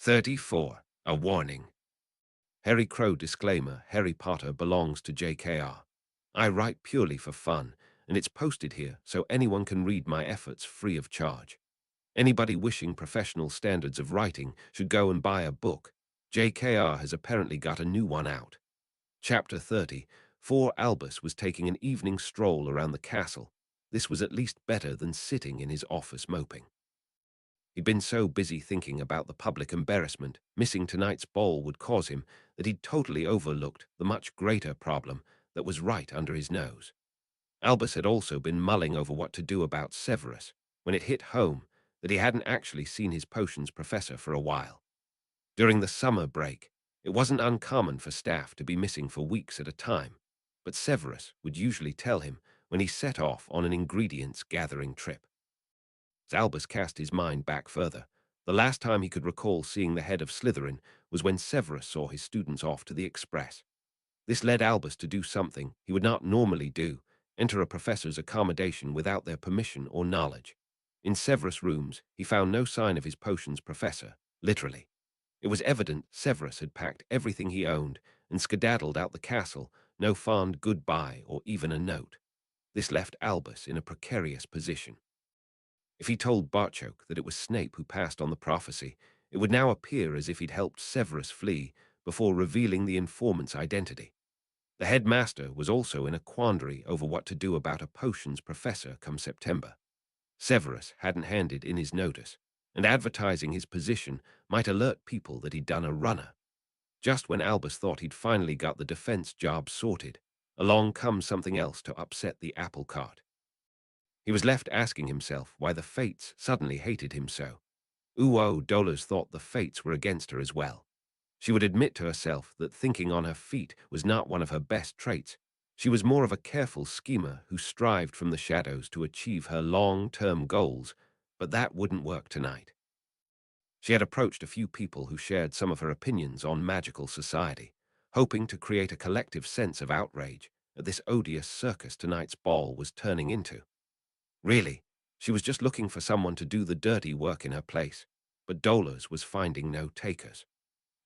34. A warning. Harry Crow disclaimer: Harry Potter belongs to JKR. I write purely for fun, and it's posted here so anyone can read my efforts free of charge. Anybody wishing professional standards of writing should go and buy a book. JKR has apparently got a new one out. Chapter 30. Albus was taking an evening stroll around the castle. This was at least better than sitting in his office moping. He'd been so busy thinking about the public embarrassment missing tonight's ball would cause him that he'd totally overlooked the much greater problem that was right under his nose. Albus had also been mulling over what to do about Severus when it hit home that he hadn't actually seen his potions professor for a while. During the summer break, it wasn't uncommon for staff to be missing for weeks at a time, but Severus would usually tell him when he set off on an ingredients gathering trip. As Albus cast his mind back further, the last time he could recall seeing the head of Slytherin was when Severus saw his students off to the Express. This led Albus to do something he would not normally do: enter a professor's accommodation without their permission or knowledge. In Severus' rooms, he found no sign of his potions professor, literally. It was evident Severus had packed everything he owned and skedaddled out the castle, no fond goodbye or even a note. This left Albus in a precarious position. If he told Barchoke that it was Snape who passed on the prophecy, it would now appear as if he'd helped Severus flee before revealing the informant's identity. The headmaster was also in a quandary over what to do about a potions professor come September. Severus hadn't handed in his notice, and advertising his position might alert people that he'd done a runner. Just when Albus thought he'd finally got the defense job sorted, along comes something else to upset the apple cart. He was left asking himself why the Fates suddenly hated him so. Dolores thought the Fates were against her as well. She would admit to herself that thinking on her feet was not one of her best traits. She was more of a careful schemer who strived from the shadows to achieve her long-term goals, but that wouldn't work tonight. She had approached a few people who shared some of her opinions on magical society, hoping to create a collective sense of outrage at this odious circus tonight's ball was turning into. Really, she was just looking for someone to do the dirty work in her place, but Dolores was finding no takers.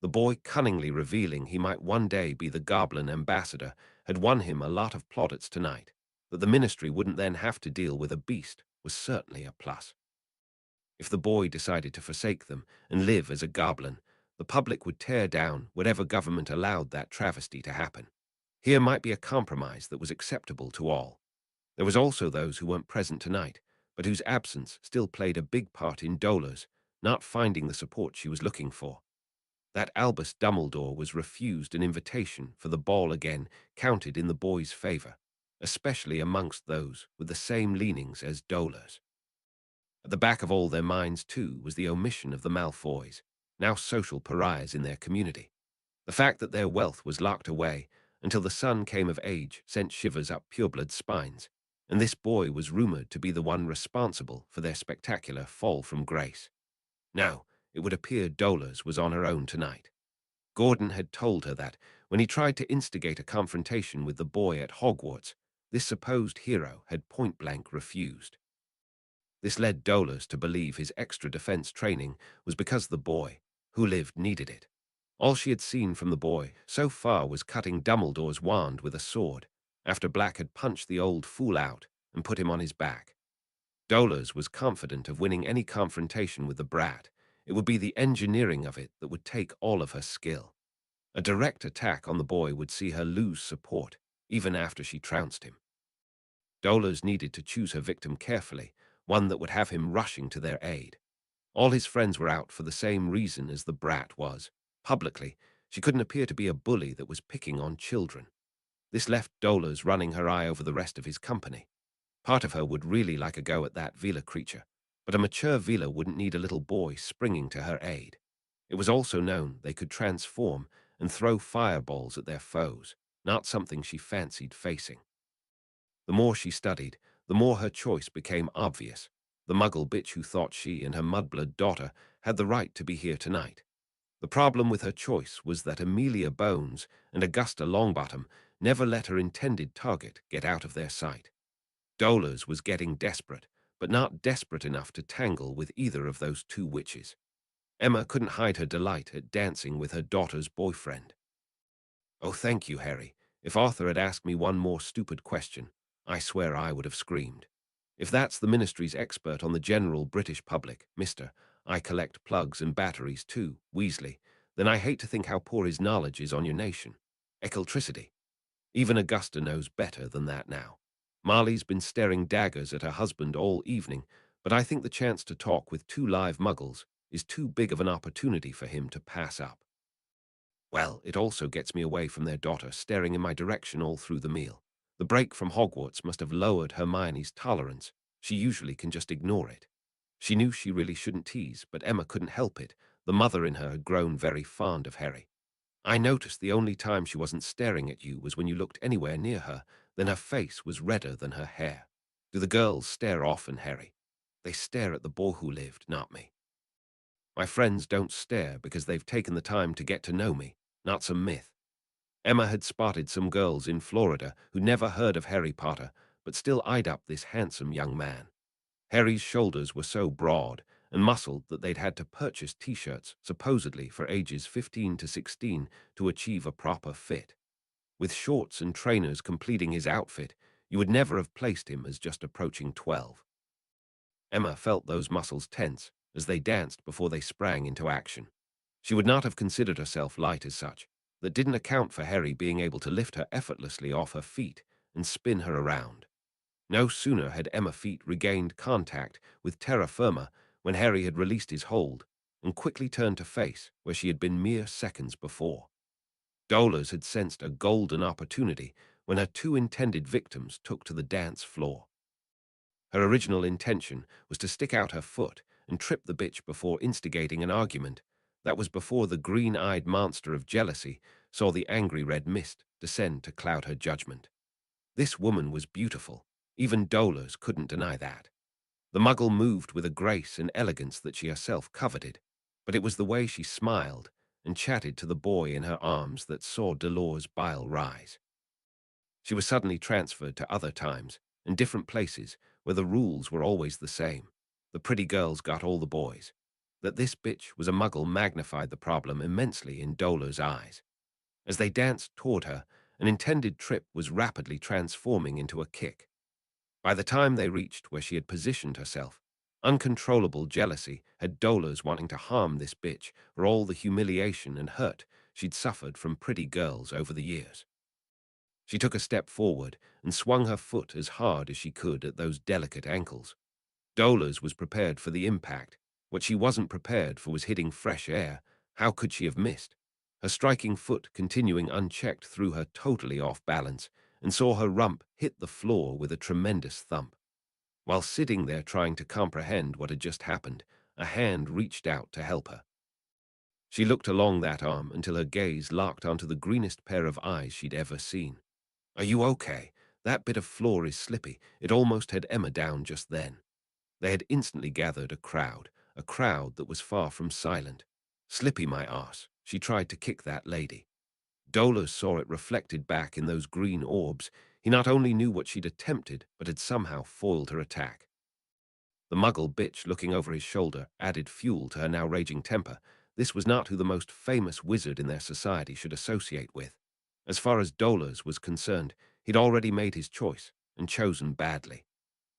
The boy cunningly revealing he might one day be the Goblin ambassador had won him a lot of plaudits tonight. That the ministry wouldn't then have to deal with a beast was certainly a plus. If the boy decided to forsake them and live as a goblin, the public would tear down whatever government allowed that travesty to happen. Here might be a compromise that was acceptable to all. There was also those who weren't present tonight, but whose absence still played a big part in Dolores not finding the support she was looking for. That Albus Dumbledore was refused an invitation for the ball again counted in the boy's favor, especially amongst those with the same leanings as Dolores. At the back of all their minds, too, was the omission of the Malfoys, now social pariahs in their community. The fact that their wealth was locked away until the son came of age sent shivers up pureblood spines, and this boy was rumored to be the one responsible for their spectacular fall from grace. Now, it would appear Dolores was on her own tonight. Gordon had told her that, when he tried to instigate a confrontation with the boy at Hogwarts, this supposed hero had point-blank refused. This led Dolores to believe his extra defense training was because the boy, who lived, needed it. All she had seen from the boy so far was cutting Dumbledore's wand with a sword, after Black had punched the old fool out and put him on his back. Dolores was confident of winning any confrontation with the brat. It would be the engineering of it that would take all of her skill. A direct attack on the boy would see her lose support, even after she trounced him. Dolores needed to choose her victim carefully, one that would have him rushing to their aid. All his friends were out for the same reason as the brat was. Publicly, she couldn't appear to be a bully that was picking on children. This left Dolores running her eye over the rest of his company. Part of her would really like a go at that Vila creature, but a mature Vila wouldn't need a little boy springing to her aid. It was also known they could transform and throw fireballs at their foes, not something she fancied facing. The more she studied, the more her choice became obvious. The muggle bitch who thought she and her mudblood daughter had the right to be here tonight. The problem with her choice was that Amelia Bones and Augusta Longbottom never let her intended target get out of their sight. Dolores was getting desperate, but not desperate enough to tangle with either of those two witches. Emma couldn't hide her delight at dancing with her daughter's boyfriend. Oh, thank you, Harry. If Arthur had asked me one more stupid question, I swear I would have screamed. If that's the ministry's expert on the general British public, Mr. I collect plugs and batteries too, Weasley, then I hate to think how poor his knowledge is on your nation. Eccentricity. Even Augusta knows better than that now. Marley's been staring daggers at her husband all evening, but I think the chance to talk with two live muggles is too big of an opportunity for him to pass up. Well, it also gets me away from their daughter staring in my direction all through the meal. The break from Hogwarts must have lowered Hermione's tolerance. She usually can just ignore it. She knew she really shouldn't tease, but Emma couldn't help it. The mother in her had grown very fond of Harry. I noticed the only time she wasn't staring at you was when you looked anywhere near her, then her face was redder than her hair. Do the girls stare often, Harry? They stare at the boy who lived, not me. My friends don't stare because they've taken the time to get to know me, not some myth. Emma had spotted some girls in Florida who never heard of Harry Potter, but still eyed up this handsome young man. Harry's shoulders were so broad and muscled that they'd had to purchase T-shirts, supposedly for ages 15 to 16, to achieve a proper fit. With shorts and trainers completing his outfit, you would never have placed him as just approaching 12. Emma felt those muscles tense as they danced before they sprang into action. She would not have considered herself light as such. That didn't account for Harry being able to lift her effortlessly off her feet and spin her around. No sooner had Emma's feet regained contact with terra firma when Harry had released his hold and quickly turned to face where she had been mere seconds before. Dolores had sensed a golden opportunity when her two intended victims took to the dance floor. Her original intention was to stick out her foot and trip the bitch before instigating an argument. That was before the green-eyed monster of jealousy saw the angry red mist descend to cloud her judgment. This woman was beautiful. Even Dolores couldn't deny that. The muggle moved with a grace and elegance that she herself coveted, but it was the way she smiled and chatted to the boy in her arms that saw Dolores' bile rise. She was suddenly transferred to other times and different places where the rules were always the same. The pretty girls got all the boys. That this bitch was a muggle magnified the problem immensely in Dolores' eyes. As they danced toward her, an intended trip was rapidly transforming into a kick. By the time they reached where she had positioned herself, uncontrollable jealousy had Dolores wanting to harm this bitch for all the humiliation and hurt she'd suffered from pretty girls over the years. She took a step forward and swung her foot as hard as she could at those delicate ankles. Dolores was prepared for the impact. What she wasn't prepared for was hitting fresh air. How could she have missed? Her striking foot continuing unchecked threw her totally off balance and saw her rump hit the floor with a tremendous thump. While sitting there trying to comprehend what had just happened, a hand reached out to help her. She looked along that arm until her gaze locked onto the greenest pair of eyes she'd ever seen. Are you okay? That bit of floor is slippy. It almost had Emma down just then. They had instantly gathered a crowd that was far from silent. Slippy, my arse. She tried to kick that lady. Dolores saw it reflected back in those green orbs. He not only knew what she'd attempted, but had somehow foiled her attack. The muggle bitch looking over his shoulder added fuel to her now raging temper. This was not who the most famous wizard in their society should associate with. As far as Dolores was concerned, he'd already made his choice, and chosen badly.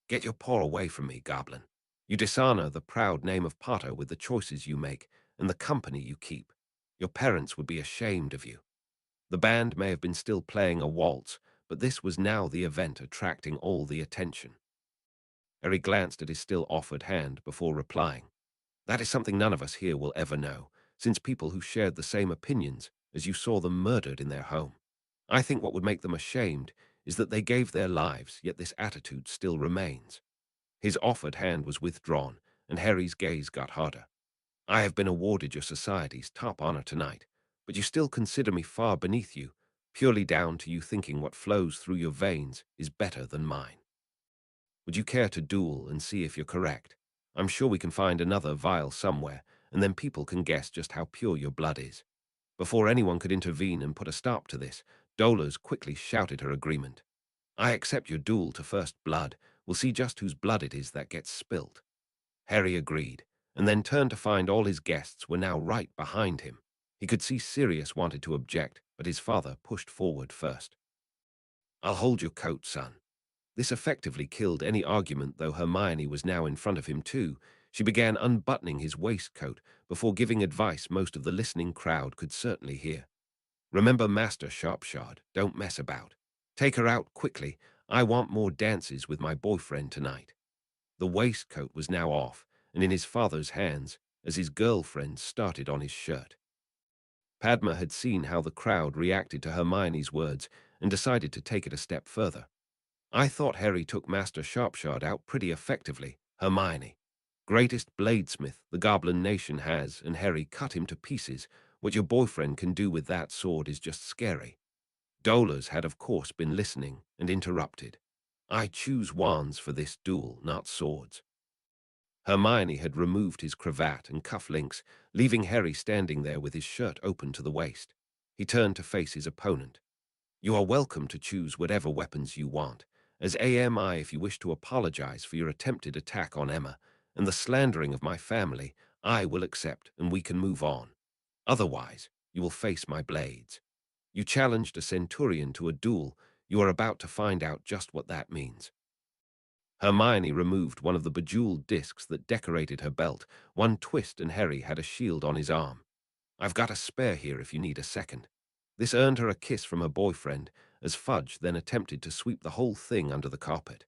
Get your paw away from me, goblin. You dishonor the proud name of Potter with the choices you make and the company you keep. Your parents would be ashamed of you. The band may have been still playing a waltz, but this was now the event attracting all the attention. Harry glanced at his still offered hand before replying. That is something none of us here will ever know, since people who shared the same opinions as you saw them murdered in their home. I think what would make them ashamed is that they gave their lives, yet this attitude still remains. His offered hand was withdrawn, and Harry's gaze got harder. I have been awarded your society's top honor tonight, but you still consider me far beneath you, purely down to you thinking what flows through your veins is better than mine. Would you care to duel and see if you're correct? I'm sure we can find another vial somewhere, and then people can guess just how pure your blood is. Before anyone could intervene and put a stop to this, Dolores quickly shouted her agreement. I accept your duel to first blood. We'll see just whose blood it is that gets spilt. Harry agreed. and then turned to find all his guests were now right behind him. He could see Sirius wanted to object, but his father pushed forward first. "I'll hold your coat, son." This effectively killed any argument, though Hermione was now in front of him too. She began unbuttoning his waistcoat before giving advice most of the listening crowd could certainly hear. "Remember Master Sharpshard, don't mess about. Take her out quickly. I want more dances with my boyfriend tonight." The waistcoat was now off and in his father's hands as his girlfriend started on his shirt. Padma had seen how the crowd reacted to Hermione's words and decided to take it a step further. "I thought Harry took Master Sharpshard out pretty effectively, Hermione. Greatest bladesmith the Goblin Nation has, and Harry cut him to pieces. What your boyfriend can do with that sword is just scary." Dolores had of course been listening and interrupted. "I choose wands for this duel, not swords." Hermione had removed his cravat and cufflinks, leaving Harry standing there with his shirt open to the waist. He turned to face his opponent. "You are welcome to choose whatever weapons you want, as am I if you wish to apologize for your attempted attack on Emma and the slandering of my family. I will accept and we can move on. Otherwise, you will face my blades. You challenged a centurion to a duel. You are about to find out just what that means." Hermione removed one of the bejeweled discs that decorated her belt. One twist and Harry had a shield on his arm. "I've got a spare here if you need a second." This earned her a kiss from her boyfriend, as Fudge then attempted to sweep the whole thing under the carpet.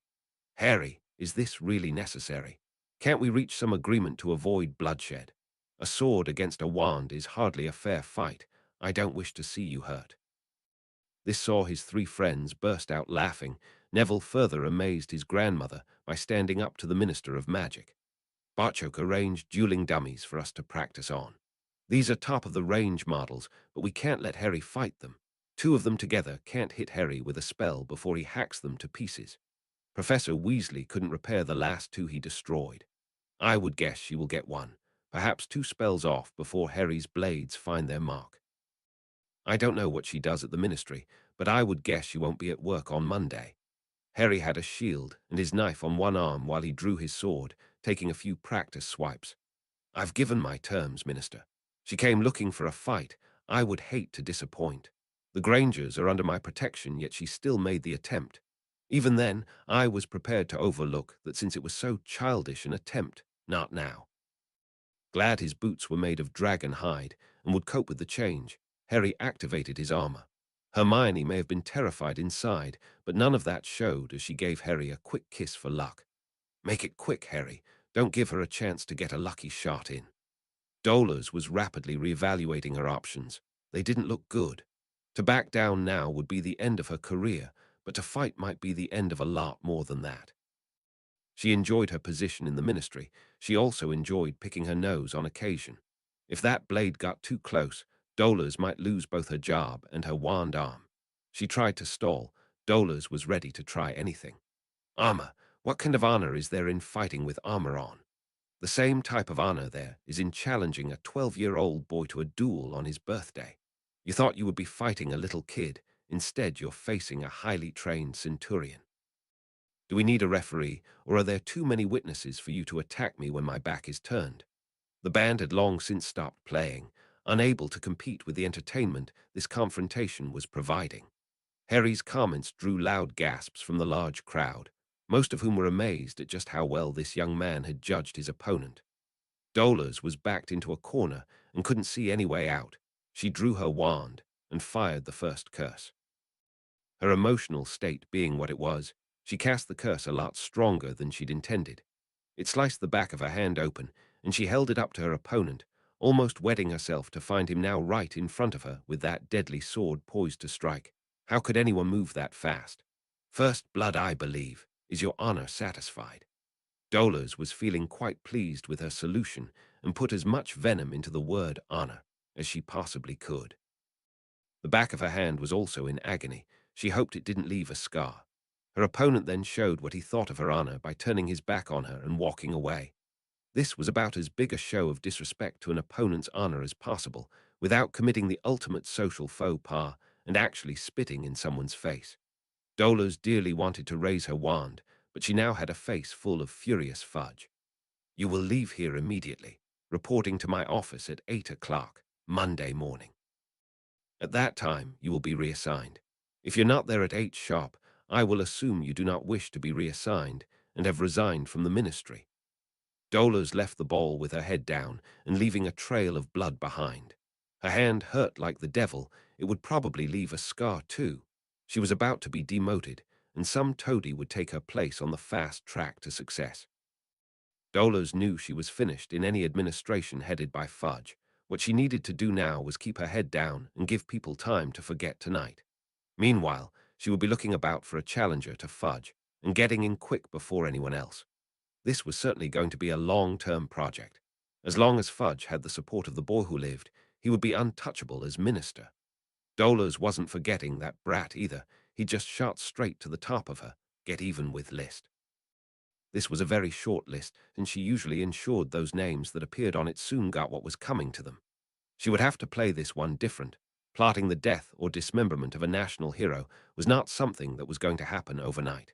"Harry, is this really necessary? Can't we reach some agreement to avoid bloodshed? A sword against a wand is hardly a fair fight. I don't wish to see you hurt." This saw his three friends burst out laughing. Neville further amazed his grandmother by standing up to the Minister of Magic. "Barchok arranged dueling dummies for us to practice on. These are top-of-the-range models, but we can't let Harry fight them. Two of them together can't hit Harry with a spell before he hacks them to pieces. Professor Weasley couldn't repair the last two he destroyed. I would guess she will get one, perhaps two spells off before Harry's blades find their mark. I don't know what she does at the Ministry, but I would guess she won't be at work on Monday." Harry had a shield and his knife on one arm while he drew his sword, taking a few practice swipes. "I've given my terms, Minister. She came looking for a fight. I would hate to disappoint. The Grangers are under my protection, yet she still made the attempt. Even then, I was prepared to overlook that since it was so childish an attempt, not now." Glad his boots were made of dragon hide and would cope with the change, Harry activated his armor. Hermione may have been terrified inside, but none of that showed as she gave Harry a quick kiss for luck. "Make it quick, Harry. Don't give her a chance to get a lucky shot in." Dolores was rapidly reevaluating her options. They didn't look good. To back down now would be the end of her career, but to fight might be the end of a lot more than that. She enjoyed her position in the Ministry. She also enjoyed picking her nose on occasion. If that blade got too close, Dolores might lose both her job and her wand arm. She tried to stall. Dolores was ready to try anything. "Armor. What kind of honor is there in fighting with armor on?" "The same type of honor there is in challenging a 12-year-old boy to a duel on his birthday. You thought you would be fighting a little kid. Instead, you're facing a highly trained centurion." "Do we need a referee, or are there too many witnesses for you to attack me when my back is turned?" The band had long since stopped playing, unable to compete with the entertainment this confrontation was providing. Harry's comments drew loud gasps from the large crowd, most of whom were amazed at just how well this young man had judged his opponent. Dolores was backed into a corner and couldn't see any way out. She drew her wand and fired the first curse. Her emotional state being what it was, she cast the curse a lot stronger than she'd intended. It sliced the back of her hand open, and she held it up to her opponent, almost wetting herself to find him now right in front of her with that deadly sword poised to strike. How could anyone move that fast? "First blood, I believe. Is your honor satisfied?" Dolores was feeling quite pleased with her solution and put as much venom into the word honor as she possibly could. The back of her hand was also in agony. She hoped it didn't leave a scar. Her opponent then showed what he thought of her honor by turning his back on her and walking away. This was about as big a show of disrespect to an opponent's honor as possible, without committing the ultimate social faux pas and actually spitting in someone's face. Dolores dearly wanted to raise her wand, but she now had a face full of furious Fudge. You will leave here immediately, reporting to my office at 8 o'clock, Monday morning. At that time, you will be reassigned. If you're not there at 8 sharp, I will assume you do not wish to be reassigned and have resigned from the ministry. Dolores left the ball with her head down and leaving a trail of blood behind. Her hand hurt like the devil. It would probably leave a scar too. She was about to be demoted, and some toady would take her place on the fast track to success. Dolores knew she was finished in any administration headed by Fudge. What she needed to do now was keep her head down and give people time to forget tonight. Meanwhile, she would be looking about for a challenger to Fudge and getting in quick before anyone else. This was certainly going to be a long-term project. As long as Fudge had the support of the boy who lived, he would be untouchable as minister. Dolores wasn't forgetting that brat either. He just shot straight to the top of her, get even with list. This was a very short list, and she usually ensured those names that appeared on it soon got what was coming to them. She would have to play this one different. Plotting the death or dismemberment of a national hero was not something that was going to happen overnight.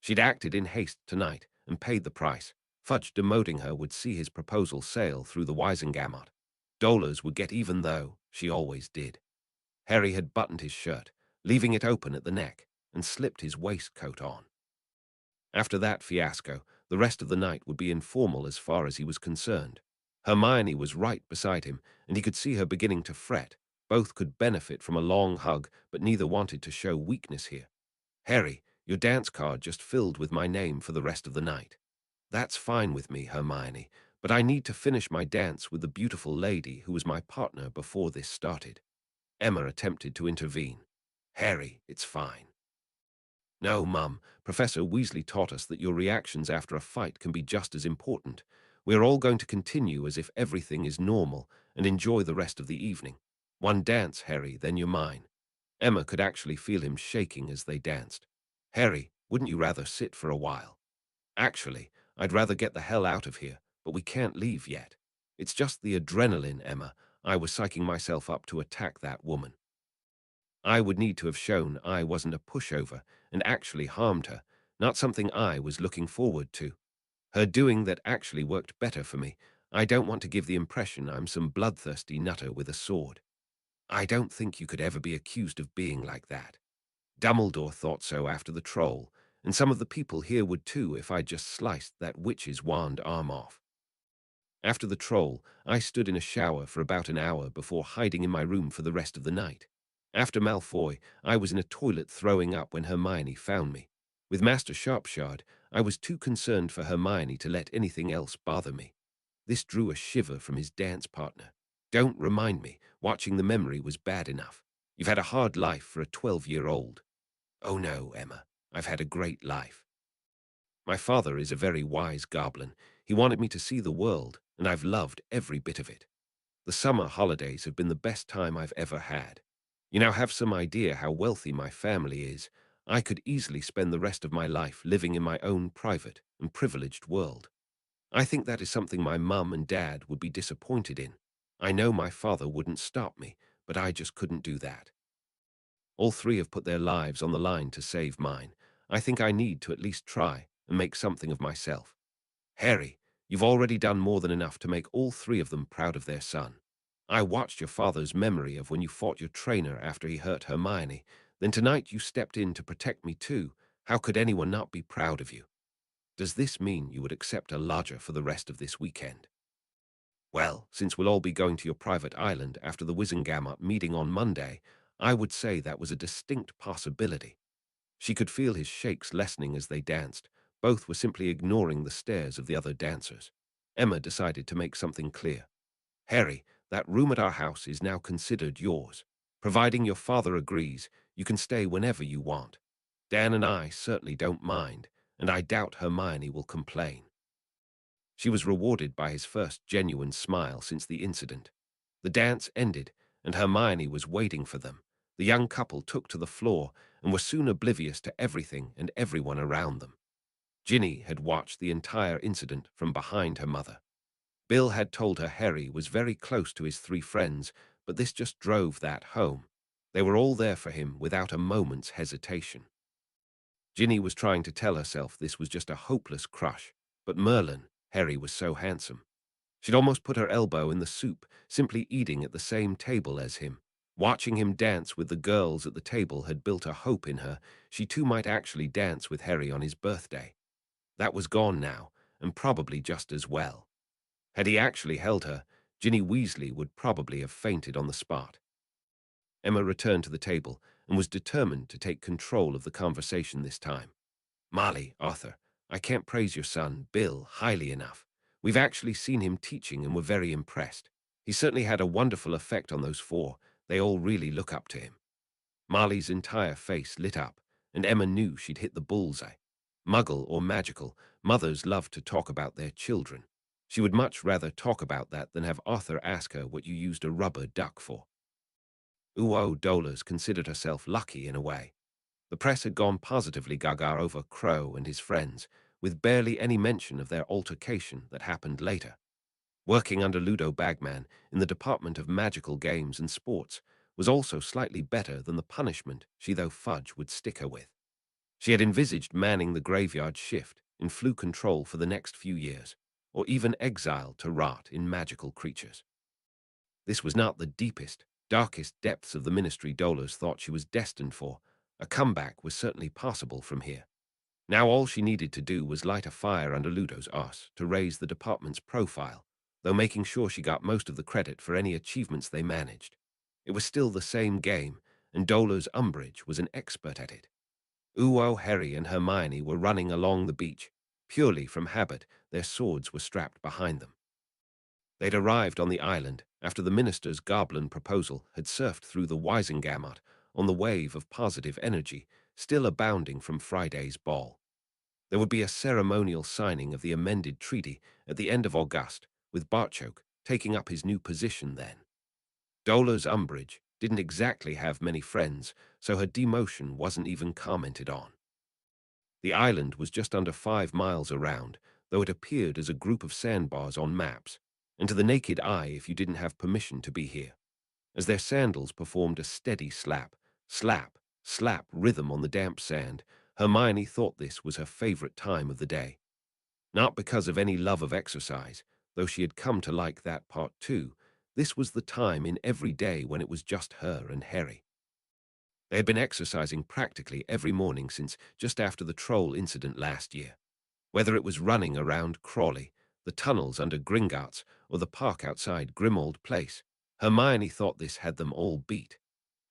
She'd acted in haste tonight and paid the price. Fudge demoting her would see his proposal sail through the Wisengamot. Dolores would get even though she always did. Harry had buttoned his shirt, leaving it open at the neck, and slipped his waistcoat on. After that fiasco, the rest of the night would be informal as far as he was concerned. Hermione was right beside him, and he could see her beginning to fret. Both could benefit from a long hug, but neither wanted to show weakness here. Harry, your dance card just filled with my name for the rest of the night. That's fine with me, Hermione, but I need to finish my dance with the beautiful lady who was my partner before this started. Emma attempted to intervene. Harry, it's fine. No, Mum, Professor Weasley taught us that your reactions after a fight can be just as important. We're all going to continue as if everything is normal and enjoy the rest of the evening. One dance, Harry, then you're mine. Emma could actually feel him shaking as they danced. Harry, wouldn't you rather sit for a while? Actually, I'd rather get the hell out of here, but we can't leave yet. It's just the adrenaline, Emma. I was psyching myself up to attack that woman. I would need to have shown I wasn't a pushover and actually harmed her, not something I was looking forward to. Her doing that actually worked better for me. I don't want to give the impression I'm some bloodthirsty nutter with a sword. I don't think you could ever be accused of being like that. Dumbledore thought so after the troll, and some of the people here would too if I just sliced that witch's wand arm off. After the troll, I stood in a shower for about an hour before hiding in my room for the rest of the night. After Malfoy, I was in a toilet throwing up when Hermione found me. With Master Sharpshard, I was too concerned for Hermione to let anything else bother me. This drew a shiver from his dance partner. Don't remind me, watching the memory was bad enough. You've had a hard life for a 12-year-old. Oh no, Emma, I've had a great life. My father is a very wise goblin. He wanted me to see the world, and I've loved every bit of it. The summer holidays have been the best time I've ever had. You now have some idea how wealthy my family is. I could easily spend the rest of my life living in my own private and privileged world. I think that is something my mum and dad would be disappointed in. I know my father wouldn't stop me, but I just couldn't do that. All three have put their lives on the line to save mine. I think I need to at least try and make something of myself. Harry, you've already done more than enough to make all three of them proud of their son. I watched your father's memory of when you fought your trainer after he hurt Hermione. Then tonight you stepped in to protect me too. How could anyone not be proud of you? Does this mean you would accept a lodger for the rest of this weekend? Well, since we'll all be going to your private island after the Wizengamot meeting on Monday, I would say that was a distinct possibility. She could feel his shakes lessening as they danced. Both were simply ignoring the stares of the other dancers. Emma decided to make something clear. Harry, that room at our house is now considered yours. Providing your father agrees, you can stay whenever you want. Dan and I certainly don't mind, and I doubt Hermione will complain. She was rewarded by his first genuine smile since the incident. The dance ended, and Hermione was waiting for them. The young couple took to the floor and were soon oblivious to everything and everyone around them. Ginny had watched the entire incident from behind her mother. Bill had told her Harry was very close to his three friends, but this just drove that home. They were all there for him without a moment's hesitation. Ginny was trying to tell herself this was just a hopeless crush, but Merlin Harry was so handsome. She'd almost put her elbow in the soup, simply eating at the same table as him. Watching him dance with the girls at the table had built a hope in her she too might actually dance with Harry on his birthday. That was gone now, and probably just as well. Had he actually held her, Ginny Weasley would probably have fainted on the spot. Emma returned to the table and was determined to take control of the conversation this time. Molly, Arthur, I can't praise your son, Bill, highly enough. We've actually seen him teaching and we're very impressed. He certainly had a wonderful effect on those four. They all really look up to him. Molly's entire face lit up, and Emma knew she'd hit the bullseye. Muggle or magical, mothers love to talk about their children. She would much rather talk about that than have Arthur ask her what you used a rubber duck for. Uo Dolores considered herself lucky in a way. The press had gone positively gaga over Crow and his friends, with barely any mention of their altercation that happened later. Working under Ludo Bagman in the Department of Magical Games and Sports was also slightly better than the punishment she though Fudge would stick her with. She had envisaged manning the graveyard shift in flu control for the next few years, or even exiled to rot in magical creatures. This was not the deepest, darkest depths of the ministry Dolores thought she was destined for. A comeback was certainly possible from here. Now all she needed to do was light a fire under Ludo's arse to raise the department's profile, though making sure she got most of the credit for any achievements they managed. It was still the same game, and Dolores Umbridge was an expert at it. Uo, Harry, and Hermione were running along the beach. Purely from habit, their swords were strapped behind them. They'd arrived on the island after the minister's goblin proposal had surfed through the Wisengamot on the wave of positive energy still abounding from Friday's ball. There would be a ceremonial signing of the amended treaty at the end of August, with Barchoke taking up his new position then. Dolores Umbridge didn't exactly have many friends, so her demotion wasn't even commented on. The island was just under 5 miles around, though it appeared as a group of sandbars on maps, and to the naked eye if you didn't have permission to be here. As their sandals performed a steady slap, slap, slap rhythm on the damp sand, Hermione thought this was her favorite time of the day. Not because of any love of exercise, though she had come to like that part too. This was the time in every day when it was just her and Harry. They had been exercising practically every morning since just after the troll incident last year. Whether it was running around Crawley, the tunnels under Gringotts, or the park outside Grimmauld Place, Hermione thought this had them all beat.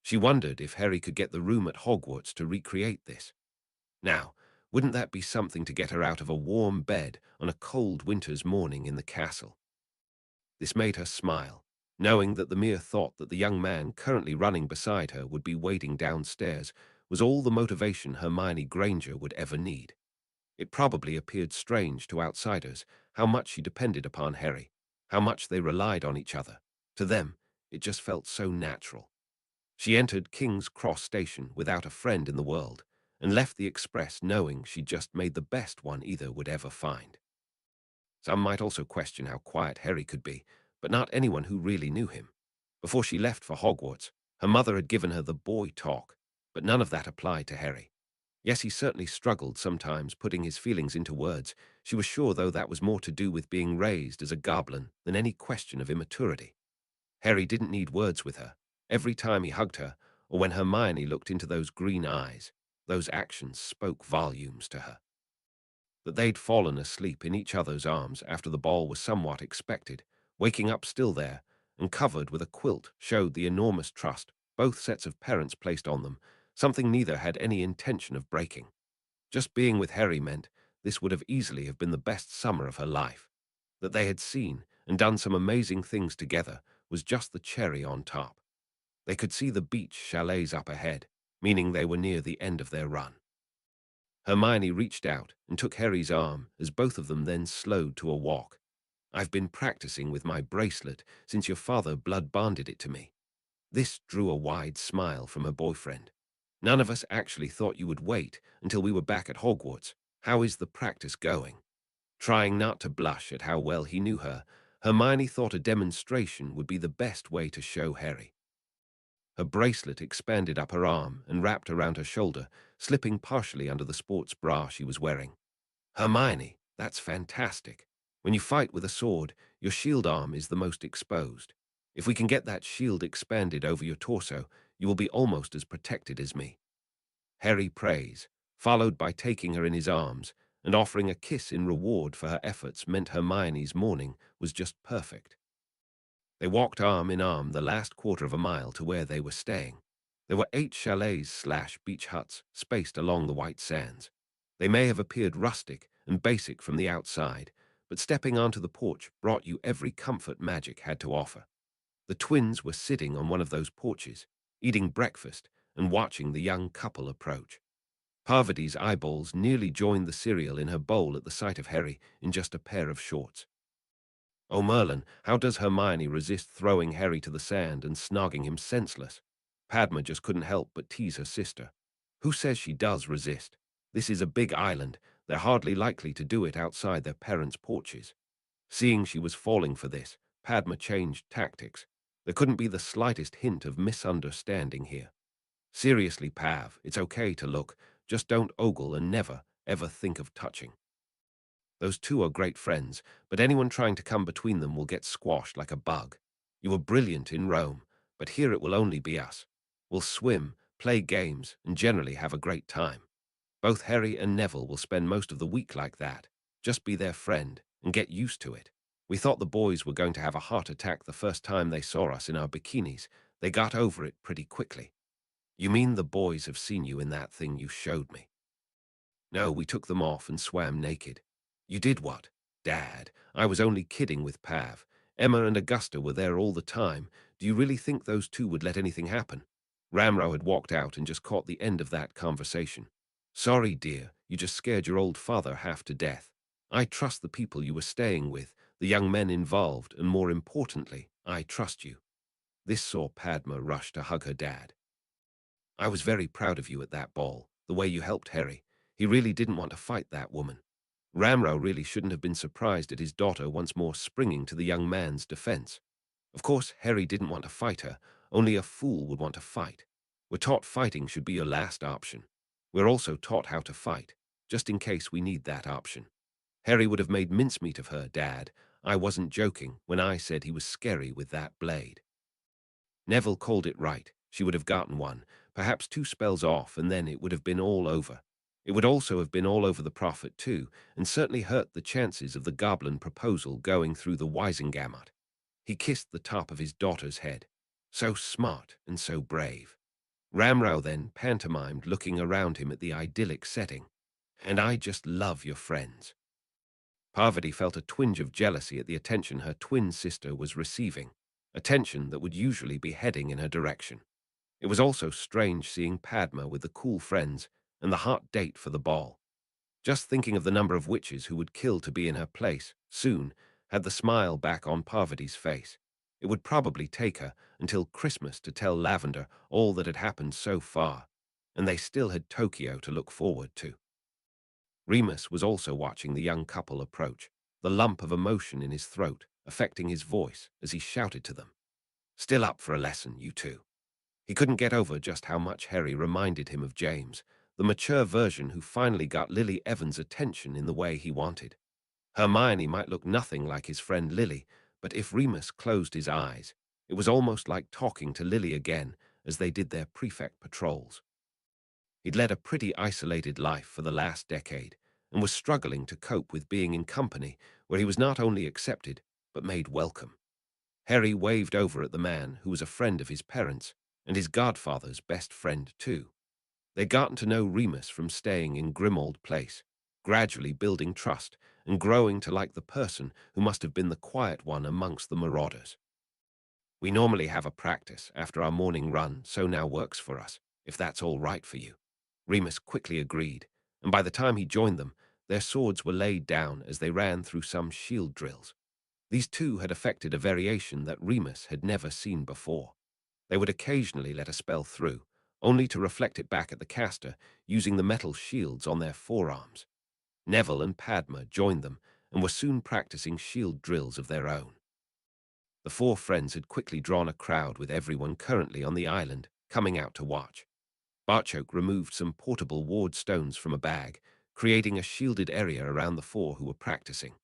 She wondered if Harry could get the room at Hogwarts to recreate this. Now, wouldn't that be something to get her out of a warm bed on a cold winter's morning in the castle? This made her smile, knowing that the mere thought that the young man currently running beside her would be waiting downstairs was all the motivation Hermione Granger would ever need. It probably appeared strange to outsiders how much she depended upon Harry, how much they relied on each other. To them, it just felt so natural. She entered King's Cross Station without a friend in the world, and left the express knowing she'd just made the best one either would ever find. Some might also question how quiet Harry could be, but not anyone who really knew him. Before she left for Hogwarts, her mother had given her the boy talk, but none of that applied to Harry. Yes, he certainly struggled sometimes putting his feelings into words. She was sure, though, that was more to do with being raised as a goblin than any question of immaturity. Harry didn't need words with her. Every time he hugged her, or when Hermione looked into those green eyes, those actions spoke volumes to her. That they'd fallen asleep in each other's arms after the ball was somewhat expected, waking up still there, and covered with a quilt showed the enormous trust both sets of parents placed on them, something neither had any intention of breaking. Just being with Harry meant this would have easily have been the best summer of her life. That they had seen and done some amazing things together was just the cherry on top. They could see the beach chalets up ahead, meaning they were near the end of their run. Hermione reached out and took Harry's arm as both of them then slowed to a walk. I've been practicing with my bracelet since your father blood-bonded it to me. This drew a wide smile from her boyfriend. None of us actually thought you would wait until we were back at Hogwarts. How is the practice going? Trying not to blush at how well he knew her, Hermione thought a demonstration would be the best way to show Harry. Her bracelet expanded up her arm and wrapped around her shoulder, slipping partially under the sports bra she was wearing. Hermione, that's fantastic. When you fight with a sword, your shield arm is the most exposed. If we can get that shield expanded over your torso, you will be almost as protected as me." Harry prays, followed by taking her in his arms and offering a kiss in reward for her efforts meant Hermione's morning was just perfect. They walked arm in arm the last quarter of a mile to where they were staying. There were 8 chalets/beach huts spaced along the white sands. They may have appeared rustic and basic from the outside, but stepping onto the porch brought you every comfort magic had to offer. The twins were sitting on one of those porches, eating breakfast and watching the young couple approach. Parvati's eyeballs nearly joined the cereal in her bowl at the sight of Harry in just a pair of shorts. Oh, Merlin, how does Hermione resist throwing Harry to the sand and snogging him senseless? Padma just couldn't help but tease her sister. Who says she does resist? This is a big island. They're hardly likely to do it outside their parents' porches. Seeing she was falling for this, Padma changed tactics. There couldn't be the slightest hint of misunderstanding here. Seriously, Pav, it's okay to look. Just don't ogle and never, ever think of touching. Those two are great friends, but anyone trying to come between them will get squashed like a bug. You were brilliant in Rome, but here it will only be us. We'll swim, play games, and generally have a great time. Both Harry and Neville will spend most of the week like that. Just be their friend and get used to it. We thought the boys were going to have a heart attack the first time they saw us in our bikinis. They got over it pretty quickly. You mean the boys have seen you in that thing you showed me? No, we took them off and swam naked. You did what? Dad, I was only kidding with Pav. Emma and Augusta were there all the time. Do you really think those two would let anything happen? Ramro had walked out and just caught the end of that conversation. Sorry, dear, you just scared your old father half to death. I trust the people you were staying with, the young men involved, and more importantly, I trust you. This saw Padma rush to hug her dad. I was very proud of you at that ball, the way you helped Harry. He really didn't want to fight that woman. Ramro really shouldn't have been surprised at his daughter once more springing to the young man's defense. Of course, Harry didn't want to fight her. Only a fool would want to fight. We're taught fighting should be your last option. We're also taught how to fight, just in case we need that option. Harry would have made mincemeat of her, Dad. I wasn't joking when I said he was scary with that blade. Neville called it right. She would have gotten one, perhaps 2 spells off, and then it would have been all over. It would also have been all over the Prophet too, and certainly hurt the chances of the goblin proposal going through the Wisengamot. He kissed the top of his daughter's head. So smart and so brave. Ramrao then pantomimed looking around him at the idyllic setting. And I just love your friends. Parvati felt a twinge of jealousy at the attention her twin sister was receiving, attention that would usually be heading in her direction. It was also strange seeing Padma with the cool friends and the hot date for the ball. Just thinking of the number of witches who would kill to be in her place, soon, had the smile back on Parvati's face. It would probably take her until Christmas to tell Lavender all that had happened so far, and they still had Tokyo to look forward to. Remus was also watching the young couple approach, the lump of emotion in his throat affecting his voice as he shouted to them. Still up for a lesson, you two. He couldn't get over just how much Harry reminded him of James, the mature version who finally got Lily Evans' attention in the way he wanted. Hermione might look nothing like his friend Lily, but if Remus closed his eyes, it was almost like talking to Lily again as they did their prefect patrols. He'd led a pretty isolated life for the last decade and was struggling to cope with being in company where he was not only accepted, but made welcome. Harry waved over at the man who was a friend of his parents and his godfather's best friend too. They'd gotten to know Remus from staying in Grimmauld Place, gradually building trust and growing to like the person who must have been the quiet one amongst the marauders. We normally have a practice after our morning run, so now works for us, if that's all right for you. Remus quickly agreed, and by the time he joined them, their swords were laid down as they ran through some shield drills. These two had effected a variation that Remus had never seen before. They would occasionally let a spell through, only to reflect it back at the caster using the metal shields on their forearms. Neville and Padma joined them and were soon practicing shield drills of their own. The 4 friends had quickly drawn a crowd with everyone currently on the island coming out to watch. Barchoke removed some portable ward stones from a bag, creating a shielded area around the 4 who were practicing.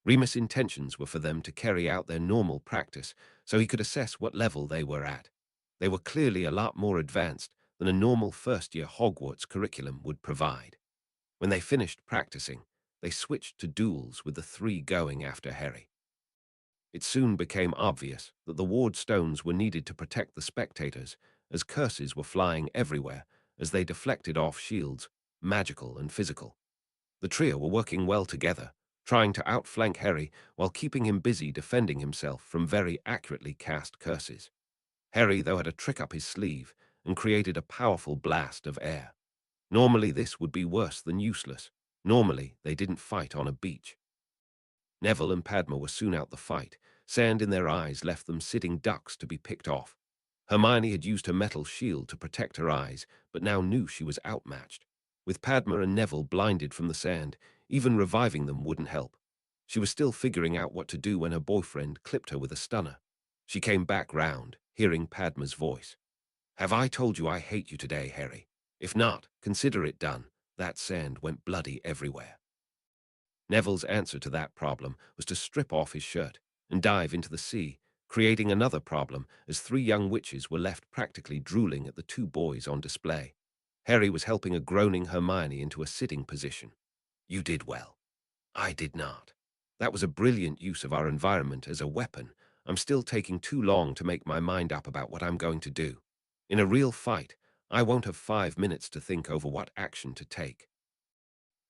Remus' intentions were for them to carry out their normal practice so he could assess what level they were at. They were clearly a lot more advanced than a normal first-year Hogwarts curriculum would provide. When they finished practicing, they switched to duels with the three going after Harry. It soon became obvious that the ward stones were needed to protect the spectators, as curses were flying everywhere as they deflected off shields, magical and physical. The trio were working well together, trying to outflank Harry while keeping him busy defending himself from very accurately cast curses. Harry, though, had a trick up his sleeve and created a powerful blast of air. Normally this would be worse than useless. Normally they didn't fight on a beach. Neville and Padma were soon out the fight. Sand in their eyes left them sitting ducks to be picked off. Hermione had used her metal shield to protect her eyes, but now knew she was outmatched. With Padma and Neville blinded from the sand, even reviving them wouldn't help. She was still figuring out what to do when her boyfriend clipped her with a stunner. She came back round, hearing Padma's voice. "Have I told you I hate you today, Harry? If not, consider it done." That sand went bloody everywhere. Neville's answer to that problem was to strip off his shirt and dive into the sea, creating another problem as three young witches were left practically drooling at the two boys on display. Harry was helping a groaning Hermione into a sitting position. "You did well. I did not. That was a brilliant use of our environment as a weapon. I'm still taking too long to make my mind up about what I'm going to do. In a real fight, I won't have 5 minutes to think over what action to take."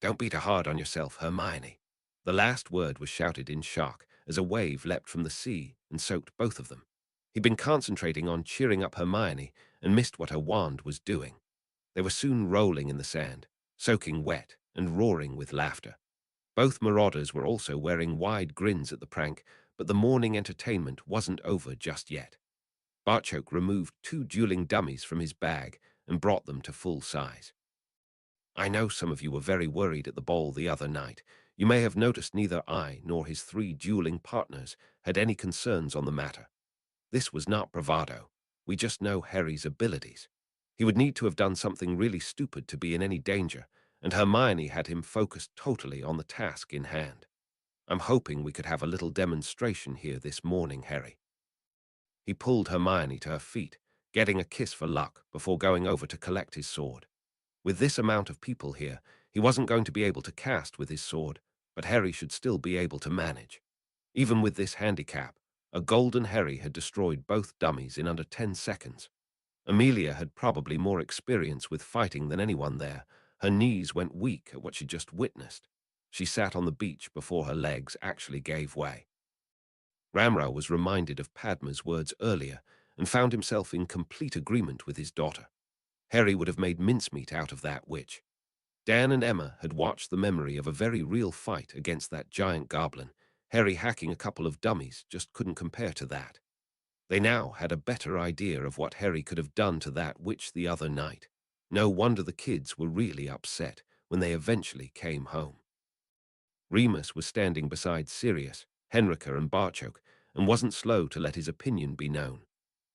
"Don't be too hard on yourself, Hermione." The last word was shouted in shock as a wave leapt from the sea and soaked both of them. He'd been concentrating on cheering up Hermione and missed what her wand was doing. They were soon rolling in the sand, soaking wet and roaring with laughter. Both marauders were also wearing wide grins at the prank, but the morning entertainment wasn't over just yet. Barchoke removed 2 dueling dummies from his bag and brought them to full size. "I know some of you were very worried at the ball the other night. You may have noticed neither I nor his 3 dueling partners had any concerns on the matter. This was not bravado. We just know Harry's abilities. He would need to have done something really stupid to be in any danger, and Hermione had him focused totally on the task in hand. I'm hoping we could have a little demonstration here this morning, Harry." He pulled Hermione to her feet, getting a kiss for luck before going over to collect his sword. With this amount of people here, he wasn't going to be able to cast with his sword, but Harry should still be able to manage. Even with this handicap, a golden Harry had destroyed both dummies in under 10 seconds. Amelia had probably more experience with fighting than anyone there. Her knees went weak at what she just witnessed. She sat on the beach before her legs actually gave way. Ramrau was reminded of Padma's words earlier and found himself in complete agreement with his daughter. Harry would have made mincemeat out of that witch. Dan and Emma had watched the memory of a very real fight against that giant goblin. Harry hacking a couple of dummies just couldn't compare to that. They now had a better idea of what Harry could have done to that witch the other night. No wonder the kids were really upset when they eventually came home. Remus was standing beside Sirius, Henrika and Barchoke, and wasn't slow to let his opinion be known.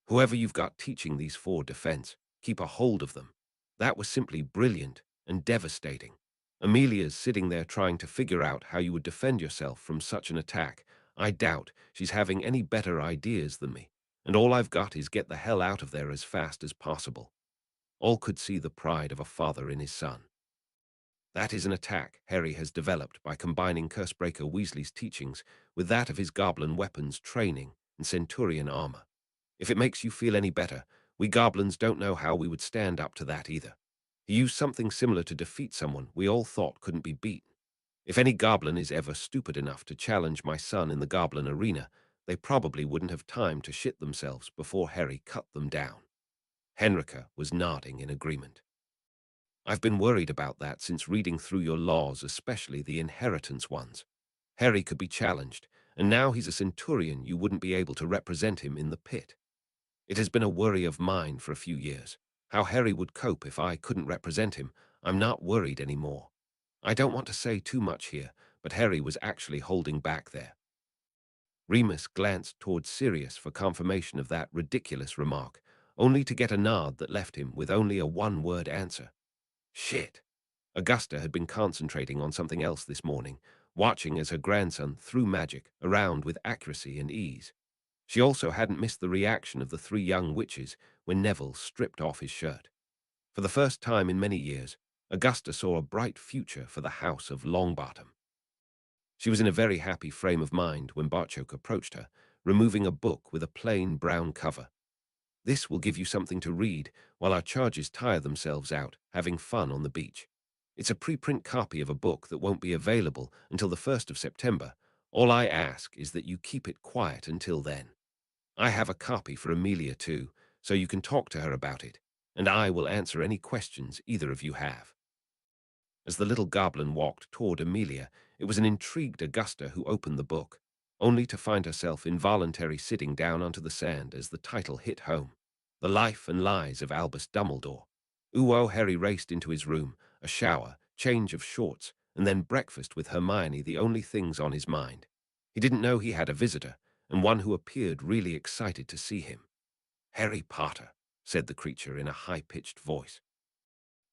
"Whoever you've got teaching these 4 defense, keep a hold of them." That was simply brilliant and devastating. Amelia's sitting there trying to figure out how you would defend yourself from such an attack. I doubt she's having any better ideas than me, and all I've got is get the hell out of there as fast as possible. All could see the pride of a father in his son. That is an attack Harry has developed by combining Cursebreaker Weasley's teachings with that of his goblin weapons training and centurion armor. If it makes you feel any better, we goblins don't know how we would stand up to that either. He used something similar to defeat someone we all thought couldn't be beaten. If any goblin is ever stupid enough to challenge my son in the goblin arena, they probably wouldn't have time to shit themselves before Harry cut them down. Henrika was nodding in agreement. "I've been worried about that since reading through your laws, especially the inheritance ones. Harry could be challenged, and now he's a centurion. You wouldn't be able to represent him in the pit. It has been a worry of mine for a few years. How Harry would cope if I couldn't represent him. I'm not worried anymore. I don't want to say too much here, but Harry was actually holding back there." Remus glanced towards Sirius for confirmation of that ridiculous remark, only to get a nod that left him with only a one-word answer. "Shit." Augusta had been concentrating on something else this morning, watching as her grandson threw magic around with accuracy and ease. She also hadn't missed the reaction of the three young witches when Neville stripped off his shirt. For the first time in many years, Augusta saw a bright future for the House of Longbottom. She was in a very happy frame of mind when Barchoke approached her, removing a book with a plain brown cover. This will give you something to read while our charges tire themselves out having fun on the beach. It's a preprint copy of a book that won't be available until the 1st of September. All I ask is that you keep it quiet until then. I have a copy for Amelia too, so you can talk to her about it, and I will answer any questions either of you have. As the little goblin walked toward Amelia, it was an intrigued Augusta who opened the book, only to find herself involuntarily sitting down onto the sand as the title hit home. The Life and Lies of Albus Dumbledore. Ooh, Harry raced into his room, a shower, change of shorts, and then breakfast with Hermione the only things on his mind. He didn't know he had a visitor, and one who appeared really excited to see him. "Harry Potter," said the creature in a high-pitched voice.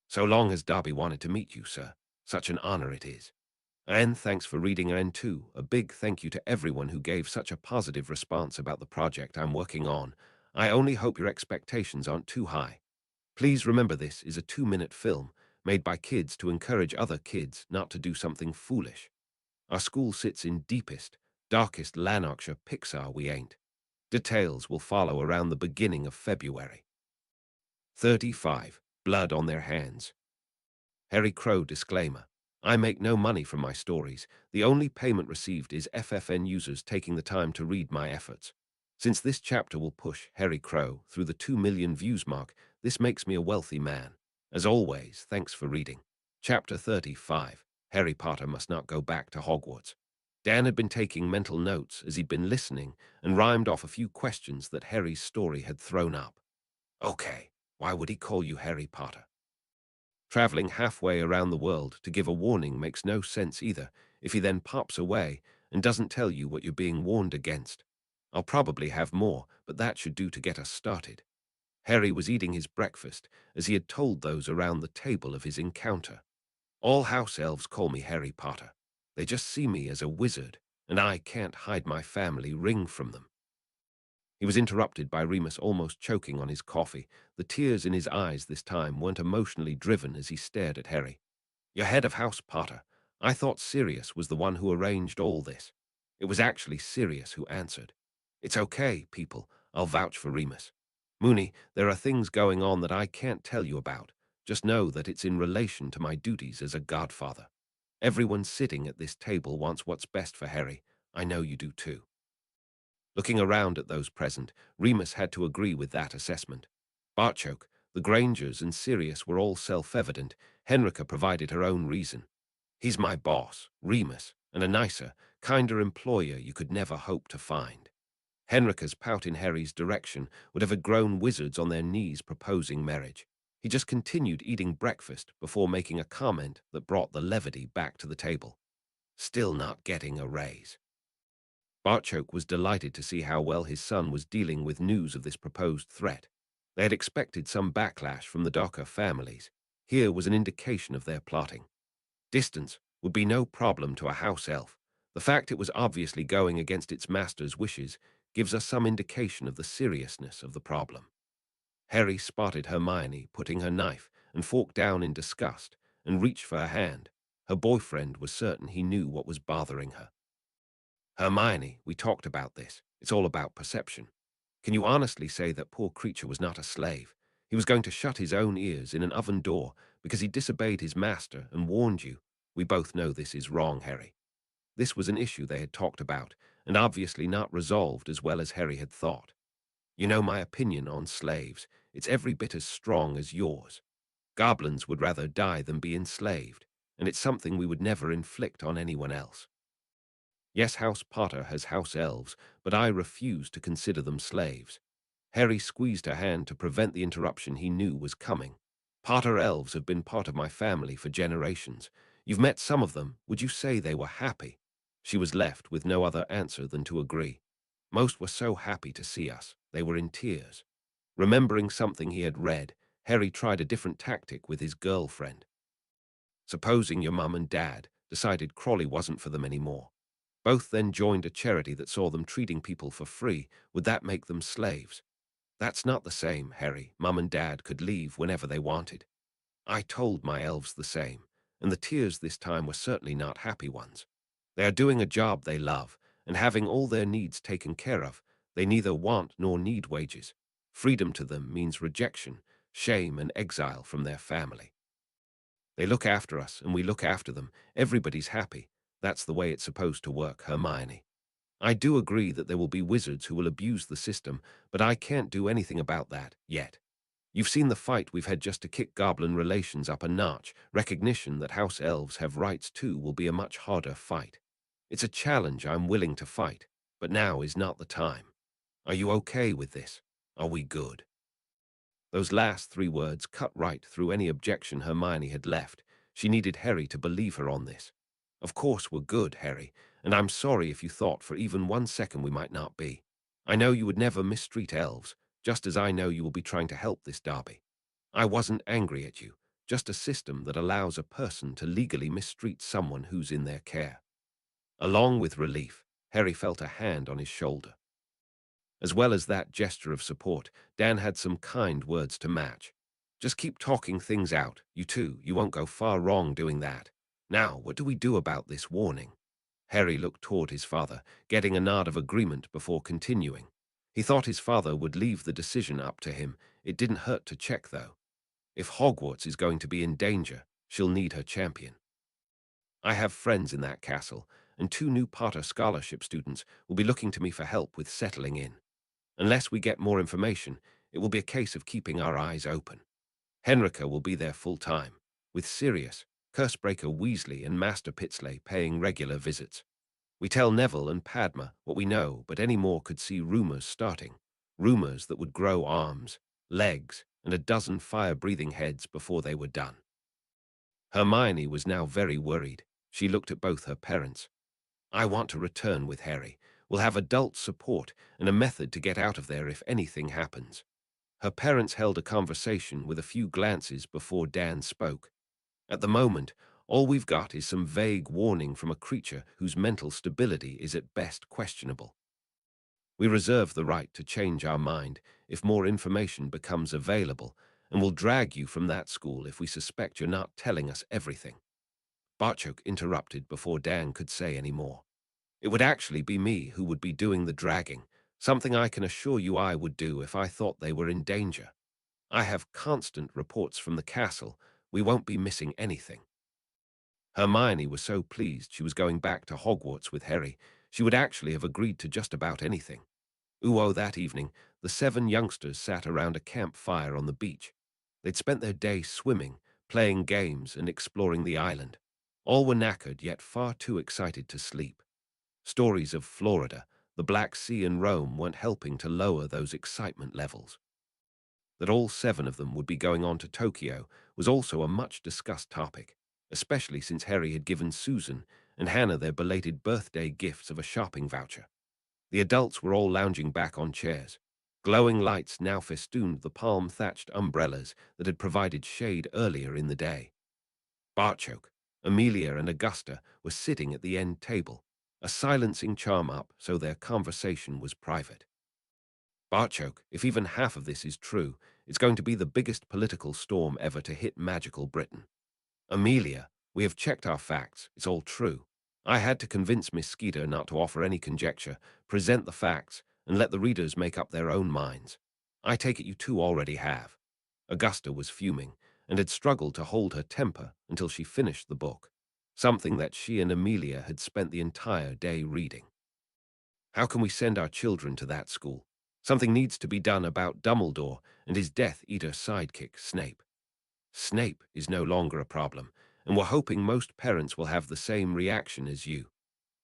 "So long as Darby wanted to meet you, sir. Such an honor it is. And thanks for reading, and too, a big thank you to everyone who gave such a positive response about the project I'm working on. I only hope your expectations aren't too high. Please remember this is a 2-minute film made by kids to encourage other kids not to do something foolish. Our school sits in deepest, darkest Lanarkshire Pixar we ain't. Details will follow around the beginning of February. 35. Blood on their hands. Harry Crow disclaimer. I make no money from my stories. The only payment received is FFN users taking the time to read my efforts. Since this chapter will push Harry Crow through the 2 million views mark, this makes me a wealthy man. As always, thanks for reading. Chapter 35. Harry Potter must not go back to Hogwarts. Dan had been taking mental notes as he'd been listening and rhymed off a few questions that Harry's story had thrown up. Okay, why would he call you Harry Potter? Traveling halfway around the world to give a warning makes no sense either if he then pops away and doesn't tell you what you're being warned against. I'll probably have more, but that should do to get us started. Harry was eating his breakfast as he had told those around the table of his encounter. All house elves call me Harry Potter. They just see me as a wizard, and I can't hide my family ring from them. He was interrupted by Remus almost choking on his coffee. The tears in his eyes this time weren't emotionally driven as he stared at Harry. "You're head of House Potter. I thought Sirius was the one who arranged all this." It was actually Sirius who answered. "It's okay, people. I'll vouch for Remus. Moony, there are things going on that I can't tell you about. Just know that it's in relation to my duties as a godfather. Everyone sitting at this table wants what's best for Harry. I know you do too." Looking around at those present, Remus had to agree with that assessment. Barchoke, the Grangers, and Sirius were all self-evident. Henrika provided her own reason. "He's my boss, Remus, and a nicer, kinder employer you could never hope to find." Henrika's pout in Harry's direction would have grown wizards on their knees proposing marriage. He just continued eating breakfast before making a comment that brought the levity back to the table. "Still not getting a raise." Barchoke was delighted to see how well his son was dealing with news of this proposed threat. They had expected some backlash from the Docker families. Here was an indication of their plotting. Distance would be no problem to a house elf. The fact it was obviously going against its master's wishes gives us some indication of the seriousness of the problem. Harry spotted Hermione putting her knife and fork down in disgust and reached for her hand. Her boyfriend was certain he knew what was bothering her. "Hermione, we talked about this. It's all about perception. Can you honestly say that poor creature was not a slave? He was going to shut his own ears in an oven door because he disobeyed his master and warned you. We both know this is wrong, Harry." This was an issue they had talked about, and obviously not resolved as well as Harry had thought. "You know my opinion on slaves. It's every bit as strong as yours. Goblins would rather die than be enslaved, and it's something we would never inflict on anyone else. Yes, House Potter has house elves, but I refuse to consider them slaves." Harry squeezed her hand to prevent the interruption he knew was coming. "Potter elves have been part of my family for generations. You've met some of them. Would you say they were happy?" She was left with no other answer than to agree. Most were so happy to see us. They were in tears. Remembering something he had read, Harry tried a different tactic with his girlfriend. "Supposing your mum and dad decided Crawley wasn't for them anymore. Both then joined a charity that saw them treating people for free. Would that make them slaves? That's not the same, Harry. Mum and Dad could leave whenever they wanted. I told my elves the same, and the tears this time were certainly not happy ones. They are doing a job they love, and having all their needs taken care of. They neither want nor need wages. Freedom to them means rejection, shame, and exile from their family. They look after us, and we look after them. Everybody's happy. That's the way it's supposed to work, Hermione. I do agree that there will be wizards who will abuse the system, but I can't do anything about that yet. You've seen the fight we've had just to kick goblin relations up a notch. Recognition that house elves have rights too will be a much harder fight. It's a challenge I'm willing to fight, but now is not the time. Are you okay with this? Are we good? Those last three words cut right through any objection Hermione had left. She needed Harry to believe her on this. Of course we're good, Harry, and I'm sorry if you thought for even 1 second we might not be. I know you would never mistreat elves, just as I know you will be trying to help this Derby. I wasn't angry at you, just a system that allows a person to legally mistreat someone who's in their care. Along with relief, Harry felt a hand on his shoulder. As well as that gesture of support, Dan had some kind words to match. Just keep talking things out, you two. You won't go far wrong doing that. Now, what do we do about this warning? Harry looked toward his father, getting a nod of agreement before continuing. He thought his father would leave the decision up to him. It didn't hurt to check, though. If Hogwarts is going to be in danger, she'll need her champion. I have friends in that castle, and 2 new Potter scholarship students will be looking to me for help with settling in. Unless we get more information, it will be a case of keeping our eyes open. Henrika will be there full-time, with Sirius, Cursebreaker Weasley, and Master Pitsley paying regular visits. We tell Neville and Padma what we know, but any more could see rumors starting. Rumors that would grow arms, legs, and a dozen fire-breathing heads before they were done. Hermione was now very worried. She looked at both her parents. I want to return with Harry. We'll have adult support and a method to get out of there if anything happens. Her parents held a conversation with a few glances before Dan spoke. At the moment, all we've got is some vague warning from a creature whose mental stability is at best questionable. We reserve the right to change our mind if more information becomes available, and will drag you from that school if we suspect you're not telling us everything. Barchok interrupted before Dan could say any more. It would actually be me who would be doing the dragging, something I can assure you I would do if I thought they were in danger. I have constant reports from the castle. We won't be missing anything. Hermione was so pleased she was going back to Hogwarts with Harry, she would actually have agreed to just about anything. That evening, the 7 youngsters sat around a campfire on the beach. They'd spent their day swimming, playing games, and exploring the island. All were knackered, yet far too excited to sleep. Stories of Florida, the Black Sea, and Rome weren't helping to lower those excitement levels. That all 7 of them would be going on to Tokyo was also a much-discussed topic, especially since Harry had given Susan and Hannah their belated birthday gifts of a shopping voucher. The adults were all lounging back on chairs. Glowing lights now festooned the palm-thatched umbrellas that had provided shade earlier in the day. Barchok, Amelia, and Augusta were sitting at the end table, a silencing charm up so their conversation was private. Barchok, if even half of this is true, it's going to be the biggest political storm ever to hit magical Britain. Amelia, we have checked our facts, it's all true. I had to convince Miss Skeeter not to offer any conjecture, present the facts, and let the readers make up their own minds. I take it you two already have. Augusta was fuming, and had struggled to hold her temper until she finished the book, something that she and Amelia had spent the entire day reading. How can we send our children to that school? Something needs to be done about Dumbledore and his Death Eater sidekick, Snape. Snape is no longer a problem, and we're hoping most parents will have the same reaction as you.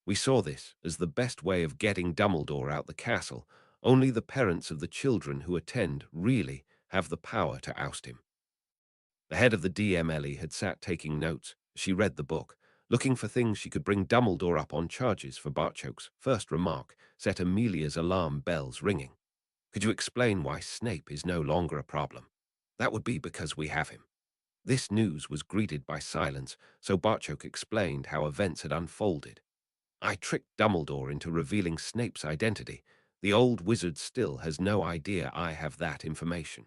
We saw this as the best way of getting Dumbledore out the castle. Only the parents of the children who attend really have the power to oust him. The head of the DMLE had sat taking notes. She read the book, looking for things she could bring Dumbledore up on charges for. Barchok's first remark set Amelia's alarm bells ringing. Could you explain why Snape is no longer a problem? That would be because we have him. This news was greeted by silence, so Barchok explained how events had unfolded. I tricked Dumbledore into revealing Snape's identity. The old wizard still has no idea I have that information.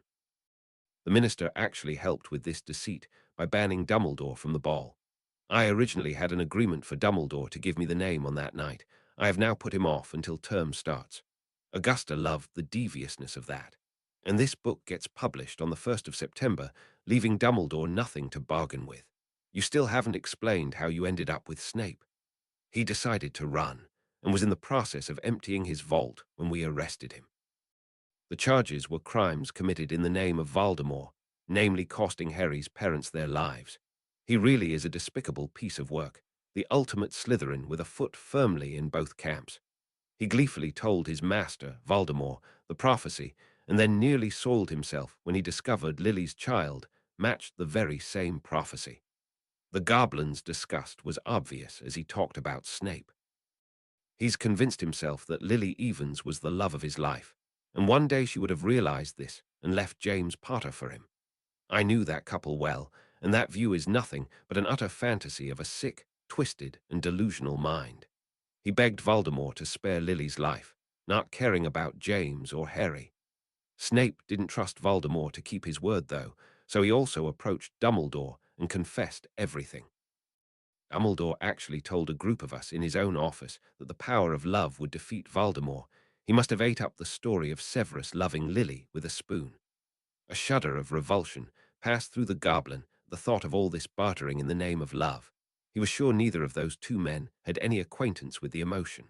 The minister actually helped with this deceit by banning Dumbledore from the ball. I originally had an agreement for Dumbledore to give me the name on that night. I have now put him off until term starts. Augusta loved the deviousness of that. And this book gets published on the 1st of September, leaving Dumbledore nothing to bargain with. You still haven't explained how you ended up with Snape. He decided to run, and was in the process of emptying his vault when we arrested him. The charges were crimes committed in the name of Voldemort, namely costing Harry's parents their lives. He really is a despicable piece of work, the ultimate Slytherin with a foot firmly in both camps. He gleefully told his master, Voldemort, the prophecy, and then nearly soiled himself when he discovered Lily's child matched the very same prophecy. The goblin's disgust was obvious as he talked about Snape. He's convinced himself that Lily Evans was the love of his life, and one day she would have realized this and left James Potter for him. I knew that couple well, and that view is nothing but an utter fantasy of a sick, twisted, and delusional mind. He begged Voldemort to spare Lily's life, not caring about James or Harry. Snape didn't trust Voldemort to keep his word, though, so he also approached Dumbledore and confessed everything. Dumbledore actually told a group of us in his own office that the power of love would defeat Voldemort. He must have ate up the story of Severus loving Lily with a spoon. A shudder of revulsion passed through the goblin at the thought of all this bartering in the name of love. He was sure neither of those two men had any acquaintance with the emotion.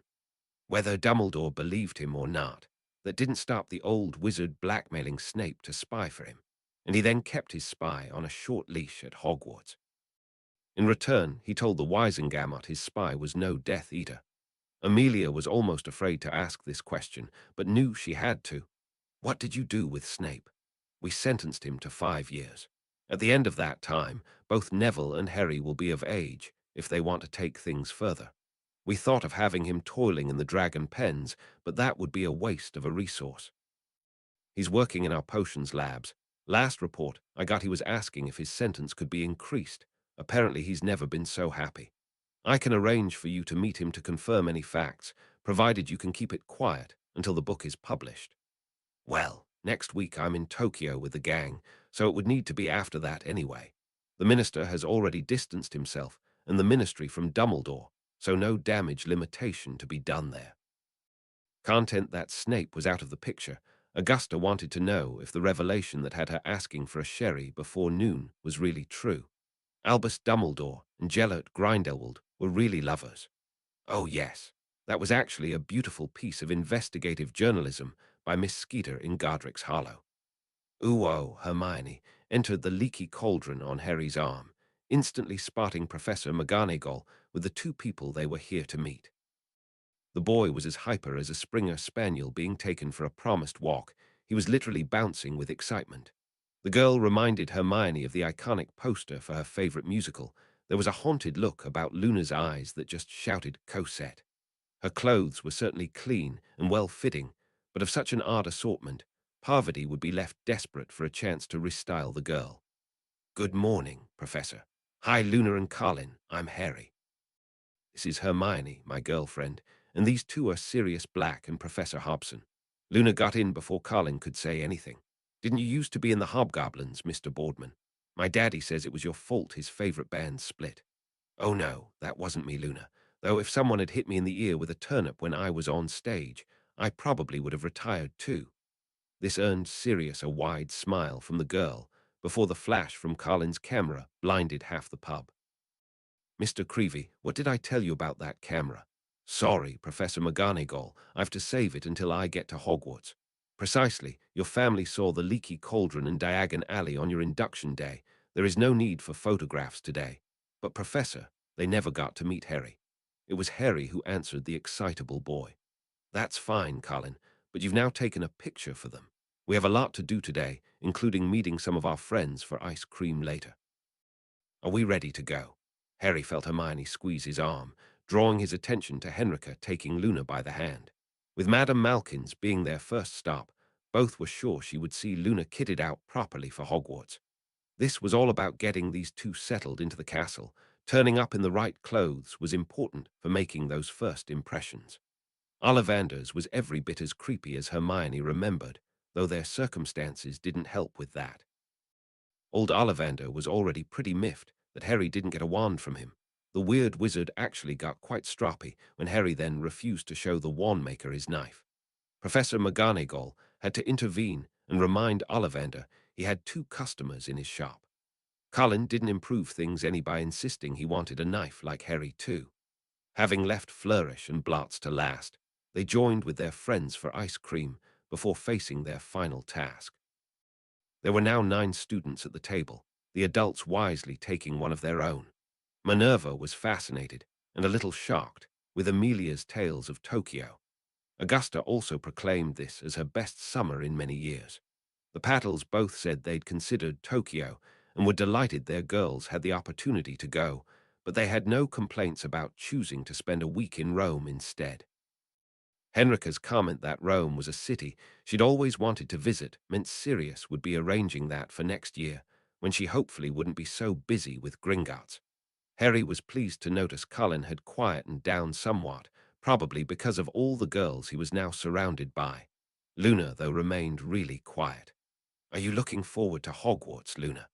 Whether Dumbledore believed him or not, that didn't stop the old wizard blackmailing Snape to spy for him, and he then kept his spy on a short leash at Hogwarts. In return, he told the Wizengamot his spy was no Death Eater. Amelia was almost afraid to ask this question, but knew she had to. What did you do with Snape? We sentenced him to 5 years. At the end of that time, both Neville and Harry will be of age, if they want to take things further. We thought of having him toiling in the dragon pens, but that would be a waste of a resource. He's working in our potions labs. Last report I got, he was asking if his sentence could be increased. Apparently he's never been so happy. I can arrange for you to meet him to confirm any facts, provided you can keep it quiet until the book is published. Well, next week I'm in Tokyo with the gang, so it would need to be after that anyway. The minister has already distanced himself, and the ministry from Dumbledore, so no damage limitation to be done there. Content that Snape was out of the picture. Augusta wanted to know if the revelation that had her asking for a sherry before noon was really true. Albus Dumbledore and Gellert Grindelwald were really lovers. Oh yes, that was actually a beautiful piece of investigative journalism by Miss Skeeter in Godric's Hollow. Ooh, Hermione entered the leaky cauldron on Harry's arm, instantly spotting Professor McGonagall with the two people they were here to meet. The boy was as hyper as a Springer Spaniel being taken for a promised walk. He was literally bouncing with excitement. The girl reminded Hermione of the iconic poster for her favorite musical. There was a haunted look about Luna's eyes that just shouted Cosette. Her clothes were certainly clean and well-fitting, but of such an odd assortment, Parvati would be left desperate for a chance to restyle the girl. Good morning, Professor. Hi, Luna and Colin. I'm Harry. This is Hermione, my girlfriend, and these two are Sirius Black and Professor Hobson. Luna got in before Colin could say anything. Didn't you used to be in the Hobgoblins, Mr. Boardman? My daddy says it was your fault his favorite band split. Oh no, that wasn't me, Luna. Though if someone had hit me in the ear with a turnip when I was on stage, I probably would have retired too. This earned Sirius a wide smile from the girl before the flash from Colin's camera blinded half the pub. Mr. Creevy, what did I tell you about that camera? Sorry, Professor McGonagall, I've to save it until I get to Hogwarts. Precisely, your family saw the leaky cauldron in Diagon Alley on your induction day. There is no need for photographs today. But Professor, they never got to meet Harry. It was Harry who answered the excitable boy. That's fine, Colin, but you've now taken a picture for them. We have a lot to do today, including meeting some of our friends for ice cream later. Are we ready to go? Harry felt Hermione squeeze his arm, drawing his attention to Henrika taking Luna by the hand. With Madame Malkins being their first stop, both were sure she would see Luna kitted out properly for Hogwarts. This was all about getting these two settled into the castle. Turning up in the right clothes was important for making those first impressions. Ollivander's was every bit as creepy as Hermione remembered, though their circumstances didn't help with that. Old Ollivander was already pretty miffed that Harry didn't get a wand from him. The weird wizard actually got quite stroppy when Harry then refused to show the wand maker his knife. Professor McGonagall had to intervene and remind Ollivander he had two customers in his shop. Colin didn't improve things any by insisting he wanted a knife like Harry too. Having left Flourish and Blots to last, they joined with their friends for ice cream before facing their final task. There were now 9 students at the table, the adults wisely taking one of their own. Minerva was fascinated and a little shocked with Amelia's tales of Tokyo. Augusta also proclaimed this as her best summer in many years. The Paddles both said they'd considered Tokyo and were delighted their girls had the opportunity to go, but they had no complaints about choosing to spend a week in Rome instead. Henrika's comment that Rome was a city she'd always wanted to visit meant Sirius would be arranging that for next year, when she hopefully wouldn't be so busy with Gringotts. Harry was pleased to notice Colin had quietened down somewhat, probably because of all the girls he was now surrounded by. Luna, though, remained really quiet. "Are you looking forward to Hogwarts, Luna?"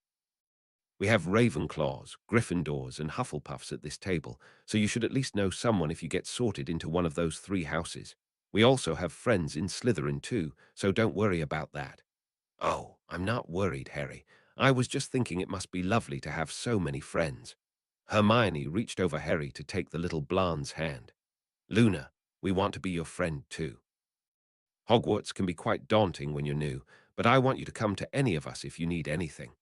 "We have Ravenclaws, Gryffindors, and Hufflepuffs at this table, so you should at least know someone if you get sorted into one of those 3 houses. We also have friends in Slytherin too, so don't worry about that." "Oh, I'm not worried, Harry. I was just thinking it must be lovely to have so many friends." Hermione reached over Harry to take the little blonde's hand. "Luna, we want to be your friend too. Hogwarts can be quite daunting when you're new, but I want you to come to any of us if you need anything."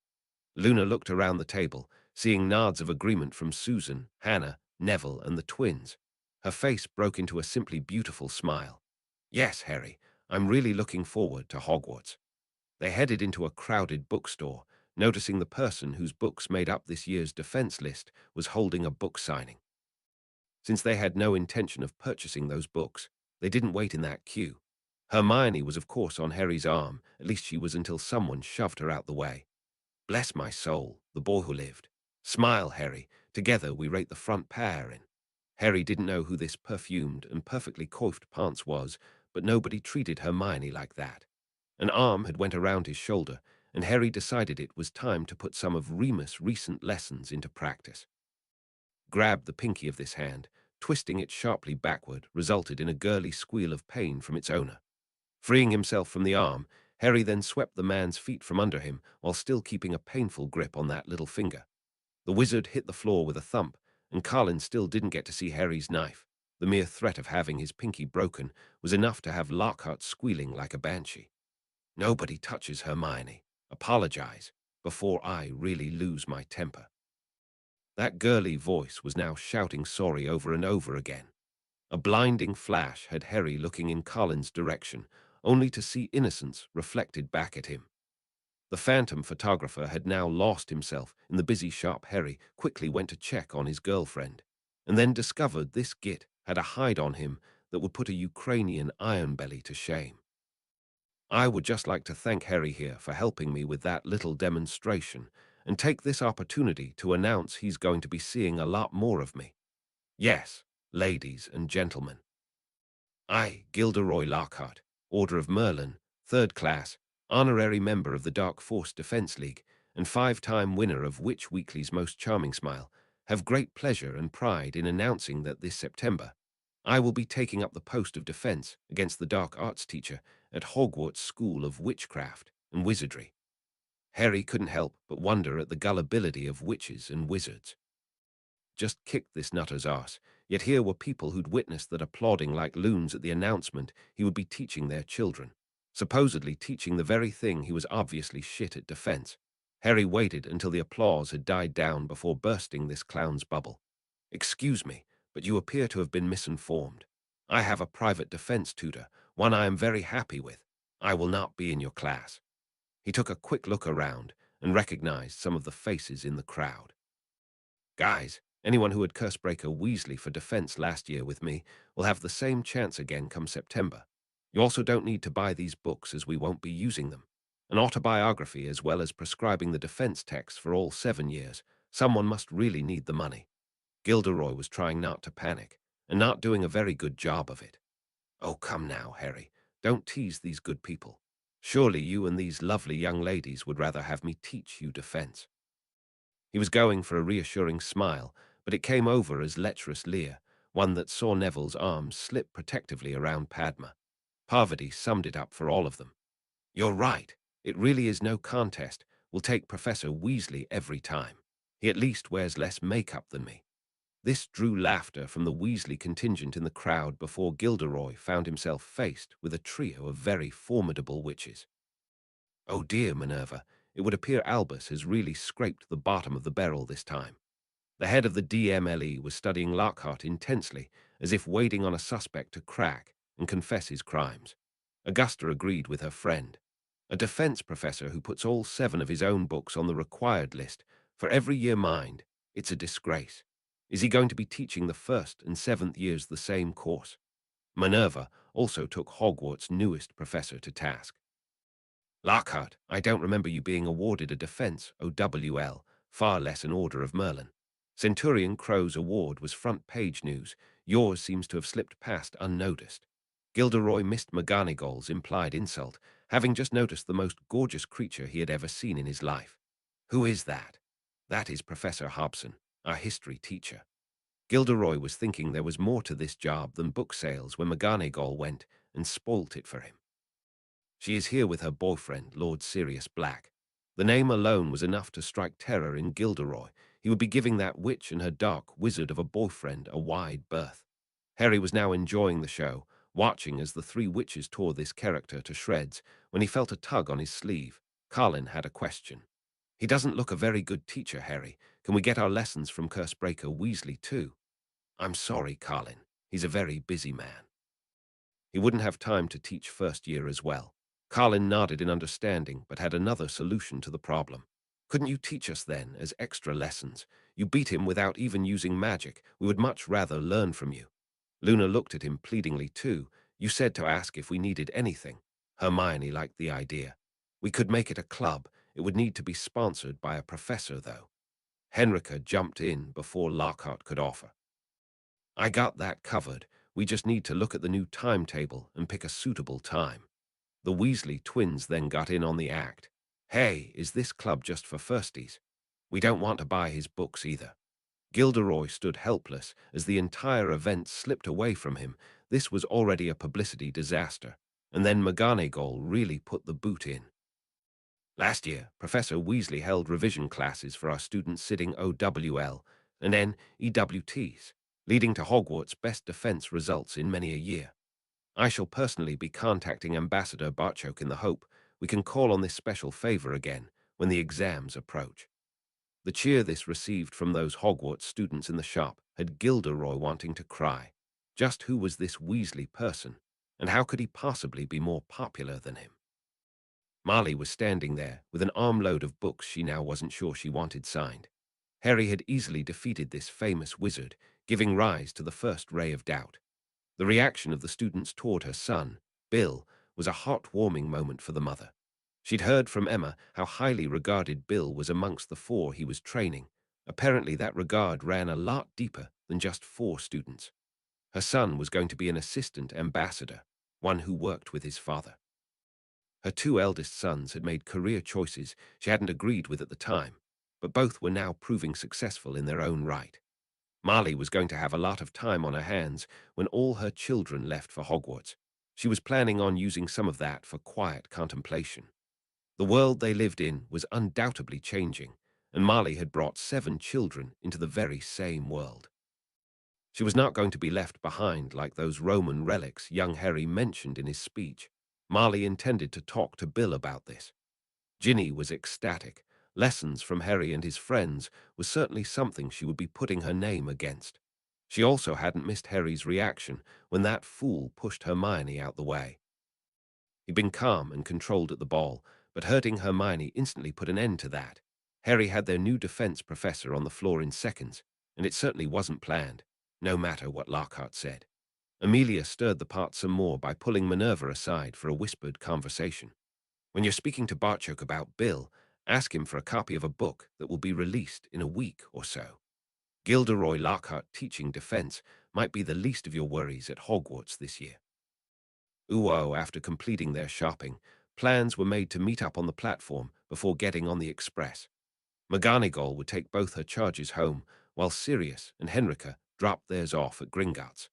Luna looked around the table, seeing nods of agreement from Susan, Hannah, Neville, and the twins. Her face broke into a simply beautiful smile. "Yes, Harry, I'm really looking forward to Hogwarts." They headed into a crowded bookstore, noticing the person whose books made up this year's defense list was holding a book signing. Since they had no intention of purchasing those books, they didn't wait in that queue. Hermione was of course on Harry's arm, at least she was until someone shoved her out the way. "Bless my soul, the boy who lived. Smile, Harry. Together we rate the front pair in." Harry didn't know who this perfumed and perfectly coiffed pants was, but nobody treated Hermione like that. An arm had went around his shoulder, and Harry decided it was time to put some of Remus' recent lessons into practice. Grabbed the pinky of this hand, twisting it sharply backward resulted in a girly squeal of pain from its owner. Freeing himself from the arm, Harry then swept the man's feet from under him while still keeping a painful grip on that little finger. The wizard hit the floor with a thump, and Colin still didn't get to see Harry's knife. The mere threat of having his pinky broken was enough to have Lockhart squealing like a banshee. "Nobody touches Hermione. Apologize before I really lose my temper." That girly voice was now shouting sorry over and over again. A blinding flash had Harry looking in Colin's direction, only to see innocence reflected back at him. The phantom photographer had now lost himself in the busy shop. Harry quickly went to check on his girlfriend, and then discovered this git had a hide on him that would put a Ukrainian ironbelly to shame. "I would just like to thank Harry here for helping me with that little demonstration, and take this opportunity to announce he's going to be seeing a lot more of me. Yes, ladies and gentlemen. I, Gilderoy Lockhart, Order of Merlin, 3rd class, honorary member of the Dark Force Defense League, and 5-time winner of Witch Weekly's Most Charming Smile, have great pleasure and pride in announcing that this September, I will be taking up the post of defense against the dark arts teacher at Hogwarts School of Witchcraft and Wizardry." Harry couldn't help but wonder at the gullibility of witches and wizards. Just kicked this nutter's arse, yet here were people who'd witnessed that applauding like loons at the announcement he would be teaching their children, supposedly teaching the very thing he was obviously shit at defense. Harry waited until the applause had died down before bursting this clown's bubble. "Excuse me, but you appear to have been misinformed. I have a private defense tutor, one I am very happy with. I will not be in your class." He took a quick look around and recognized some of the faces in the crowd. "Guys, anyone who had Cursebreaker Weasley for defense last year with me will have the same chance again come September. You also don't need to buy these books as we won't be using them. An autobiography as well as prescribing the defense text for all 7 years. Someone must really need the money. Gilderoy was trying not to panic, and not doing a very good job of it. Oh, come now, Harry. Don't tease these good people. Surely you and these lovely young ladies would rather have me teach you defense. He was going for a reassuring smile, but it came over as lecherous leer, one that saw Neville's arms slip protectively around Padma. Parvati summed it up for all of them. You're right. It really is no contest. We'll take Professor Weasley every time. He at least wears less makeup than me. This drew laughter from the Weasley contingent in the crowd before Gilderoy found himself faced with a trio of very formidable witches. Oh dear, Minerva, it would appear Albus has really scraped the bottom of the barrel this time. The head of the DMLE was studying Lockhart intensely, as if waiting on a suspect to crack and confess his crimes. Augusta agreed with her friend. A defense professor who puts all 7 of his own books on the required list for every year mind, it's a disgrace. Is he going to be teaching the 1st and 7th years the same course? Minerva also took Hogwarts' newest professor to task. Lockhart, I don't remember you being awarded a defense OWL, far less an Order of Merlin. Centurion Crow's award was front-page news. Yours seems to have slipped past unnoticed. Gilderoy missed McGonagall's implied insult, having just noticed the most gorgeous creature he had ever seen in his life. Who is that? That is Professor Hobson, our history teacher. Gilderoy was thinking there was more to this job than book sales when McGonagall went and spoilt it for him. She is here with her boyfriend, Lord Sirius Black. The name alone was enough to strike terror in Gilderoy. He would be giving that witch and her dark wizard of a boyfriend a wide berth. Harry was now enjoying the show, watching as the 3 witches tore this character to shreds, when he felt a tug on his sleeve. Colin had a question. He doesn't look a very good teacher, Harry. Can we get our lessons from Cursebreaker Weasley too? I'm sorry, Colin. He's a very busy man. He wouldn't have time to teach 1st year as well. Colin nodded in understanding, but had another solution to the problem. Couldn't you teach us then, as extra lessons? You beat him without even using magic. We would much rather learn from you. Luna looked at him pleadingly too. You said to ask if we needed anything. Hermione liked the idea. We could make it a club. It would need to be sponsored by a professor, though. Henrika jumped in before Lockhart could offer. I got that covered. We just need to look at the new timetable and pick a suitable time. The Weasley twins then got in on the act. Hey, is this club just for firsties? We don't want to buy his books either. Gilderoy stood helpless as the entire event slipped away from him. This was already a publicity disaster. And then McGonagall really put the boot in. Last year, Professor Weasley held revision classes for our students sitting OWL and then EWTs, leading to Hogwarts' best defense results in many a year. I shall personally be contacting Ambassador Barchoke in the hope we can call on this special favor again when the exams approach. The cheer this received from those Hogwarts students in the shop had Gilderoy wanting to cry. Just who was this Weasley person, and how could he possibly be more popular than him? Molly was standing there with an armload of books she now wasn't sure she wanted signed. Harry had easily defeated this famous wizard, giving rise to the first ray of doubt. The reaction of the students toward her son, Bill, was a heart-warming moment for the mother. She'd heard from Emma how highly regarded Bill was amongst the 4 he was training. Apparently that regard ran a lot deeper than just 4 students. Her son was going to be an assistant ambassador, one who worked with his father. Her 2 eldest sons had made career choices she hadn't agreed with at the time, but both were now proving successful in their own right. Molly was going to have a lot of time on her hands when all her children left for Hogwarts. She was planning on using some of that for quiet contemplation. The world they lived in was undoubtedly changing, and Molly had brought 7 children into the very same world. She was not going to be left behind like those Roman relics young Harry mentioned in his speech. Molly intended to talk to Bill about this. Ginny was ecstatic. Lessons from Harry and his friends was certainly something she would be putting her name against. She also hadn't missed Harry's reaction when that fool pushed Hermione out the way. He'd been calm and controlled at the ball, but hurting Hermione instantly put an end to that. Harry had their new defense professor on the floor in seconds, and it certainly wasn't planned, no matter what Lockhart said. Amelia stirred the pot some more by pulling Minerva aside for a whispered conversation. When you're speaking to Barchoke about Bill, ask him for a copy of a book that will be released in a week or so. Gilderoy Lockhart teaching defense might be the least of your worries at Hogwarts this year. Uo, after completing their shopping, plans were made to meet up on the platform before getting on the express. McGonagall would take both her charges home, while Sirius and Henrika dropped theirs off at Gringotts.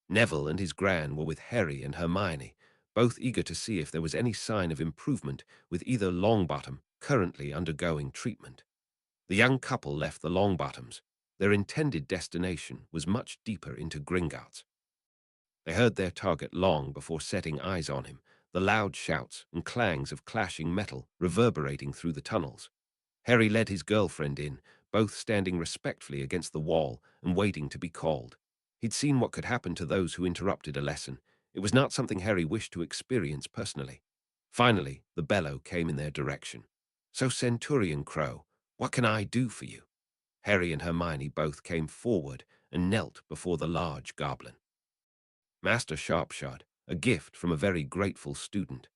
Neville and his Gran were with Harry and Hermione, both eager to see if there was any sign of improvement with either Longbottom, currently undergoing treatment. The young couple left the Longbottoms. Their intended destination was much deeper into Gringotts. They heard their target long before setting eyes on him, the loud shouts and clangs of clashing metal reverberating through the tunnels. Harry led his girlfriend in, both standing respectfully against the wall and waiting to be called. He'd seen what could happen to those who interrupted a lesson. It was not something Harry wished to experience personally. Finally, the bellow came in their direction. "So, Centurion Crow, what can I do for you?" Harry and Hermione both came forward and knelt before the large goblin. Master Sharpshot, a gift from a very grateful student.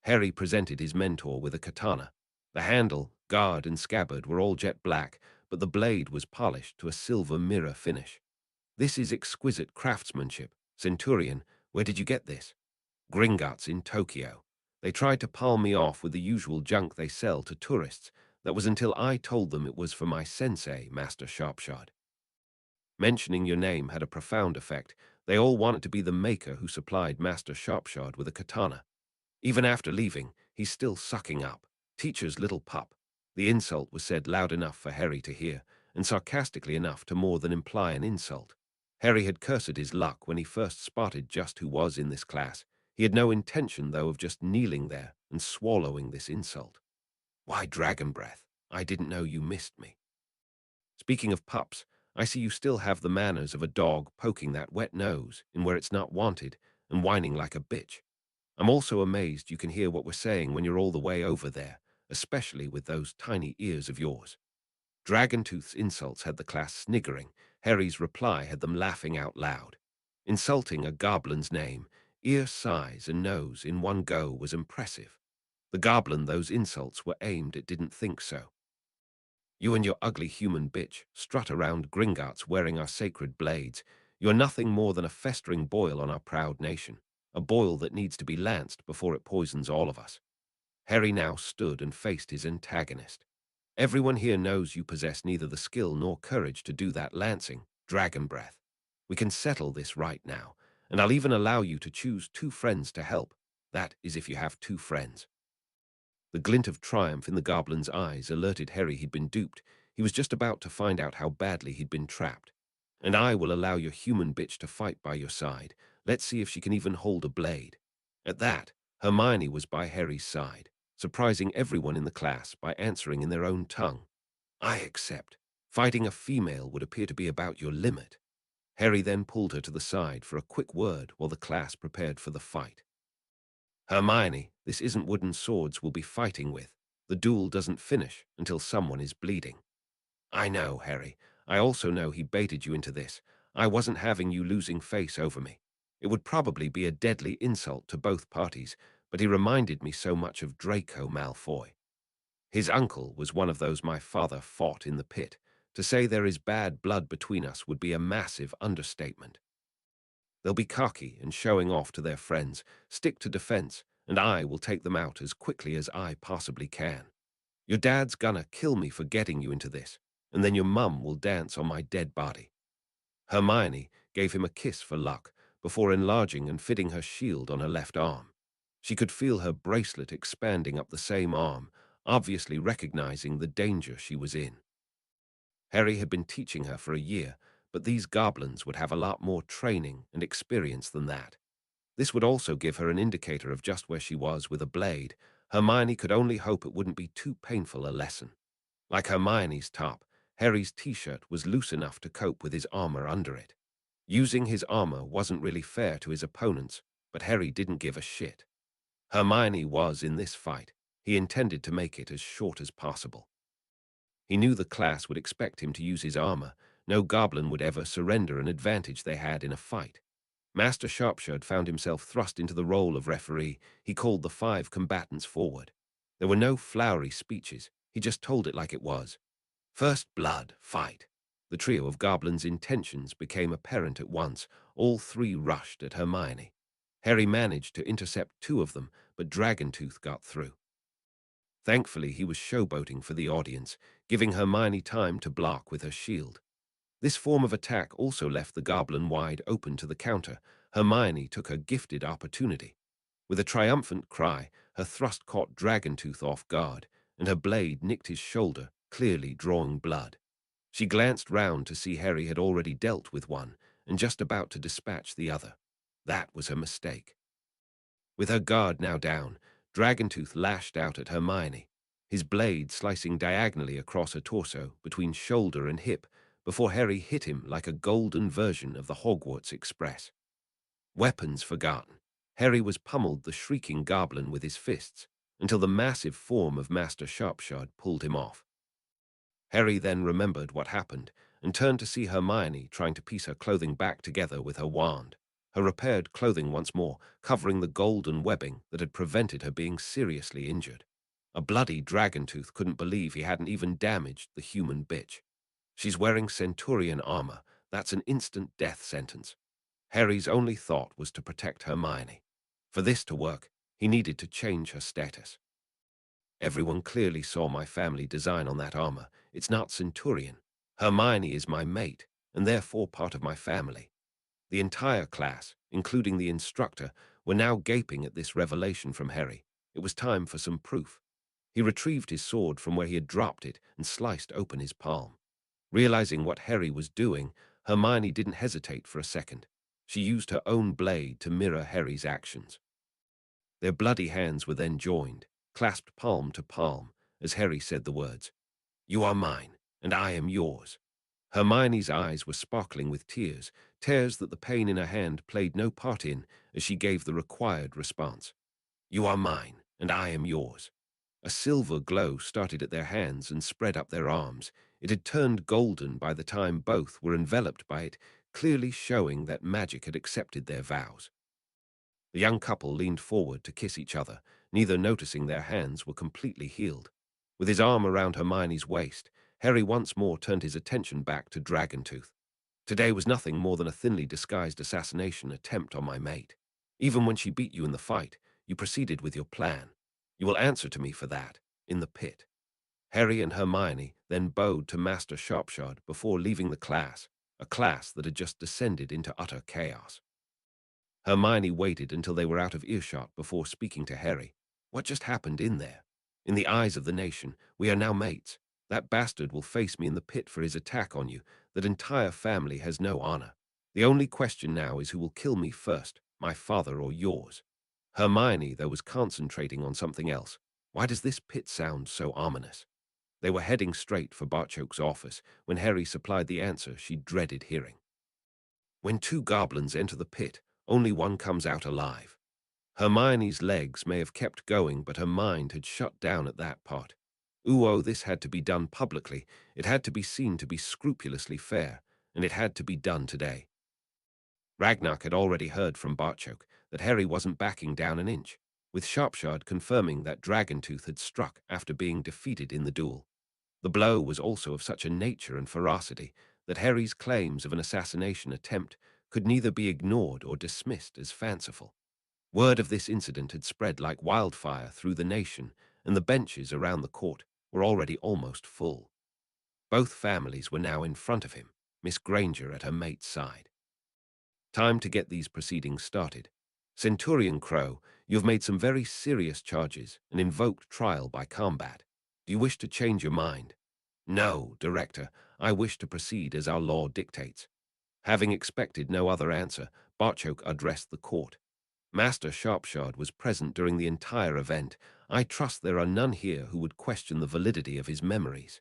Harry presented his mentor with a katana. The handle, guard, and scabbard were all jet black, but the blade was polished to a silver mirror finish. "This is exquisite craftsmanship. Centurion, where did you get this?" "Gringotts in Tokyo. They tried to palm me off with the usual junk they sell to tourists. That was until I told them it was for my sensei, Master Sharpshot." Mentioning your name had a profound effect. They all wanted to be the maker who supplied Master Sharpshot with a katana. Even after leaving, he's still sucking up. Teacher's little pup. The insult was said loud enough for Harry to hear, and sarcastically enough to more than imply an insult. Harry had cursed his luck when he first spotted just who was in this class. He had no intention, though, of just kneeling there and swallowing this insult. "Why, Dragon Breath, I didn't know you missed me." "Speaking of pups, I see you still have the manners of a dog poking that wet nose in where it's not wanted and whining like a bitch. I'm also amazed you can hear what we're saying when you're all the way over there, especially with those tiny ears of yours." Dragontooth's insults had the class sniggering. Harry's reply had them laughing out loud. Insulting a goblin's name, ear, size, and nose in one go was impressive. The goblin those insults were aimed at didn't think so. "You and your ugly human bitch strut around Gringotts wearing our sacred blades. You're nothing more than a festering boil on our proud nation, a boil that needs to be lanced before it poisons all of us." Harry now stood and faced his antagonist. "Everyone here knows you possess neither the skill nor courage to do that lancing, Dragon Breath. We can settle this right now, and I'll even allow you to choose 2 friends to help. That is if you have 2 friends. The glint of triumph in the goblin's eyes alerted Harry he'd been duped. He was just about to find out how badly he'd been trapped. "And I will allow your human bitch to fight by your side. Let's see if she can even hold a blade." At that, Hermione was by Harry's side, surprising everyone in the class by answering in their own tongue. "I accept. Fighting a female would appear to be about your limit." Harry then pulled her to the side for a quick word while the class prepared for the fight. "Hermione, this isn't wooden swords we'll be fighting with. The duel doesn't finish until someone is bleeding." "I know, Harry. I also know he baited you into this. I wasn't having you losing face over me. It would probably be a deadly insult to both parties, but he reminded me so much of Draco Malfoy. His uncle was one of those my father fought in the pit. To say there is bad blood between us would be a massive understatement. They'll be cocky and showing off to their friends, stick to defense, and I will take them out as quickly as I possibly can. Your dad's gonna kill me for getting you into this, and then your mum will dance on my dead body." Hermione gave him a kiss for luck before enlarging and fitting her shield on her left arm. She could feel her bracelet expanding up the same arm, obviously recognizing the danger she was in. Harry had been teaching her for a year, but these goblins would have a lot more training and experience than that. This would also give her an indicator of just where she was with a blade. Hermione could only hope it wouldn't be too painful a lesson. Like Hermione's top, Harry's t-shirt was loose enough to cope with his armor under it. Using his armor wasn't really fair to his opponents, but Harry didn't give a shit. Hermione was in this fight. He intended to make it as short as possible. He knew the class would expect him to use his armor. No goblin would ever surrender an advantage they had in a fight. Master Sharpshot found himself thrust into the role of referee. He called the 5 combatants forward. There were no flowery speeches. He just told it like it was. First blood, fight. The trio of goblins' intentions became apparent at once. All three rushed at Hermione. Harry managed to intercept two of them, but Dragontooth got through. Thankfully, he was showboating for the audience, giving Hermione time to block with her shield. This form of attack also left the goblin wide open to the counter. Hermione took her gifted opportunity. With a triumphant cry, her thrust caught Dragontooth off guard, and her blade nicked his shoulder, clearly drawing blood. She glanced round to see Harry had already dealt with one, and just about to dispatch the other. That was her mistake. With her guard now down, Dragontooth lashed out at Hermione, his blade slicing diagonally across her torso, between shoulder and hip, before Harry hit him like a golden version of the Hogwarts Express. Weapons forgotten, Harry was pummeled the shrieking goblin with his fists, until the massive form of Master Sharpshot pulled him off. Harry then remembered what happened, and turned to see Hermione trying to piece her clothing back together with her wand, her repaired clothing once more covering the golden webbing that had prevented her being seriously injured. A bloody Dragontooth couldn't believe he hadn't even damaged the human bitch. She's wearing Centurion armor. That's an instant death sentence. Harry's only thought was to protect Hermione. For this to work, he needed to change her status. Everyone clearly saw my family design on that armor. It's not Centurion. Hermione is my mate, and therefore part of my family. The entire class, including the instructor, were now gaping at this revelation from Harry. It was time for some proof. He retrieved his sword from where he had dropped it and sliced open his palm. Realizing what Harry was doing, Hermione didn't hesitate for a second. She used her own blade to mirror Harry's actions. Their bloody hands were then joined, clasped palm to palm, as Harry said the words, "You are mine, and I am yours." Hermione's eyes were sparkling with tears, tears that the pain in her hand played no part in, as she gave the required response. "You are mine, and I am yours." A silver glow started at their hands and spread up their arms. It had turned golden by the time both were enveloped by it, clearly showing that magic had accepted their vows. The young couple leaned forward to kiss each other, neither noticing their hands were completely healed. With his arm around Hermione's waist, Harry once more turned his attention back to Dragontooth. Today was nothing more than a thinly disguised assassination attempt on my mate. Even when she beat you in the fight, you proceeded with your plan. You will answer to me for that, in the pit. Harry and Hermione then bowed to Master Sharpshot before leaving the class, a class that had just descended into utter chaos. Hermione waited until they were out of earshot before speaking to Harry. "What just happened in there? In the eyes of the nation, we are now mates. That bastard will face me in the pit for his attack on you. That entire family has no honor. The only question now is who will kill me first, my father or yours." Hermione, though, was concentrating on something else. Why does this pit sound so ominous? They were heading straight for Barchoke's office when Harry supplied the answer she dreaded hearing. "When two goblins enter the pit, only one comes out alive." Hermione's legs may have kept going, but her mind had shut down at that part. This had to be done publicly. It had to be seen to be scrupulously fair, and it had to be done today. Ragnar had already heard from Barchoke that Harry wasn't backing down an inch, with Sharpshot confirming that Dragontooth had struck after being defeated in the duel. The blow was also of such a nature and ferocity that Harry's claims of an assassination attempt could neither be ignored or dismissed as fanciful. Word of this incident had spread like wildfire through the nation, and the benches around the court were already almost full. Both families were now in front of him, Miss Granger at her mate's side. "Time to get these proceedings started. Centurion Crow, you have made some very serious charges and invoked trial by combat. Do you wish to change your mind?" "No, Director. I wish to proceed as our law dictates." Having expected no other answer, Barchoke addressed the court. "Master Sharpshot was present during the entire event. I trust there are none here who would question the validity of his memories."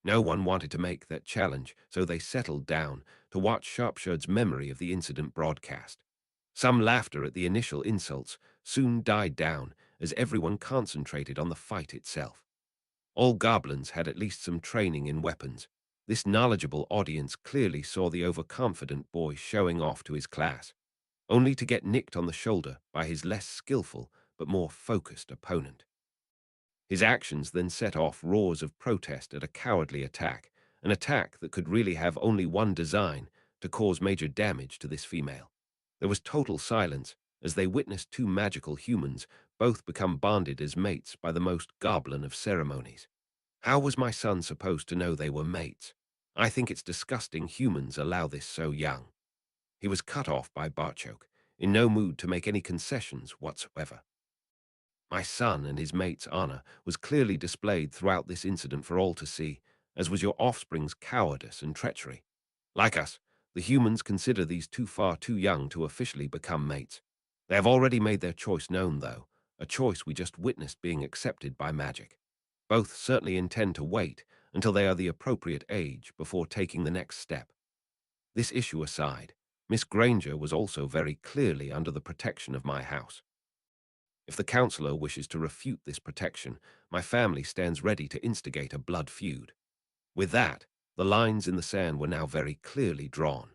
No one wanted to make that challenge, so they settled down to watch Sharpshot's memory of the incident broadcast. Some laughter at the initial insults soon died down as everyone concentrated on the fight itself. All goblins had at least some training in weapons. This knowledgeable audience clearly saw the overconfident boy showing off to his class, only to get nicked on the shoulder by his less skillful but more focused opponent. His actions then set off roars of protest at a cowardly attack, an attack that could really have only one design: to cause major damage to this female. There was total silence as they witnessed two magical humans both become bonded as mates by the most goblin of ceremonies. How was my son supposed to know they were mates? I think it's disgusting humans allow this so young. He was cut off by Barchok, in no mood to make any concessions whatsoever. My son and his mate's honor was clearly displayed throughout this incident for all to see, as was your offspring's cowardice and treachery. Like us, the humans consider these two far too young to officially become mates. They have already made their choice known, though, a choice we just witnessed being accepted by magic. Both certainly intend to wait until they are the appropriate age before taking the next step. This issue aside, Miss Granger was also very clearly under the protection of my house. If the counselor wishes to refute this protection, my family stands ready to instigate a blood feud. With that, the lines in the sand were now very clearly drawn.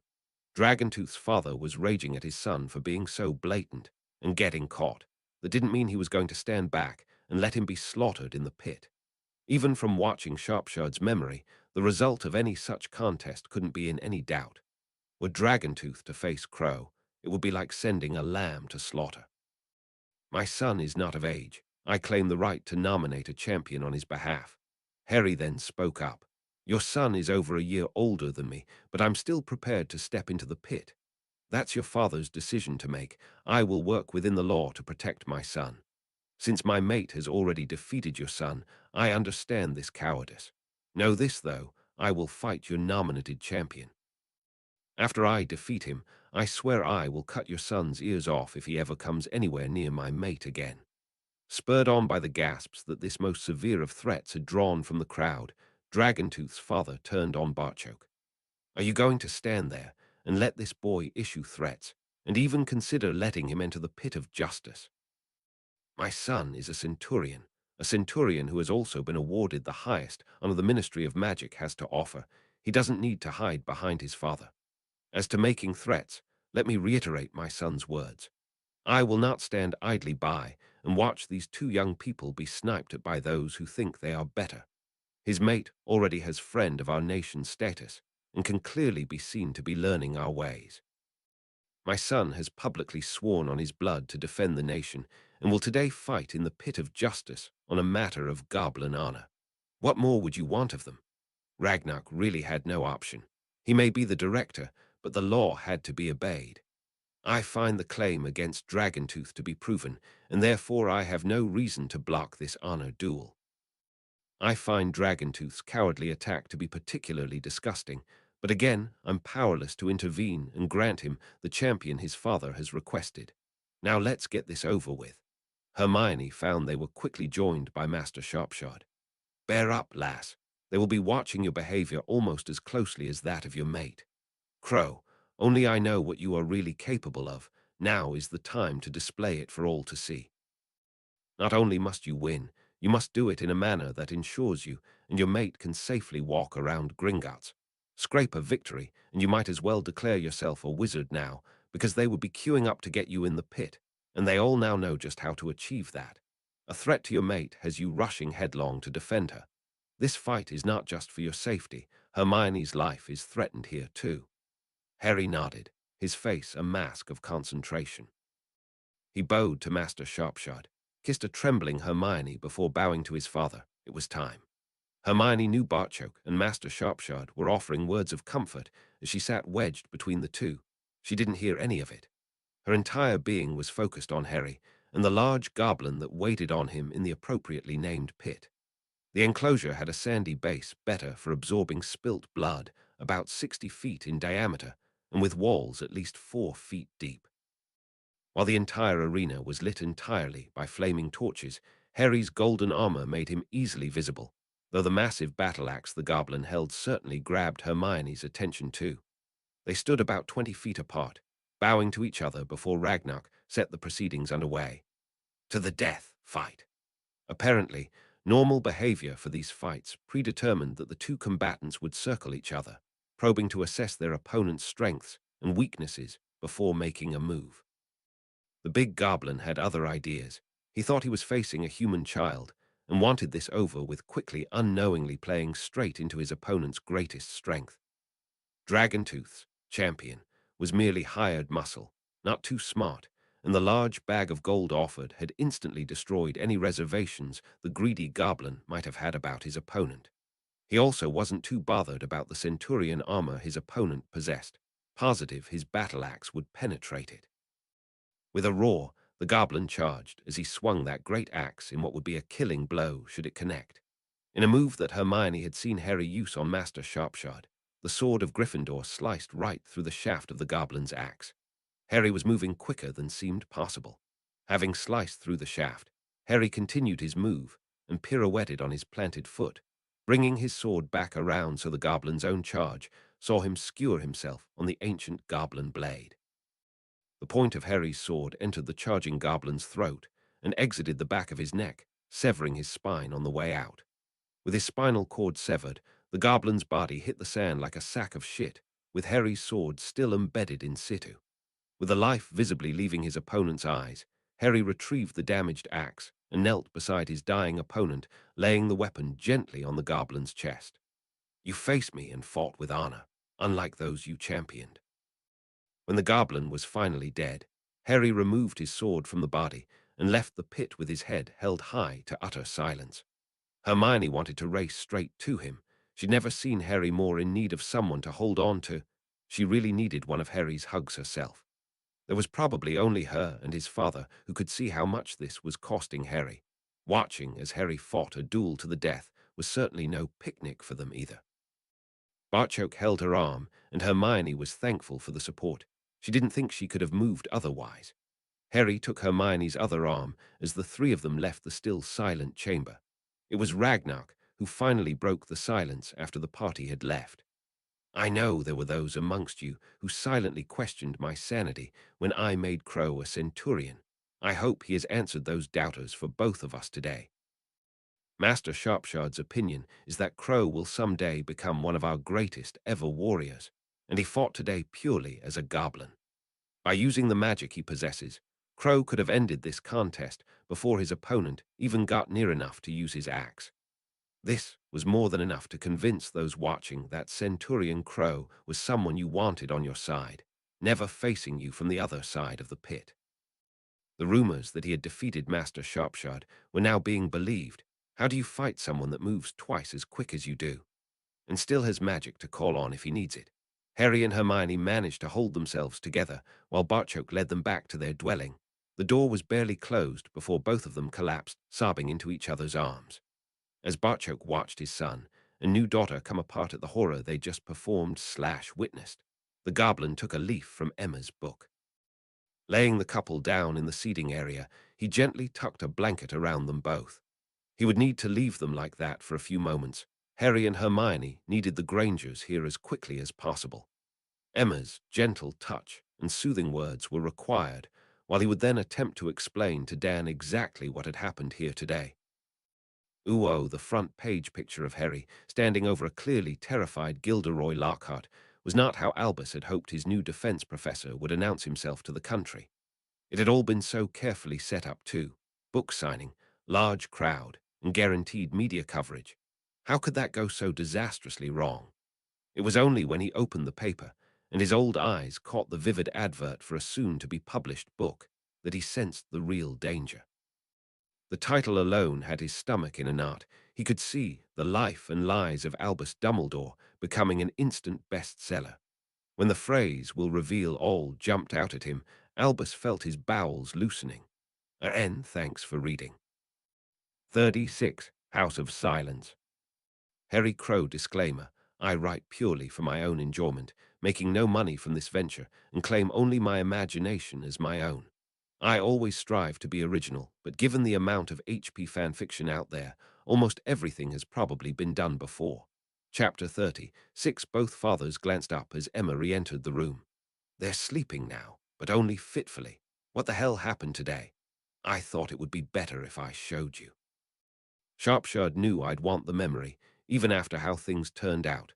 Dragontooth's father was raging at his son for being so blatant and getting caught. That didn't mean he was going to stand back and let him be slaughtered in the pit. Even from watching Sharpshard's memory, the result of any such contest couldn't be in any doubt. Were Dragontooth to face Crow, it would be like sending a lamb to slaughter. My son is not of age. I claim the right to nominate a champion on his behalf. Harry then spoke up. Your son is over a year older than me, but I'm still prepared to step into the pit. That's your father's decision to make. I will work within the law to protect my son. Since my mate has already defeated your son, I understand this cowardice. Know this, though, I will fight your nominated champion. After I defeat him, I swear I will cut your son's ears off if he ever comes anywhere near my mate again. Spurred on by the gasps that this most severe of threats had drawn from the crowd, Dragontooth's father turned on Barchok. Are you going to stand there and let this boy issue threats, and even consider letting him enter the pit of justice? My son is a centurion who has also been awarded the highest honor the Ministry of Magic has to offer. He doesn't need to hide behind his father. As to making threats, let me reiterate my son's words. I will not stand idly by and watch these two young people be sniped at by those who think they are better. His mate already has friend of our nation's status and can clearly be seen to be learning our ways. My son has publicly sworn on his blood to defend the nation and will today fight in the pit of justice on a matter of goblin honor. What more would you want of them? Ragnar really had no option. He may be the director, but the law had to be obeyed. I find the claim against Dragontooth to be proven, and therefore I have no reason to block this honor duel. I find Dragontooth's cowardly attack to be particularly disgusting, but again, I'm powerless to intervene and grant him the champion his father has requested. Now let's get this over with. Hermione found they were quickly joined by Master Sharpshard. Bear up, lass. They will be watching your behavior almost as closely as that of your mate. Crow, only I know what you are really capable of. Now is the time to display it for all to see. Not only must you win, you must do it in a manner that ensures you and your mate can safely walk around Gringotts. Scrape a victory, and you might as well declare yourself a wizard now, because they would be queuing up to get you in the pit, and they all now know just how to achieve that. A threat to your mate has you rushing headlong to defend her. This fight is not just for your safety. Hermione's life is threatened here too. Harry nodded, his face a mask of concentration. He bowed to Master Sharpshard, kissed a trembling Hermione before bowing to his father. It was time. Hermione knew Barchok and Master Sharpshard were offering words of comfort as she sat wedged between the two. She didn't hear any of it. Her entire being was focused on Harry and the large goblin that waited on him in the appropriately named pit. The enclosure had a sandy base better for absorbing spilt blood, about 60 feet in diameter, and with walls at least 4 feet deep. While the entire arena was lit entirely by flaming torches, Harry's golden armor made him easily visible, though the massive battle axe the goblin held certainly grabbed Hermione's attention too. They stood about 20 feet apart, bowing to each other before Ragnar set the proceedings underway. To the death fight. Apparently, normal behavior for these fights predetermined that the two combatants would circle each other, probing to assess their opponent's strengths and weaknesses before making a move. The big goblin had other ideas. He thought he was facing a human child, and wanted this over with quickly unknowingly playing straight into his opponent's greatest strength. Dragontooth's champion was merely hired muscle, not too smart, and the large bag of gold offered had instantly destroyed any reservations the greedy goblin might have had about his opponent. He also wasn't too bothered about the centurion armor his opponent possessed, positive his battle axe would penetrate it. With a roar, the goblin charged as he swung that great axe in what would be a killing blow should it connect. In a move that Hermione had seen Harry use on Master Sharpshot, the sword of Gryffindor sliced right through the shaft of the goblin's axe. Harry was moving quicker than seemed possible. Having sliced through the shaft, Harry continued his move and pirouetted on his planted foot, bringing his sword back around so the goblin's own charge saw him skewer himself on the ancient goblin blade. The point of Harry's sword entered the charging goblin's throat and exited the back of his neck, severing his spine on the way out. With his spinal cord severed, the goblin's body hit the sand like a sack of shit, with Harry's sword still embedded in situ. With the life visibly leaving his opponent's eyes, Harry retrieved the damaged axe and knelt beside his dying opponent, laying the weapon gently on the goblin's chest. "You faced me and fought with honor, unlike those you championed." When the goblin was finally dead, Harry removed his sword from the body and left the pit with his head held high to utter silence. Hermione wanted to race straight to him. She'd never seen Harry more in need of someone to hold on to. She really needed one of Harry's hugs herself. There was probably only her and his father who could see how much this was costing Harry. Watching as Harry fought a duel to the death was certainly no picnic for them either. Barchoke held her arm, and Hermione was thankful for the support. She didn't think she could have moved otherwise. Harry took Hermione's other arm as the three of them left the still silent chamber. It was Ragnar who finally broke the silence after the party had left. "I know there were those amongst you who silently questioned my sanity when I made Crow a centurion. I hope he has answered those doubters for both of us today. Master Sharpshard's opinion is that Crow will someday become one of our greatest ever warriors, and he fought today purely as a goblin. By using the magic he possesses, Crow could have ended this contest before his opponent even got near enough to use his axe. This was more than enough to convince those watching that Centurion Crow was someone you wanted on your side, never facing you from the other side of the pit." The rumors that he had defeated Master Sharpshard were now being believed. How do you fight someone that moves twice as quick as you do, and still has magic to call on if he needs it? Harry and Hermione managed to hold themselves together while Barchoke led them back to their dwelling. The door was barely closed before both of them collapsed, sobbing into each other's arms. As Barchoke watched his son and new daughter come apart at the horror they just performed/witnessed, the goblin took a leaf from Emma's book. Laying the couple down in the seating area, he gently tucked a blanket around them both. He would need to leave them like that for a few moments. Harry and Hermione needed the Grangers here as quickly as possible. Emma's gentle touch and soothing words were required, while he would then attempt to explain to Dan exactly what had happened here today. Ooh, the front page picture of Harry, standing over a clearly terrified Gilderoy Lockhart, was not how Albus had hoped his new defense professor would announce himself to the country. It had all been so carefully set up too. Book signing, large crowd, and guaranteed media coverage. How could that go so disastrously wrong? It was only when he opened the paper, and his old eyes caught the vivid advert for a soon-to-be-published book, that he sensed the real danger. The title alone had his stomach in a knot. He could see The Life and Lies of Albus Dumbledore becoming an instant bestseller. When the phrase "will reveal all" jumped out at him, Albus felt his bowels loosening. And thanks for reading. 36. House of Silence. Harry Crow disclaimer. I write purely for my own enjoyment, making no money from this venture, and claim only my imagination as my own. I always strive to be original, but given the amount of HP fanfiction out there, almost everything has probably been done before. Chapter 30. 6. Both fathers glanced up as Emma re-entered the room. "They're sleeping now, but only fitfully. What the hell happened today? I thought it would be better if I showed you." Sharpshard knew I'd want the memory, even after how things turned out.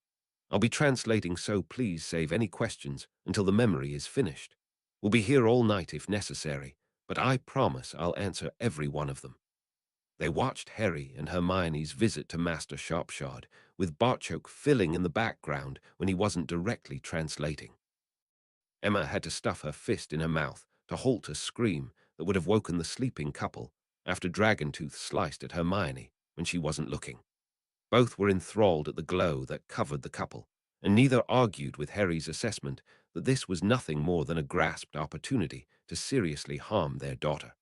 "I'll be translating, so please save any questions until the memory is finished. We'll be here all night if necessary, but I promise I'll answer every one of them." They watched Harry and Hermione's visit to Master Sharpshard, with Barchoke filling in the background when he wasn't directly translating. Emma had to stuff her fist in her mouth to halt a scream that would have woken the sleeping couple after Dragontooth sliced at Hermione when she wasn't looking. Both were enthralled at the glow that covered the couple, and neither argued with Harry's assessment that this was nothing more than a grasped opportunity to seriously harm their daughter.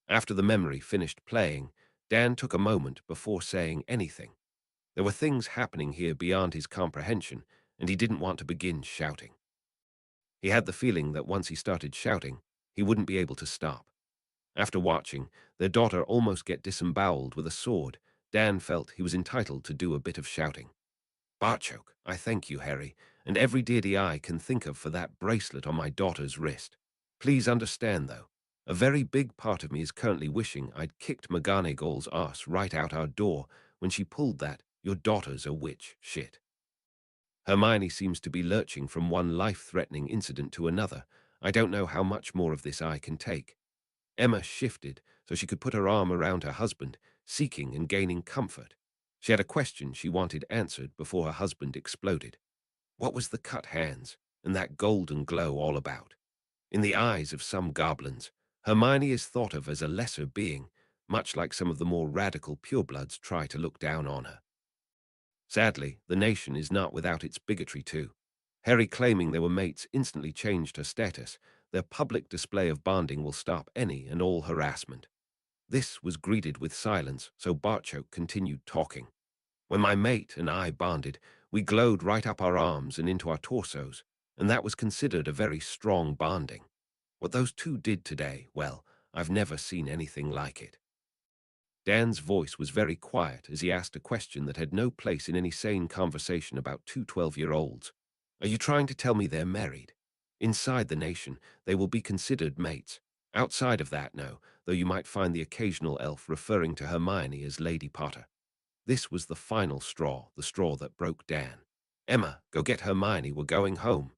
After the memory finished playing, Dan took a moment before saying anything. There were things happening here beyond his comprehension, and he didn't want to begin shouting. He had the feeling that once he started shouting, he wouldn't be able to stop. After watching their daughter almost get disemboweled with a sword, Dan felt he was entitled to do a bit of shouting. Barchoke, I thank you, Harry, and every deity I can think of for that bracelet on my daughter's wrist. Please understand, though, a very big part of me is currently wishing I'd kicked McGonagall's arse right out our door when she pulled that "your daughter's a witch" shit. Hermione seems to be lurching from one life-threatening incident to another. I don't know how much more of this I can take. Emma shifted so she could put her arm around her husband, seeking and gaining comfort. She had a question she wanted answered before her husband exploded. What was the cut hands and that golden glow all about? In the eyes of some goblins, Hermione is thought of as a lesser being, much like some of the more radical purebloods try to look down on her. Sadly, the nation is not without its bigotry too. Harry claiming they were mates instantly changed her status. Their public display of bonding will stop any and all harassment. This was greeted with silence, so Barchoke continued talking. When my mate and I bonded, we glowed right up our arms and into our torsos, and that was considered a very strong bonding. What those two did today, well, I've never seen anything like it. Dan's voice was very quiet as he asked a question that had no place in any sane conversation about two 12-year-olds. Are you trying to tell me they're married? Inside the nation, they will be considered mates. Outside of that, no, though you might find the occasional elf referring to Hermione as Lady Potter. This was the final straw, the straw that broke Dan. Emma, go get Hermione, we're going home.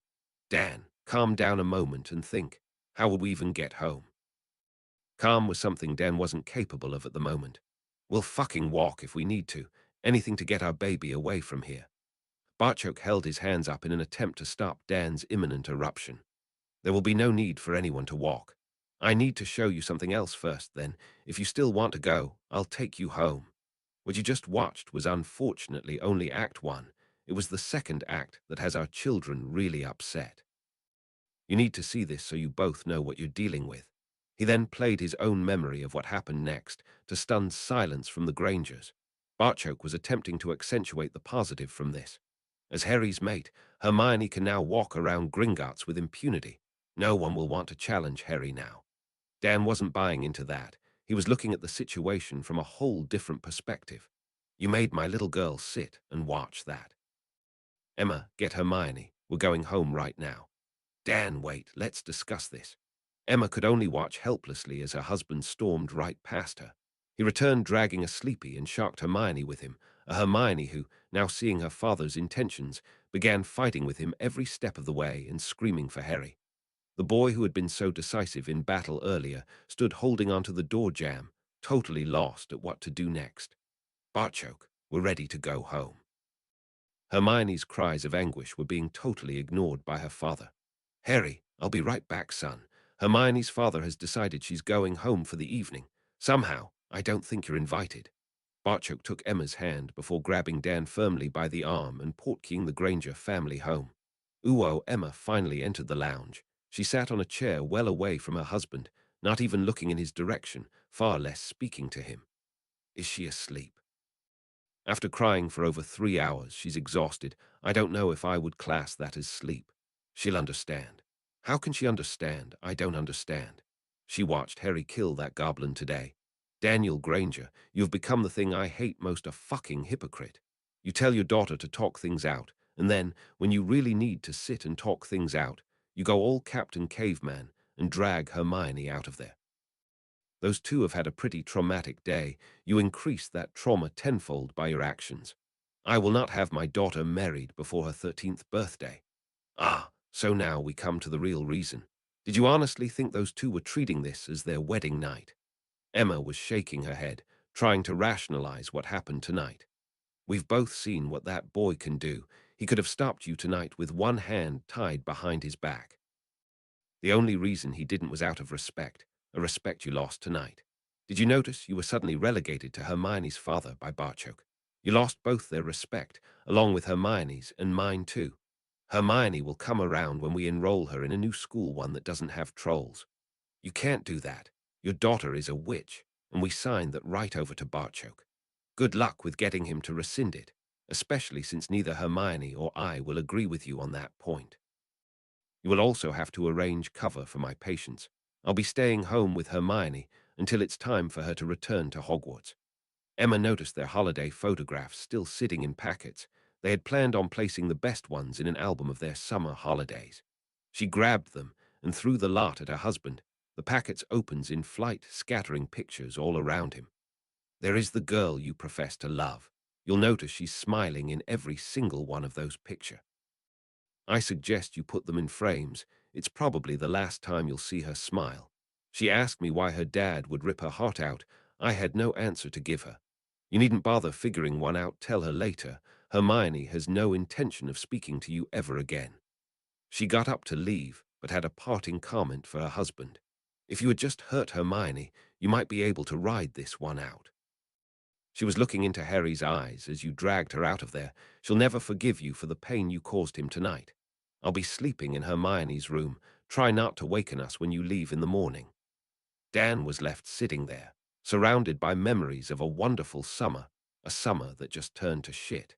Dan, calm down a moment and think. How will we even get home? Calm was something Dan wasn't capable of at the moment. We'll fucking walk if we need to. Anything to get our baby away from here. Barchoke held his hands up in an attempt to stop Dan's imminent eruption. There will be no need for anyone to walk. I need to show you something else first, then. If you still want to go, I'll take you home. What you just watched was unfortunately only Act 1. It was the second act that has our children really upset. You need to see this so you both know what you're dealing with. He then played his own memory of what happened next to stun silence from the Grangers. Barchoke was attempting to accentuate the positive from this. As Harry's mate, Hermione can now walk around Gringotts with impunity. No one will want to challenge Harry now. Dan wasn't buying into that. He was looking at the situation from a whole different perspective. You made my little girl sit and watch that. Emma, get Hermione. We're going home right now. Dan, wait, let's discuss this. Emma could only watch helplessly as her husband stormed right past her. He returned dragging a sleepy and shocked Hermione with him, a Hermione who, now seeing her father's intentions, began fighting with him every step of the way and screaming for Harry. The boy who had been so decisive in battle earlier stood holding onto the door jamb, totally lost at what to do next. Barchoke, we're ready to go home. Hermione's cries of anguish were being totally ignored by her father. Harry, I'll be right back, son. Hermione's father has decided she's going home for the evening. Somehow, I don't think you're invited. Barchoke took Emma's hand before grabbing Dan firmly by the arm and portkeying the Granger family home. Uwo Emma finally entered the lounge. She sat on a chair well away from her husband, not even looking in his direction, far less speaking to him. Is she asleep? After crying for over 3 hours, she's exhausted. I don't know if I would class that as sleep. She'll understand. How can she understand? I don't understand. She watched Harry kill that goblin today. Daniel Granger, you've become the thing I hate most, a fucking hypocrite. You tell your daughter to talk things out, and then, when you really need to sit and talk things out, you go all Captain Caveman and drag Hermione out of there. Those two have had a pretty traumatic day. You increase that trauma tenfold by your actions. I will not have my daughter married before her 13th birthday. Ah, so now we come to the real reason. Did you honestly think those two were treating this as their wedding night? Emma was shaking her head, trying to rationalize what happened tonight. We've both seen what that boy can do. He could have stopped you tonight with one hand tied behind his back. The only reason he didn't was out of respect, a respect you lost tonight. Did you notice you were suddenly relegated to Hermione's father by Barchoke? You lost both their respect, along with Hermione's and mine too. Hermione will come around when we enroll her in a new school, one that doesn't have trolls. You can't do that. Your daughter is a witch, and we signed that right over to Barchoke. Good luck with getting him to rescind it, especially since neither Hermione or I will agree with you on that point. You will also have to arrange cover for my patients. I'll be staying home with Hermione until it's time for her to return to Hogwarts. Emma noticed their holiday photographs still sitting in packets. They had planned on placing the best ones in an album of their summer holidays. She grabbed them and threw the lot at her husband. The packets opens in flight, scattering pictures all around him. There is the girl you profess to love. You'll notice she's smiling in every single one of those pictures. I suggest you put them in frames. It's probably the last time you'll see her smile. She asked me why her dad would rip her heart out. I had no answer to give her. You needn't bother figuring one out. Tell her later. Hermione has no intention of speaking to you ever again. She got up to leave, but had a parting comment for her husband. If you had just hurt Hermione, you might be able to ride this one out. She was looking into Harry's eyes as you dragged her out of there. She'll never forgive you for the pain you caused him tonight. I'll be sleeping in Hermione's room. Try not to waken us when you leave in the morning. Dan was left sitting there, surrounded by memories of a wonderful summer, a summer that just turned to shit.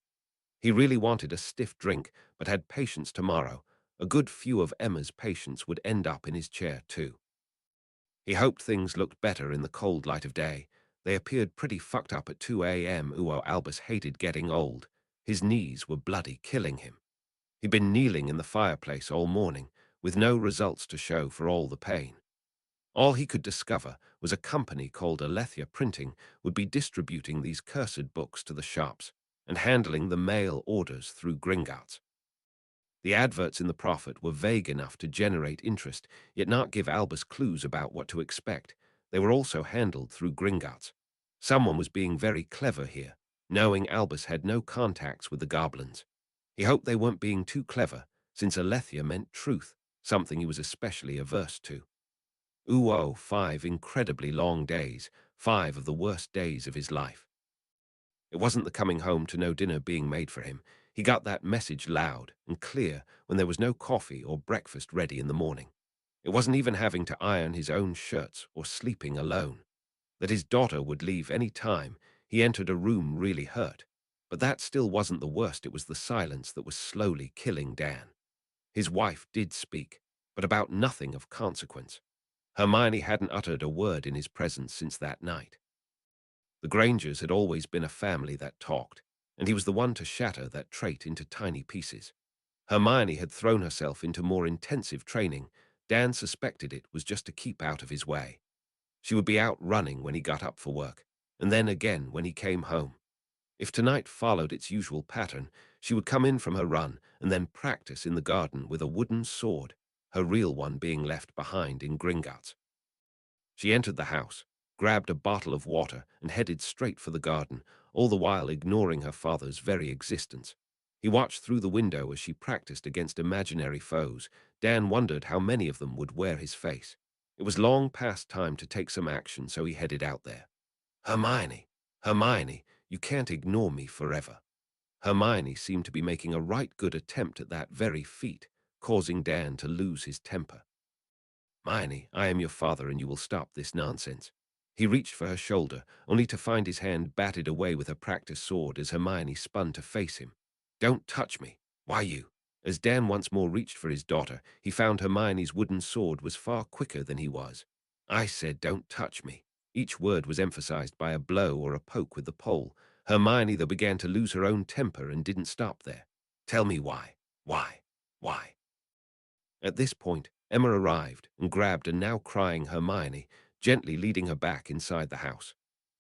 He really wanted a stiff drink, but had patience tomorrow. A good few of Emma's patients would end up in his chair too. He hoped things looked better in the cold light of day. They appeared pretty fucked up at 2 a.m. Albus hated getting old. His knees were bloody, killing him. He'd been kneeling in the fireplace all morning, with no results to show for all the pain. All he could discover was a company called Alethea Printing would be distributing these cursed books to the shops and handling the mail orders through Gringotts. The adverts in the Prophet were vague enough to generate interest, yet not give Albus clues about what to expect. They were also handled through Gringotts. Someone was being very clever here, knowing Albus had no contacts with the goblins. He hoped they weren't being too clever, since Alethea meant truth, something he was especially averse to. 5 incredibly long days, 5 of the worst days of his life. It wasn't the coming home to no dinner being made for him. He got that message loud and clear when there was no coffee or breakfast ready in the morning. It wasn't even having to iron his own shirts or sleeping alone. That his daughter would leave any time he entered a room really hurt. But that still wasn't the worst. It was the silence that was slowly killing Dan. His wife did speak, but about nothing of consequence. Hermione hadn't uttered a word in his presence since that night. The Grangers had always been a family that talked, and he was the one to shatter that trait into tiny pieces. Hermione had thrown herself into more intensive training. Dan suspected it was just to keep out of his way. She would be out running when he got up for work, and then again when he came home. If tonight followed its usual pattern, she would come in from her run and then practice in the garden with a wooden sword, her real one being left behind in Gringotts. She entered the house, grabbed a bottle of water, and headed straight for the garden, all the while ignoring her father's very existence. He watched through the window as she practiced against imaginary foes. Dan wondered how many of them would wear his face. It was long past time to take some action, so he headed out there. Hermione, Hermione, you can't ignore me forever. Hermione seemed to be making a right good attempt at that very feat, causing Dan to lose his temper. Hermione, I am your father and you will stop this nonsense. He reached for her shoulder, only to find his hand batted away with her practice sword as Hermione spun to face him. Don't touch me. Why you? As Dan once more reached for his daughter, he found Hermione's wooden sword was far quicker than he was. I said, don't touch me. Each word was emphasized by a blow or a poke with the pole. Hermione, though, began to lose her own temper and didn't stop there. Tell me why. Why? Why? At this point, Emma arrived and grabbed a now crying Hermione, gently leading her back inside the house.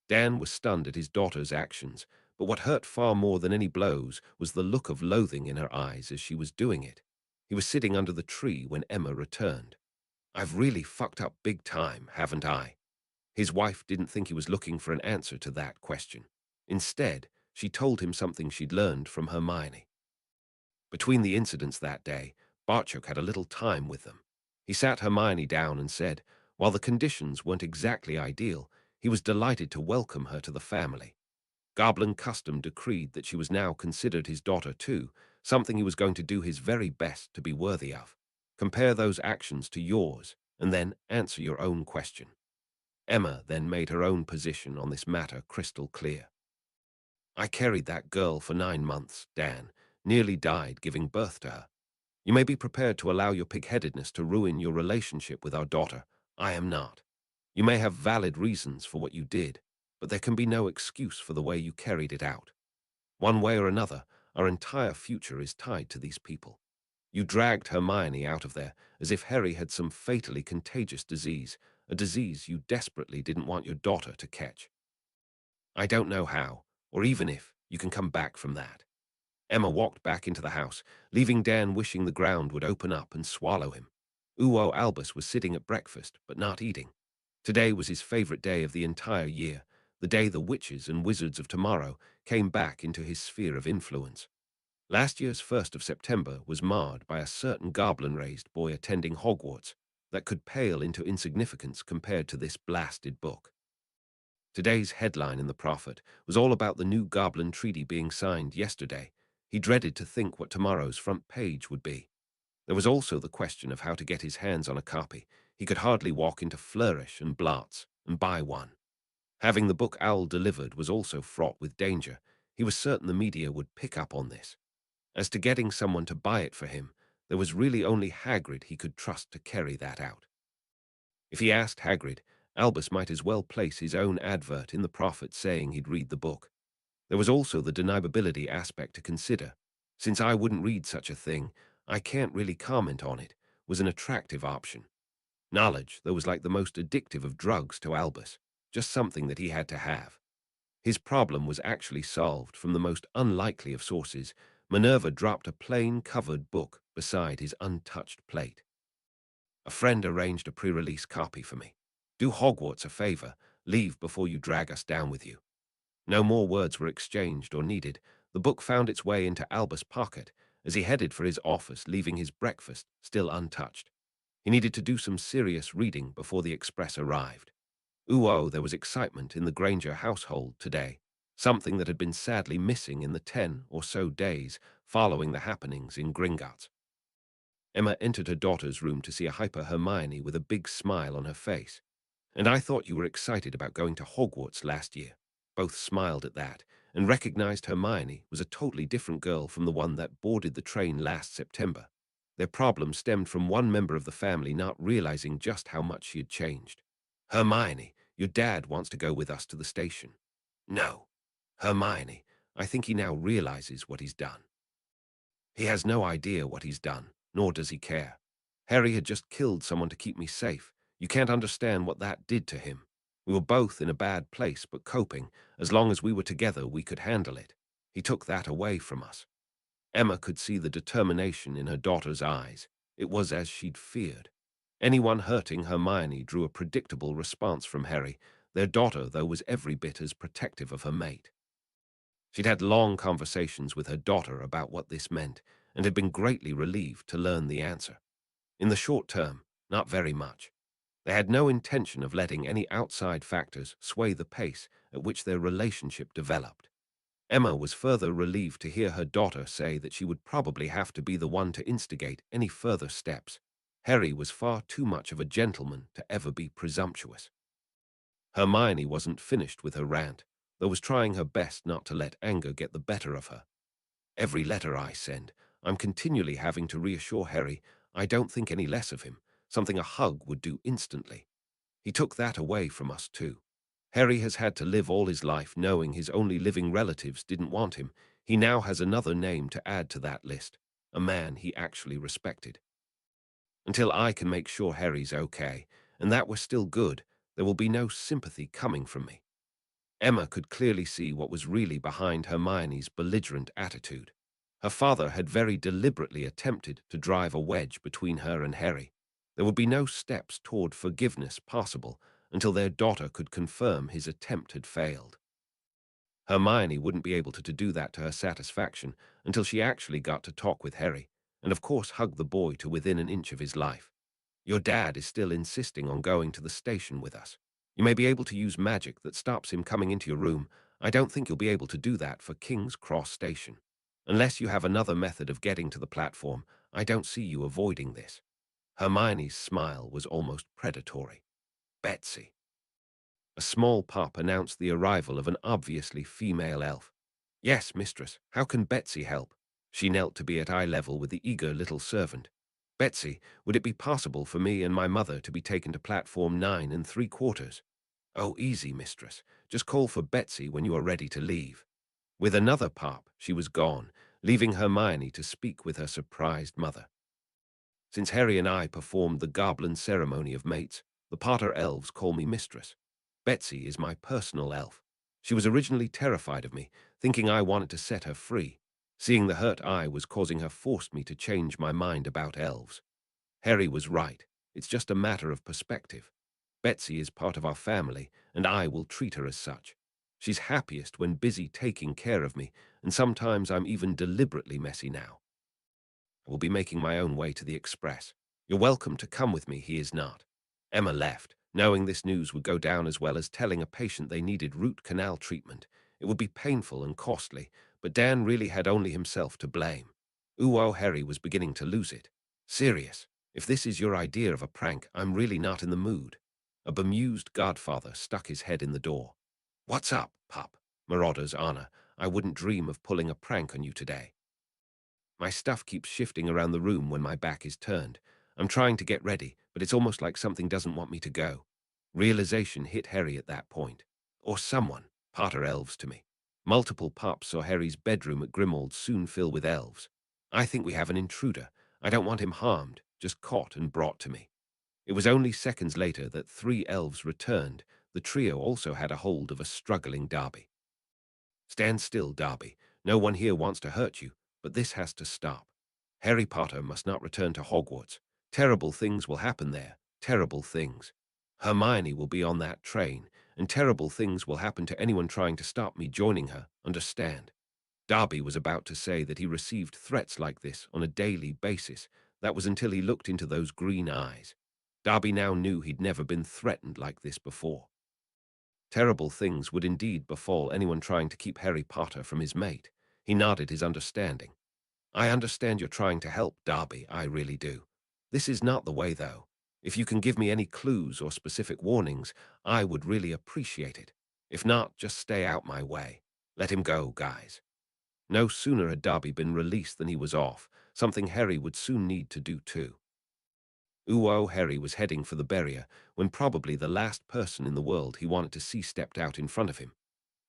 Dan was stunned at his daughter's actions, but what hurt far more than any blows was the look of loathing in her eyes as she was doing it. He was sitting under the tree when Emma returned. I've really fucked up big time, haven't I? His wife didn't think he was looking for an answer to that question. Instead, she told him something she'd learned from Hermione. Between the incidents that day, Barchok had a little time with them. He sat Hermione down and said, while the conditions weren't exactly ideal, he was delighted to welcome her to the family. Goblin custom decreed that she was now considered his daughter too, something he was going to do his very best to be worthy of. Compare those actions to yours, and then answer your own question. Emma then made her own position on this matter crystal clear. I carried that girl for 9 months, Dan, nearly died giving birth to her. You may be prepared to allow your pig-headedness to ruin your relationship with our daughter. I am not. You may have valid reasons for what you did, but there can be no excuse for the way you carried it out. One way or another, our entire future is tied to these people. You dragged Hermione out of there as if Harry had some fatally contagious disease, a disease you desperately didn't want your daughter to catch. I don't know how, or even if, you can come back from that. Emma walked back into the house, leaving Dan wishing the ground would open up and swallow him. Uwo Albus was sitting at breakfast, but not eating. Today was his favorite day of the entire year, the day the witches and wizards of tomorrow came back into his sphere of influence. Last year's 1st of September was marred by a certain goblin-raised boy attending Hogwarts that could pale into insignificance compared to this blasted book. Today's headline in the Prophet was all about the new Goblin Treaty being signed yesterday. He dreaded to think what tomorrow's front page would be. There was also the question of how to get his hands on a copy. He could hardly walk into Flourish and Blart's and buy one. Having the book Owl delivered was also fraught with danger. He was certain the media would pick up on this. As to getting someone to buy it for him, there was really only Hagrid he could trust to carry that out. If he asked Hagrid, Albus might as well place his own advert in the Prophet saying he'd read the book. There was also the deniability aspect to consider. Since I wouldn't read such a thing, I can't really comment on it, was an attractive option. Knowledge, though, was like the most addictive of drugs to Albus, just something that he had to have. His problem was actually solved from the most unlikely of sources. Minerva dropped a plain covered book beside his untouched plate. A friend arranged a pre-release copy for me. Do Hogwarts a favor, leave before you drag us down with you. No more words were exchanged or needed. The book found its way into Albus' pocket as he headed for his office, leaving his breakfast still untouched. He needed to do some serious reading before the express arrived. There was excitement in the Granger household today, something that had been sadly missing in the 10 or so days following the happenings in Gringotts. Emma entered her daughter's room to see a hyper Hermione with a big smile on her face. And I thought you were excited about going to Hogwarts last year. Both smiled at that and recognized Hermione was a totally different girl from the one that boarded the train last September. Their problem stemmed from one member of the family not realizing just how much she had changed. Hermione, your dad wants to go with us to the station. No. Hermione, I think he now realizes what he's done. He has no idea what he's done, nor does he care. Harry had just killed someone to keep me safe. You can't understand what that did to him. We were both in a bad place, but coping. As long as we were together, we could handle it. He took that away from us. Emma could see the determination in her daughter's eyes. It was as she'd feared. Anyone hurting Hermione drew a predictable response from Harry. Their daughter, though, was every bit as protective of her mate. She'd had long conversations with her daughter about what this meant, and had been greatly relieved to learn the answer. In the short term, not very much. They had no intention of letting any outside factors sway the pace at which their relationship developed. Emma was further relieved to hear her daughter say that she would probably have to be the one to instigate any further steps. Harry was far too much of a gentleman to ever be presumptuous. Hermione wasn't finished with her rant, though was trying her best not to let anger get the better of her. Every letter I send, I'm continually having to reassure Harry I don't think any less of him, something a hug would do instantly. He took that away from us too. Harry has had to live all his life knowing his only living relatives didn't want him. He now has another name to add to that list, a man he actually respected. Until I can make sure Harry's okay, and that we're still good, there will be no sympathy coming from me. Emma could clearly see what was really behind Hermione's belligerent attitude. Her father had very deliberately attempted to drive a wedge between her and Harry. There would be no steps toward forgiveness possible until their daughter could confirm his attempt had failed. Hermione wouldn't be able to do that to her satisfaction until she actually got to talk with Harry, and of course hug the boy to within an inch of his life. Your dad is still insisting on going to the station with us. You may be able to use magic that stops him coming into your room. I don't think you'll be able to do that for King's Cross Station. Unless you have another method of getting to the platform, I don't see you avoiding this. Hermione's smile was almost predatory. Betsy. A small pup announced the arrival of an obviously female elf. Yes, mistress, how can Betsy help? She knelt to be at eye level with the eager little servant. Betsy, would it be possible for me and my mother to be taken to platform 9 3/4? Oh, easy, mistress. Just call for Betsy when you are ready to leave. With another pop, she was gone, leaving Hermione to speak with her surprised mother. Since Harry and I performed the goblin ceremony of mates, the Potter elves call me mistress. Betsy is my personal elf. She was originally terrified of me, thinking I wanted to set her free. Seeing the hurt I was causing her forced me to change my mind about elves. Harry was right. It's just a matter of perspective. Betsy is part of our family, and I will treat her as such. She's happiest when busy taking care of me, and sometimes I'm even deliberately messy now. I will be making my own way to the express. You're welcome to come with me, he is not. Emma left, knowing this news would go down as well as telling a patient they needed root canal treatment. It would be painful and costly, but Dan really had only himself to blame. Ooh, Harry was beginning to lose it. Serious. If this is your idea of a prank, I'm really not in the mood. A bemused godfather stuck his head in the door. What's up, pup? Marauder's honor. I wouldn't dream of pulling a prank on you today. My stuff keeps shifting around the room when my back is turned. I'm trying to get ready, but it's almost like something doesn't want me to go. Realization hit Harry at that point. Or someone. Potter elves to me. Multiple pups saw Harry's bedroom at Grimmauld soon fill with elves. I think we have an intruder. I don't want him harmed, just caught and brought to me. It was only seconds later that 3 elves returned. The trio also had a hold of a struggling Darby. Stand still, Darby. No one here wants to hurt you, but this has to stop. Harry Potter must not return to Hogwarts. Terrible things will happen there. Terrible things. Hermione will be on that train, and terrible things will happen to anyone trying to stop me joining her, understand? Darby was about to say that he received threats like this on a daily basis. That was until he looked into those green eyes. Darby now knew he'd never been threatened like this before. Terrible things would indeed befall anyone trying to keep Harry Potter from his mate. He nodded his understanding. I understand you're trying to help, Darby, I really do. This is not the way, though. If you can give me any clues or specific warnings, I would really appreciate it. If not, just stay out my way. Let him go, guys. No sooner had Darby been released than he was off, something Harry would soon need to do too. Harry was heading for the barrier when probably the last person in the world he wanted to see stepped out in front of him.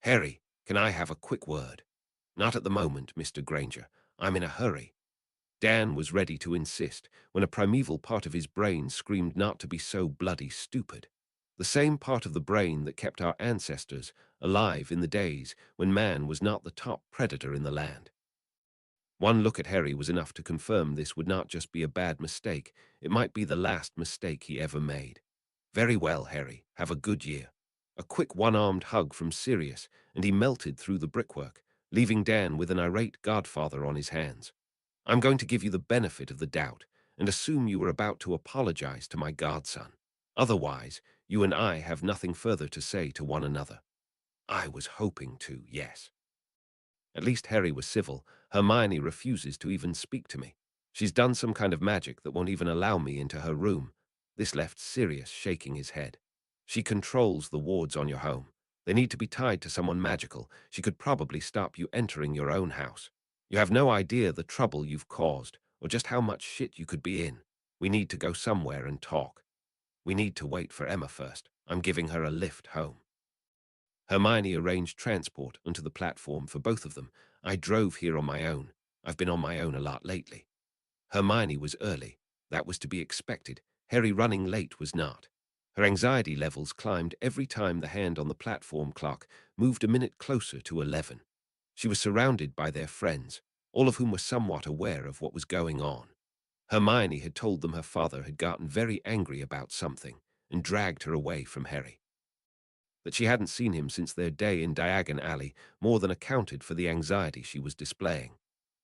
Harry, can I have a quick word? Not at the moment, Mr. Granger. I'm in a hurry. Dan was ready to insist when a primeval part of his brain screamed not to be so bloody stupid. The same part of the brain that kept our ancestors alive in the days when man was not the top predator in the land. One look at Harry was enough to confirm this would not just be a bad mistake, it might be the last mistake he ever made. Very well, Harry, have a good year. A quick one-armed hug from Sirius, and he melted through the brickwork, leaving Dan with an irate godfather on his hands. I'm going to give you the benefit of the doubt, and assume you were about to apologize to my godson. Otherwise, you and I have nothing further to say to one another. I was hoping to, yes. At least Harry was civil. Hermione refuses to even speak to me. She's done some kind of magic that won't even allow me into her room. This left Sirius shaking his head. She controls the wards on your home. They need to be tied to someone magical. She could probably stop you entering your own house. You have no idea the trouble you've caused, or just how much shit you could be in. We need to go somewhere and talk. We need to wait for Emma first. I'm giving her a lift home. Hermione arranged transport onto the platform for both of them. I drove here on my own. I've been on my own a lot lately. Hermione was early. That was to be expected. Harry running late was not. Her anxiety levels climbed every time the hand on the platform clock moved a minute closer to 11. She was surrounded by their friends, all of whom were somewhat aware of what was going on. Hermione had told them her father had gotten very angry about something, and dragged her away from Harry. That she hadn't seen him since their day in Diagon Alley more than accounted for the anxiety she was displaying.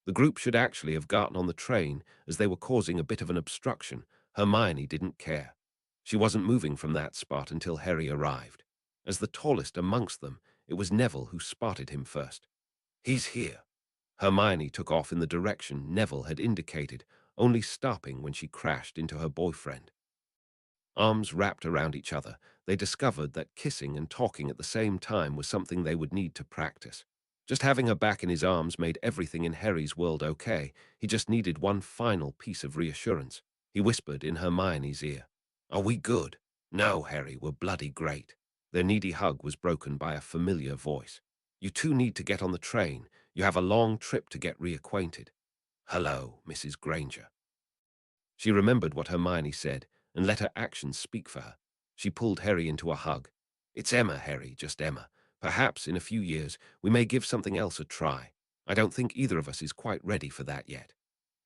The group should actually have gotten on the train, as they were causing a bit of an obstruction. Hermione didn't care. She wasn't moving from that spot until Harry arrived. As the tallest amongst them, it was Neville who spotted him first. "He's here." Hermione took off in the direction Neville had indicated, only stopping when she crashed into her boyfriend. Arms wrapped around each other, they discovered that kissing and talking at the same time was something they would need to practice. Just having her back in his arms made everything in Harry's world okay. He just needed one final piece of reassurance. He whispered in Hermione's ear, "Are we good?" "No, Harry, we're bloody great." Their needy hug was broken by a familiar voice. "You two need to get on the train. You have a long trip to get reacquainted." "Hello, Mrs. Granger." She remembered what Hermione said and let her actions speak for her. She pulled Harry into a hug. "It's Emma, Harry, just Emma. Perhaps in a few years we may give something else a try. I don't think either of us is quite ready for that yet."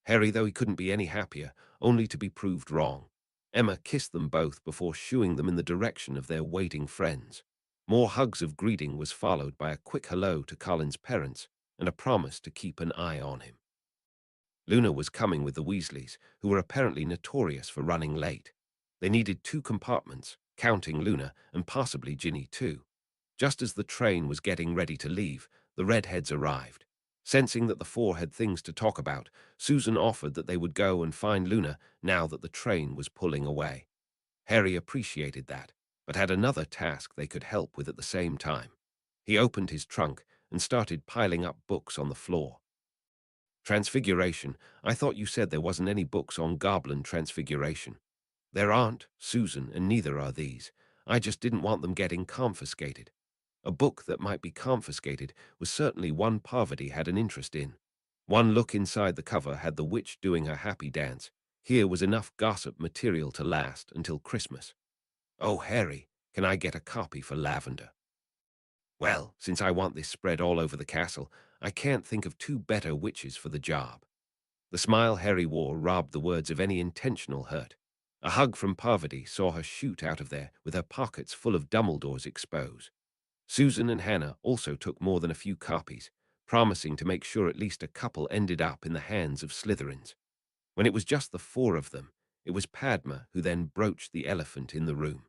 Harry, though he couldn't be any happier, only to be proved wrong. Emma kissed them both before shooing them in the direction of their waiting friends. More hugs of greeting was followed by a quick hello to Colin's parents and a promise to keep an eye on him. Luna was coming with the Weasleys, who were apparently notorious for running late. They needed 2 compartments, counting Luna, and possibly Ginny too. Just as the train was getting ready to leave, the redheads arrived. Sensing that the 4 had things to talk about, Susan offered that they would go and find Luna now that the train was pulling away. Harry appreciated that, but had another task they could help with at the same time. He opened his trunk and started piling up books on the floor. "Transfiguration. I thought you said there wasn't any books on goblin transfiguration." "There aren't, Susan, and neither are these. I just didn't want them getting confiscated." A book that might be confiscated was certainly one Parvati had an interest in. One look inside the cover had the witch doing her happy dance. Here was enough gossip material to last until Christmas. "Oh, Harry, can I get a copy for Lavender?" "Well, since I want this spread all over the castle, I can't think of 2 better witches for the job." The smile Harry wore robbed the words of any intentional hurt. A hug from Parvati saw her shoot out of there with her pockets full of Dumbledores exposed. Susan and Hannah also took more than a few copies, promising to make sure at least a couple ended up in the hands of Slytherins. When it was just the 4 of them, it was Padma who then broached the elephant in the room.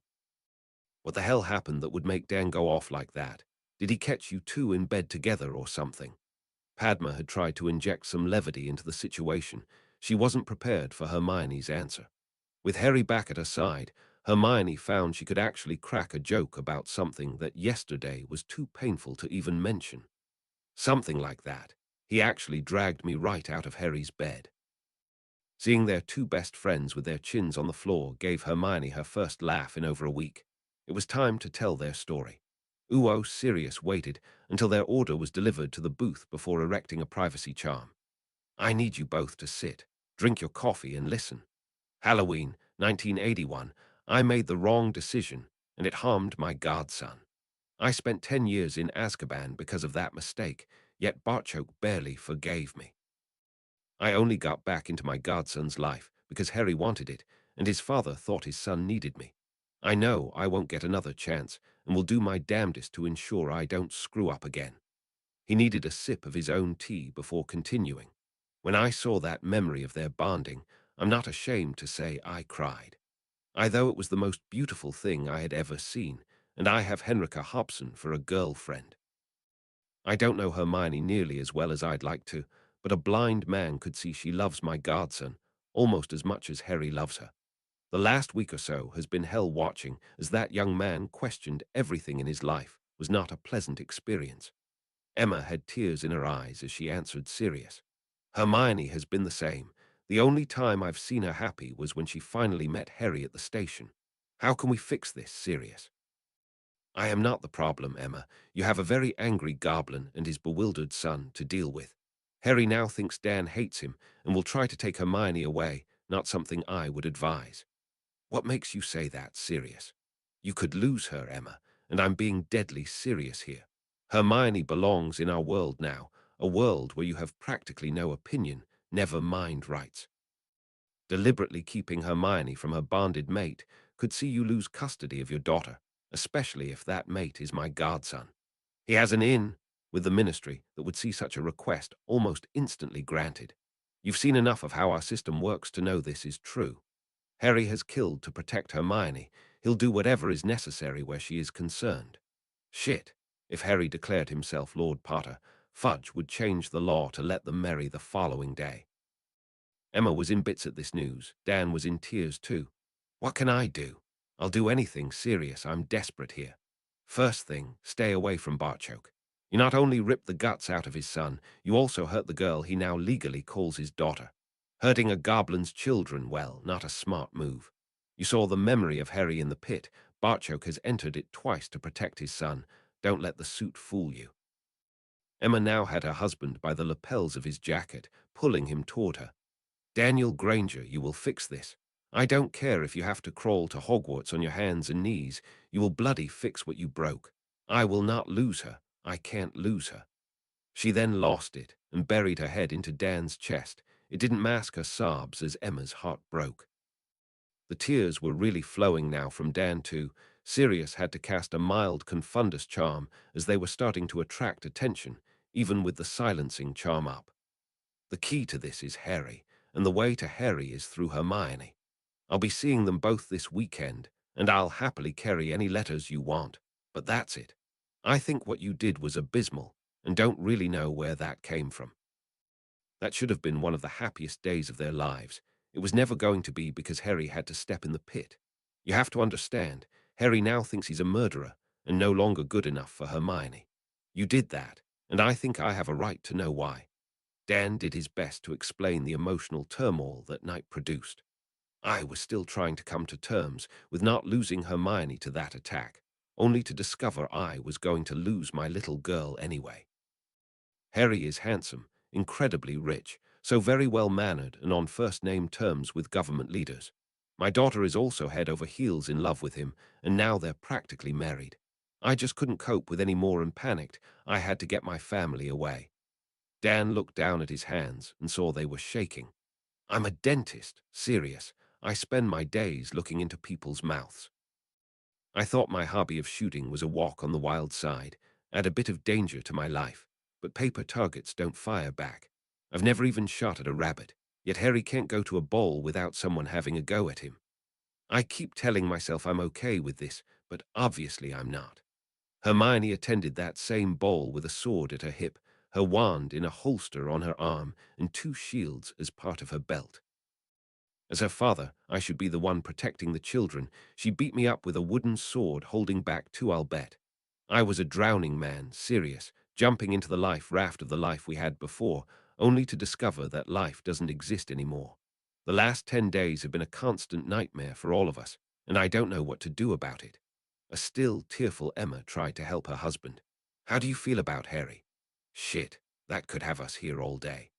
"What the hell happened that would make Dan go off like that? Did he catch you 2 in bed together or something?" Padma had tried to inject some levity into the situation. She wasn't prepared for Hermione's answer. With Harry back at her side, Hermione found she could actually crack a joke about something that yesterday was too painful to even mention. Something like that. "He actually dragged me right out of Harry's bed." Seeing their 2 best friends with their chins on the floor gave Hermione her first laugh in over a week. It was time to tell their story. Uo Sirius waited until their order was delivered to the booth before erecting a privacy charm. "I need you both to sit, drink your coffee, and listen. Halloween, 1981, I made the wrong decision, and it harmed my godson. I spent 10 years in Azkaban because of that mistake, yet Barchok barely forgave me. I only got back into my godson's life because Harry wanted it, and his father thought his son needed me. I know I won't get another chance, and will do my damnedest to ensure I don't screw up again." He needed a sip of his own tea before continuing. "When I saw that memory of their bonding, I'm not ashamed to say I cried. Though it was the most beautiful thing I had ever seen, and I have Henrika Hobson for a girlfriend. I don't know Hermione nearly as well as I'd like to, but a blind man could see she loves my godson almost as much as Harry loves her. The last week or so has been hell watching as that young man questioned everything in his life. Was not a pleasant experience." Emma had tears in her eyes as she answered serious. "Hermione has been the same. The only time I've seen her happy was when she finally met Harry at the station. How can we fix this, Sirius?" "I am not the problem, Emma. You have a very angry goblin and his bewildered son to deal with. Harry now thinks Dan hates him and will try to take Hermione away, not something I would advise." "What makes you say that, Sirius?" "You could lose her, Emma, and I'm being deadly serious here. Hermione belongs in our world now, a world where you have practically no opinion, never mind rights." Deliberately keeping Hermione from her bonded mate could see you lose custody of your daughter, especially if that mate is my godson. He has an in with the ministry that would see such a request almost instantly granted. You've seen enough of how our system works to know this is true. Harry has killed to protect Hermione. He'll do whatever is necessary where she is concerned. Shit. If Harry declared himself Lord Potter, Fudge would change the law to let them marry the following day. Emma was in bits at this news. Dan was in tears too. What can I do? I'll do anything, Sirius. I'm desperate here. First thing, stay away from Barchoke. You not only ripped the guts out of his son, you also hurt the girl he now legally calls his daughter. Hurting a goblin's children, well, not a smart move. You saw the memory of Harry in the pit. Barchoke has entered it twice to protect his son. Don't let the suit fool you. Emma now had her husband by the lapels of his jacket, pulling him toward her. Daniel Granger, you will fix this. I don't care if you have to crawl to Hogwarts on your hands and knees. You will bloody fix what you broke. I will not lose her. I can't lose her. She then lost it and buried her head into Dan's chest. It didn't mask her sobs as Emma's heart broke. The tears were really flowing now from Dan too. Sirius had to cast a mild confundus charm as they were starting to attract attention, even with the silencing charm up. The key to this is Harry, and the way to Harry is through Hermione. I'll be seeing them both this weekend, and I'll happily carry any letters you want. But that's it. I think what you did was abysmal, and don't really know where that came from. That should have been one of the happiest days of their lives. It was never going to be because Harry had to step in the pit. You have to understand, Harry now thinks he's a murderer and no longer good enough for Hermione. You did that, and I think I have a right to know why. Dan did his best to explain the emotional turmoil that night produced. I was still trying to come to terms with not losing Hermione to that attack, only to discover I was going to lose my little girl anyway. Harry is handsome, incredibly rich, so very well-mannered and on first-name terms with government leaders. My daughter is also head over heels in love with him, and now they're practically married. I just couldn't cope with any more and panicked. I had to get my family away. Dan looked down at his hands and saw they were shaking. I'm a dentist, serious. I spend my days looking into people's mouths. I thought my hobby of shooting was a walk on the wild side, add a bit of danger to my life, but paper targets don't fire back. I've never even shot at a rabbit, yet Harry can't go to a ball without someone having a go at him. I keep telling myself I'm okay with this, but obviously I'm not. Hermione attended that same ball with a sword at her hip, her wand in a holster on her arm, and 2 shields as part of her belt. As her father, I should be the one protecting the children. She beat me up with a wooden sword holding back 2, I'll bet. I was a drowning man, serious, jumping into the life raft of the life we had before, only to discover that life doesn't exist anymore. The last 10 days have been a constant nightmare for all of us, and I don't know what to do about it. A still, tearful Emma tried to help her husband. How do you feel about Harry? Shit, that could have us here all day.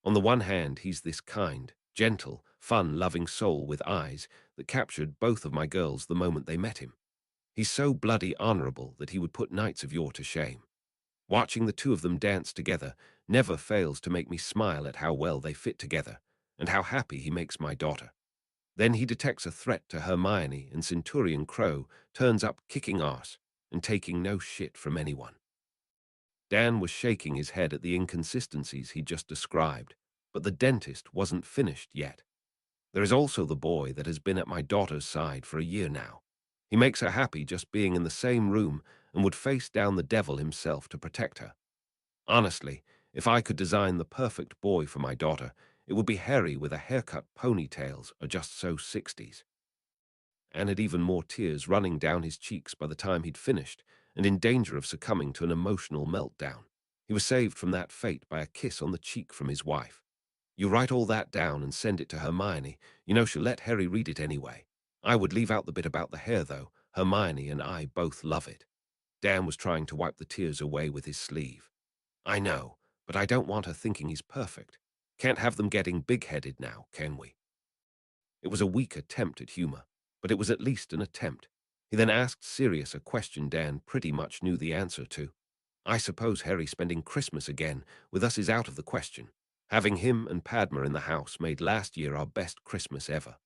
On the one hand, he's this kind, gentle, fun-loving soul with eyes that captured both of my girls the moment they met him. He's so bloody honorable that he would put knights of yore to shame. Watching the 2 of them dance together never fails to make me smile at how well they fit together, and how happy he makes my daughter. Then he detects a threat to Hermione, and Centurion Crow turns up kicking ass and taking no shit from anyone. Dan was shaking his head at the inconsistencies he just described, but the dentist wasn't finished yet. There is also the boy that has been at my daughter's side for a year now. He makes her happy just being in the same room and would face down the devil himself to protect her. Honestly, if I could design the perfect boy for my daughter, it would be Harry with a haircut, ponytails, or just so 60s. And had even more tears running down his cheeks by the time he'd finished, and in danger of succumbing to an emotional meltdown. He was saved from that fate by a kiss on the cheek from his wife. You write all that down and send it to Hermione. You know she'll let Harry read it anyway. I would leave out the bit about the hair, though. Hermione and I both love it. Dan was trying to wipe the tears away with his sleeve. I know, but I don't want her thinking he's perfect. Can't have them getting big-headed now, can we? It was a weak attempt at humor, but it was at least an attempt. He then asked Sirius a question Dan pretty much knew the answer to. I suppose Harry spending Christmas again with us is out of the question. Having him and Padma in the house made last year our best Christmas ever.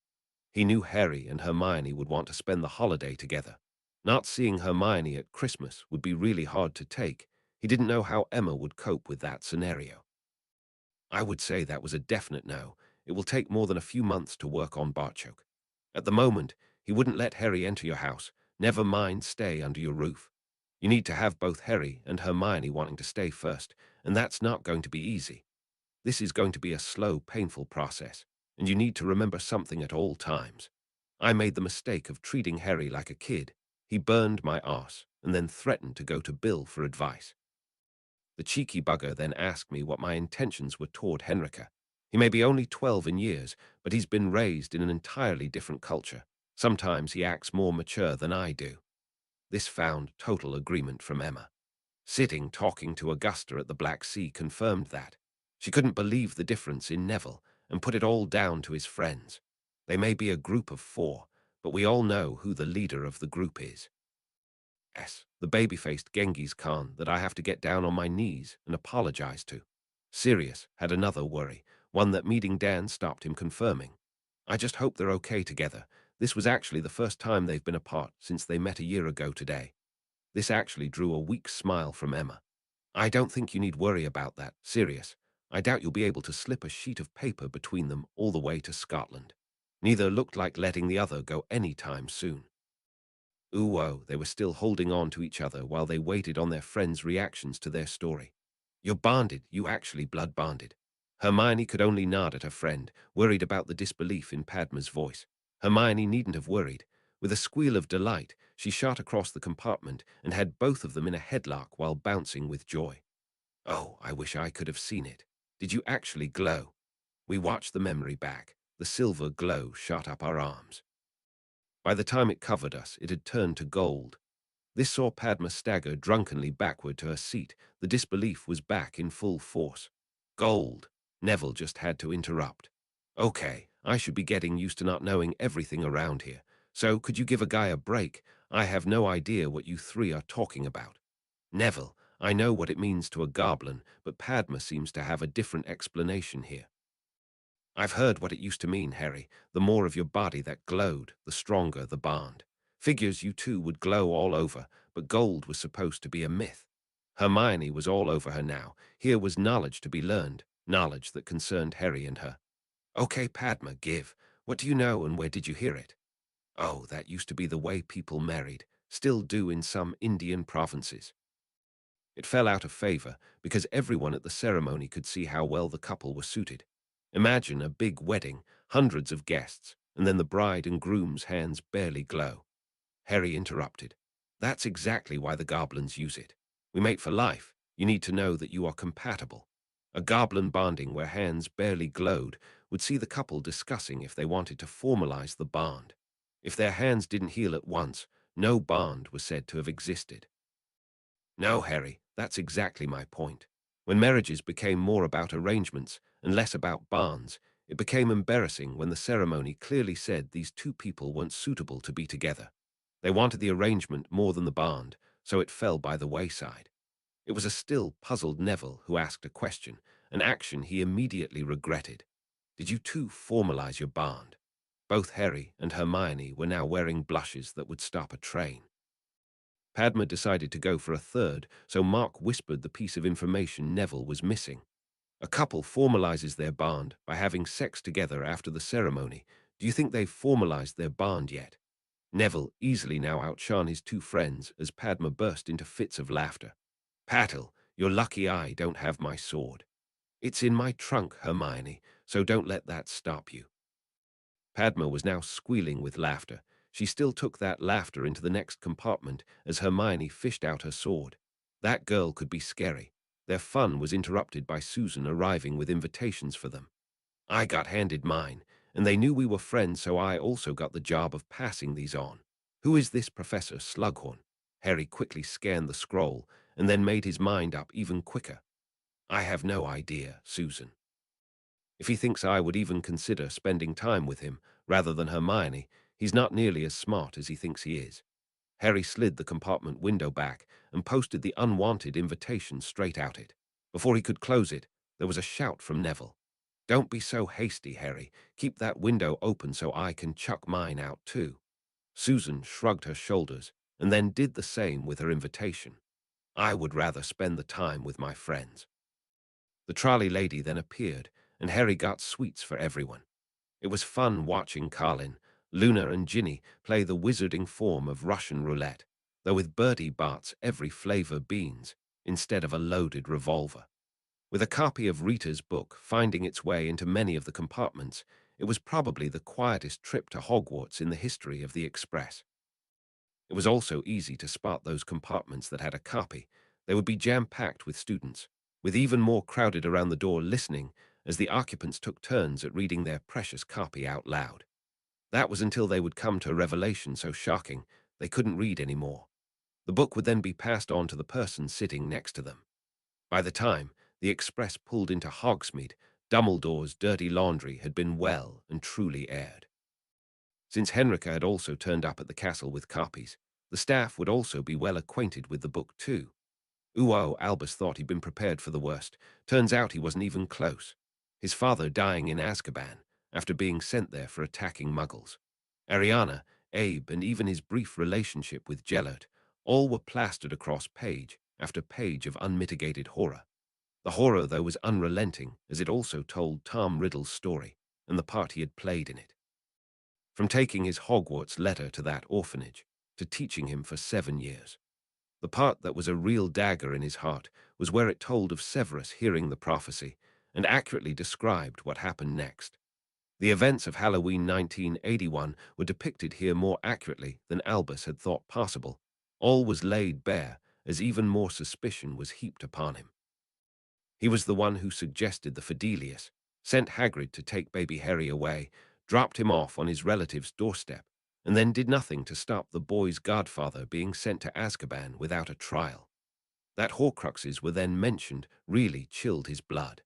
He knew Harry and Hermione would want to spend the holiday together. Not seeing Hermione at Christmas would be really hard to take. He didn't know how Emma would cope with that scenario. I would say that was a definite no. It will take more than a few months to work on Barchoke. At the moment, he wouldn't let Harry enter your house, never mind stay under your roof. You need to have both Harry and Hermione wanting to stay first, and that's not going to be easy. This is going to be a slow, painful process, and you need to remember something at all times. I made the mistake of treating Harry like a kid. He burned my arse, and then threatened to go to Bill for advice. The cheeky bugger then asked me what my intentions were toward Henrika. He may be only 12 in years, but he's been raised in an entirely different culture. Sometimes he acts more mature than I do. This found total agreement from Emma. Sitting talking to Augusta at the Black Sea confirmed that. She couldn't believe the difference in Neville and put it all down to his friends. They may be a group of 4, but we all know who the leader of the group is. Yes, the baby-faced Genghis Khan that I have to get down on my knees and apologize to. Sirius had another worry, one that meeting Dan stopped him confirming. I just hope they're okay together. This was actually the first time they've been apart since they met a year ago today. This actually drew a weak smile from Emma. I don't think you need worry about that, Sirius. I doubt you'll be able to slip a sheet of paper between them all the way to Scotland. Neither looked like letting the other go any time soon. Ooh, they were still holding on to each other while they waited on their friends' reactions to their story. You're bonded, you actually blood bonded. Hermione could only nod at her friend, worried about the disbelief in Padma's voice. Hermione needn't have worried. With a squeal of delight, she shot across the compartment and had both of them in a headlock while bouncing with joy. Oh, I wish I could have seen it. Did you actually glow? We watched the memory back. The silver glow shot up our arms. By the time it covered us, it had turned to gold. This saw Padma stagger drunkenly backward to her seat. The disbelief was back in full force. Gold. Neville just had to interrupt. Okay, I should be getting used to not knowing everything around here. So could you give a guy a break? I have no idea what you 3 are talking about. Neville, I know what it means to a goblin, but Padma seems to have a different explanation here. I've heard what it used to mean, Harry. The more of your body that glowed, the stronger the bond. Figures you two would glow all over, but gold was supposed to be a myth. Hermione was all over her now. Here was knowledge to be learned, knowledge that concerned Harry and her. Okay, Padma, give. What do you know and where did you hear it? Oh, that used to be the way people married, still do in some Indian provinces. It fell out of favor because everyone at the ceremony could see how well the couple were suited. Imagine a big wedding, hundreds of guests, and then the bride and groom's hands barely glow. Harry interrupted. That's exactly why the goblins use it. We mate for life. You need to know that you are compatible. A goblin bonding where hands barely glowed would see the couple discussing if they wanted to formalize the bond. If their hands didn't heal at once, no bond was said to have existed. No, Harry, that's exactly my point. When marriages became more about arrangements and less about bonds, it became embarrassing when the ceremony clearly said these two people weren't suitable to be together. They wanted the arrangement more than the bond, so it fell by the wayside. It was a still puzzled Neville who asked a question, an action he immediately regretted. Did you two formalize your bond? Both Harry and Hermione were now wearing blushes that would stop a train. Padma decided to go for a third, so Mark whispered the piece of information Neville was missing. A couple formalizes their bond by having sex together after the ceremony. Do you think they've formalized their bond yet? Neville easily now outshone his two friends as Padma burst into fits of laughter. Patil, you're lucky I don't have my sword. It's in my trunk, Hermione, so don't let that stop you. Padma was now squealing with laughter. She still took that laughter into the next compartment as Hermione fished out her sword. That girl could be scary. Their fun was interrupted by Susan arriving with invitations for them. I got handed mine, and they knew we were friends, so I also got the job of passing these on. Who is this Professor Slughorn? Harry quickly scanned the scroll and then made his mind up even quicker. I have no idea, Susan. If he thinks I would even consider spending time with him rather than Hermione, he's not nearly as smart as he thinks he is. Harry slid the compartment window back and posted the unwanted invitation straight out it. Before he could close it, there was a shout from Neville. Don't be so hasty, Harry. Keep that window open so I can chuck mine out too. Susan shrugged her shoulders and then did the same with her invitation. I would rather spend the time with my friends. The trolley lady then appeared, and Harry got sweets for everyone. It was fun watching Carlin, Luna, and Ginny play the wizarding form of Russian roulette, though with Bertie Bart's every flavor beans instead of a loaded revolver. With a copy of Rita's book finding its way into many of the compartments, it was probably the quietest trip to Hogwarts in the history of the Express. It was also easy to spot those compartments that had a copy. They would be jam-packed with students, with even more crowded around the door listening as the occupants took turns at reading their precious copy out loud. That was until they would come to a revelation so shocking they couldn't read anymore. The book would then be passed on to the person sitting next to them. By the time the express pulled into Hogsmeade, Dumbledore's dirty laundry had been well and truly aired. Since Henrika had also turned up at the castle with copies, the staff would also be well acquainted with the book too. Albus thought he'd been prepared for the worst. Turns out he wasn't even close. His father dying in Azkaban after being sent there for attacking muggles. Ariana, Abe, and even his brief relationship with Gellert, all were plastered across page after page of unmitigated horror. The horror, though, was unrelenting, as it also told Tom Riddle's story and the part he had played in it. From taking his Hogwarts letter to that orphanage, to teaching him for 7 years. The part that was a real dagger in his heart was where it told of Severus hearing the prophecy and accurately described what happened next. The events of Halloween 1981 were depicted here more accurately than Albus had thought possible. All was laid bare, as even more suspicion was heaped upon him. He was the one who suggested the Fidelius, sent Hagrid to take baby Harry away, dropped him off on his relative's doorstep, and then did nothing to stop the boy's godfather being sent to Azkaban without a trial. That Horcruxes were then mentioned really chilled his blood.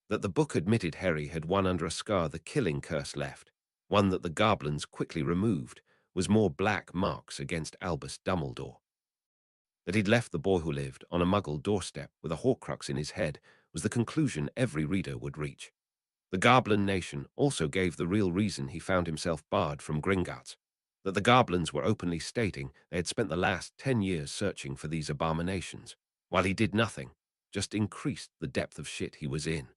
That the book admitted Harry had one under a scar the killing curse left, one that the goblins quickly removed, was more black marks against Albus Dumbledore. That he'd left the boy who lived on a muggle doorstep with a Horcrux in his head was the conclusion every reader would reach. The Goblin Nation also gave the real reason he found himself barred from Gringotts, that the goblins were openly stating they had spent the last 10 years searching for these abominations, while he did nothing, just increased the depth of shit he was in.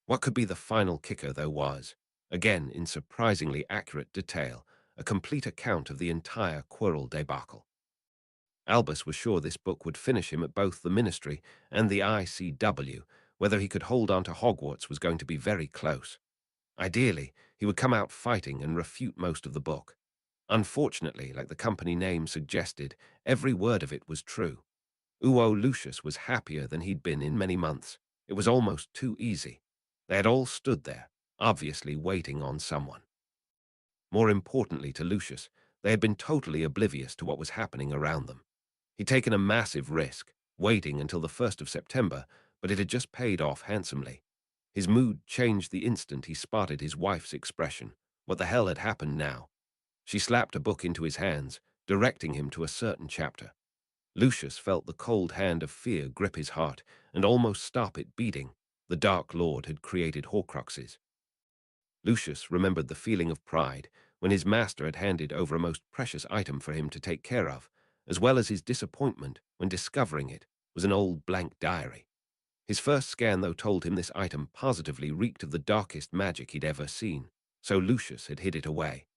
What could be the final kicker, though, was, again in surprisingly accurate detail, a complete account of the entire Quirrell debacle. Albus was sure this book would finish him at both the Ministry and the ICW. Whether he could hold on to Hogwarts was going to be very close. Ideally, he would come out fighting and refute most of the book. Unfortunately, like the company name suggested, every word of it was true. Lucius was happier than he'd been in many months. It was almost too easy. They had all stood there, obviously waiting on someone. More importantly to Lucius, they had been totally oblivious to what was happening around them. He'd taken a massive risk, waiting until the 1st of September, but it had just paid off handsomely. His mood changed the instant he spotted his wife's expression. What the hell had happened now? She slapped a book into his hands, directing him to a certain chapter. Lucius felt the cold hand of fear grip his heart and almost stop it beating. The Dark Lord had created Horcruxes. Lucius remembered the feeling of pride when his master had handed over a most precious item for him to take care of, as well as his disappointment when discovering it was an old blank diary. His first scan, though, told him this item positively reeked of the darkest magic he'd ever seen, so Lucius had hid it away.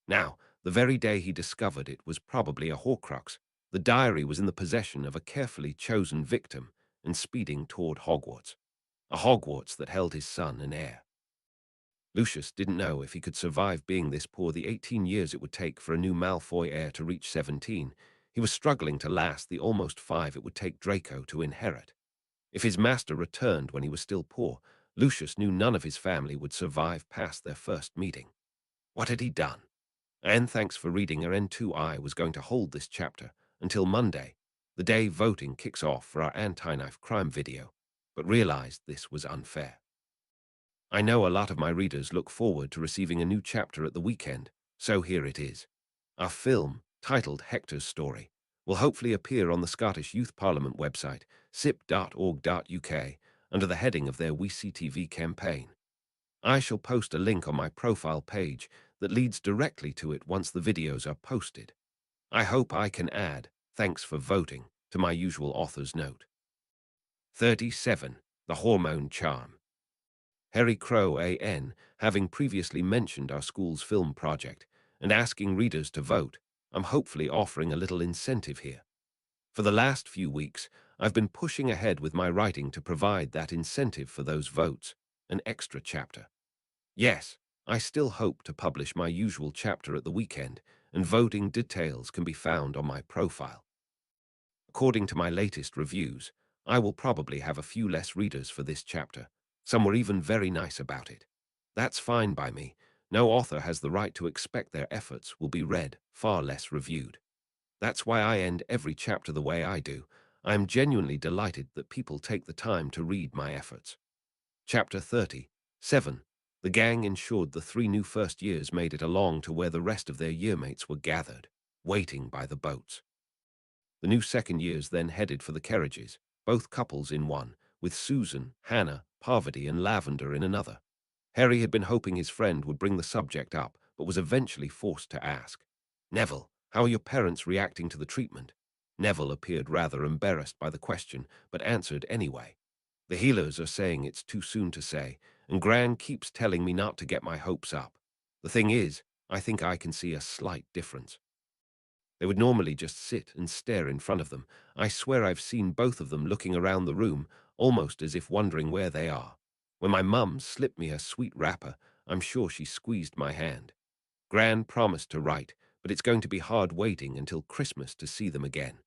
Now, the very day he discovered it was probably a Horcrux, the diary was in the possession of a carefully chosen victim and speeding toward Hogwarts, a Hogwarts that held his son and heir. Lucius didn't know if he could survive being this poor the 18 years it would take for a new Malfoy heir to reach 17. He was struggling to last the almost 5 it would take Draco to inherit. If his master returned when he was still poor, Lucius knew none of his family would survive past their first meeting. What had he done? And thanks for reading. N2I was going to hold this chapter until Monday, the day voting kicks off for our anti-knife crime video, but realized this was unfair. I know a lot of my readers look forward to receiving a new chapter at the weekend, so here it is. Our film, titled Hector's Story, will hopefully appear on the Scottish Youth Parliament website, sip.org.uk, under the heading of their WeCTV campaign. I shall post a link on my profile page that leads directly to it once the videos are posted. I hope I can add, thanks for voting, to my usual author's note. 37. The Hormone Charm. Harry Crow A.N., having previously mentioned our school's film project and asking readers to vote, I'm hopefully offering a little incentive here. For the last few weeks, I've been pushing ahead with my writing to provide that incentive for those votes, an extra chapter. Yes, I still hope to publish my usual chapter at the weekend, and voting details can be found on my profile. According to my latest reviews, I will probably have a few less readers for this chapter. Some were even very nice about it. That's fine by me. No author has the right to expect their efforts will be read, far less reviewed. That's why I end every chapter the way I do. I am genuinely delighted that people take the time to read my efforts. Chapter 30. 7. The gang ensured the 3 new first years made it along to where the rest of their yearmates were gathered, waiting by the boats. The new second years then headed for the carriages, both couples in one, with Susan, Hannah, Parvati, and Lavender in another. Harry had been hoping his friend would bring the subject up, but was eventually forced to ask, "Neville, how are your parents reacting to the treatment?" Neville appeared rather embarrassed by the question, but answered anyway. "The healers are saying it's too soon to say, and Gran keeps telling me not to get my hopes up. The thing is, I think I can see a slight difference." They would normally just sit and stare in front of them. I swear I've seen both of them looking around the room, almost as if wondering where they are. When my mum slipped me her sweet wrapper, I'm sure she squeezed my hand. Gran promised to write, but it's going to be hard waiting until Christmas to see them again.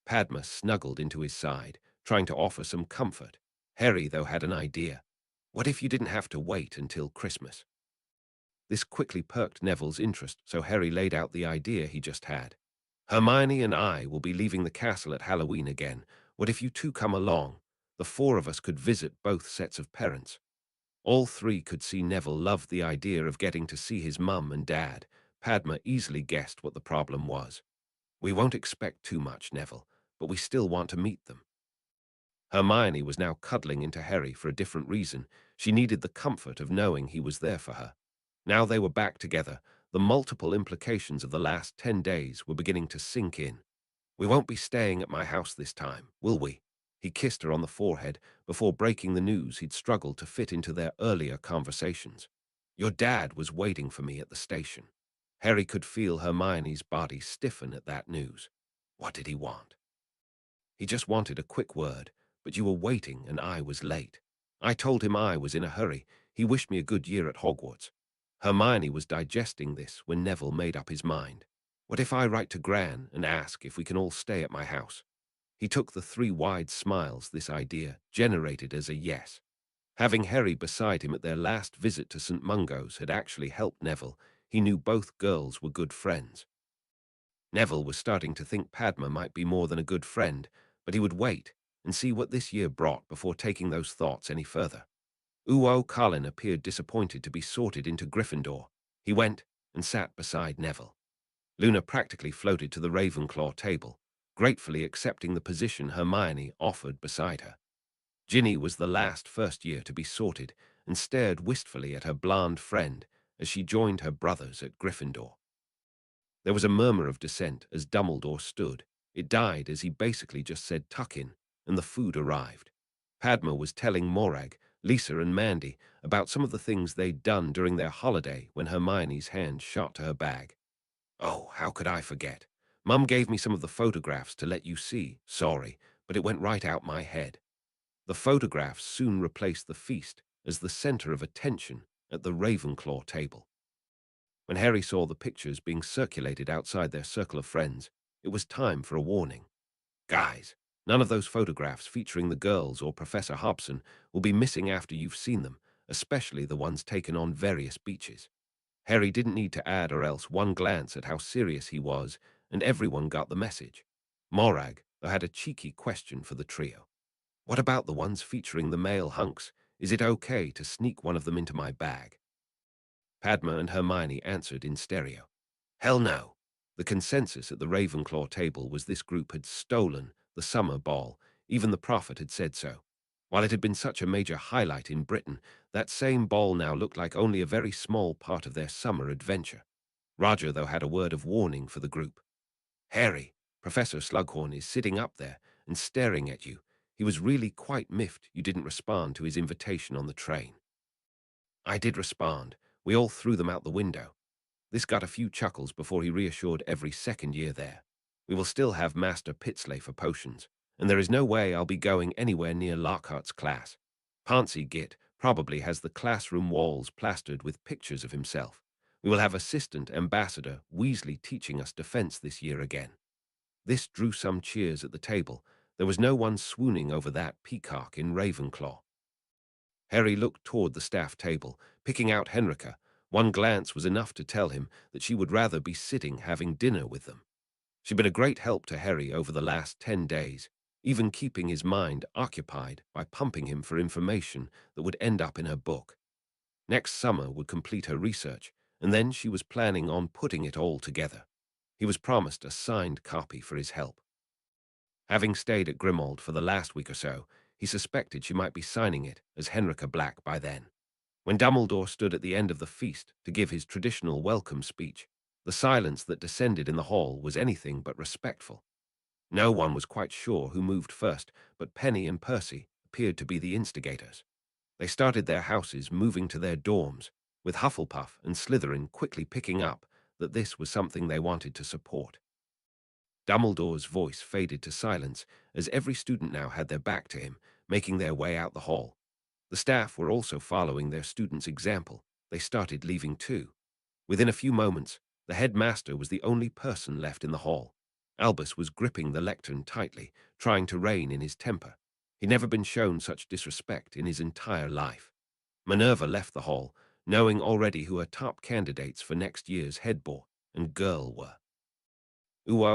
Padma snuggled into his side, trying to offer some comfort. Harry, though, had an idea. What if you didn't have to wait until Christmas? This quickly perked Neville's interest, so Harry laid out the idea he just had. "Hermione and I will be leaving the castle at Halloween again. What if you two come along? The 4 of us could visit both sets of parents." All 3 could see Neville loved the idea of getting to see his mum and dad. Padma easily guessed what the problem was. "We won't expect too much, Neville, but we still want to meet them." Hermione was now cuddling into Harry for a different reason. She needed the comfort of knowing he was there for her. Now they were back together. The multiple implications of the last 10 days were beginning to sink in. "We won't be staying at my house this time, will we?" He kissed her on the forehead before breaking the news he'd struggled to fit into their earlier conversations. "Your dad was waiting for me at the station." Harry could feel Hermione's body stiffen at that news. What did he want? He just wanted a quick word, "But you were waiting and I was late." I told him I was in a hurry. He wished me a good year at Hogwarts. Hermione was digesting this when Neville made up his mind. "What if I write to Gran and ask if we can all stay at my house?" He took the 3 wide smiles this idea generated as a yes. Having Harry beside him at their last visit to St. Mungo's had actually helped Neville. He knew both girls were good friends. Neville was starting to think Padma might be more than a good friend, but he would wait and see what this year brought before taking those thoughts any further. Uo Cullen appeared disappointed to be sorted into Gryffindor. He went and sat beside Neville. Luna practically floated to the Ravenclaw table, gratefully accepting the position Hermione offered beside her. Ginny was the last first year to be sorted and stared wistfully at her blonde friend as she joined her brothers at Gryffindor. There was a murmur of dissent as Dumbledore stood. It died as he basically just said tuck in, and the food arrived. Padma was telling Morag, Lisa, and Mandy about some of the things they'd done during their holiday when Hermione's hand shot to her bag. "Oh, how could I forget? Mum gave me some of the photographs to let you see. Sorry, but it went right out my head." The photographs soon replaced the feast as the center of attention at the Ravenclaw table. When Harry saw the pictures being circulated outside their circle of friends, it was time for a warning. "Guys, none of those photographs featuring the girls or Professor Hobson will be missing after you've seen them, especially the ones taken on various beaches." Harry didn't need to add or else one glance at how serious he was, and everyone got the message. Morag, though, had a cheeky question for the trio. "What about the ones featuring the male hunks? Is it okay to sneak one of them into my bag?" Padma and Hermione answered in stereo. Hell no. The consensus at the Ravenclaw table was this group had stolen the summer ball. Even the prophet had said so. While it had been such a major highlight in Britain, that same ball now looked like only a very small part of their summer adventure. Roger, though, had a word of warning for the group. "Harry, Professor Slughorn is sitting up there and staring at you. He was really quite miffed you didn't respond to his invitation on the train." I did respond. We all threw them out the window. This got a few chuckles before he reassured every second year there. "We will still have Master Pitsley for potions, and there is no way I'll be going anywhere near Lockhart's class. Pantsy Git probably has the classroom walls plastered with pictures of himself. We will have Assistant Ambassador Weasley teaching us defense this year again." This drew some cheers at the table. There was no one swooning over that peacock in Ravenclaw. Harry looked toward the staff table, picking out Henrika. One glance was enough to tell him that she would rather be sitting having dinner with them. She'd been a great help to Harry over the last 10 days, even keeping his mind occupied by pumping him for information that would end up in her book. Next summer would complete her research, and then she was planning on putting it all together. He was promised a signed copy for his help. Having stayed at Grimmauld for the last week or so, he suspected she might be signing it as Henrika Black by then. When Dumbledore stood at the end of the feast to give his traditional welcome speech, the silence that descended in the hall was anything but respectful. No one was quite sure who moved first, but Penny and Percy appeared to be the instigators. They started their houses moving to their dorms, with Hufflepuff and Slytherin quickly picking up that this was something they wanted to support. Dumbledore's voice faded to silence as every student now had their back to him, making their way out the hall. The staff were also following their students' example. They started leaving too. Within a few moments, the headmaster was the only person left in the hall. Albus was gripping the lectern tightly, trying to rein in his temper. He'd never been shown such disrespect in his entire life. Minerva left the hall, knowing already who her top candidates for next year's head boy and girl were.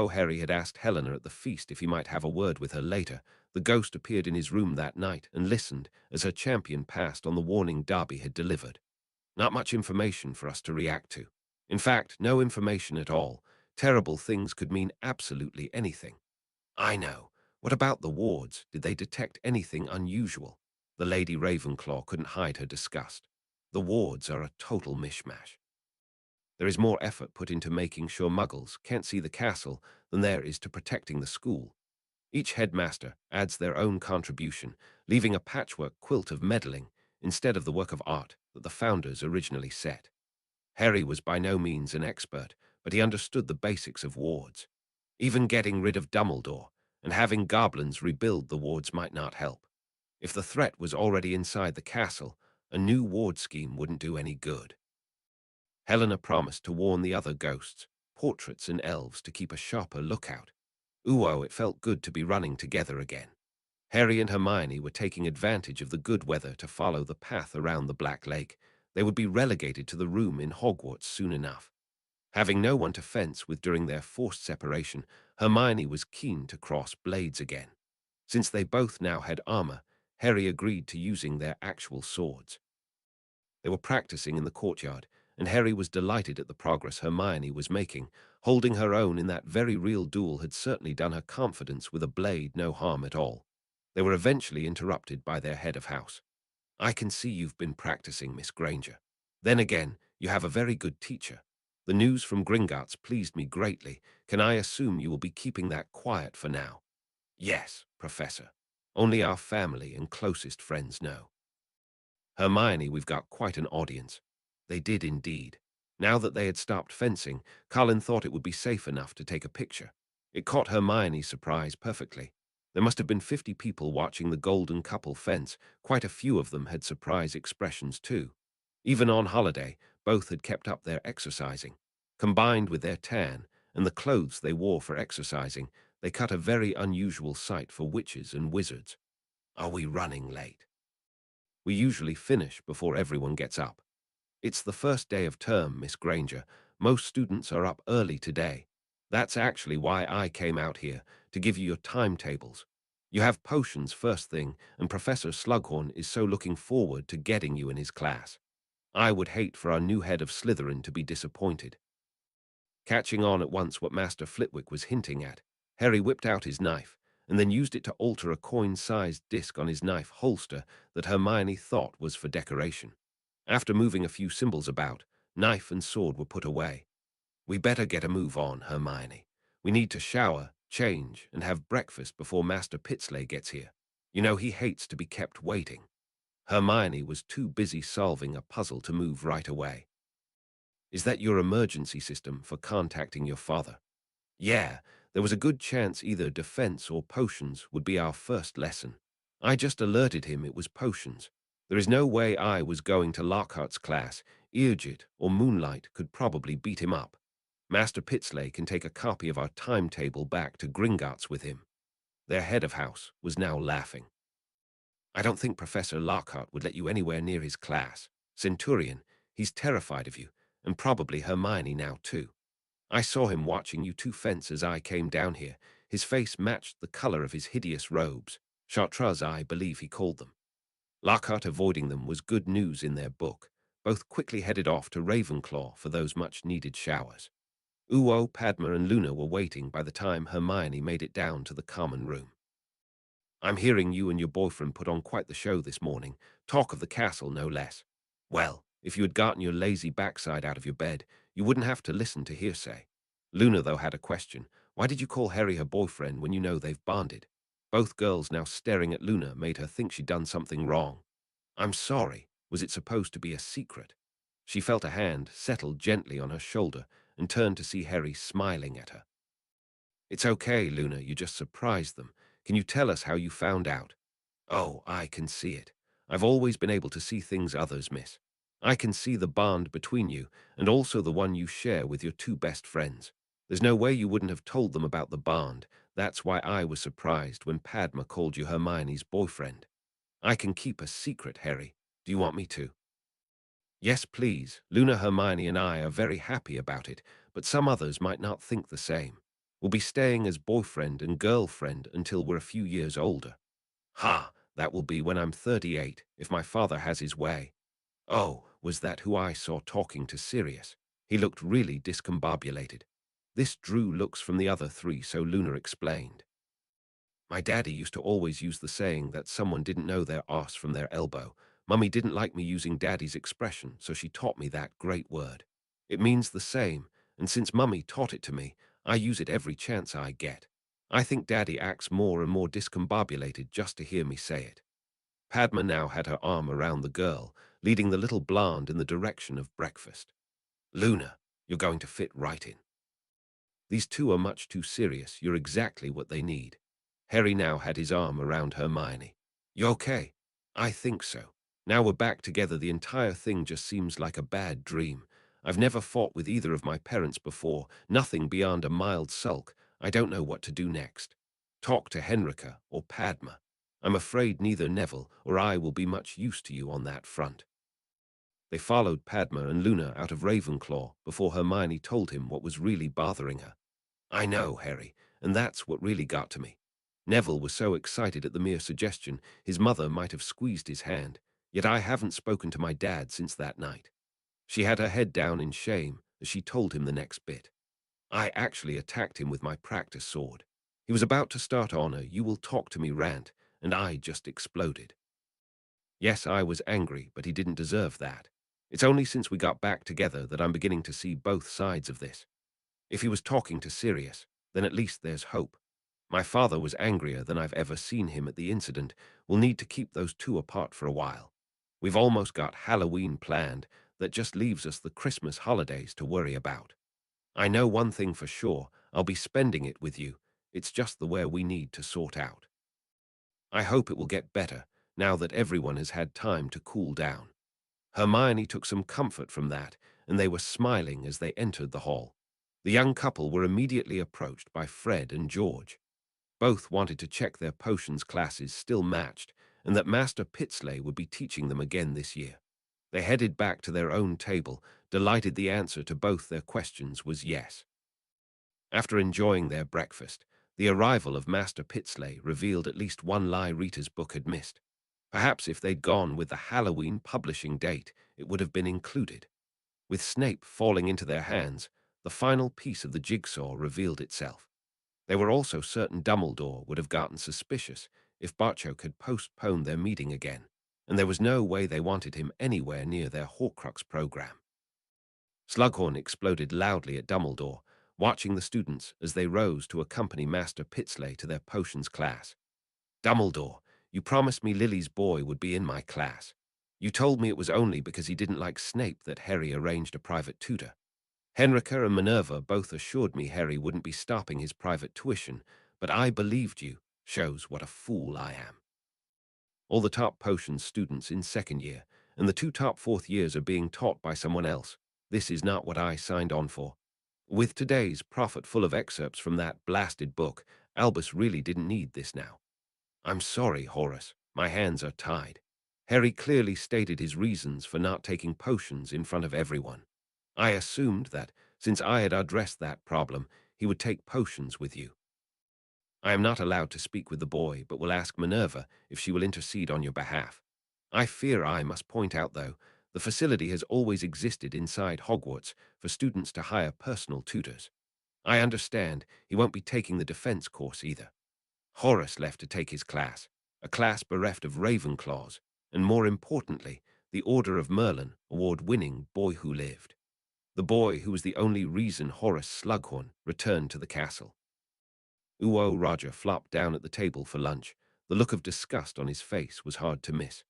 Harry had asked Helena at the feast if he might have a word with her later. The ghost appeared in his room that night and listened as her champion passed on the warning Darby had delivered. Not much information for us to react to. In fact, no information at all. Terrible things could mean absolutely anything. "I know. What about the wards? Did they detect anything unusual?" The Lady Ravenclaw couldn't hide her disgust. "The wards are a total mishmash. There is more effort put into making sure Muggles can't see the castle than there is to protecting the school. Each headmaster adds their own contribution, leaving a patchwork quilt of meddling instead of the work of art that the founders originally set." Harry was by no means an expert, but he understood the basics of wards. Even getting rid of Dumbledore and having goblins rebuild the wards might not help. If the threat was already inside the castle, a new ward scheme wouldn't do any good. Helena promised to warn the other ghosts, portraits and elves to keep a sharper lookout. It felt good to be running together again. Harry and Hermione were taking advantage of the good weather to follow the path around the Black Lake. They would be relegated to the room in Hogwarts soon enough. Having no one to fence with during their forced separation, Hermione was keen to cross blades again. Since they both now had armor, Harry agreed to using their actual swords. They were practicing in the courtyard, and Harry was delighted at the progress Hermione was making. Holding her own in that very real duel had certainly done her confidence with a blade no harm at all. They were eventually interrupted by their head of house. "I can see you've been practicing, Miss Granger. Then again, you have a very good teacher. The news from Gringotts pleased me greatly. Can I assume you will be keeping that quiet for now?" "Yes, Professor. Only our family and closest friends know." "Hermione, we've got quite an audience." They did indeed. Now that they had stopped fencing, Colin thought it would be safe enough to take a picture. It caught Hermione's surprise perfectly. There must have been 50 people watching the golden couple fence. Quite a few of them had surprise expressions too. Even on holiday, both had kept up their exercising. Combined with their tan and the clothes they wore for exercising, they cut a very unusual sight for witches and wizards. "Are we running late?" "We usually finish before everyone gets up." "It's the first day of term, Miss Granger. Most students are up early today. That's actually why I came out here, to give you your timetables. You have potions first thing, and Professor Slughorn is so looking forward to getting you in his class. I would hate for our new head of Slytherin to be disappointed." Catching on at once what Master Flitwick was hinting at, Harry whipped out his knife and then used it to alter a coin-sized disc on his knife holster that Hermione thought was for decoration. After moving a few symbols about, knife and sword were put away. We better get a move on, Hermione. We need to shower, change, and have breakfast before Master Pitsley gets here. You know he hates to be kept waiting. Hermione was too busy solving a puzzle to move right away. Is that your emergency system for contacting your father? Yeah, there was a good chance either defense or potions would be our first lesson. I just alerted him it was potions. There is no way I was going to Lockhart's class. Eargit or Moonlight could probably beat him up. Master Pitsley can take a copy of our timetable back to Gringotts with him. Their head of house was now laughing. I don't think Professor Lockhart would let you anywhere near his class. Centurion, he's terrified of you, and probably Hermione now too. I saw him watching you two fence as I came down here. His face matched the color of his hideous robes. Chartreuse, I believe he called them. Lockhart avoiding them was good news in their book. Both quickly headed off to Ravenclaw for those much-needed showers. Uo, Padma, and Luna were waiting by the time Hermione made it down to the common room. I'm hearing you and your boyfriend put on quite the show this morning. Talk of the castle, no less. Well, if you had gotten your lazy backside out of your bed, you wouldn't have to listen to hearsay. Luna, though, had a question. Why did you call Harry her boyfriend when you know they've bonded? Both girls now staring at Luna made her think she'd done something wrong. I'm sorry. Was it supposed to be a secret? She felt a hand settle gently on her shoulder and turned to see Harry smiling at her. It's okay, Luna, you just surprised them. Can you tell us how you found out? Oh, I can see it. I've always been able to see things others miss. I can see the bond between you, and also the one you share with your two best friends. There's no way you wouldn't have told them about the bond. That's why I was surprised when Padma called you Hermione's boyfriend. I can keep a secret, Harry. Do you want me to? Yes, please. Luna, Hermione, and I are very happy about it, but some others might not think the same. We'll be staying as boyfriend and girlfriend until we're a few years older. Ha! That will be when I'm 38, if my father has his way. Oh, was that who I saw talking to Sirius? He looked really discombobulated. This drew looks from the other three, so Luna explained. My daddy used to always use the saying that someone didn't know their arse from their elbow. Mummy didn't like me using daddy's expression, so she taught me that great word. It means the same, and since Mummy taught it to me, I use it every chance I get. I think daddy acts more and more discombobulated just to hear me say it. Padma now had her arm around the girl, leading the little blonde in the direction of breakfast. Luna, you're going to fit right in. These two are much too serious. You're exactly what they need. Harry now had his arm around Hermione. You okay? I think so. Now we're back together. The entire thing just seems like a bad dream. I've never fought with either of my parents before, nothing beyond a mild sulk. I don't know what to do next. Talk to Henrika or Padma. I'm afraid neither Neville or I will be much use to you on that front. They followed Padma and Luna out of Ravenclaw before Hermione told him what was really bothering her. I know, Harry, and that's what really got to me. Neville was so excited at the mere suggestion his mother might have squeezed his hand, yet I haven't spoken to my dad since that night. She had her head down in shame as she told him the next bit. I actually attacked him with my practice sword. He was about to start on a "you will talk to me" rant, and I just exploded. Yes, I was angry, but he didn't deserve that. It's only since we got back together that I'm beginning to see both sides of this. If he was talking to Sirius, then at least there's hope. My father was angrier than I've ever seen him at the incident. We'll need to keep those two apart for a while. We've almost got Halloween planned. That just leaves us the Christmas holidays to worry about. I know one thing for sure. I'll be spending it with you. It's just the way we need to sort out. I hope it will get better now that everyone has had time to cool down. Hermione took some comfort from that, and they were smiling as they entered the hall. The young couple were immediately approached by Fred and George. Both wanted to check their potions classes still matched, and that Master Pitsley would be teaching them again this year. They headed back to their own table, delighted the answer to both their questions was yes. After enjoying their breakfast, the arrival of Master Pitsley revealed at least one lie Rita's book had missed. Perhaps if they'd gone with the Halloween publishing date, it would have been included. With Snape falling into their hands, the final piece of the jigsaw revealed itself. They were also certain Dumbledore would have gotten suspicious if Barchoke had postponed their meeting again, and there was no way they wanted him anywhere near their Horcrux program. Slughorn exploded loudly at Dumbledore, watching the students as they rose to accompany Master Pitsley to their potions class. Dumbledore, you promised me Lily's boy would be in my class. You told me it was only because he didn't like Snape that Harry arranged a private tutor. Henrika and Minerva both assured me Harry wouldn't be stopping his private tuition, but I believed you. Shows what a fool I am. All the top potions students in second year, and the two top fourth years are being taught by someone else. This is not what I signed on for. With today's prophet full of excerpts from that blasted book, Albus really didn't need this now. I'm sorry, Horace. My hands are tied. Harry clearly stated his reasons for not taking potions in front of everyone. I assumed that, since I had addressed that problem, he would take potions with you. I am not allowed to speak with the boy, but will ask Minerva if she will intercede on your behalf. I fear I must point out, though, the facility has always existed inside Hogwarts for students to hire personal tutors. I understand he won't be taking the defense course either. Horace left to take his class, a class bereft of Ravenclaws, and more importantly, the Order of Merlin award-winning Boy Who Lived. The boy who was the only reason Horace Slughorn returned to the castle. Uo Roger flopped down at the table for lunch. The look of disgust on his face was hard to miss.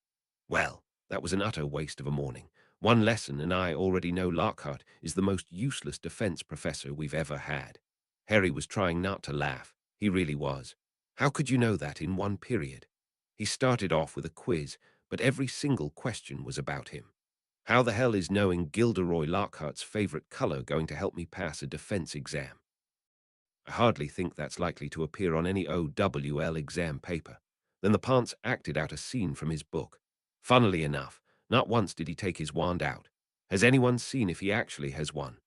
Well, that was an utter waste of a morning. One lesson, and I already know Lockhart is the most useless defense professor we've ever had. Harry was trying not to laugh. He really was. How could you know that in one period? He started off with a quiz, but every single question was about him. How the hell is knowing Gilderoy Lockhart's favorite color going to help me pass a defense exam? I hardly think that's likely to appear on any OWL exam paper. Then the Ponce acted out a scene from his book. Funnily enough, not once did he take his wand out. Has anyone seen if he actually has one?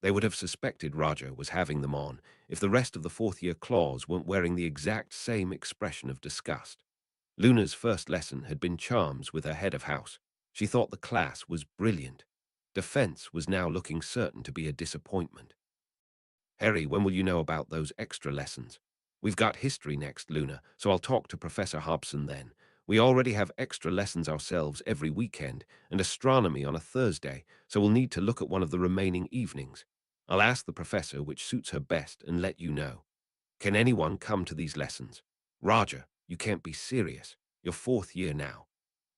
They would have suspected Roger was having them on if the rest of the fourth-year claws weren't wearing the exact same expression of disgust. Luna's first lesson had been charms with her head of house. She thought the class was brilliant. Defense was now looking certain to be a disappointment. Harry, when will you know about those extra lessons? We've got history next, Luna, so I'll talk to Professor Hobson then. We already have extra lessons ourselves every weekend, and astronomy on a Thursday, so we'll need to look at one of the remaining evenings. I'll ask the professor which suits her best and let you know. Can anyone come to these lessons? Roger, you can't be serious. You're fourth year now.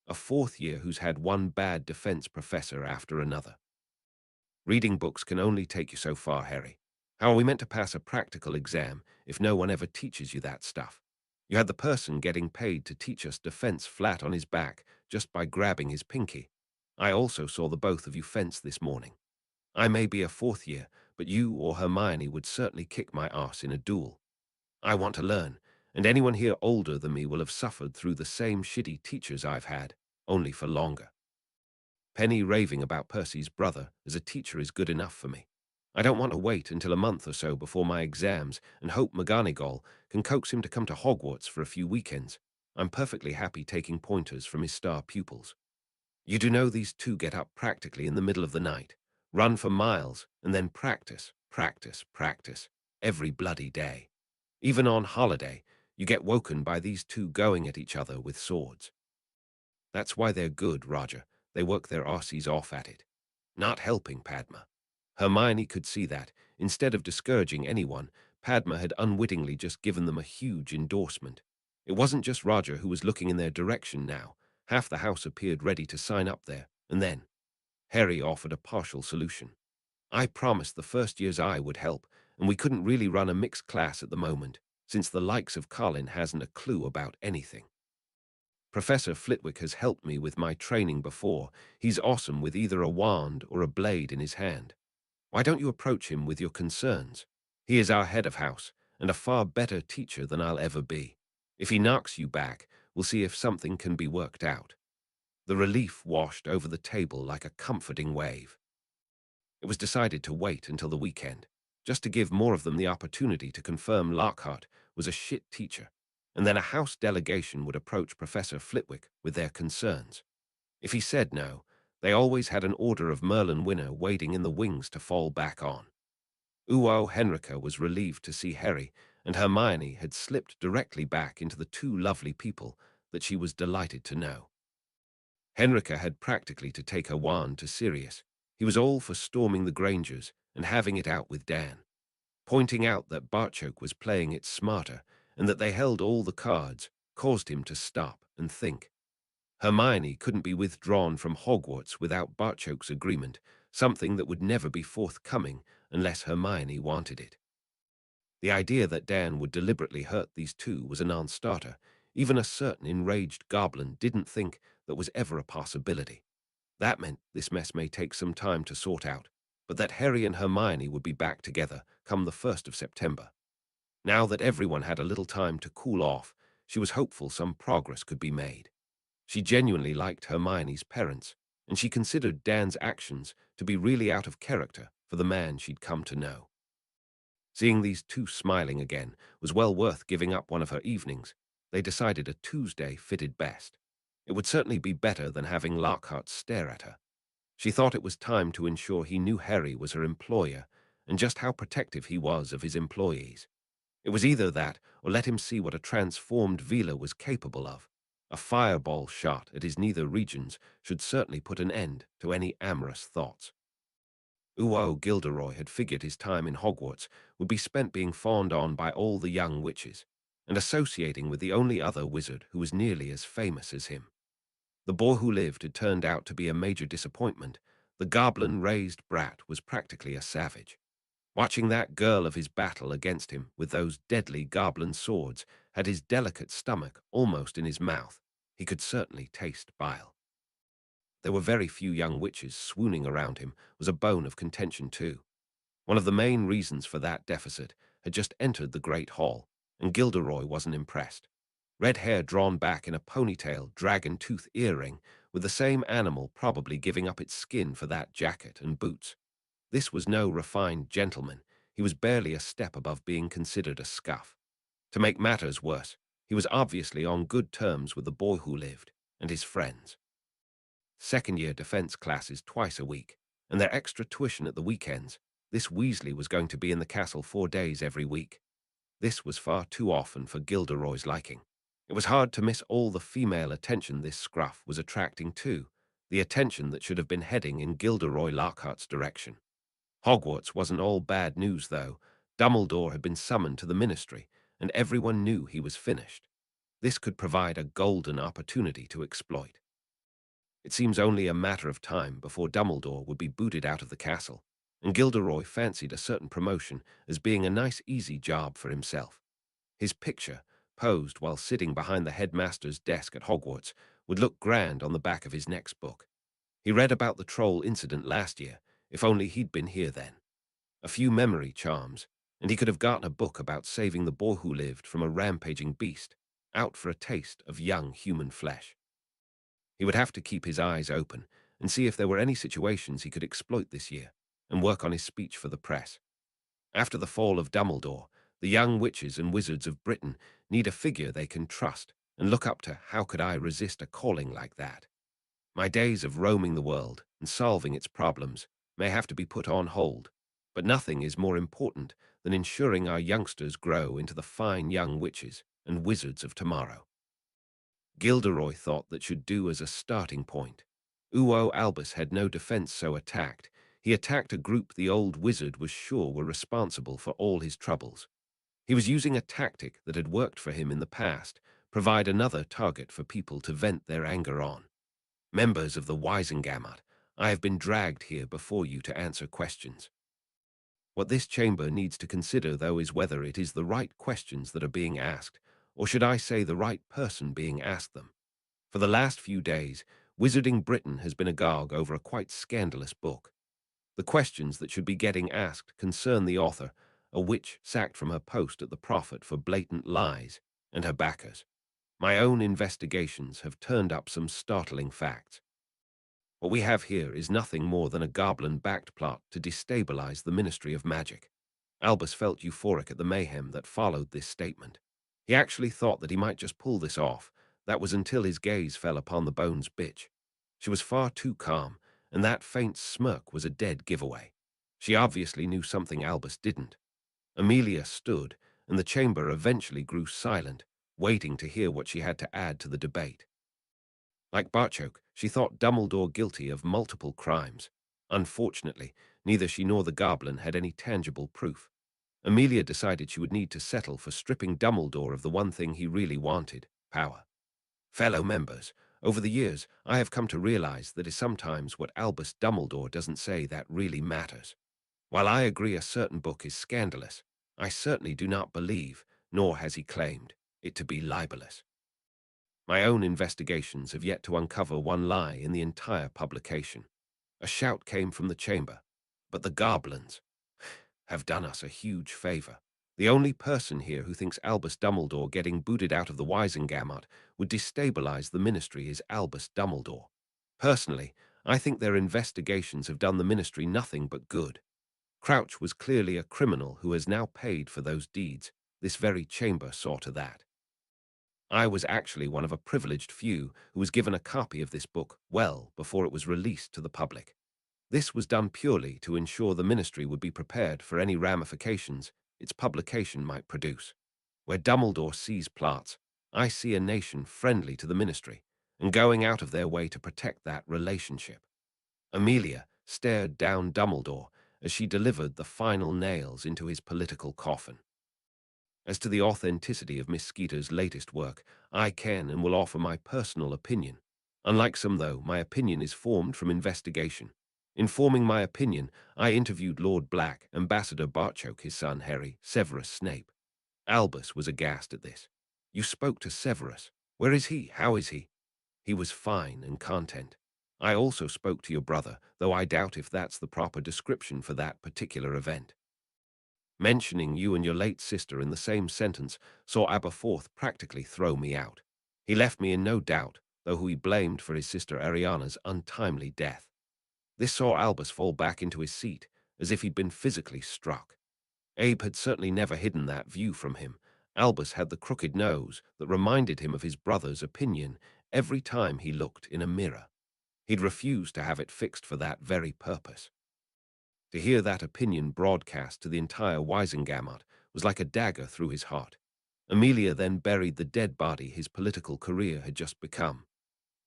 A fourth year who's had one bad defense professor after another. Reading books can only take you so far, Harry. How are we meant to pass a practical exam if no one ever teaches you that stuff? You had the person getting paid to teach us defense flat on his back just by grabbing his pinky. I also saw the both of you fence this morning. I may be a fourth year, but you or Hermione would certainly kick my ass in a duel. I want to learn, and anyone here older than me will have suffered through the same shitty teachers I've had, only for longer. Penny raving about Percy's brother as a teacher is good enough for me. I don't want to wait until a month or so before my exams and hope McGonagall can coax him to come to Hogwarts for a few weekends. I'm perfectly happy taking pointers from his star pupils. You do know these two get up practically in the middle of the night, run for miles, and then practice, practice, practice, every bloody day. Even on holiday, you get woken by these two going at each other with swords. That's why they're good, Roger. They work their arses off at it. Not helping Padma. Hermione could see that. Instead of discouraging anyone, Padma had unwittingly just given them a huge endorsement. It wasn't just Roger who was looking in their direction now. Half the house appeared ready to sign up there, and then Harry offered a partial solution. I promised the first years I would help, and we couldn't really run a mixed class at the moment, since the likes of Colin hasn't a clue about anything. Professor Flitwick has helped me with my training before. He's awesome with either a wand or a blade in his hand. Why don't you approach him with your concerns? He is our head of house, and a far better teacher than I'll ever be. If he knocks you back, we'll see if something can be worked out. The relief washed over the table like a comforting wave. It was decided to wait until the weekend, just to give more of them the opportunity to confirm Lockhart was a shit teacher, and then a house delegation would approach Professor Flitwick with their concerns. If he said no, they always had an Order of Merlin winner waiting in the wings to fall back on. Uo Henrika was relieved to see Harry, and Hermione had slipped directly back into the two lovely people that she was delighted to know. Henrika had practically to take her wand to Sirius. He was all for storming the Grangers and having it out with Dan, pointing out that Barchoke was playing it smarter and that they held all the cards caused him to stop and think. Hermione couldn't be withdrawn from Hogwarts without Barchoke's agreement, something that would never be forthcoming unless Hermione wanted it. The idea that Dan would deliberately hurt these two was a non-starter. Even a certain enraged goblin didn't think that was ever a possibility. That meant this mess may take some time to sort out, but that Harry and Hermione would be back together come the 1st of September. Now that everyone had a little time to cool off, she was hopeful some progress could be made. She genuinely liked Hermione's parents, and she considered Dan's actions to be really out of character for the man she'd come to know. Seeing these two smiling again was well worth giving up one of her evenings. They decided a Tuesday fitted best. It would certainly be better than having Lockhart stare at her. She thought it was time to ensure he knew Harry was her employer and just how protective he was of his employees. It was either that or let him see what a transformed Vila was capable of. A fireball shot at his nether regions should certainly put an end to any amorous thoughts. Gilderoy had figured his time in Hogwarts would be spent being fawned on by all the young witches and associating with the only other wizard who was nearly as famous as him. The boy who lived had turned out to be a major disappointment. The goblin-raised brat was practically a savage. Watching that girl of his battle against him with those deadly goblin swords had his delicate stomach almost in his mouth. He could certainly taste bile. There were very few young witches swooning around him was a bone of contention too. One of the main reasons for that deficit had just entered the Great Hall, and Gilderoy wasn't impressed. Red hair drawn back in a ponytail, dragon-tooth earring, with the same animal probably giving up its skin for that jacket and boots. This was no refined gentleman. He was barely a step above being considered a scuff. To make matters worse, he was obviously on good terms with the boy who lived and his friends. Second-year defense classes twice a week, and their extra tuition at the weekends. This Weasley was going to be in the castle 4 days every week. This was far too often for Gilderoy's liking. It was hard to miss all the female attention this scruff was attracting too, the attention that should have been heading in Gilderoy Lockhart's direction. Hogwarts wasn't all bad news, though. Dumbledore had been summoned to the ministry, and everyone knew he was finished. This could provide a golden opportunity to exploit. It seems only a matter of time before Dumbledore would be booted out of the castle, and Gilderoy fancied a certain promotion as being a nice easy job for himself. His picture, posed while sitting behind the headmaster's desk at Hogwarts, would look grand on the back of his next book. He read about the troll incident last year, if only he'd been here then. A few memory charms, and he could have gotten a book about saving the boy who lived from a rampaging beast, out for a taste of young human flesh. He would have to keep his eyes open and see if there were any situations he could exploit this year, and work on his speech for the press. After the fall of Dumbledore, the young witches and wizards of Britain need a figure they can trust and look up to. How could I resist a calling like that? My days of roaming the world and solving its problems may have to be put on hold, but nothing is more important than ensuring our youngsters grow into the fine young witches and wizards of tomorrow. Gilderoy thought that should do as a starting point. Albus had no defense, so attacked. He attacked a group the old wizard was sure were responsible for all his troubles. He was using a tactic that had worked for him in the past, provide another target for people to vent their anger on. Members of the Wisengamot, I have been dragged here before you to answer questions. What this chamber needs to consider, though, is whether it is the right questions that are being asked, or should I say the right person being asked them. For the last few days, Wizarding Britain has been agog over a quite scandalous book. The questions that should be getting asked concern the author, a witch sacked from her post at the Prophet for blatant lies, and her backers. My own investigations have turned up some startling facts. What we have here is nothing more than a goblin-backed plot to destabilize the Ministry of Magic. Albus felt euphoric at the mayhem that followed this statement. He actually thought that he might just pull this off. That was until his gaze fell upon the Bones bitch. She was far too calm, and that faint smirk was a dead giveaway. She obviously knew something Albus didn't. Amelia stood, and the chamber eventually grew silent, waiting to hear what she had to add to the debate. Like Barchoke, she thought Dumbledore guilty of multiple crimes. Unfortunately, neither she nor the goblin had any tangible proof. Amelia decided she would need to settle for stripping Dumbledore of the one thing he really wanted, power. Fellow members, over the years, I have come to realize that is sometimes what Albus Dumbledore doesn't say that really matters. While I agree a certain book is scandalous, I certainly do not believe, nor has he claimed, it to be libelous. My own investigations have yet to uncover one lie in the entire publication. A shout came from the chamber, but the goblins have done us a huge favor. The only person here who thinks Albus Dumbledore getting booted out of the Wisengamot would destabilize the Ministry is Albus Dumbledore. Personally, I think their investigations have done the Ministry nothing but good. Crouch was clearly a criminal who has now paid for those deeds. This very chamber saw to that. I was actually one of a privileged few who was given a copy of this book well before it was released to the public. This was done purely to ensure the Ministry would be prepared for any ramifications its publication might produce. Where Dumbledore sees plots, I see a nation friendly to the Ministry and going out of their way to protect that relationship. Amelia stared down Dumbledore as she delivered the final nails into his political coffin. As to the authenticity of Miss Skeeter's latest work, I can and will offer my personal opinion. Unlike some, though, my opinion is formed from investigation. In forming my opinion, I interviewed Lord Black, Ambassador Barchoke, his son Harry, Severus Snape. Albus was aghast at this. You spoke to Severus. Where is he? How is he? He was fine and content. I also spoke to your brother, though I doubt if that's the proper description for that particular event. Mentioning you and your late sister in the same sentence saw Aberforth practically throw me out. He left me in no doubt, though who he blamed for his sister Ariana's untimely death. This saw Albus fall back into his seat, as if he'd been physically struck. Abe had certainly never hidden that view from him. Albus had the crooked nose that reminded him of his brother's opinion every time he looked in a mirror. He'd refused to have it fixed for that very purpose. To hear that opinion broadcast to the entire Wisengamot was like a dagger through his heart. Amelia then buried the dead body his political career had just become.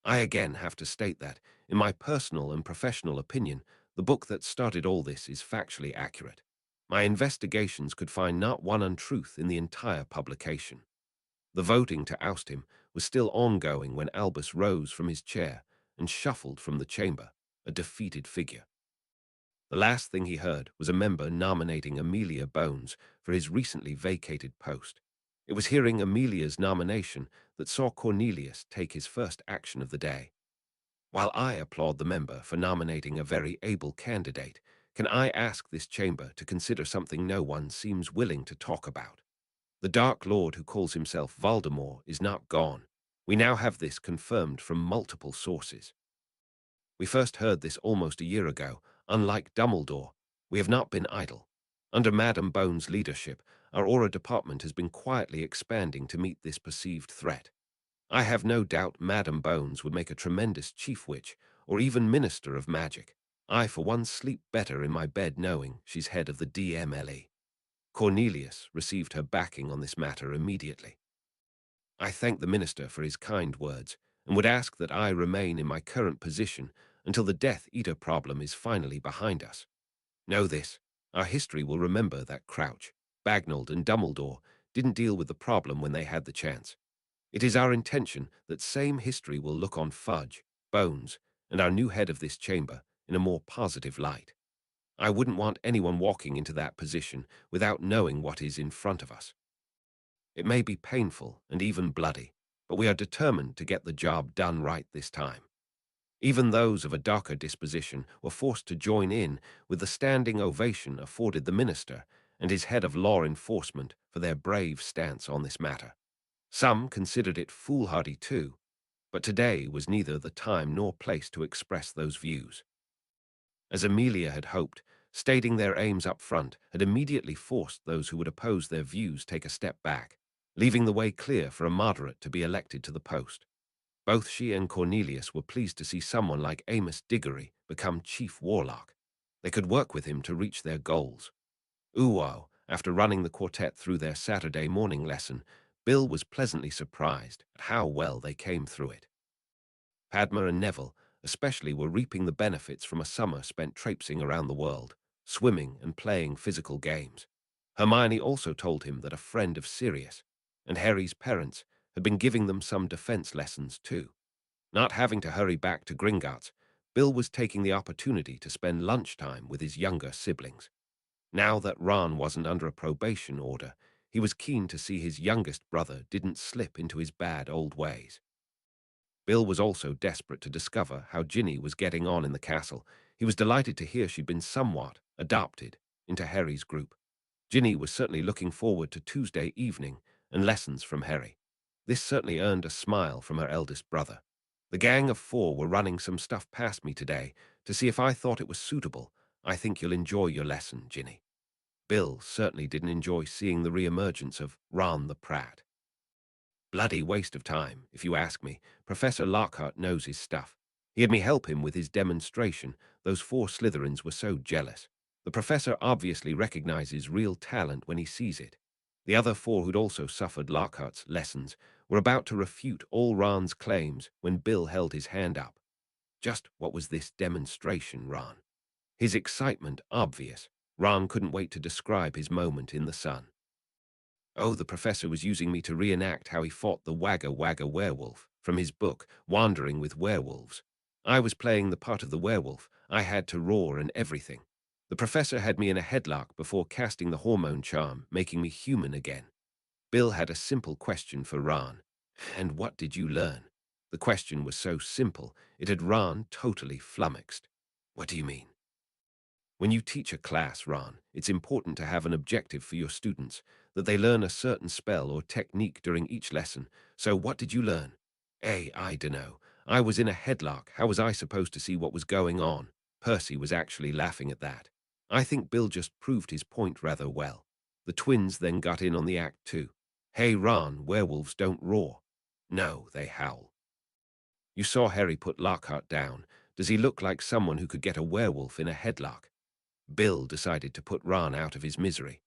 I again have to state that, in my personal and professional opinion, the book that started all this is factually accurate. My investigations could find not one untruth in the entire publication. The voting to oust him was still ongoing when Albus rose from his chair and shuffled from the chamber, a defeated figure. The last thing he heard was a member nominating Amelia Bones for his recently vacated post. It was hearing Amelia's nomination that saw Cornelius take his first action of the day. While I applaud the member for nominating a very able candidate, can I ask this chamber to consider something no one seems willing to talk about? The Dark Lord who calls himself Voldemort is not gone. We now have this confirmed from multiple sources. We first heard this almost a year ago. Unlike Dumbledore, we have not been idle. Under Madame Bones' leadership, our Aura department has been quietly expanding to meet this perceived threat. I have no doubt Madame Bones would make a tremendous chief witch, or even minister of magic. I, for one, sleep better in my bed knowing she's head of the DMLE. Cornelius received her backing on this matter immediately. I thank the minister for his kind words, and would ask that I remain in my current position until the Death Eater problem is finally behind us. Know this, our history will remember that Crouch, Bagnold, and Dumbledore didn't deal with the problem when they had the chance. It is our intention that same history will look on Fudge, Bones, and our new head of this chamber in a more positive light. I wouldn't want anyone walking into that position without knowing what is in front of us. It may be painful and even bloody, but we are determined to get the job done right this time. Even those of a darker disposition were forced to join in with the standing ovation afforded the minister and his head of law enforcement for their brave stance on this matter. Some considered it foolhardy too, but today was neither the time nor place to express those views. As Amelia had hoped, stating their aims up front had immediately forced those who would oppose their views take a step back, leaving the way clear for a moderate to be elected to the post. Both she and Cornelius were pleased to see someone like Amos Diggory become chief warlock. They could work with him to reach their goals. Uwo, After running the quartet through their Saturday morning lesson, Bill was pleasantly surprised at how well they came through it. Padma and Neville, especially, were reaping the benefits from a summer spent traipsing around the world, swimming and playing physical games. Hermione also told him that a friend of Sirius and Harry's parents had been giving them some defense lessons too. Not having to hurry back to Gringotts, Bill was taking the opportunity to spend lunchtime with his younger siblings. Now that Ron wasn't under a probation order, he was keen to see his youngest brother didn't slip into his bad old ways. Bill was also desperate to discover how Ginny was getting on in the castle. He was delighted to hear she'd been somewhat adopted into Harry's group. Ginny was certainly looking forward to Tuesday evening and lessons from Harry. This certainly earned a smile from her eldest brother. The gang of four were running some stuff past me today to see if I thought it was suitable. I think you'll enjoy your lesson, Ginny. Bill certainly didn't enjoy seeing the re-emergence of Ron the Prat. Bloody waste of time, if you ask me. Professor Lockhart knows his stuff. He had me help him with his demonstration. Those four Slytherins were so jealous. The professor obviously recognizes real talent when he sees it. The other four, who'd also suffered Lockhart's lessons, were about to refute all Ron's claims when Bill held his hand up. Just what was this demonstration, Ron? His excitement obvious. Ron couldn't wait to describe his moment in the sun. Oh, the professor was using me to reenact how he fought the Wagga Wagga werewolf from his book, Wandering with Werewolves. I was playing the part of the werewolf. I had to roar and everything. The professor had me in a headlock before casting the hormone charm, making me human again. Bill had a simple question for Ron. And what did you learn? The question was so simple, it had Ron totally flummoxed. What do you mean? When you teach a class, Ron, it's important to have an objective for your students, that they learn a certain spell or technique during each lesson. So what did you learn? I dunno. I was in a headlock. How was I supposed to see what was going on? Percy was actually laughing at that. I think Bill just proved his point rather well. The twins then got in on the act too. Hey, Ron, werewolves don't roar. No, they howl. You saw Harry put Lockhart down. Does he look like someone who could get a werewolf in a headlock? Bill decided to put Ron out of his misery.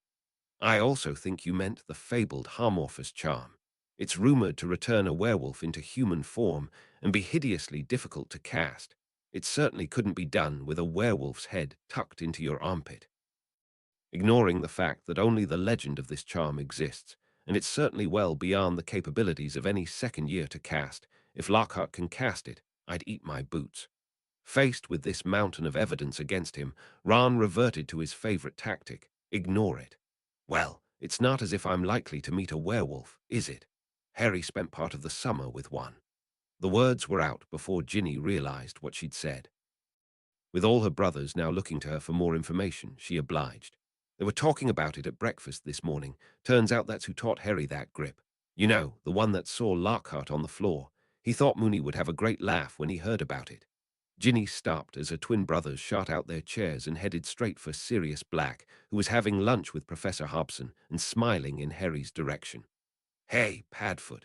I also think you meant the fabled Harmorphous charm. It's rumored to return a werewolf into human form and be hideously difficult to cast. It certainly couldn't be done with a werewolf's head tucked into your armpit. Ignoring the fact that only the legend of this charm exists, and it's certainly well beyond the capabilities of any second year to cast, if Lockhart can cast it, I'd eat my boots. Faced with this mountain of evidence against him, Ron reverted to his favorite tactic: ignore it. Well, it's not as if I'm likely to meet a werewolf, is it? Harry spent part of the summer with one. The words were out before Ginny realized what she'd said. With all her brothers now looking to her for more information, she obliged. They were talking about it at breakfast this morning. Turns out that's who taught Harry that grip. You know, the one that saw Lockhart on the floor. He thought Moony would have a great laugh when he heard about it. Ginny stopped as her twin brothers shot out their chairs and headed straight for Sirius Black, who was having lunch with Professor Hobson and smiling in Harry's direction. Hey, Padfoot,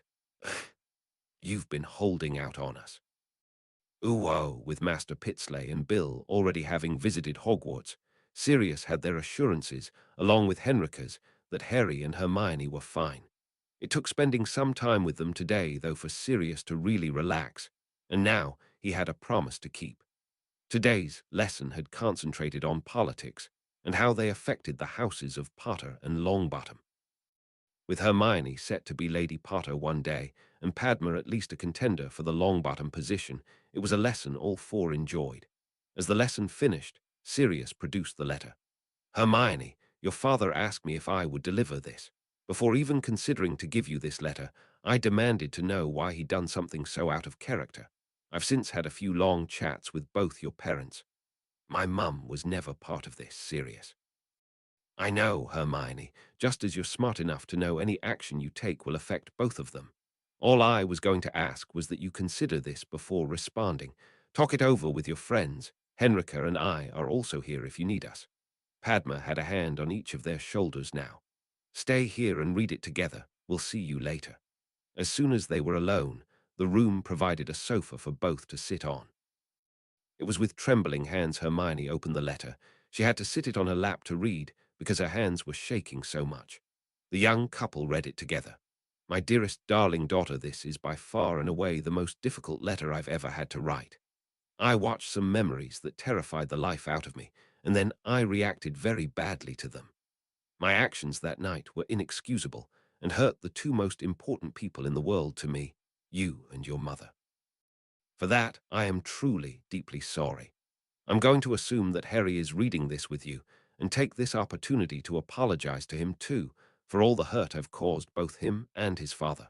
you've been holding out on us. Ooh-oh, with Master Pitsley and Bill already having visited Hogwarts, Sirius had their assurances, along with Henrika's, that Harry and Hermione were fine. It took spending some time with them today, though, for Sirius to really relax, and now he had a promise to keep. Today's lesson had concentrated on politics and how they affected the houses of Potter and Longbottom. With Hermione set to be Lady Potter one day, and Padma at least a contender for the Longbottom position, it was a lesson all four enjoyed. As the lesson finished, Sirius produced the letter. Hermione, your father asked me if I would deliver this. Before even considering to give you this letter, I demanded to know why he'd done something so out of character. I've since had a few long chats with both your parents. My mum was never part of this, Sirius. I know, Hermione, just as you're smart enough to know any action you take will affect both of them. All I was going to ask was that you consider this before responding. Talk it over with your friends. Henrika and I are also here if you need us. Padma had a hand on each of their shoulders now. Stay here and read it together. We'll see you later. As soon as they were alone, the room provided a sofa for both to sit on. It was with trembling hands Hermione opened the letter. She had to sit it on her lap to read, because her hands were shaking so much. The young couple read it together. My dearest darling daughter, this is by far and away the most difficult letter I've ever had to write. I watched some memories that terrified the life out of me, and then I reacted very badly to them. My actions that night were inexcusable and hurt the two most important people in the world to me, you and your mother. For that, I am truly, deeply sorry. I'm going to assume that Harry is reading this with you and take this opportunity to apologize to him too for all the hurt I've caused both him and his father.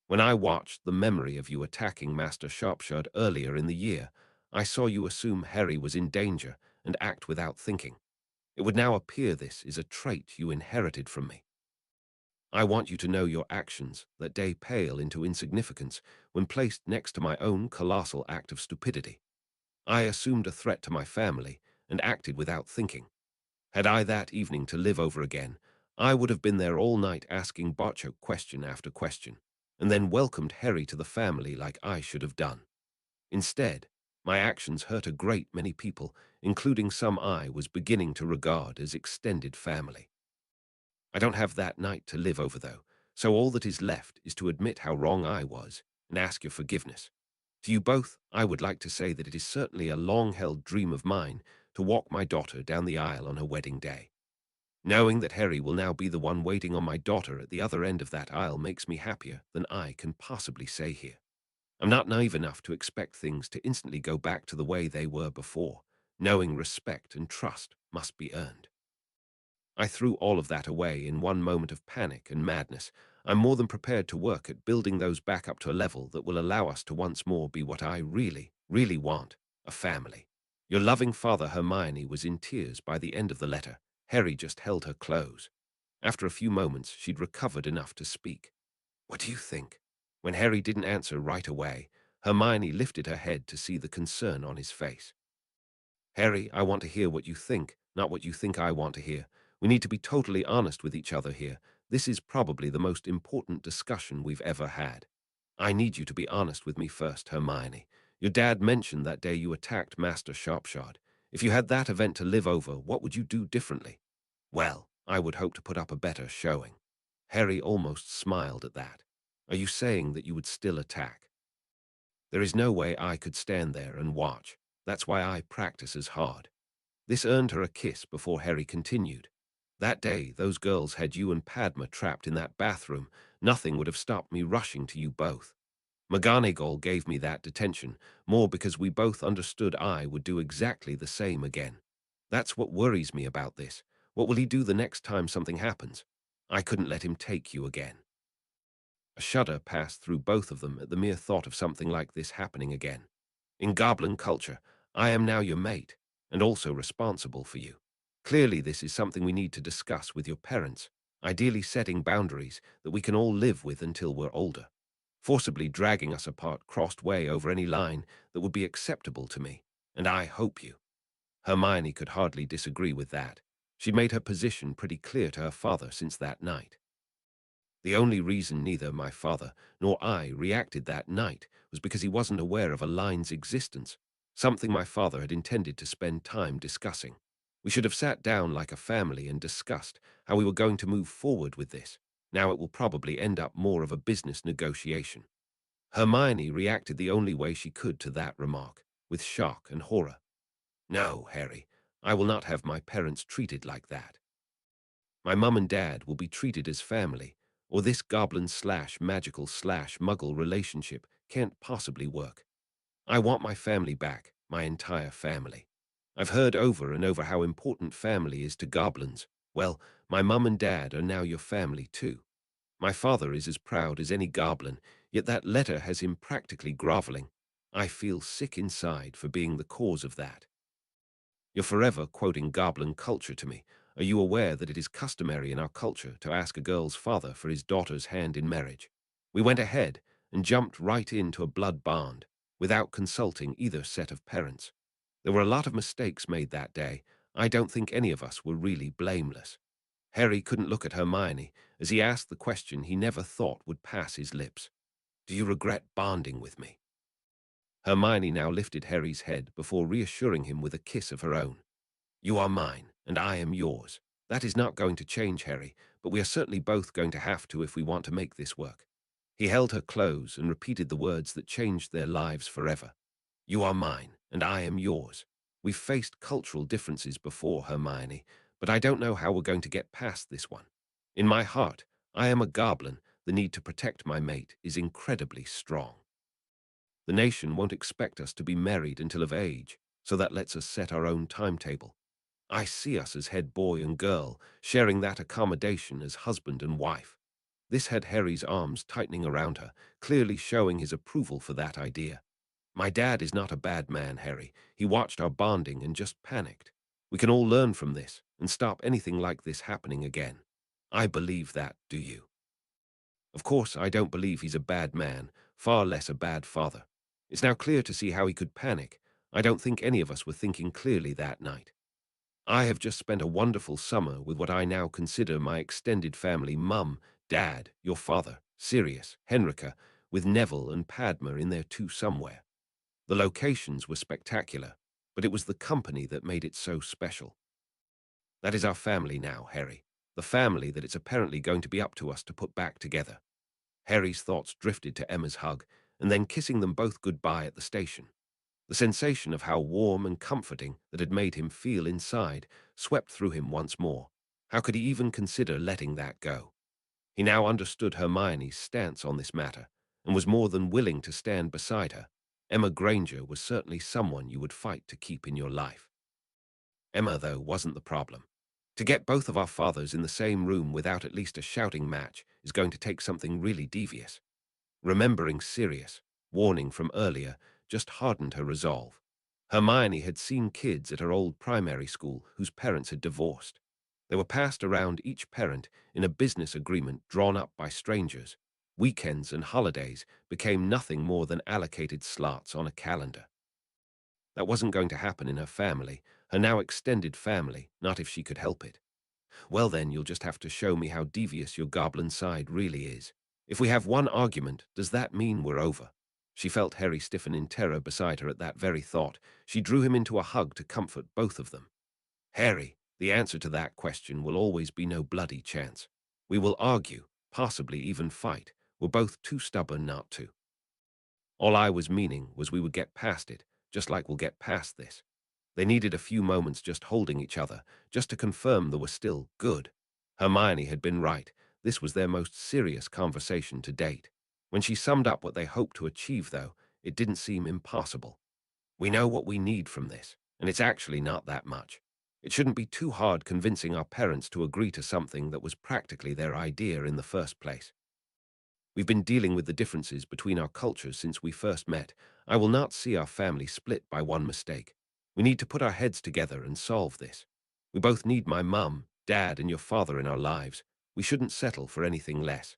When I watched the memory of you attacking Master Sharpshot earlier in the year, I saw you assume Harry was in danger and act without thinking. It would now appear this is a trait you inherited from me. I want you to know your actions that day pale into insignificance when placed next to my own colossal act of stupidity. I assumed a threat to my family and acted without thinking. Had I that evening to live over again, I would have been there all night asking Barcho question after question, and then welcomed Harry to the family like I should have done. Instead, my actions hurt a great many people, including some I was beginning to regard as extended family. I don't have that night to live over, though, so all that is left is to admit how wrong I was and ask your forgiveness. To you both, I would like to say that it is certainly a long-held dream of mine to walk my daughter down the aisle on her wedding day. Knowing that Harry will now be the one waiting on my daughter at the other end of that aisle makes me happier than I can possibly say here. I'm not naive enough to expect things to instantly go back to the way they were before, knowing respect and trust must be earned. I threw all of that away in one moment of panic and madness. I'm more than prepared to work at building those back up to a level that will allow us to once more be what I really, really want, a family. Your loving father, Hermione, was in tears by the end of the letter. Harry just held her close. After a few moments, she'd recovered enough to speak. What do you think? When Harry didn't answer right away, Hermione lifted her head to see the concern on his face. Harry, I want to hear what you think, not what you think I want to hear. We need to be totally honest with each other here. This is probably the most important discussion we've ever had. I need you to be honest with me first, Hermione. Your dad mentioned that day you attacked Master Sharpshot. If you had that event to live over, what would you do differently? Well, I would hope to put up a better showing. Harry almost smiled at that. Are you saying that you would still attack? There is no way I could stand there and watch. That's why I practice as hard. This earned her a kiss before Harry continued. That day, those girls had you and Padma trapped in that bathroom. Nothing would have stopped me rushing to you both. McGonagall gave me that detention, more because we both understood I would do exactly the same again. That's what worries me about this. What will he do the next time something happens? I couldn't let him take you again. A shudder passed through both of them at the mere thought of something like this happening again. In goblin culture, I am now your mate, and also responsible for you. Clearly, this is something we need to discuss with your parents, ideally setting boundaries that we can all live with until we're older. Forcibly dragging us apart crossed way over any line that would be acceptable to me, and I hope you. Hermione could hardly disagree with that. She'd made her position pretty clear to her father since that night. The only reason neither my father nor I reacted that night was because he wasn't aware of a line's existence, something my father had intended to spend time discussing. We should have sat down like a family and discussed how we were going to move forward with this. Now it will probably end up more of a business negotiation. Hermione reacted the only way she could to that remark, with shock and horror. No, Harry, I will not have my parents treated like that. My mum and dad will be treated as family, or this goblin-slash-magical-slash-muggle relationship can't possibly work. I want my family back, my entire family. I've heard over and over how important family is to goblins. Well, my mum and dad are now your family too. My father is as proud as any goblin, yet that letter has him practically groveling. I feel sick inside for being the cause of that. You're forever quoting goblin culture to me. Are you aware that it is customary in our culture to ask a girl's father for his daughter's hand in marriage? We went ahead and jumped right into a blood bond, without consulting either set of parents. There were a lot of mistakes made that day. I don't think any of us were really blameless. Harry couldn't look at Hermione as he asked the question he never thought would pass his lips. Do you regret bonding with me? Hermione now lifted Harry's head before reassuring him with a kiss of her own. You are mine, and I am yours. That is not going to change, Harry, but we are certainly both going to have to if we want to make this work. He held her close and repeated the words that changed their lives forever. You are mine, and I am yours. We've faced cultural differences before, Hermione, but I don't know how we're going to get past this one. In my heart, I am a goblin. The need to protect my mate is incredibly strong. The nation won't expect us to be married until of age, so that lets us set our own timetable. I see us as head boy and girl, sharing that accommodation as husband and wife. This had Harry's arms tightening around her, clearly showing his approval for that idea. My dad is not a bad man, Harry. He watched our bonding and just panicked. We can all learn from this and stop anything like this happening again. I believe that, do you? Of course, I don't believe he's a bad man, far less a bad father. It's now clear to see how he could panic. I don't think any of us were thinking clearly that night. I have just spent a wonderful summer with what I now consider my extended family, Mum, Dad, your father, Sirius, Henrika, with Neville and Padma in there too somewhere. The locations were spectacular, but it was the company that made it so special. That is our family now, Harry. The family that it's apparently going to be up to us to put back together. Harry's thoughts drifted to Emma's hug, and then kissing them both goodbye at the station. The sensation of how warm and comforting that had made him feel inside swept through him once more. How could he even consider letting that go? He now understood Hermione's stance on this matter, and was more than willing to stand beside her. Emma Granger was certainly someone you would fight to keep in your life. Emma, though, wasn't the problem. To get both of our fathers in the same room without at least a shouting match is going to take something really devious. Remembering Sirius, warning from earlier, just hardened her resolve. Hermione had seen kids at her old primary school whose parents had divorced. They were passed around each parent in a business agreement drawn up by strangers. Weekends and holidays became nothing more than allocated slots on a calendar. That wasn't going to happen in her family, her now extended family, not if she could help it. Well then, you'll just have to show me how devious your goblin side really is. If we have one argument, does that mean we're over? She felt Harry stiffen in terror beside her at that very thought. She drew him into a hug to comfort both of them. Harry, the answer to that question will always be no bloody chance. We will argue, possibly even fight. We're both too stubborn not to. All I was meaning was we would get past it, just like we'll get past this. They needed a few moments just holding each other, just to confirm they were still good. Hermione had been right. This was their most serious conversation to date. When she summed up what they hoped to achieve, though, it didn't seem impossible. We know what we need from this, and it's actually not that much. It shouldn't be too hard convincing our parents to agree to something that was practically their idea in the first place. We've been dealing with the differences between our cultures since we first met. I will not see our family split by one mistake. We need to put our heads together and solve this. We both need my mum, dad, and your father in our lives. We shouldn't settle for anything less.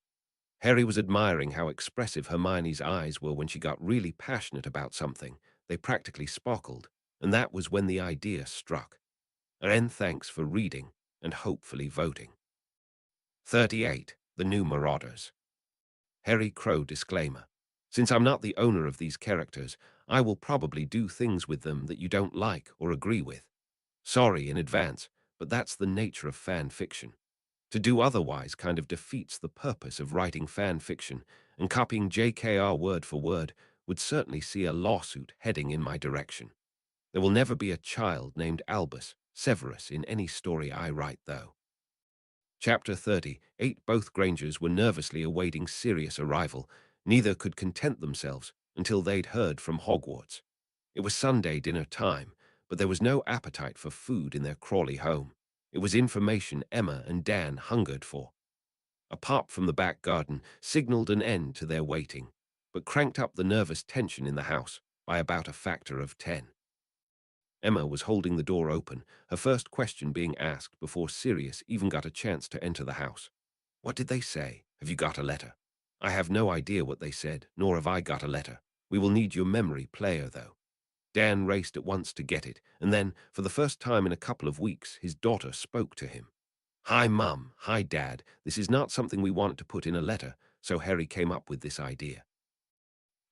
Harry was admiring how expressive Hermione's eyes were when she got really passionate about something. They practically sparkled, and that was when the idea struck. And thanks for reading and hopefully voting. 38. The New Marauders. Harry Crow disclaimer. Since I'm not the owner of these characters, I will probably do things with them that you don't like or agree with. Sorry in advance, but that's the nature of fan fiction. To do otherwise kind of defeats the purpose of writing fan fiction, and copying JKR word for word would certainly see a lawsuit heading in my direction. There will never be a child named Albus Severus in any story I write, though. Chapter 30. Both Grangers were nervously awaiting Sirius' arrival. Neither could content themselves until they'd heard from Hogwarts. It was Sunday dinner time, but there was no appetite for food in their Crawley home. It was information Emma and Dan hungered for. A pop from the back garden signaled an end to their waiting, but cranked up the nervous tension in the house by about a factor of 10. Emma was holding the door open, her first question being asked before Sirius even got a chance to enter the house. What did they say? Have you got a letter? I have no idea what they said, nor have I got a letter. We will need your memory player, though. Dan raced at once to get it, and then, for the first time in a couple of weeks, his daughter spoke to him. Hi, Mum. Hi, Dad. This is not something we wanted to put in a letter, so Harry came up with this idea.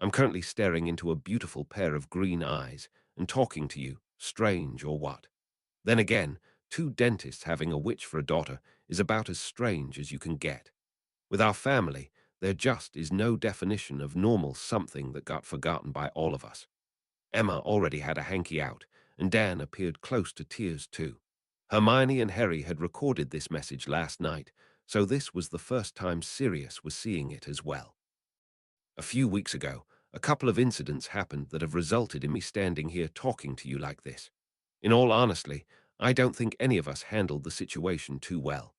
I'm currently staring into a beautiful pair of green eyes and talking to you, strange or what. Then again, Two dentists having a witch for a daughter is about as strange as you can get. With our family, there just is no definition of normal something that got forgotten by all of us. Emma already had a hanky out, and Dan appeared close to tears too. Hermione and Harry had recorded this message last night, so this was the first time Sirius was seeing it as well. A few weeks ago, a couple of incidents happened that have resulted in me standing here talking to you like this. In all honesty, I don't think any of us handled the situation too well.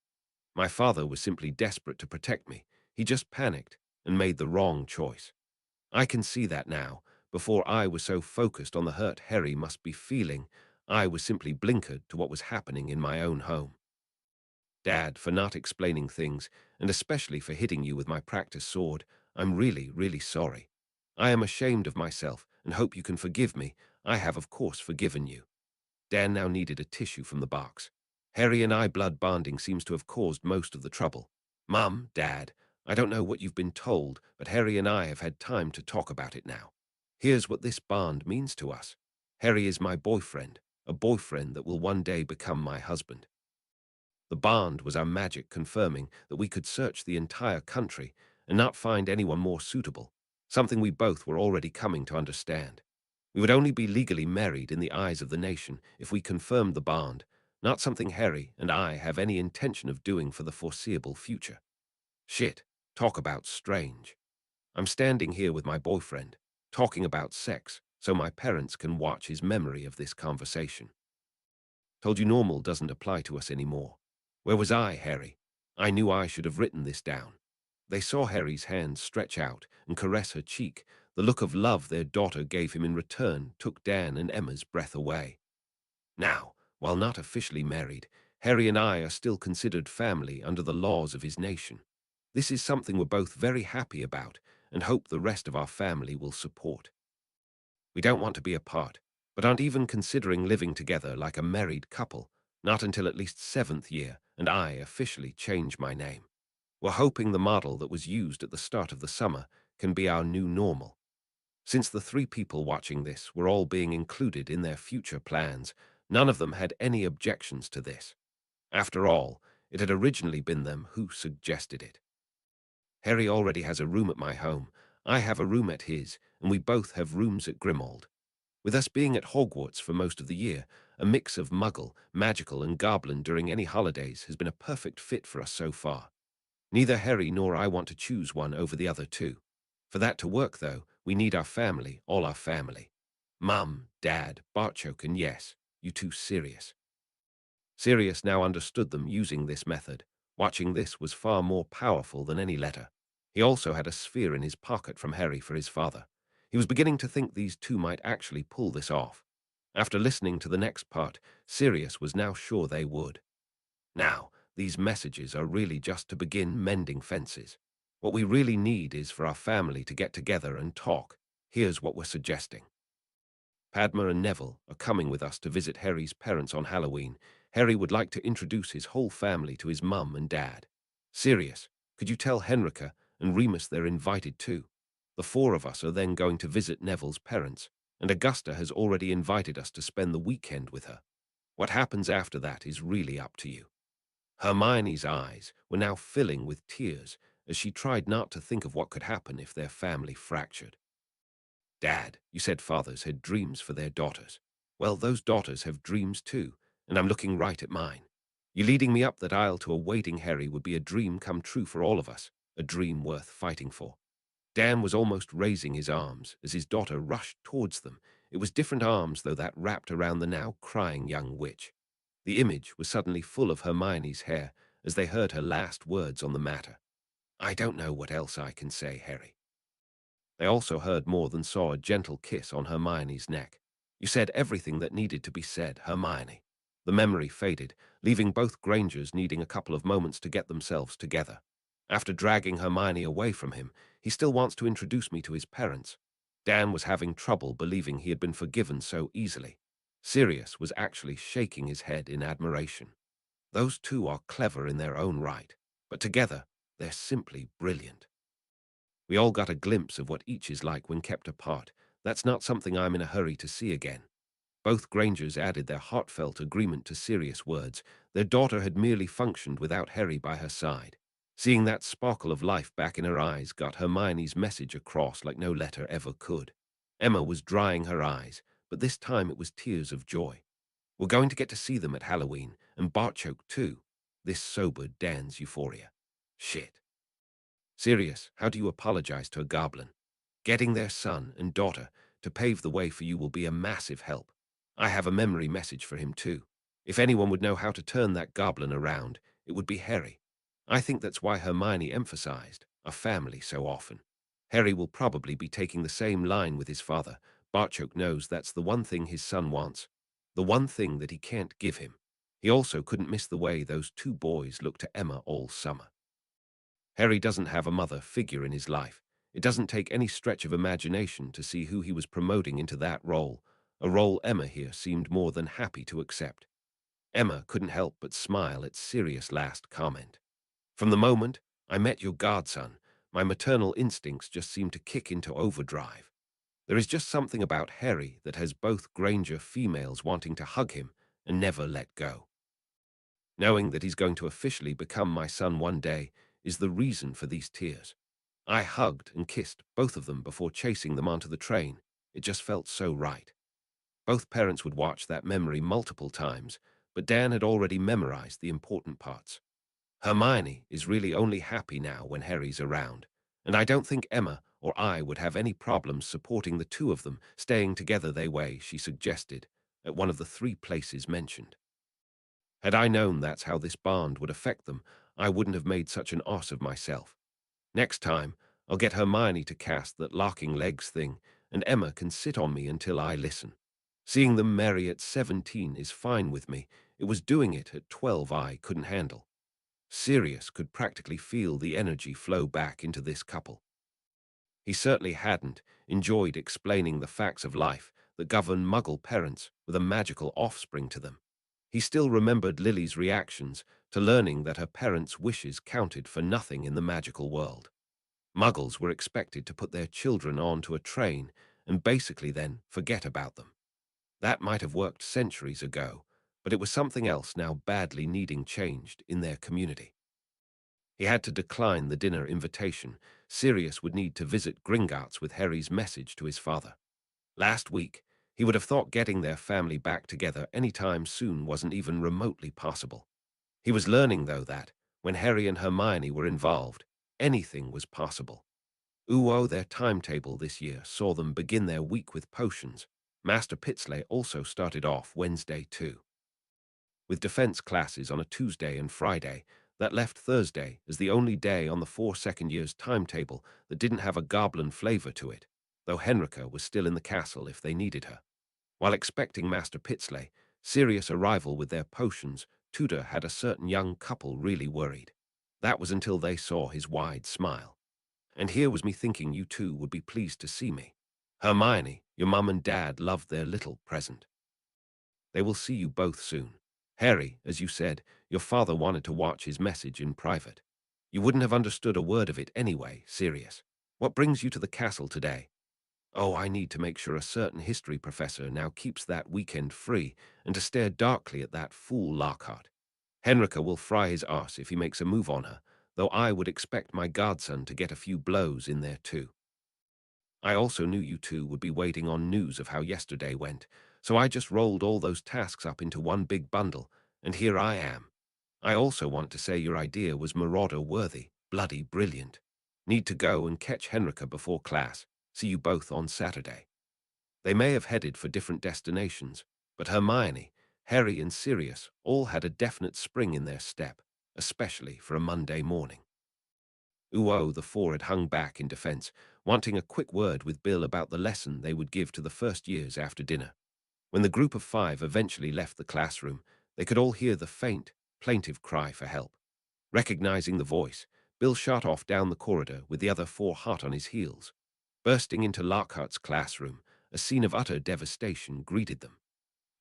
My father was simply desperate to protect me. He just panicked and made the wrong choice. I can see that now. Before I was so focused on the hurt Harry must be feeling, I was simply blinkered to what was happening in my own home. Dad, for not explaining things, and especially for hitting you with my practice sword, I'm really, really sorry. I am ashamed of myself and hope you can forgive me. I have, of course, forgiven you. Dan now needed a tissue from the box. Harry and I blood bonding seems to have caused most of the trouble. Mum, Dad, I don't know what you've been told, but Harry and I have had time to talk about it now. Here's what this bond means to us. Harry is my boyfriend, a boyfriend that will one day become my husband. The bond was our magic confirming that we could search the entire country and not find anyone more suitable, something we both were already coming to understand. We would only be legally married in the eyes of the nation if we confirmed the bond, not something Harry and I have any intention of doing for the foreseeable future. Shit, talk about strange. I'm standing here with my boyfriend, talking about sex, so my parents can watch his memory of this conversation. Told you normal doesn't apply to us anymore. Where was I, Harry? I knew I should have written this down. They saw Harry's hand stretch out and caress her cheek. The look of love their daughter gave him in return took Dan and Emma's breath away. Now, while not officially married, Harry and I are still considered family under the laws of his nation. This is something we're both very happy about and hope the rest of our family will support. We don't want to be apart, but aren't even considering living together like a married couple, not until at least 7th year, and I officially change my name. We're hoping the model that was used at the start of the summer can be our new normal. Since the 3 people watching this were all being included in their future plans, none of them had any objections to this. After all, it had originally been them who suggested it. Harry already has a room at my home, I have a room at his, and we both have rooms at Grimmauld. With us being at Hogwarts for most of the year, a mix of muggle, magical, and goblin during any holidays has been a perfect fit for us so far. Neither Harry nor I want to choose one over the other two. For that to work, though, we need our family, all our family. Mum, Dad, Bartchoke, and yes, you two Sirius. Sirius now understood them using this method. Watching this was far more powerful than any letter. He also had a sphere in his pocket from Harry for his father. He was beginning to think these two might actually pull this off. After listening to the next part, Sirius was now sure they would. Now, these messages are really just to begin mending fences. What we really need is for our family to get together and talk. Here's what we're suggesting. Padma and Neville are coming with us to visit Harry's parents on Halloween. Harry would like to introduce his whole family to his mum and dad. Sirius, could you tell Henrika and Remus they're invited too? The 4 of us are then going to visit Neville's parents, and Augusta has already invited us to spend the weekend with her. What happens after that is really up to you. Hermione's eyes were now filling with tears as she tried not to think of what could happen if their family fractured. Dad, you said fathers had dreams for their daughters. Well, those daughters have dreams too, and I'm looking right at mine. You leading me up that aisle to a waiting Harry would be a dream come true for all of us, a dream worth fighting for. Dan was almost raising his arms as his daughter rushed towards them. It was different arms, though, that wrapped around the now crying young witch. The image was suddenly full of Hermione's hair as they heard her last words on the matter. I don't know what else I can say, Harry. They also heard more than saw a gentle kiss on Hermione's neck. You said everything that needed to be said, Hermione. The memory faded, leaving both Grangers needing a couple of moments to get themselves together. After dragging Hermione away from him, he still wants to introduce me to his parents. Dan was having trouble believing he had been forgiven so easily. Sirius was actually shaking his head in admiration. Those two are clever in their own right, but together, they're simply brilliant. We all got a glimpse of what each is like when kept apart. That's not something I'm in a hurry to see again. Both Grangers added their heartfelt agreement to Sirius' words. Their daughter had merely functioned without Harry by her side. Seeing that sparkle of life back in her eyes got Hermione's message across like no letter ever could. Emma was drying her eyes, but this time it was tears of joy. We're going to get to see them at Halloween, and Bartchoke too. This sobered Dan's euphoria. Shit. Sirius, how do you apologize to a goblin? Getting their son and daughter to pave the way for you will be a massive help. I have a memory message for him too. If anyone would know how to turn that goblin around, it would be Harry. I think that's why Hermione emphasized a family so often. Harry will probably be taking the same line with his father. Bartchoke knows that's the one thing his son wants, the one thing that he can't give him. He also couldn't miss the way those two boys looked to Emma all summer. Harry doesn't have a mother figure in his life. It doesn't take any stretch of imagination to see who he was promoting into that role, a role Emma here seemed more than happy to accept. Emma couldn't help but smile at Sirius' last comment. From the moment I met your godson, my maternal instincts just seemed to kick into overdrive. There is just something about Harry that has both Granger females wanting to hug him and never let go. Knowing that he's going to officially become my son one day is the reason for these tears. I hugged and kissed both of them before chasing them onto the train. It just felt so right. Both parents would watch that memory multiple times, but Dan had already memorized the important parts. Hermione is really only happy now when Harry's around, and I don't think Emma or I would have any problems supporting the two of them staying together the way she suggested at one of the 3 places mentioned. Had I known that's how this bond would affect them, I wouldn't have made such an ass of myself. Next time, I'll get Hermione to cast that locking legs thing, and Emma can sit on me until I listen. Seeing them marry at 17 is fine with me. It was doing it at 12 I couldn't handle. Sirius could practically feel the energy flow back into this couple. He certainly hadn't enjoyed explaining the facts of life that govern Muggle parents with a magical offspring to them. He still remembered Lily's reactions to learning that her parents' wishes counted for nothing in the magical world. Muggles were expected to put their children onto a train and basically then forget about them. That might have worked centuries ago, but it was something else now badly needing changed in their community. He had to decline the dinner invitation. Sirius would need to visit Gringotts with Harry's message to his father. Last week, he would have thought getting their family back together any time soon wasn't even remotely possible. He was learning, though, that, when Harry and Hermione were involved, anything was possible. Their timetable this year saw them begin their week with potions. Master Pitsley also started off Wednesday too. With defense classes on a Tuesday and Friday, that left Thursday as the only day on the 4 second year's timetable that didn't have a goblin flavor to it, though Henrika was still in the castle if they needed her. While expecting Master Pitsley, Sirius' arrival with their potions, Tudor had a certain young couple really worried. That was until they saw his wide smile. And here was me thinking you two would be pleased to see me. Hermione, your mum and dad loved their little present. They will see you both soon. Harry, as you said, your father wanted to watch his message in private. You wouldn't have understood a word of it anyway, Sirius. What brings you to the castle today? Oh, I need to make sure a certain history professor now keeps that weekend free and to stare darkly at that fool Lockhart. Henrika will fry his arse if he makes a move on her, though I would expect my godson to get a few blows in there too. I also knew you two would be waiting on news of how yesterday went, so I just rolled all those tasks up into one big bundle, and here I am. I also want to say your idea was marauder-worthy, bloody brilliant. Need to go and catch Henrika before class. See you both on Saturday. They may have headed for different destinations, but Hermione, Harry and Sirius all had a definite spring in their step, especially for a Monday morning. The 4 had hung back in defense, wanting a quick word with Bill about the lesson they would give to the first years after dinner. When the group of 5 eventually left the classroom, they could all hear the faint, plaintive cry for help. Recognizing the voice, Bill shot off down the corridor with the other 4 hot on his heels. Bursting into Lockhart's classroom, a scene of utter devastation greeted them.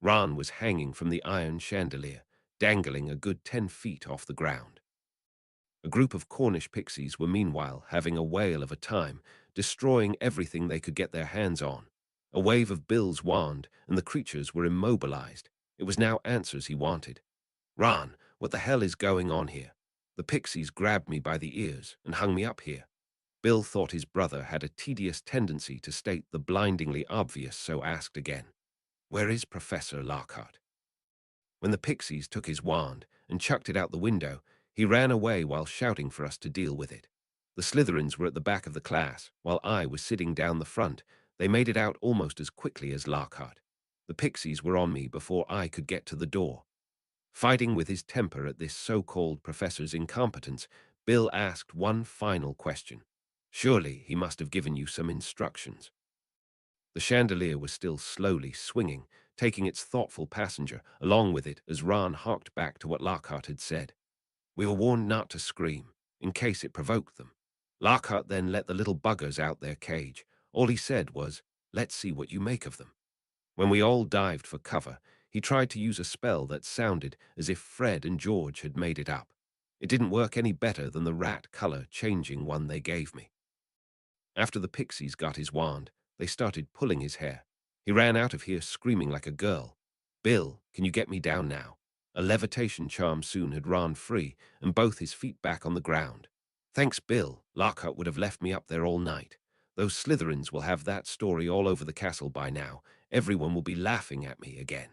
Ron was hanging from the iron chandelier, dangling a good 10 feet off the ground. A group of Cornish pixies were meanwhile having a whale of a time, destroying everything they could get their hands on. A wave of Bill's wand, and the creatures were immobilized. It was now answers he wanted. Ron, what the hell is going on here? The pixies grabbed me by the ears and hung me up here. Bill thought his brother had a tedious tendency to state the blindingly obvious, so asked again. Where is Professor Lockhart? When the pixies took his wand and chucked it out the window, he ran away while shouting for us to deal with it. The Slytherins were at the back of the class, while I was sitting down the front. They made it out almost as quickly as Lockhart. The pixies were on me before I could get to the door. Fighting with his temper at this so-called professor's incompetence, Bill asked one final question. Surely he must have given you some instructions. The chandelier was still slowly swinging, taking its thoughtful passenger along with it as Ron harked back to what Lockhart had said. We were warned not to scream, in case it provoked them. Lockhart then let the little buggers out their cage. All he said was, let's see what you make of them. When we all dived for cover, he tried to use a spell that sounded as if Fred and George had made it up. It didn't work any better than the rat color-changing one they gave me. After the pixies got his wand, they started pulling his hair. He ran out of here screaming like a girl. Bill, can you get me down now? A levitation charm soon had Ron free and both his feet back on the ground. Thanks, Bill. Lockhart would have left me up there all night. Those Slytherins will have that story all over the castle by now. Everyone will be laughing at me again.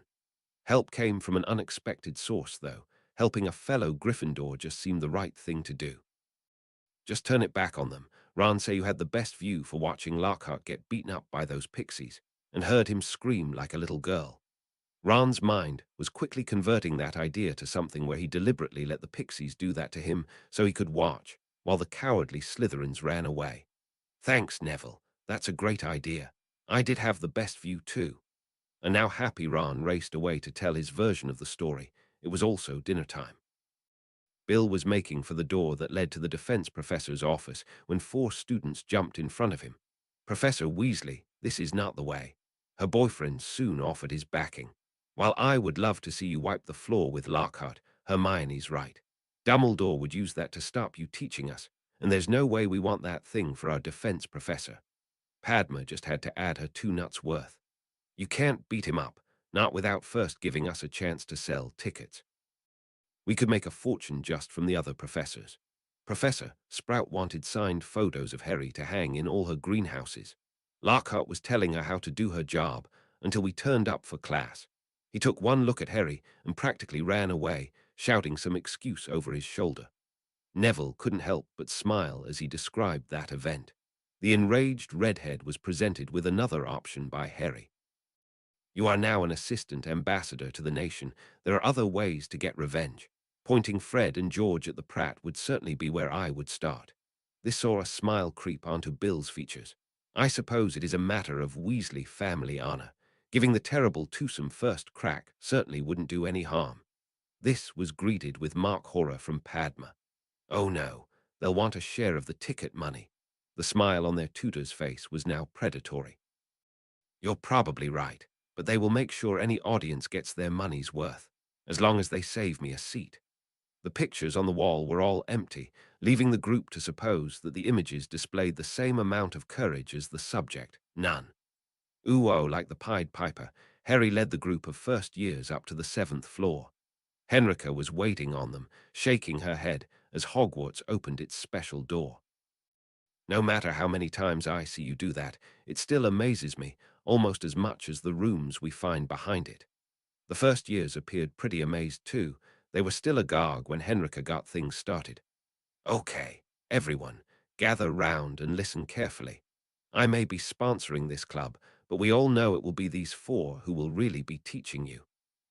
Help came from an unexpected source, though. Helping a fellow Gryffindor just seemed the right thing to do. Just turn it back on them. Ron say you had the best view for watching Lockhart get beaten up by those pixies, and heard him scream like a little girl. Ron's mind was quickly converting that idea to something where he deliberately let the pixies do that to him so he could watch, while the cowardly Slytherins ran away. Thanks, Neville. That's a great idea. I did have the best view too. And now happy Ron raced away to tell his version of the story. It was also dinner time. Bill was making for the door that led to the defense professor's office when 4 students jumped in front of him. Professor Weasley, this is not the way. Her boyfriend soon offered his backing. While I would love to see you wipe the floor with Lockhart, Hermione's right. Dumbledore would use that to stop you teaching us, and there's no way we want that thing for our defense professor. Padma just had to add her 2 nuts worth. You can't beat him up, not without first giving us a chance to sell tickets. We could make a fortune just from the other professors. Professor Sprout wanted signed photos of Harry to hang in all her greenhouses. Lockhart was telling her how to do her job until we turned up for class. He took one look at Harry and practically ran away, shouting some excuse over his shoulder. Neville couldn't help but smile as he described that event. The enraged redhead was presented with another option by Harry. You are now an assistant ambassador to the nation. There are other ways to get revenge. Pointing Fred and George at the Pratt would certainly be where I would start. This saw a smile creep onto Bill's features. I suppose it is a matter of Weasley family honor. Giving the terrible twosome first crack certainly wouldn't do any harm. This was greeted with mock horror from Padma. Oh no, they'll want a share of the ticket money. The smile on their tutor's face was now predatory. You're probably right, but they will make sure any audience gets their money's worth, as long as they save me a seat. The pictures on the wall were all empty, leaving the group to suppose that the images displayed the same amount of courage as the subject, none. Ooh-oh, like the Pied Piper, Harry led the group of first years up to the 7th floor. Henrika was waiting on them, shaking her head as Hogwarts opened its special door. No matter how many times I see you do that, it still amazes me, almost as much as the rooms we find behind it. The first years appeared pretty amazed too. They were still agog when Henrika got things started. Okay, everyone, gather round and listen carefully. I may be sponsoring this club, but we all know it will be these 4 who will really be teaching you.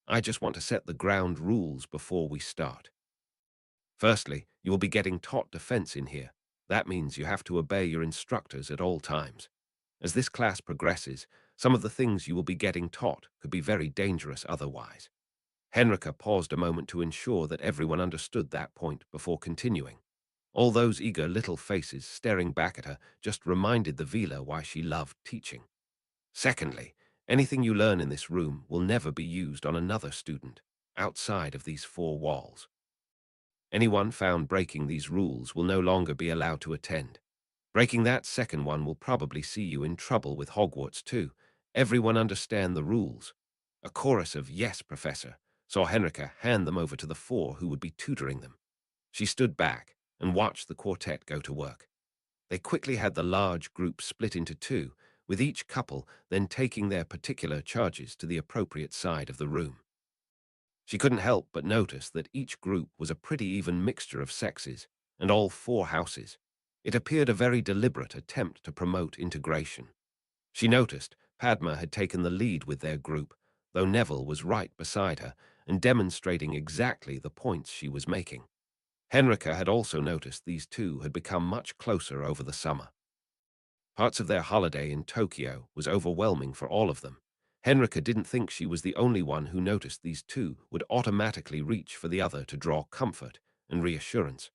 I just want to set the ground rules before we start. Firstly, you will be getting taught defense in here. That means you have to obey your instructors at all times. As this class progresses, some of the things you will be getting taught could be very dangerous otherwise. Henrika paused a moment to ensure that everyone understood that point before continuing. All those eager little faces staring back at her just reminded the Veela why she loved teaching. Secondly, anything you learn in this room will never be used on another student outside of these 4 walls. Anyone found breaking these rules will no longer be allowed to attend. Breaking that second one will probably see you in trouble with Hogwarts too. Everyone understand the rules. A chorus of "Yes, Professor" saw Henrika hand them over to the four who would be tutoring them. She stood back and watched the quartet go to work. They quickly had the large group split into two, with each couple then taking their particular charges to the appropriate side of the room. She couldn't help but notice that each group was a pretty even mixture of sexes, and all four houses. It appeared a very deliberate attempt to promote integration. She noticed Padma had taken the lead with their group, though Neville was right beside her and demonstrating exactly the points she was making. Henrika had also noticed these two had become much closer over the summer. Parts of their holiday in Tokyo was overwhelming for all of them. Henrika didn't think she was the only one who noticed these two would automatically reach for the other to draw comfort and reassurance.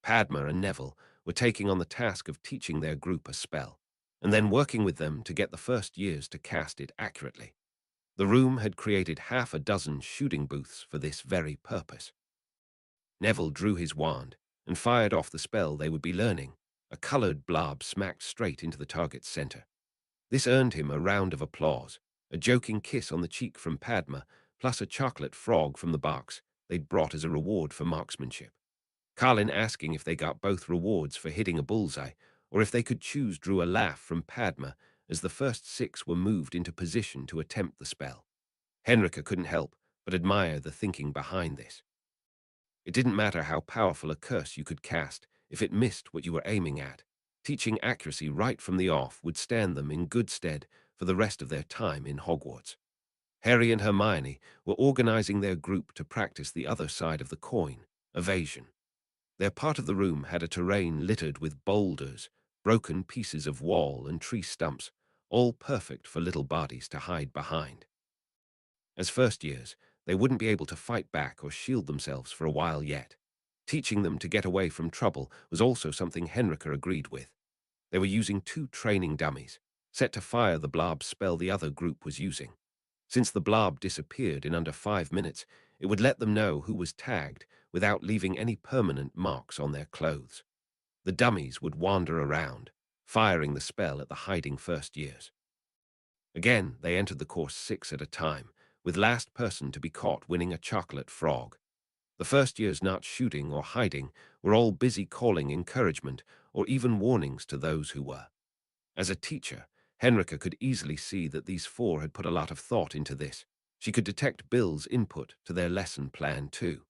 Padma and Neville were taking on the task of teaching their group a spell, and then working with them to get the first years to cast it accurately. The room had created half a dozen shooting booths for this very purpose. Neville drew his wand and fired off the spell they would be learning. A colored blob smacked straight into the target's center. This earned him a round of applause, a joking kiss on the cheek from Padma, plus a chocolate frog from the box they'd brought as a reward for marksmanship. Carlin, asking if they got both rewards for hitting a bullseye, or if they could choose, drew a laugh from Padma as the first six were moved into position to attempt the spell. Henrika couldn't help but admire the thinking behind this. It didn't matter how powerful a curse you could cast if it missed what you were aiming at. Teaching accuracy right from the off would stand them in good stead for the rest of their time in Hogwarts. Harry and Hermione were organizing their group to practice the other side of the coin, evasion. Their part of the room had a terrain littered with boulders, broken pieces of wall and tree stumps, all perfect for little bodies to hide behind. As first years, they wouldn't be able to fight back or shield themselves for a while yet. Teaching them to get away from trouble was also something Henrika agreed with. They were using two training dummies, set to fire the blob spell the other group was using. Since the blob disappeared in under 5 minutes, it would let them know who was tagged without leaving any permanent marks on their clothes. The dummies would wander around, firing the spell at the hiding first years. Again, they entered the course 6 at a time, with last person to be caught winning a chocolate frog. The first years not shooting or hiding were all busy calling encouragement or even warnings to those who were. As a teacher, Henrika could easily see that these four had put a lot of thought into this. She could detect Bill's input to their lesson plan too.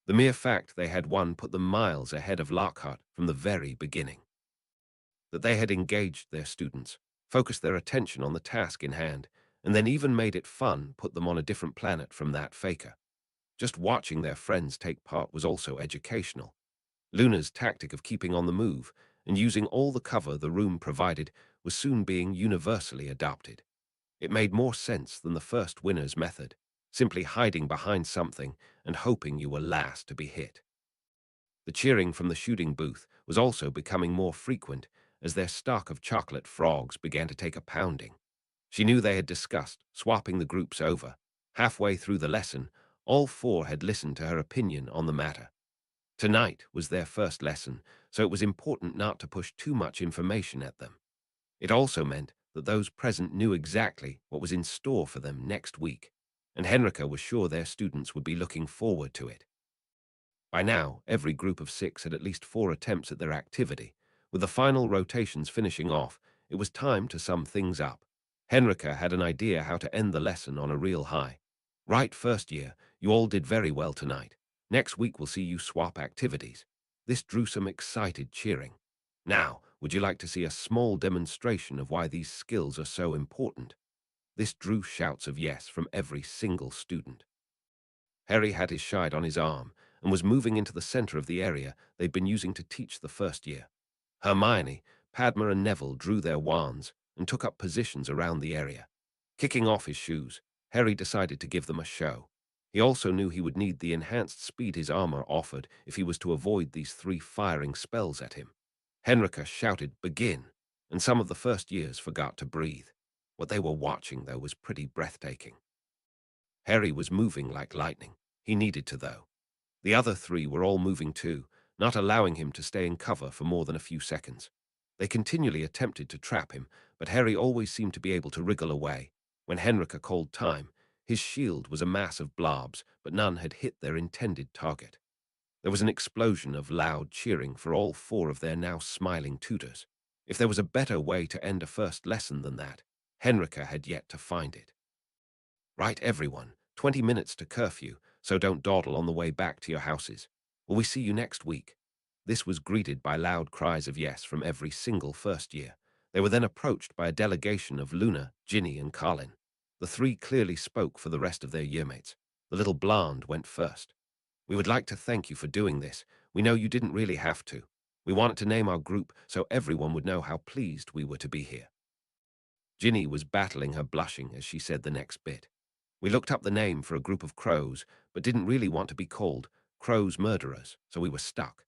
The mere fact they had one put them miles ahead of Lockhart from the very beginning. That they had engaged their students, focused their attention on the task in hand, and then even made it fun put them on a different planet from that faker. Just watching their friends take part was also educational. Luna's tactic of keeping on the move and using all the cover the room provided was soon being universally adopted. It made more sense than the first winner's method, simply hiding behind something and hoping you were last to be hit. The cheering from the shooting booth was also becoming more frequent as their stock of chocolate frogs began to take a pounding. She knew they had discussed swapping the groups over. Halfway through the lesson, all four had listened to her opinion on the matter. Tonight was their first lesson, so it was important not to push too much information at them. It also meant that those present knew exactly what was in store for them next week, and Henrika was sure their students would be looking forward to it. By now, every group of 6 had at least 4 attempts at their activity. With the final rotations finishing off, it was time to sum things up. Henrika had an idea how to end the lesson on a real high. Right, first year, you all did very well tonight. Next week we'll see you swap activities. This drew some excited cheering. Now, would you like to see a small demonstration of why these skills are so important? This drew shouts of yes from every single student. Harry had his shide on his arm and was moving into the center of the area they'd been using to teach the first year. Hermione, Padma and Neville drew their wands and took up positions around the area. Kicking off his shoes, Harry decided to give them a show. He also knew he would need the enhanced speed his armor offered if he was to avoid these 3 firing spells at him. Henrika shouted, "Begin," and some of the first years forgot to breathe. What they were watching, though, was pretty breathtaking. Harry was moving like lightning. He needed to, though. The other 3 were all moving too, not allowing him to stay in cover for more than a few seconds. They continually attempted to trap him, but Harry always seemed to be able to wriggle away. When Henrika called time, his shield was a mass of blobs, but none had hit their intended target. There was an explosion of loud cheering for all four of their now smiling tutors. If there was a better way to end a first lesson than that, Henrika had yet to find it. Right, everyone, 20 minutes to curfew, so don't dawdle on the way back to your houses. Will we see you next week? This was greeted by loud cries of yes from every single first year. They were then approached by a delegation of Luna, Ginny, and Carlin. The three clearly spoke for the rest of their yearmates. The little blonde went first. We would like to thank you for doing this. We know you didn't really have to. We wanted to name our group so everyone would know how pleased we were to be here. Ginny was battling her blushing as she said the next bit. We looked up the name for a group of crows, but didn't really want to be called Crows Murderers, so we were stuck.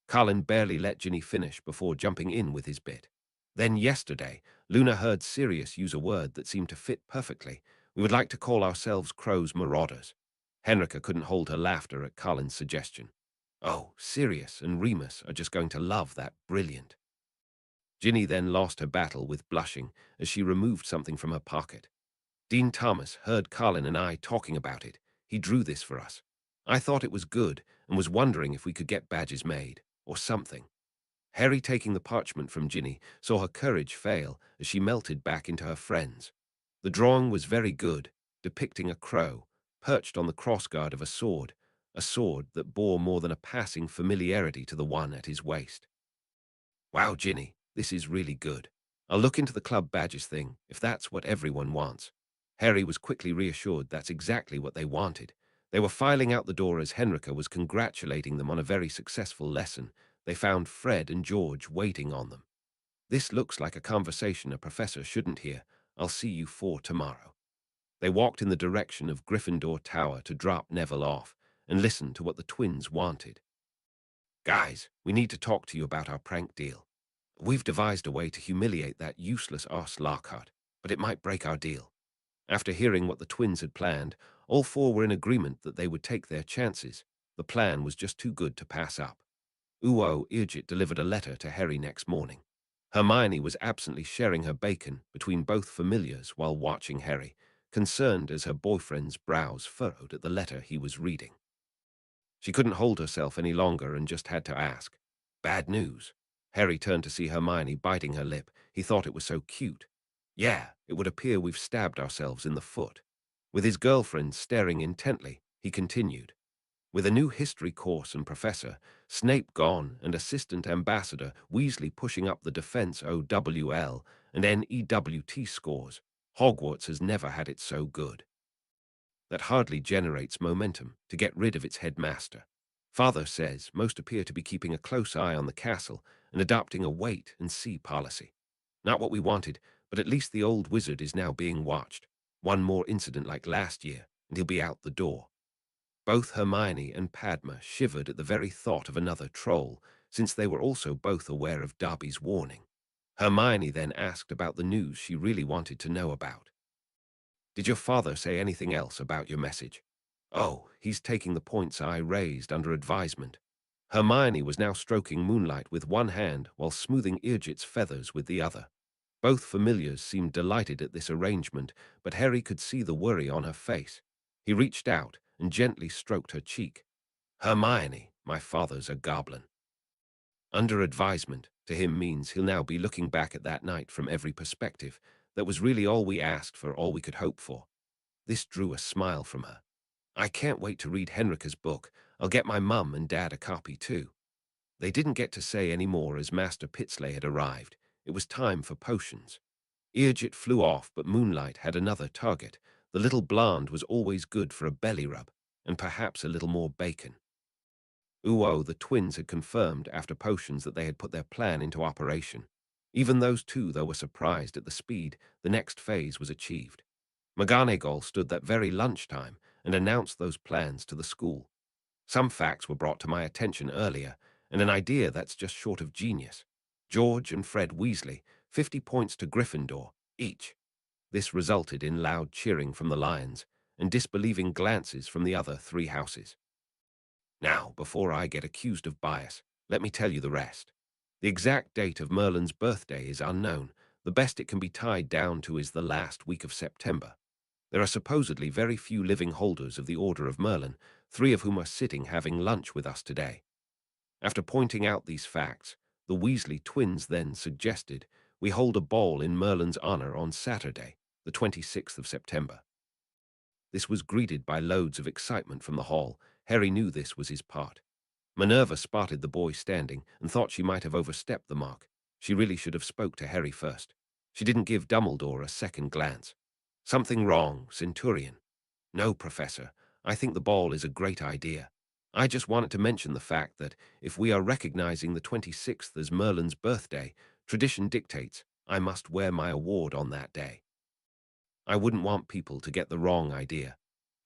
Carlin barely let Ginny finish before jumping in with his bit. Then yesterday, Luna heard Sirius use a word that seemed to fit perfectly. We would like to call ourselves Crows Marauders. Henrika couldn't hold her laughter at Carlin's suggestion. Oh, Sirius and Remus are just going to love that. Brilliant. Ginny then lost her battle with blushing as she removed something from her pocket. Dean Thomas heard Carlin and I talking about it. He drew this for us. I thought it was good and was wondering if we could get badges made, or something. Harry, taking the parchment from Ginny, saw her courage fail as she melted back into her friends. The drawing was very good, depicting a crow, perched on the crossguard of a sword that bore more than a passing familiarity to the one at his waist. Wow, Ginny, this is really good. I'll look into the club badges thing, if that's what everyone wants. Harry was quickly reassured that's exactly what they wanted. They were filing out the door as Henrika was congratulating them on a very successful lesson. They found Fred and George waiting on them. This looks like a conversation a professor shouldn't hear. I'll see you four tomorrow. They walked in the direction of Gryffindor Tower to drop Neville off and listen to what the twins wanted. Guys, we need to talk to you about our prank deal. We've devised a way to humiliate that useless arse Lockhart, but it might break our deal. After hearing what the twins had planned, all four were in agreement that they would take their chances. The plan was just too good to pass up. Irgit delivered a letter to Harry next morning. Hermione was absently sharing her bacon between both familiars while watching Harry, concerned as her boyfriend's brows furrowed at the letter he was reading. She couldn't hold herself any longer and just had to ask, "Bad news?" Harry turned to see Hermione biting her lip. He thought it was so cute. Yeah, it would appear we've stabbed ourselves in the foot. With his girlfriend staring intently, he continued. With a new history course and professor, Snape gone, and Assistant Ambassador Weasley pushing up the defense OWL and NEWT scores, Hogwarts has never had it so good. That hardly generates momentum to get rid of its headmaster. Father says most appear to be keeping a close eye on the castle and adopting a wait-and-see policy. Not what we wanted, but at least the old wizard is now being watched. One more incident like last year, and he'll be out the door. Both Hermione and Padma shivered at the very thought of another troll, since they were also both aware of Darby's warning. Hermione then asked about the news she really wanted to know about. Did your father say anything else about your message? Oh, he's taking the points I raised under advisement. Hermione was now stroking Moonlight with one hand while smoothing Irgit's feathers with the other. Both familiars seemed delighted at this arrangement, but Harry could see the worry on her face. He reached out and gently stroked her cheek. Hermione, my father's a goblin. Under advisement to him means he'll now be looking back at that night from every perspective. That was really all we asked for, all we could hope for. This drew a smile from her. I can't wait to read Henrika's book. I'll get my mum and dad a copy too. They didn't get to say any more as Master Pitsley had arrived. It was time for potions. Irgit flew off, but Moonlight had another target. The little blonde was always good for a belly rub, and perhaps a little more bacon. The twins had confirmed after potions that they had put their plan into operation. Even those two, though, were surprised at the speed the next phase was achieved. McGonagall stood that very lunchtime and announced those plans to the school. Some facts were brought to my attention earlier, and an idea that's just short of genius. George and Fred Weasley, 50 points to Gryffindor, each. This resulted in loud cheering from the Lions and disbelieving glances from the other three houses. Now, before I get accused of bias, let me tell you the rest. The exact date of Merlin's birthday is unknown. The best it can be tied down to is the last week of September. There are supposedly very few living holders of the Order of Merlin, 3 of whom are sitting having lunch with us today. After pointing out these facts, the Weasley twins then suggested we hold a ball in Merlin's honor on Saturday, the 26th of September. This was greeted by loads of excitement from the hall. Harry knew this was his part. Minerva spotted the boy standing and thought she might have overstepped the mark. She really should have spoke to Harry first. She didn't give Dumbledore a second glance. Something wrong, Centurion. No, Professor. I think the ball is a great idea. I just wanted to mention the fact that if we are recognizing the 26th as Merlin's birthday, tradition dictates I must wear my award on that day. I wouldn't want people to get the wrong idea.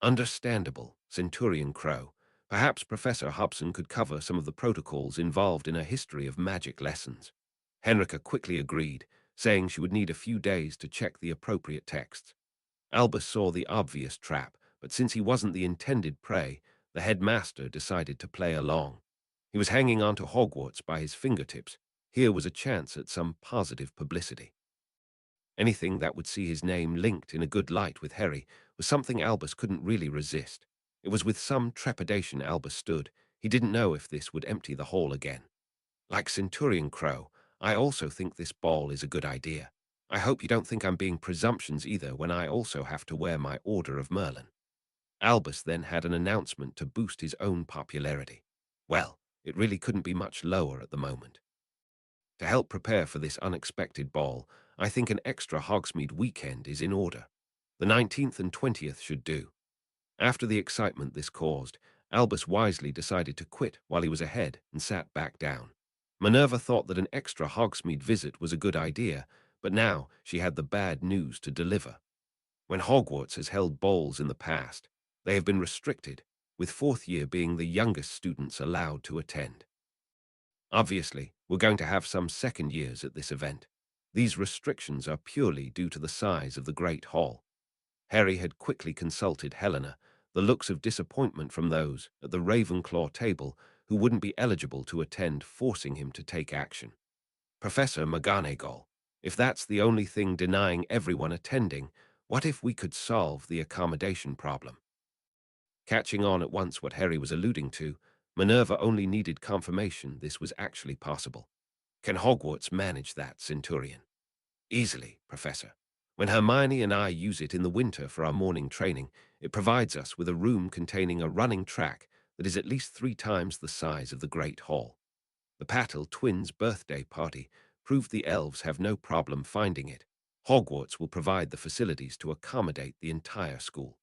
Understandable, Centurion Crow. Perhaps Professor Hobson could cover some of the protocols involved in a history of magic lessons. Henrika quickly agreed, saying she would need a few days to check the appropriate texts. Albus saw the obvious trap, but since he wasn't the intended prey, the headmaster decided to play along. He was hanging on to Hogwarts by his fingertips. Here was a chance at some positive publicity. Anything that would see his name linked in a good light with Harry was something Albus couldn't really resist. It was with some trepidation Albus stood. He didn't know if this would empty the hall again. Like Centurion Crow, I also think this ball is a good idea. I hope you don't think I'm being presumptuous either when I also have to wear my Order of Merlin. Albus then had an announcement to boost his own popularity. Well, it really couldn't be much lower at the moment. To help prepare for this unexpected ball, I think an extra Hogsmeade weekend is in order. The 19th and 20th should do. After the excitement this caused, Albus wisely decided to quit while he was ahead and sat back down. Minerva thought that an extra Hogsmeade visit was a good idea, but now she had the bad news to deliver. When Hogwarts has held balls in the past, they have been restricted, with 4th year being the youngest students allowed to attend. Obviously, we're going to have some 2nd years at this event. These restrictions are purely due to the size of the Great Hall. Harry had quickly consulted Helena, the looks of disappointment from those at the Ravenclaw table who wouldn't be eligible to attend, forcing him to take action. Professor McGonagall, if that's the only thing denying everyone attending, what if we could solve the accommodation problem? Catching on at once what Harry was alluding to, Minerva only needed confirmation this was actually possible. Can Hogwarts manage that, Centurion? Easily, Professor. When Hermione and I use it in the winter for our morning training, it provides us with a room containing a running track that is at least 3 times the size of the Great Hall. The Patel twins' birthday party proved the elves have no problem finding it. Hogwarts will provide the facilities to accommodate the entire school.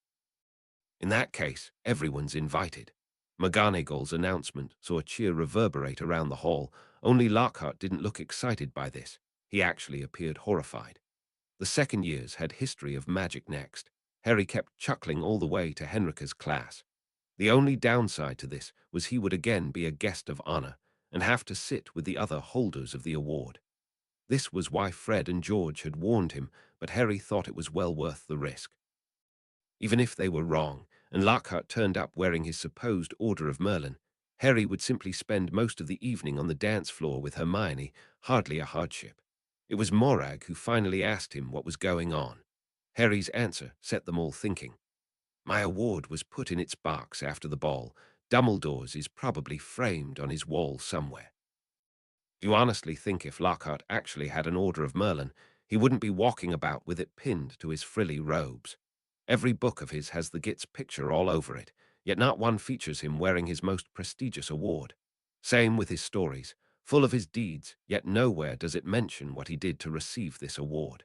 In that case, everyone's invited. McGonagall's announcement saw a cheer reverberate around the hall. Only Lockhart didn't look excited by this. He actually appeared horrified. The 2nd years had history of magic next. Harry kept chuckling all the way to Henrika's class. The only downside to this was he would again be a guest of honor and have to sit with the other holders of the award. This was why Fred and George had warned him, but Harry thought it was well worth the risk. Even if they were wrong, and Lockhart turned up wearing his supposed Order of Merlin, Harry would simply spend most of the evening on the dance floor with Hermione, hardly a hardship. It was Morag who finally asked him what was going on. Harry's answer set them all thinking. My award was put in its box after the ball. Dumbledore's is probably framed on his wall somewhere. Do you honestly think if Lockhart actually had an Order of Merlin, he wouldn't be walking about with it pinned to his frilly robes? Every book of his has the Git's picture all over it, yet not one features him wearing his most prestigious award. Same with his stories, full of his deeds, yet nowhere does it mention what he did to receive this award.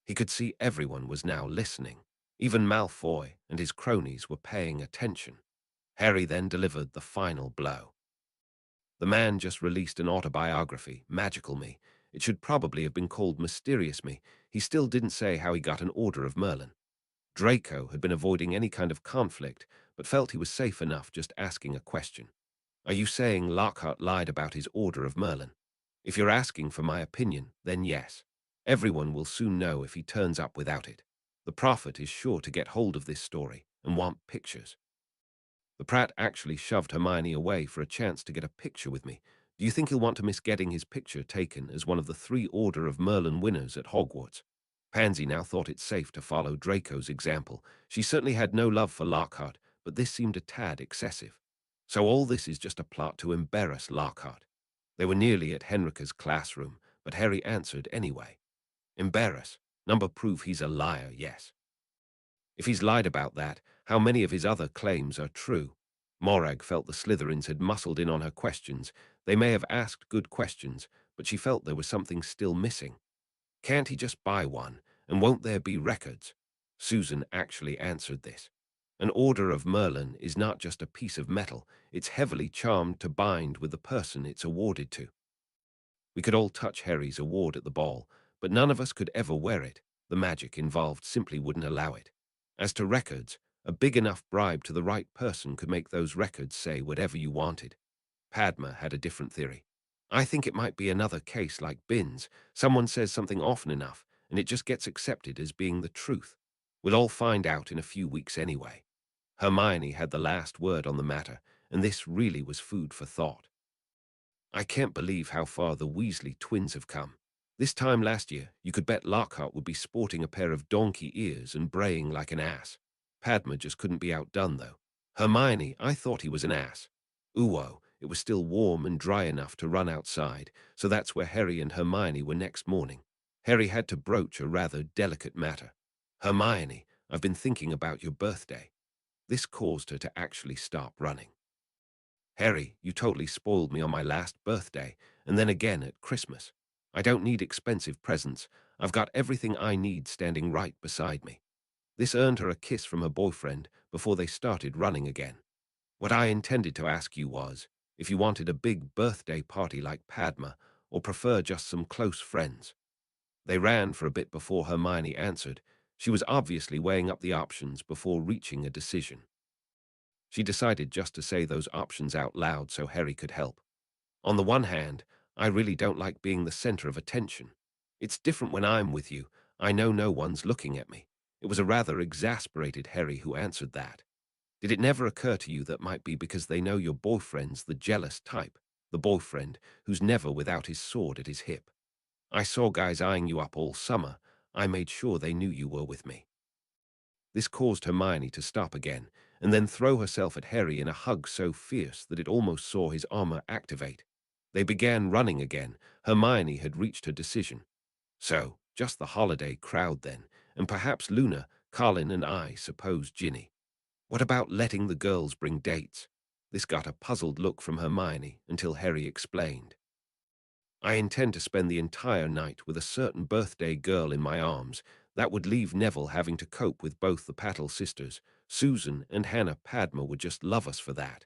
He could see everyone was now listening. Even Malfoy and his cronies were paying attention. Harry then delivered the final blow. The man just released an autobiography, Magical Me. It should probably have been called Mysterious Me. He still didn't say how he got an Order of Merlin. Draco had been avoiding any kind of conflict, but felt he was safe enough just asking a question. Are you saying Lockhart lied about his Order of Merlin? If you're asking for my opinion, then yes. Everyone will soon know if he turns up without it. The Prophet is sure to get hold of this story and want pictures. The Prat actually shoved Hermione away for a chance to get a picture with me. Do you think he'll want to miss getting his picture taken as one of the 3 Order of Merlin winners at Hogwarts? Pansy now thought it safe to follow Draco's example. She certainly had no love for Lockhart, but this seemed a tad excessive. So all this is just a plot to embarrass Lockhart. They were nearly at Henrika's classroom, but Harry answered anyway. Embarrass. Number proof he's a liar, yes. If he's lied about that, how many of his other claims are true? Morag felt the Slytherins had muscled in on her questions. They may have asked good questions, but she felt there was something still missing. Can't he just buy one, and won't there be records? Susan actually answered this. An Order of Merlin is not just a piece of metal, it's heavily charmed to bind with the person it's awarded to. We could all touch Harry's award at the ball, but none of us could ever wear it. The magic involved simply wouldn't allow it. As to records, a big enough bribe to the right person could make those records say whatever you wanted. Padma had a different theory. I think it might be another case like Binns. Someone says something often enough, and it just gets accepted as being the truth. We'll all find out in a few weeks anyway. Hermione had the last word on the matter, and this really was food for thought. I can't believe how far the Weasley twins have come. This time last year, you could bet Lockhart would be sporting a pair of donkey ears and braying like an ass. Padma just couldn't be outdone, though. Hermione, I thought he was an ass. Ooh, it was still warm and dry enough to run outside, so that's where Harry and Hermione were next morning. Harry had to broach a rather delicate matter. Hermione, I've been thinking about your birthday. This caused her to actually stop running. Harry, you totally spoiled me on my last birthday, and then again at Christmas. I don't need expensive presents. I've got everything I need standing right beside me. This earned her a kiss from her boyfriend before they started running again. What I intended to ask you was, if you wanted a big birthday party like Padma, or prefer just some close friends. They ran for a bit before Hermione answered. She was obviously weighing up the options before reaching a decision. She decided just to say those options out loud so Harry could help. On the one hand, I really don't like being the center of attention. It's different when I'm with you. I know no one's looking at me. It was a rather exasperated Harry who answered that. Did it never occur to you that might be because they know your boyfriend's the jealous type, the boyfriend who's never without his sword at his hip? I saw guys eyeing you up all summer. I made sure they knew you were with me. This caused Hermione to stop again, and then throw herself at Harry in a hug so fierce that it almost saw his armor activate. They began running again. Hermione had reached her decision. So, just the holiday crowd then, and perhaps Luna, Colin, and I suppose Ginny. What about letting the girls bring dates? This got a puzzled look from Hermione until Harry explained. I intend to spend the entire night with a certain birthday girl in my arms. That would leave Neville having to cope with both the Pattle sisters. Susan and Hannah Padma would just love us for that.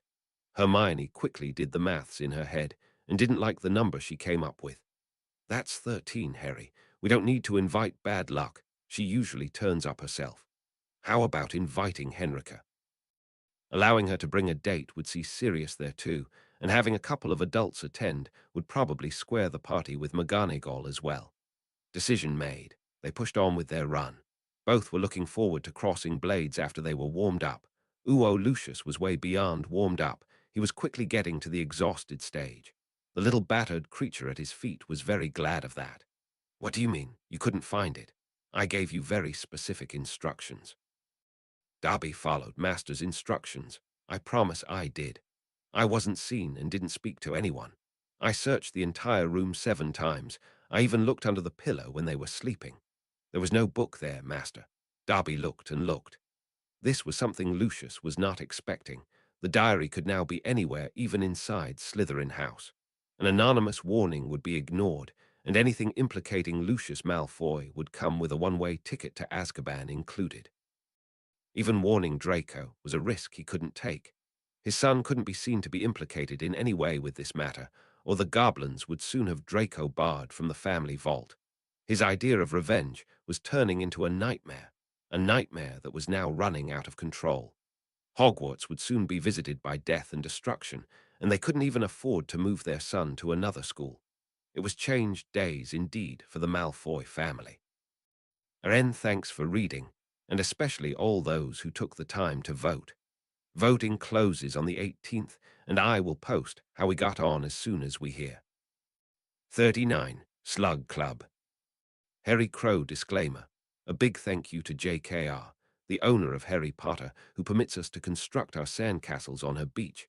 Hermione quickly did the maths in her head and didn't like the number she came up with. That's 13, Harry. We don't need to invite bad luck. She usually turns up herself. How about inviting Henrika? Allowing her to bring a date would see Sirius there too, and having a couple of adults attend would probably square the party with McGonagall as well. Decision made. They pushed on with their run. Both were looking forward to crossing Blades after they were warmed up. Lucius was way beyond warmed up. He was quickly getting to the exhausted stage. The little battered creature at his feet was very glad of that. What do you mean? You couldn't find it? I gave you very specific instructions. Darby followed Master's instructions. I promise I did. I wasn't seen and didn't speak to anyone. I searched the entire room 7 times. I even looked under the pillow when they were sleeping. There was no book there, Master. Darby looked and looked. This was something Lucius was not expecting. The diary could now be anywhere, even inside Slytherin House. An anonymous warning would be ignored, and anything implicating Lucius Malfoy would come with a one-way ticket to Azkaban included. Even warning Draco was a risk he couldn't take. His son couldn't be seen to be implicated in any way with this matter, or the goblins would soon have Draco barred from the family vault. His idea of revenge was turning into a nightmare that was now running out of control. Hogwarts would soon be visited by death and destruction, and they couldn't even afford to move their son to another school. It was changed days indeed for the Malfoy family. Thanks for reading, and especially all those who took the time to vote. Voting closes on the 18th, and I will post how we got on as soon as we hear. 39. Slug Club. Harry Crow disclaimer. A big thank you to JKR, the owner of Harry Potter, who permits us to construct our sandcastles on her beach.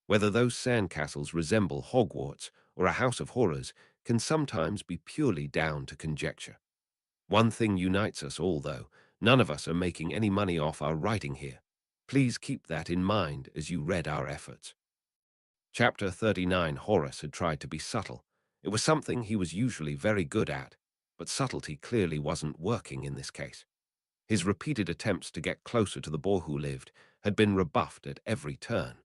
Whether those sandcastles resemble Hogwarts or a house of horrors can sometimes be purely down to conjecture. One thing unites us all, though. None of us are making any money off our writing here. Please keep that in mind as you read our efforts. Chapter 39. Horace had tried to be subtle. It was something he was usually very good at, but subtlety clearly wasn't working in this case. His repeated attempts to get closer to the boy who lived had been rebuffed at every turn.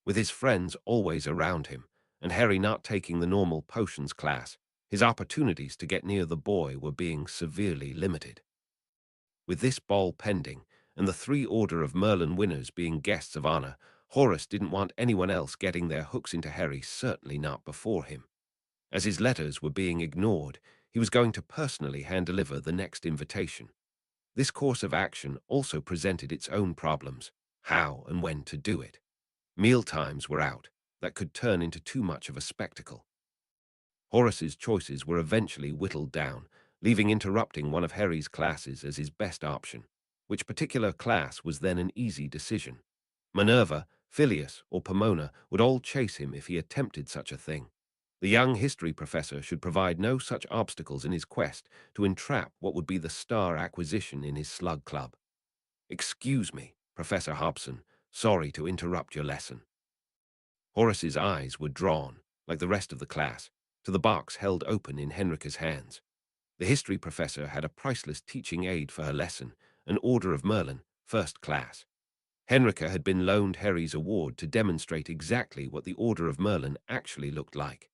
With his friends always around him, and Harry not taking the normal potions class, his opportunities to get near the boy were being severely limited. With this ball pending, and the 3 Order of Merlin winners being guests of honor, Horace didn't want anyone else getting their hooks into Harry, certainly not before him. As his letters were being ignored, he was going to personally hand-deliver the next invitation. This course of action also presented its own problems: how and when to do it. Meal times were out. That could turn into too much of a spectacle. Horace's choices were eventually whittled down, leaving interrupting one of Harry's classes as his best option. Which particular class was then an easy decision. Minerva, Phileas, or Pomona would all chase him if he attempted such a thing. The young history professor should provide no such obstacles in his quest to entrap what would be the star acquisition in his slug club. "Excuse me, Professor Hobson. Sorry to interrupt your lesson." Horace's eyes were drawn, like the rest of the class, to the box held open in Henrika's hands. The history professor had a priceless teaching aid for her lesson, an Order of Merlin, first class. Henrika had been loaned Harry's award to demonstrate exactly what the Order of Merlin actually looked like.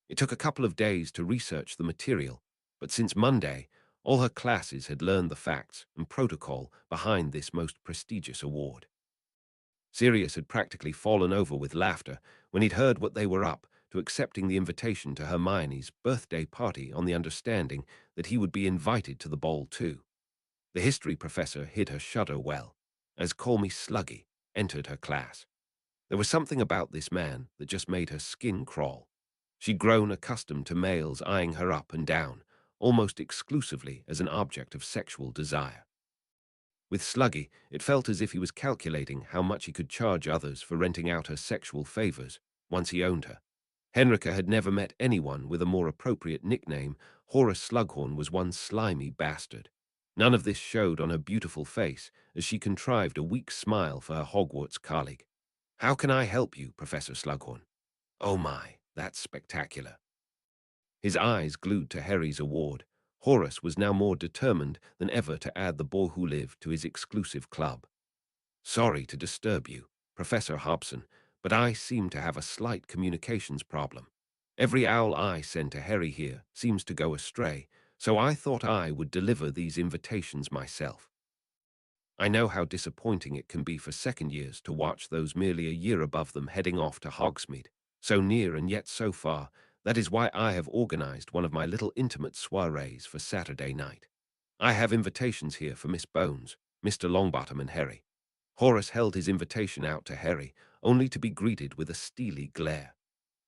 It took a couple of days to research the material, but since Monday, all her classes had learned the facts and protocol behind this most prestigious award. Sirius had practically fallen over with laughter when he'd heard what they were up to, accepting the invitation to Hermione's birthday party on the understanding that he would be invited to the ball too. The history professor hid her shudder well, as Call Me Sluggy entered her class. There was something about this man that just made her skin crawl. She'd grown accustomed to males eyeing her up and down, almost exclusively as an object of sexual desire. With Sluggy, it felt as if he was calculating how much he could charge others for renting out her sexual favors once he owned her. Henrika had never met anyone with a more appropriate nickname. Horace Slughorn was one slimy bastard. None of this showed on her beautiful face as she contrived a weak smile for her Hogwarts colleague. "How can I help you, Professor Slughorn?" "Oh my, that's spectacular." His eyes glued to Harry's award, Horace was now more determined than ever to add the boy who lived to his exclusive club. "Sorry to disturb you, Professor Hobson, but I seem to have a slight communications problem. Every owl I send to Harry here seems to go astray, so I thought I would deliver these invitations myself. I know how disappointing it can be for second years to watch those merely a year above them heading off to Hogsmeade, so near and yet so far. That is why I have organized one of my little intimate soirees for Saturday night. I have invitations here for Miss Bones, Mr. Longbottom, and Harry." Horace held his invitation out to Harry, only to be greeted with a steely glare.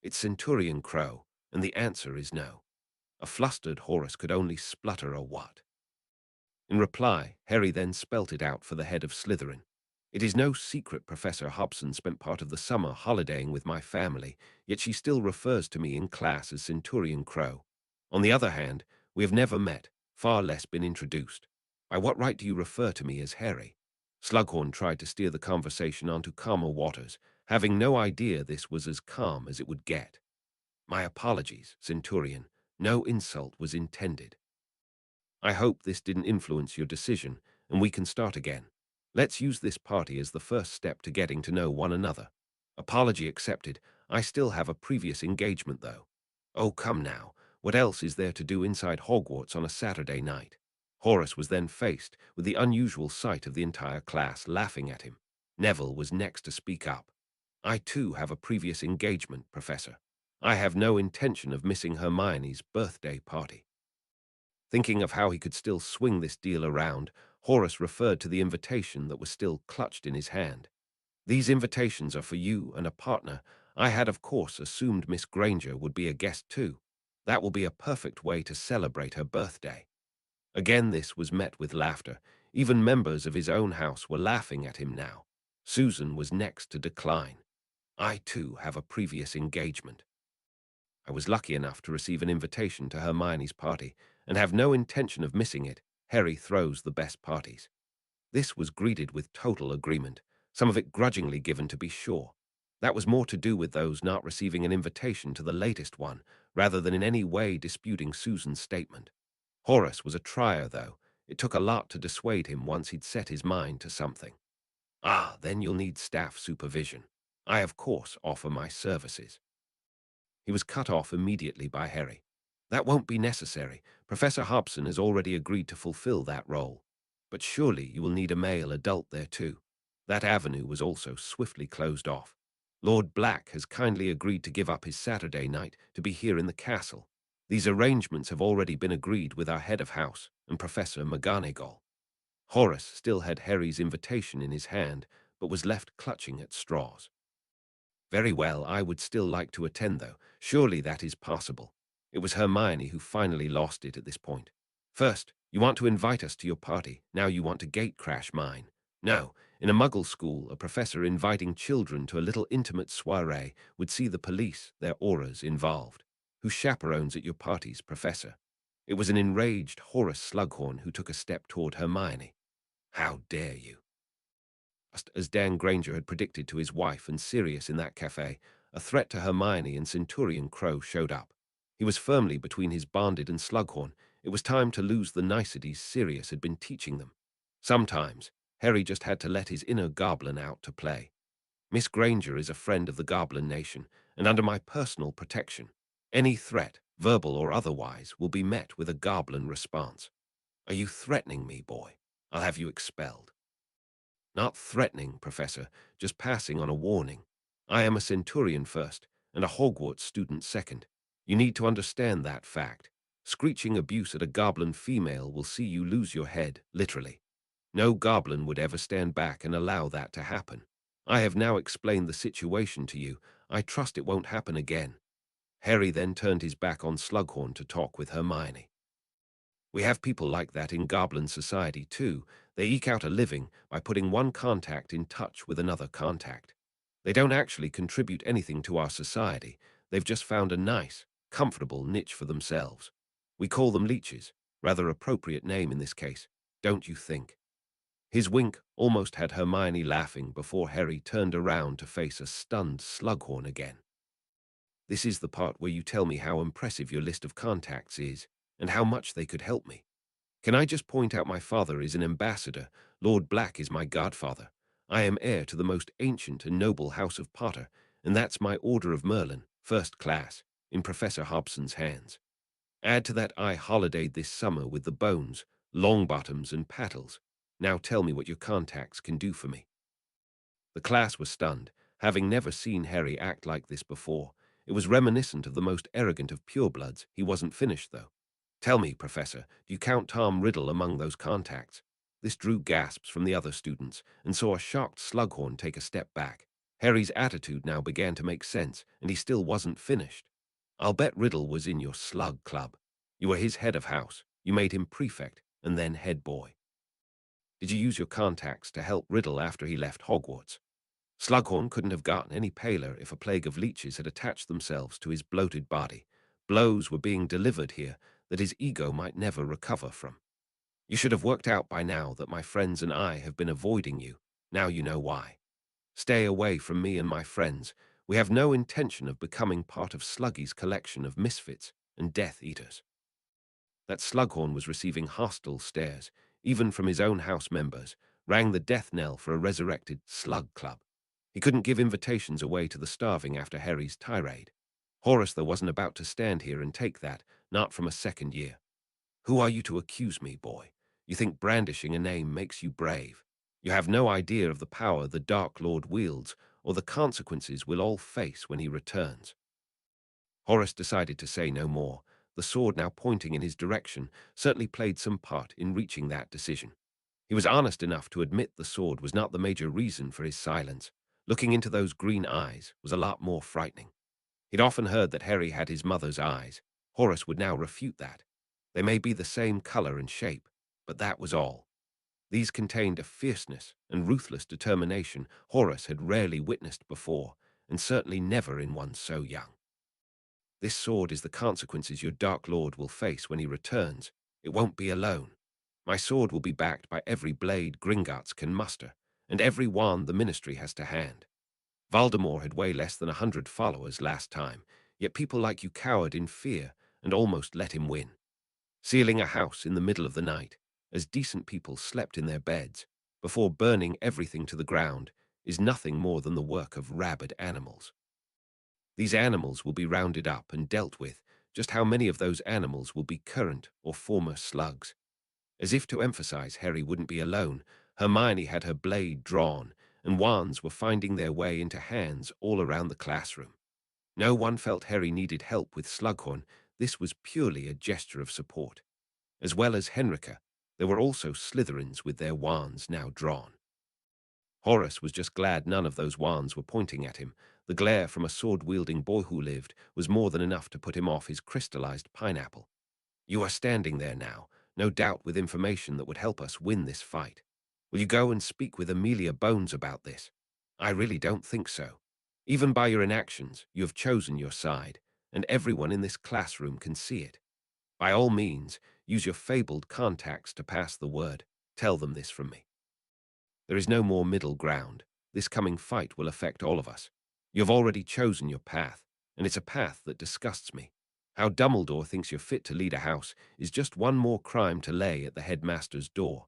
"It's Centurion Crow, and the answer is no." A flustered Horace could only splutter a what. In reply, Harry then spelt it out for the head of Slytherin. "It is no secret Professor Hobson spent part of the summer holidaying with my family, yet she still refers to me in class as Centurion Crow. On the other hand, we have never met, far less been introduced. By what right do you refer to me as Harry?" Slughorn tried to steer the conversation onto calmer waters, having no idea this was as calm as it would get. "My apologies, Centurion. No insult was intended. I hope this didn't influence your decision, and we can start again. Let's use this party as the first step to getting to know one another. Apology accepted. I still have a previous engagement, though." "Oh, come now. What else is there to do inside Hogwarts on a Saturday night?" Horace was then faced with the unusual sight of the entire class laughing at him. Neville was next to speak up. "I too have a previous engagement, Professor. I have no intention of missing Hermione's birthday party." Thinking of how he could still swing this deal around, Horace referred to the invitation that was still clutched in his hand. These invitations are for you and a partner. I had, of course, assumed Miss Granger would be a guest too. That will be a perfect way to celebrate her birthday." Again this was met with laughter. Even members of his own house were laughing at him now. Susan was next to decline. "I, too, have a previous engagement. I was lucky enough to receive an invitation to Hermione's party, and have no intention of missing it. Harry throws the best parties." This was greeted with total agreement, some of it grudgingly given to be sure. That was more to do with those not receiving an invitation to the latest one, rather than in any way disputing Susan's statement. Horace was a trier, though. It took a lot to dissuade him once he'd set his mind to something. "Ah, then you'll need staff supervision. I, of course, offer my services." He was cut off immediately by Harry. "That won't be necessary. Professor Hobson has already agreed to fulfill that role. But surely you will need a male adult there too." That avenue was also swiftly closed off. "Lord Black has kindly agreed to give up his Saturday night to be here in the castle. These arrangements have already been agreed with our head of house and Professor McGonagall." Horace still had Harry's invitation in his hand, but was left clutching at straws. "Very well, I would still like to attend, though. Surely that is possible." It was Hermione who finally lost it at this point. "First, you want to invite us to your party. Now you want to gate-crash mine. No, in a muggle school, a professor inviting children to a little intimate soiree would see the police, their auras involved. Who chaperones at your parties, Professor?" It was an enraged Horace Slughorn who took a step toward Hermione. "How dare you?" Just as Dan Granger had predicted to his wife and Sirius in that cafe, a threat to Hermione and Centurion Crow showed up. He was firmly between his Bonded and Slughorn. It was time to lose the niceties Sirius had been teaching them. Sometimes, Harry just had to let his inner goblin out to play. "Miss Granger is a friend of the Goblin Nation, and under my personal protection. Any threat, verbal or otherwise, will be met with a goblin response." "Are you threatening me, boy? I'll have you expelled." "Not threatening, Professor, just passing on a warning. I am a Centurion first, and a Hogwarts student second. You need to understand that fact. Screeching abuse at a goblin female will see you lose your head, literally. No goblin would ever stand back and allow that to happen. I have now explained the situation to you. I trust it won't happen again." Harry then turned his back on Slughorn to talk with Hermione. "We have people like that in Goblin society, too. They eke out a living by putting one contact in touch with another contact. They don't actually contribute anything to our society. They've just found a nice, comfortable niche for themselves. We call them leeches. Rather appropriate name in this case, don't you think?" His wink almost had Hermione laughing before Harry turned around to face a stunned Slughorn again. "This is the part where you tell me how impressive your list of contacts is, and how much they could help me. Can I just point out my father is an ambassador, Lord Black is my godfather. I am heir to the most ancient and noble house of Potter, and that's my Order of Merlin, first class, in Professor Hobson's hands. Add to that I holidayed this summer with the Bones, Longbottoms, and Pattles. Now tell me what your contacts can do for me." The class was stunned, having never seen Harry act like this before. It was reminiscent of the most arrogant of purebloods. He wasn't finished, though. "Tell me, Professor, do you count Tom Riddle among those contacts?" This drew gasps from the other students, and saw a shocked Slughorn take a step back. Harry's attitude now began to make sense, and he still wasn't finished. "I'll bet Riddle was in your slug club. You were his head of house. You made him prefect, and then head boy. Did you use your contacts to help Riddle after he left Hogwarts?" Slughorn couldn't have gotten any paler if a plague of leeches had attached themselves to his bloated body. Blows were being delivered here that his ego might never recover from. "You should have worked out by now that my friends and I have been avoiding you. Now you know why. Stay away from me and my friends. We have no intention of becoming part of Sluggy's collection of misfits and Death Eaters." That Slughorn was receiving hostile stares, even from his own house members, rang the death knell for a resurrected Slug Club. He couldn't give invitations away to the starving after Harry's tirade. Horace, though, wasn't about to stand here and take that, not from a second year. "Who are you to accuse me, boy? You think brandishing a name makes you brave. You have no idea of the power the Dark Lord wields, or the consequences we'll all face when he returns." Horace decided to say no more. The sword now pointing in his direction certainly played some part in reaching that decision. He was honest enough to admit the sword was not the major reason for his silence. Looking into those green eyes was a lot more frightening. He'd often heard that Harry had his mother's eyes. Horace would now refute that. They may be the same color and shape, but that was all. These contained a fierceness and ruthless determination Horace had rarely witnessed before, and certainly never in one so young. This sword is the consequences your Dark Lord will face when he returns. It won't be alone. My sword will be backed by every blade Gringotts can muster, and every wand the Ministry has to hand. Voldemort had way less than 100 followers last time, yet people like you cowered in fear and almost let him win. Sealing a house in the middle of the night, as decent people slept in their beds, before burning everything to the ground, is nothing more than the work of rabid animals. These animals will be rounded up and dealt with. Just how many of those animals will be current or former slugs? As if to emphasize Harry wouldn't be alone, Hermione had her blade drawn, and wands were finding their way into hands all around the classroom. No one felt Harry needed help with Slughorn. This was purely a gesture of support. As well as Henrika, there were also Slytherins with their wands now drawn. Horace was just glad none of those wands were pointing at him. The glare from a sword-wielding boy who lived was more than enough to put him off his crystallized pineapple. You are standing there now, no doubt with information that would help us win this fight. Will you go and speak with Amelia Bones about this? I really don't think so. Even by your inactions, you have chosen your side, and everyone in this classroom can see it. By all means, use your fabled contacts to pass the word. Tell them this from me. There is no more middle ground. This coming fight will affect all of us. You have already chosen your path, and it's a path that disgusts me. How Dumbledore thinks you're fit to lead a house is just one more crime to lay at the headmaster's door.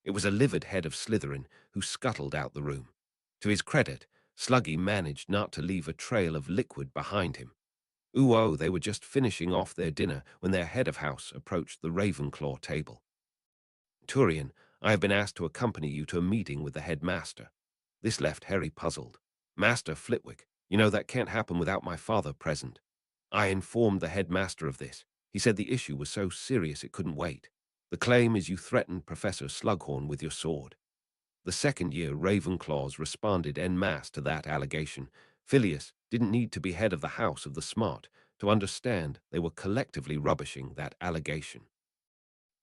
It was a livid head of Slytherin who scuttled out the room. To his credit, Sluggy managed not to leave a trail of liquid behind him. Ooh-oh, they were just finishing off their dinner when their head of house approached the Ravenclaw table. Turian, I have been asked to accompany you to a meeting with the headmaster. This left Harry puzzled. Master Flitwick, you know that can't happen without my father present. I informed the headmaster of this. He said the issue was so serious it couldn't wait. The claim is you threatened Professor Slughorn with your sword. The second year Ravenclaws responded en masse to that allegation. Phileas didn't need to be head of the House of the Smart to understand they were collectively rubbishing that allegation.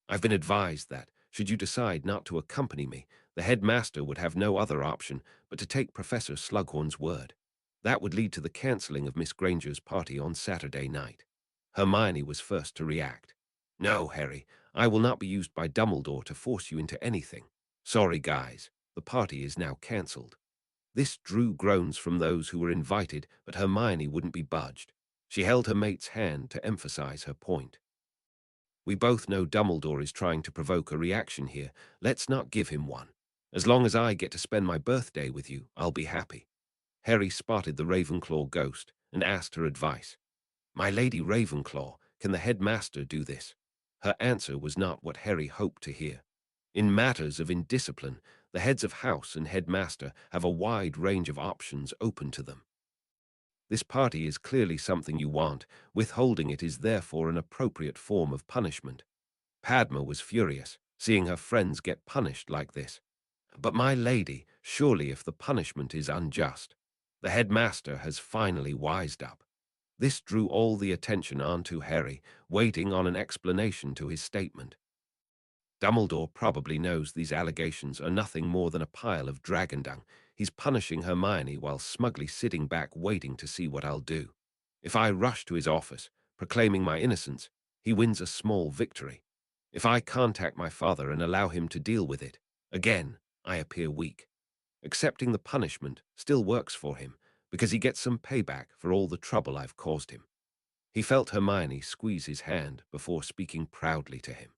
I've been advised that, should you decide not to accompany me, the headmaster would have no other option but to take Professor Slughorn's word. That would lead to the cancelling of Miss Granger's party on Saturday night. Hermione was first to react. No, Harry, I will not be used by Dumbledore to force you into anything. Sorry, guys, the party is now cancelled. This drew groans from those who were invited, but Hermione wouldn't be budged. She held her mate's hand to emphasize her point. We both know Dumbledore is trying to provoke a reaction here. Let's not give him one. As long as I get to spend my birthday with you, I'll be happy. Harry spotted the Ravenclaw ghost and asked her advice. My Lady Ravenclaw, can the headmaster do this? Her answer was not what Harry hoped to hear. In matters of indiscipline, the heads of house and headmaster have a wide range of options open to them. This party is clearly something you want. Withholding it is therefore an appropriate form of punishment. Padma was furious, seeing her friends get punished like this. But my lady, surely if the punishment is unjust. The headmaster has finally wised up. This drew all the attention onto Harry, waiting on an explanation to his statement. Dumbledore probably knows these allegations are nothing more than a pile of dragon dung. He's punishing Hermione while smugly sitting back waiting to see what I'll do. If I rush to his office, proclaiming my innocence, he wins a small victory. If I contact my father and allow him to deal with it, again, I appear weak. Accepting the punishment still works for him, because he gets some payback for all the trouble I've caused him. He felt Hermione squeeze his hand before speaking proudly to him.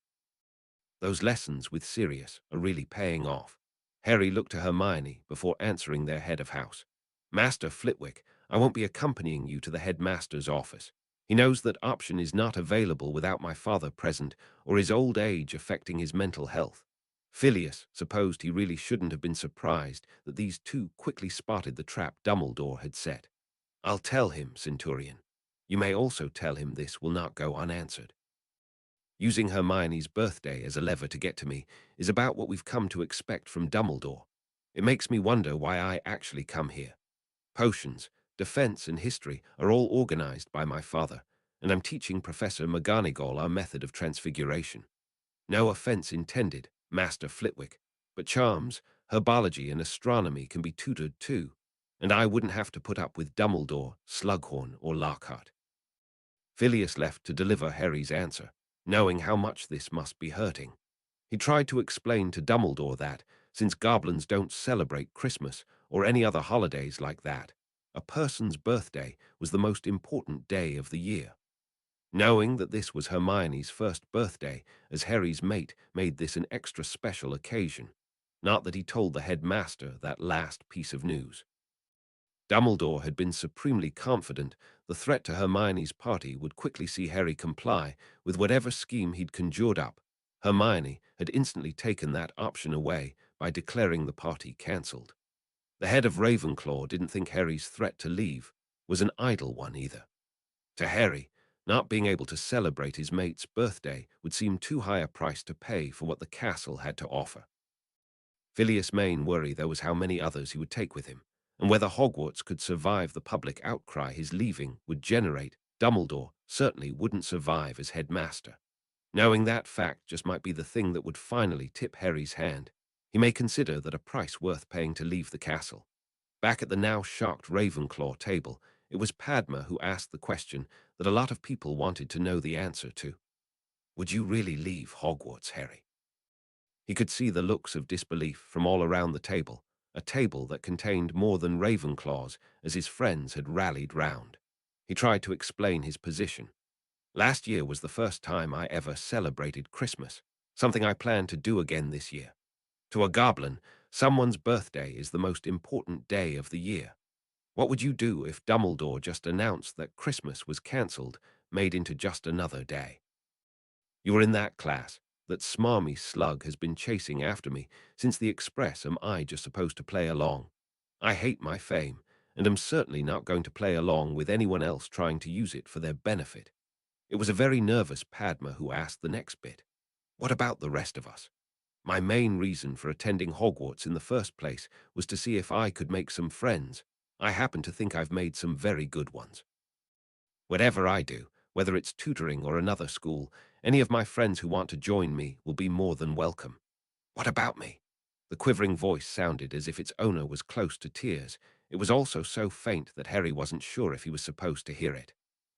Those lessons with Sirius are really paying off. Harry looked to Hermione before answering their head of house. Master Flitwick, I won't be accompanying you to the headmaster's office. He knows that option is not available without my father present or his old age affecting his mental health. Phileas supposed he really shouldn't have been surprised that these two quickly spotted the trap Dumbledore had set. I'll tell him, Centurion. You may also tell him this will not go unanswered. Using Hermione's birthday as a lever to get to me is about what we've come to expect from Dumbledore. It makes me wonder why I actually come here. Potions, defense, and history are all organized by my father, and I'm teaching Professor McGonagall our method of transfiguration. No offense intended, Master Flitwick, but charms, herbology, and astronomy can be tutored too, and I wouldn't have to put up with Dumbledore, Slughorn, or Lockhart. Phileas left to deliver Harry's answer, knowing how much this must be hurting. He tried to explain to Dumbledore that, since goblins don't celebrate Christmas or any other holidays like that, a person's birthday was the most important day of the year. Knowing that this was Hermione's first birthday as Harry's mate made this an extra special occasion, not that he told the headmaster that last piece of news. Dumbledore had been supremely confident the threat to Hermione's party would quickly see Harry comply with whatever scheme he'd conjured up. Hermione had instantly taken that option away by declaring the party cancelled. The head of Ravenclaw didn't think Harry's threat to leave was an idle one either. To Harry, not being able to celebrate his mate's birthday would seem too high a price to pay for what the castle had to offer. Phileas' main worry, though, was how many others he would take with him, and whether Hogwarts could survive the public outcry his leaving would generate. Dumbledore certainly wouldn't survive as headmaster. Knowing that fact just might be the thing that would finally tip Harry's hand, he may consider that a price worth paying to leave the castle. Back at the now shocked Ravenclaw table, it was Padma who asked the question that a lot of people wanted to know the answer to. Would you really leave Hogwarts, Harry? He could see the looks of disbelief from all around the table, a table that contained more than Ravenclaws as his friends had rallied round. He tried to explain his position. Last year was the first time I ever celebrated Christmas, something I plan to do again this year. To a goblin, someone's birthday is the most important day of the year. What would you do if Dumbledore just announced that Christmas was cancelled, made into just another day? You were in that class. That smarmy slug has been chasing after me since the express. Am I just supposed to play along? I hate my fame, and am certainly not going to play along with anyone else trying to use it for their benefit. It was a very nervous Padma who asked the next bit. What about the rest of us? My main reason for attending Hogwarts in the first place was to see if I could make some friends. I happen to think I've made some very good ones. Whatever I do, whether it's tutoring or another school, any of my friends who want to join me will be more than welcome. What about me? The quivering voice sounded as if its owner was close to tears. It was also so faint that Harry wasn't sure if he was supposed to hear it.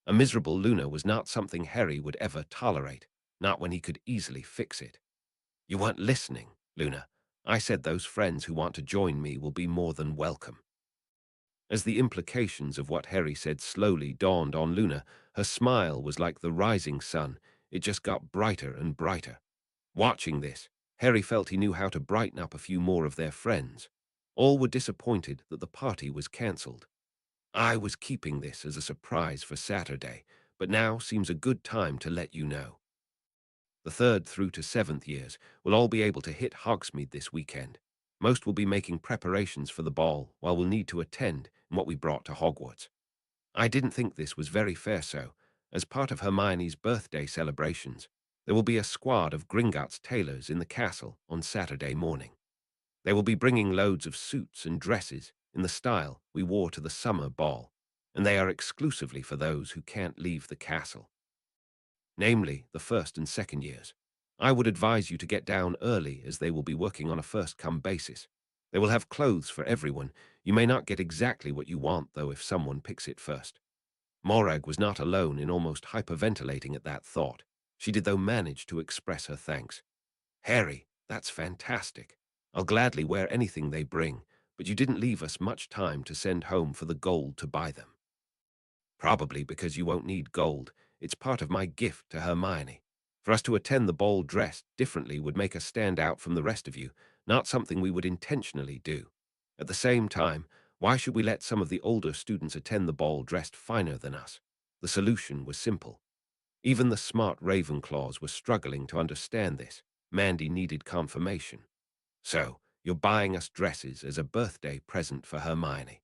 A miserable Luna was not something Harry would ever tolerate, not when he could easily fix it. You weren't listening, Luna. I said those friends who want to join me will be more than welcome. As the implications of what Harry said slowly dawned on Luna, her smile was like the rising sun. It just got brighter and brighter. Watching this, Harry felt he knew how to brighten up a few more of their friends. All were disappointed that the party was cancelled. I was keeping this as a surprise for Saturday, but now seems a good time to let you know. The 3rd through to 7th years will all be able to hit Hogsmeade this weekend. Most will be making preparations for the ball, while we'll need to attend in what we brought to Hogwarts. I didn't think this was very fair, so, as part of Hermione's birthday celebrations, there will be a squad of Gringotts tailors in the castle on Saturday morning. They will be bringing loads of suits and dresses in the style we wore to the summer ball, and they are exclusively for those who can't leave the castle. Namely, the 1st and 2nd years. I would advise you to get down early as they will be working on a first-come basis. They will have clothes for everyone. You may not get exactly what you want, though, if someone picks it first. Morag was not alone in almost hyperventilating at that thought. She did, though, manage to express her thanks. Harry, that's fantastic. I'll gladly wear anything they bring, but you didn't leave us much time to send home for the gold to buy them. Probably because you won't need gold. It's part of my gift to Hermione. For us to attend the ball dressed differently would make us stand out from the rest of you, not something we would intentionally do. At the same time, why should we let some of the older students attend the ball dressed finer than us? The solution was simple. Even the smart Ravenclaws were struggling to understand this. Mandy needed confirmation. So, you're buying us dresses as a birthday present for Hermione.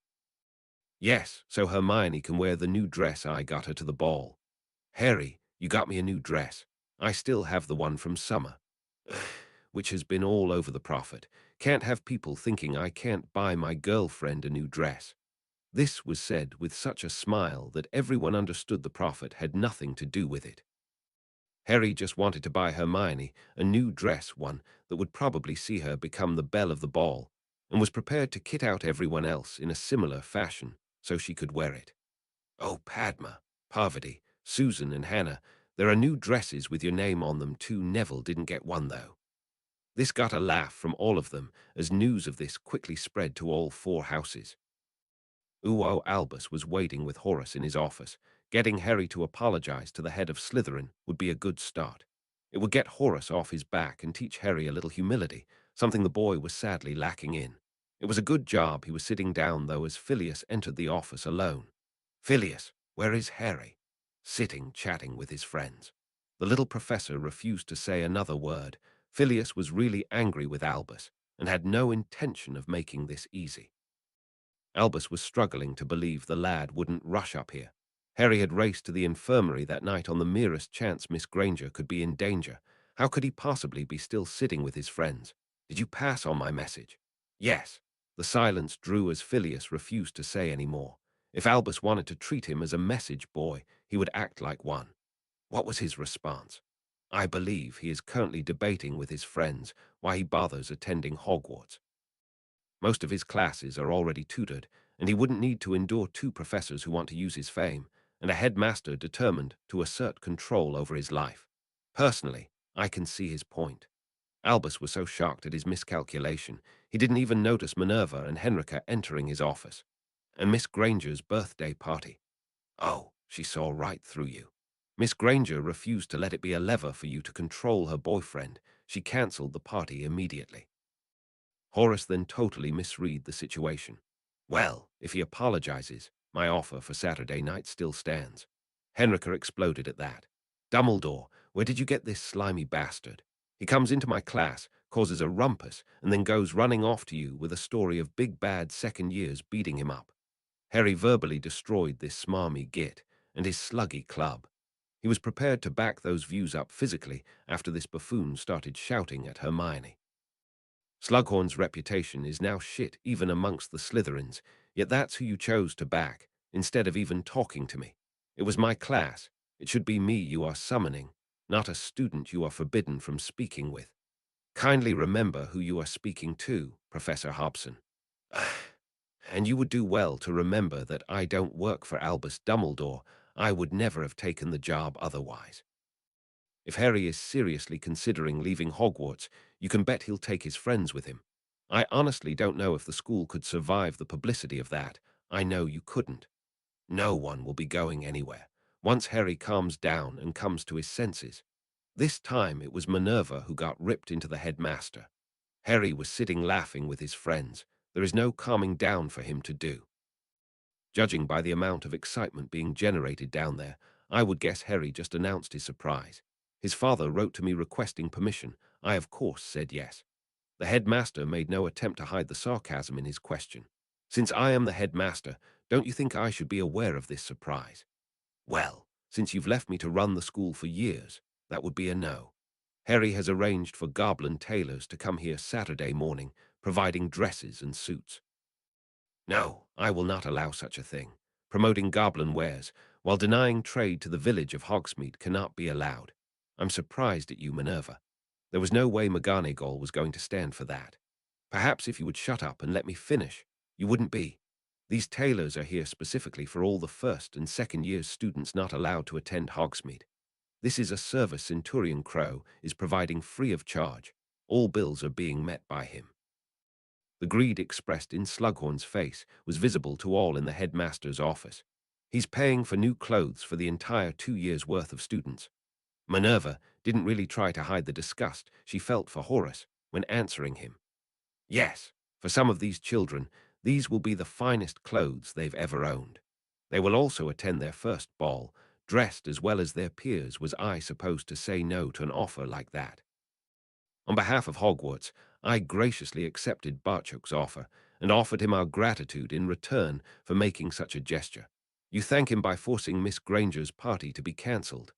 Yes, so Hermione can wear the new dress I got her to the ball. Harry, you got me a new dress. I still have the one from summer, which has been all over the prophet. Can't have people thinking I can't buy my girlfriend a new dress." This was said with such a smile that everyone understood the prophet had nothing to do with it. Harry just wanted to buy Hermione a new dress, one that would probably see her become the belle of the ball, and was prepared to kit out everyone else in a similar fashion so she could wear it. "Oh, Padma, Parvati, Susan, and Hannah, there are new dresses with your name on them too. Neville didn't get one, though." This got a laugh from all of them as news of this quickly spread to all four houses. Uo Albus was waiting with Horace in his office. Getting Harry to apologize to the head of Slytherin would be a good start. It would get Horace off his back and teach Harry a little humility, something the boy was sadly lacking in. It was a good job he was sitting down, though, as Phileas entered the office alone. "Phileas, where is Harry?" "Sitting, chatting with his friends." The little professor refused to say another word. Phileas was really angry with Albus and had no intention of making this easy. Albus was struggling to believe the lad wouldn't rush up here. Harry had raced to the infirmary that night on the merest chance Miss Granger could be in danger. How could he possibly be still sitting with his friends? "Did you pass on my message?" "Yes." The silence drew as Phileas refused to say any more. If Albus wanted to treat him as a message boy, he would act like one. What was his response? "I believe he is currently debating with his friends why he bothers attending Hogwarts. Most of his classes are already tutored, and he wouldn't need to endure two professors who want to use his fame, and a headmaster determined to assert control over his life. Personally, I can see his point." Albus was so shocked at his miscalculation, he didn't even notice Minerva and Henrica entering his office. And Miss Granger's birthday party. "Oh, she saw right through you. Miss Granger refused to let it be a lever for you to control her boyfriend. She cancelled the party immediately." Horace then totally misread the situation. "Well, if he apologizes, my offer for Saturday night still stands." Henrica exploded at that. "Dumbledore, where did you get this slimy bastard? He comes into my class, causes a rumpus, and then goes running off to you with a story of big bad second years beating him up." Harry verbally destroyed this smarmy git and his sluggy club. He was prepared to back those views up physically after this buffoon started shouting at Hermione. Slughorn's reputation is now shit even amongst the Slytherins, yet that's who you chose to back, instead of even talking to me. It was my class. It should be me you are summoning, not a student you are forbidden from speaking with. Kindly remember who you are speaking to, Professor Hobson. And you would do well to remember that I don't work for Albus Dumbledore. I would never have taken the job otherwise. If Harry is seriously considering leaving Hogwarts, you can bet he'll take his friends with him. I honestly don't know if the school could survive the publicity of that. I know you couldn't. No one will be going anywhere once Harry calms down and comes to his senses. This time it was Minerva who got ripped into the headmaster. Harry was sitting laughing with his friends. There is no calming down for him to do. Judging by the amount of excitement being generated down there, I would guess Harry just announced his surprise. His father wrote to me requesting permission. I, of course, said yes. The headmaster made no attempt to hide the sarcasm in his question. "Since I am the headmaster, don't you think I should be aware of this surprise?" "Well, since you've left me to run the school for years, that would be a no. Harry has arranged for goblin tailors to come here Saturday morning, providing dresses and suits." "No, I will not allow such a thing. Promoting goblin wares while denying trade to the village of Hogsmeade cannot be allowed. I'm surprised at you, Minerva. There was no way McGonagall was going to stand for that. Perhaps if you would shut up and let me finish, you wouldn't be. These tailors are here specifically for all the first and second year students not allowed to attend Hogsmeade. This is a service Centurion Crow is providing free of charge. All bills are being met by him." The greed expressed in Slughorn's face was visible to all in the headmaster's office. "He's paying for new clothes for the entire 2 years' worth of students." Minerva didn't really try to hide the disgust she felt for Horace when answering him. "Yes, for some of these children, these will be the finest clothes they've ever owned. They will also attend their first ball, dressed as well as their peers. Was I supposed to say no to an offer like that? On behalf of Hogwarts, I graciously accepted Barchok's offer and offered him our gratitude in return for making such a gesture. You thank him by forcing Miss Granger's party to be cancelled."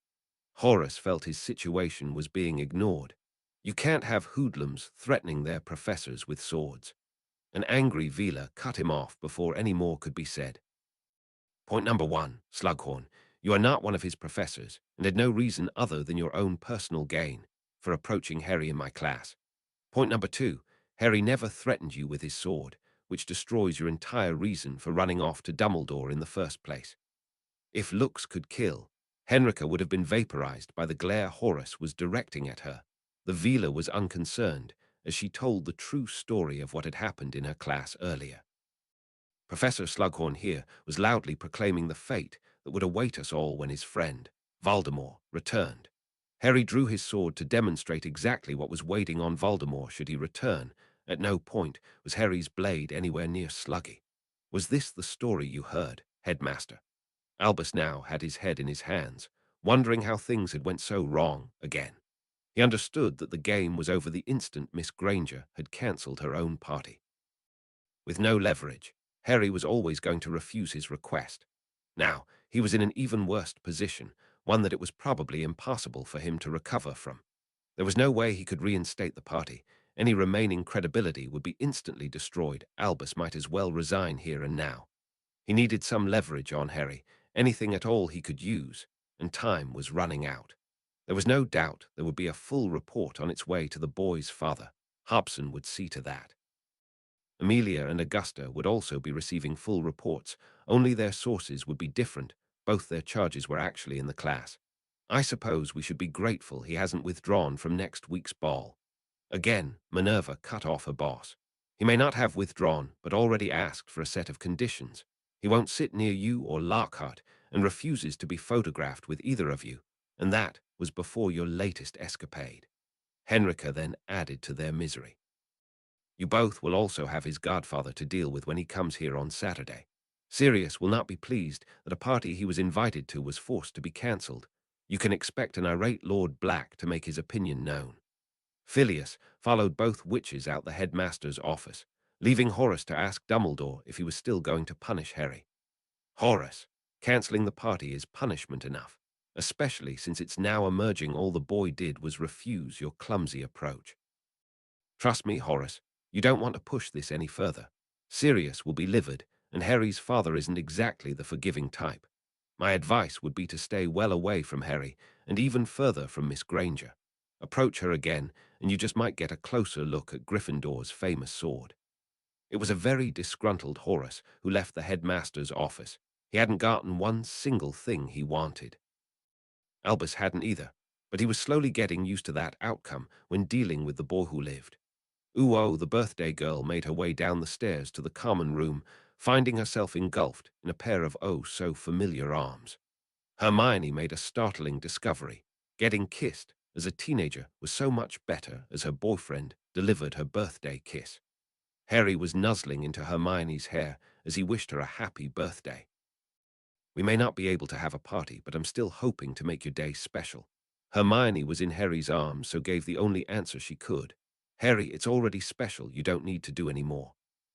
Horace felt his situation was being ignored. You can't have hoodlums threatening their professors with swords. An angry Vila cut him off before any more could be said. Point number one, Slughorn. You are not one of his professors, and had no reason other than your own personal gain for approaching Harry in my class. Point number two, Harry never threatened you with his sword, which destroys your entire reason for running off to Dumbledore in the first place. If looks could kill, Henrica would have been vaporized by the glare Horace was directing at her. The Vila was unconcerned as she told the true story of what had happened in her class earlier. Professor Slughorn here was loudly proclaiming the fate that would await us all when his friend, Voldemort, returned. Harry drew his sword to demonstrate exactly what was waiting on Voldemort should he return. At no point was Harry's blade anywhere near sluggy. Was this the story you heard, headmaster? Albus now had his head in his hands, wondering how things had went so wrong again. He understood that the game was over the instant Miss Granger had cancelled her own party. With no leverage, Harry was always going to refuse his request. Now, he was in an even worse position, one that it was probably impossible for him to recover from. There was no way he could reinstate the party. Any remaining credibility would be instantly destroyed. Albus might as well resign here and now. He needed some leverage on Harry, anything at all he could use, and time was running out. There was no doubt there would be a full report on its way to the boy's father. Hobson would see to that. Amelia and Augusta would also be receiving full reports, only their sources would be different. Both their charges were actually in the class. I suppose we should be grateful he hasn't withdrawn from next week's ball. Again, Minerva cut off her boss. He may not have withdrawn, but already asked for a set of conditions. He won't sit near you or Lockhart, and refuses to be photographed with either of you, and that was before your latest escapade. Henrica then added to their misery. You both will also have his godfather to deal with when he comes here on Saturday. Sirius will not be pleased that a party he was invited to was forced to be cancelled. You can expect an irate Lord Black to make his opinion known. Phileas followed both witches out the headmaster's office, leaving Horace to ask Dumbledore if he was still going to punish Harry. Horace, cancelling the party is punishment enough, especially since it's now emerging all the boy did was refuse your clumsy approach. Trust me, Horace, you don't want to push this any further. Sirius will be livid, and Harry's father isn't exactly the forgiving type. My advice would be to stay well away from Harry, and even further from Miss Granger. Approach her again, and you just might get a closer look at Gryffindor's famous sword. It was a very disgruntled Horace who left the headmaster's office. He hadn't gotten one single thing he wanted. Albus hadn't either, but he was slowly getting used to that outcome when dealing with the boy who lived. Uo, the birthday girl, made her way down the stairs to the common room, finding herself engulfed in a pair of oh-so-familiar arms. Hermione made a startling discovery. Getting kissed as a teenager was so much better as her boyfriend delivered her birthday kiss. Harry was nuzzling into Hermione's hair as he wished her a happy birthday. We may not be able to have a party, but I'm still hoping to make your day special. Hermione was in Harry's arms, so gave the only answer she could. Harry, it's already special. You don't need to do any more.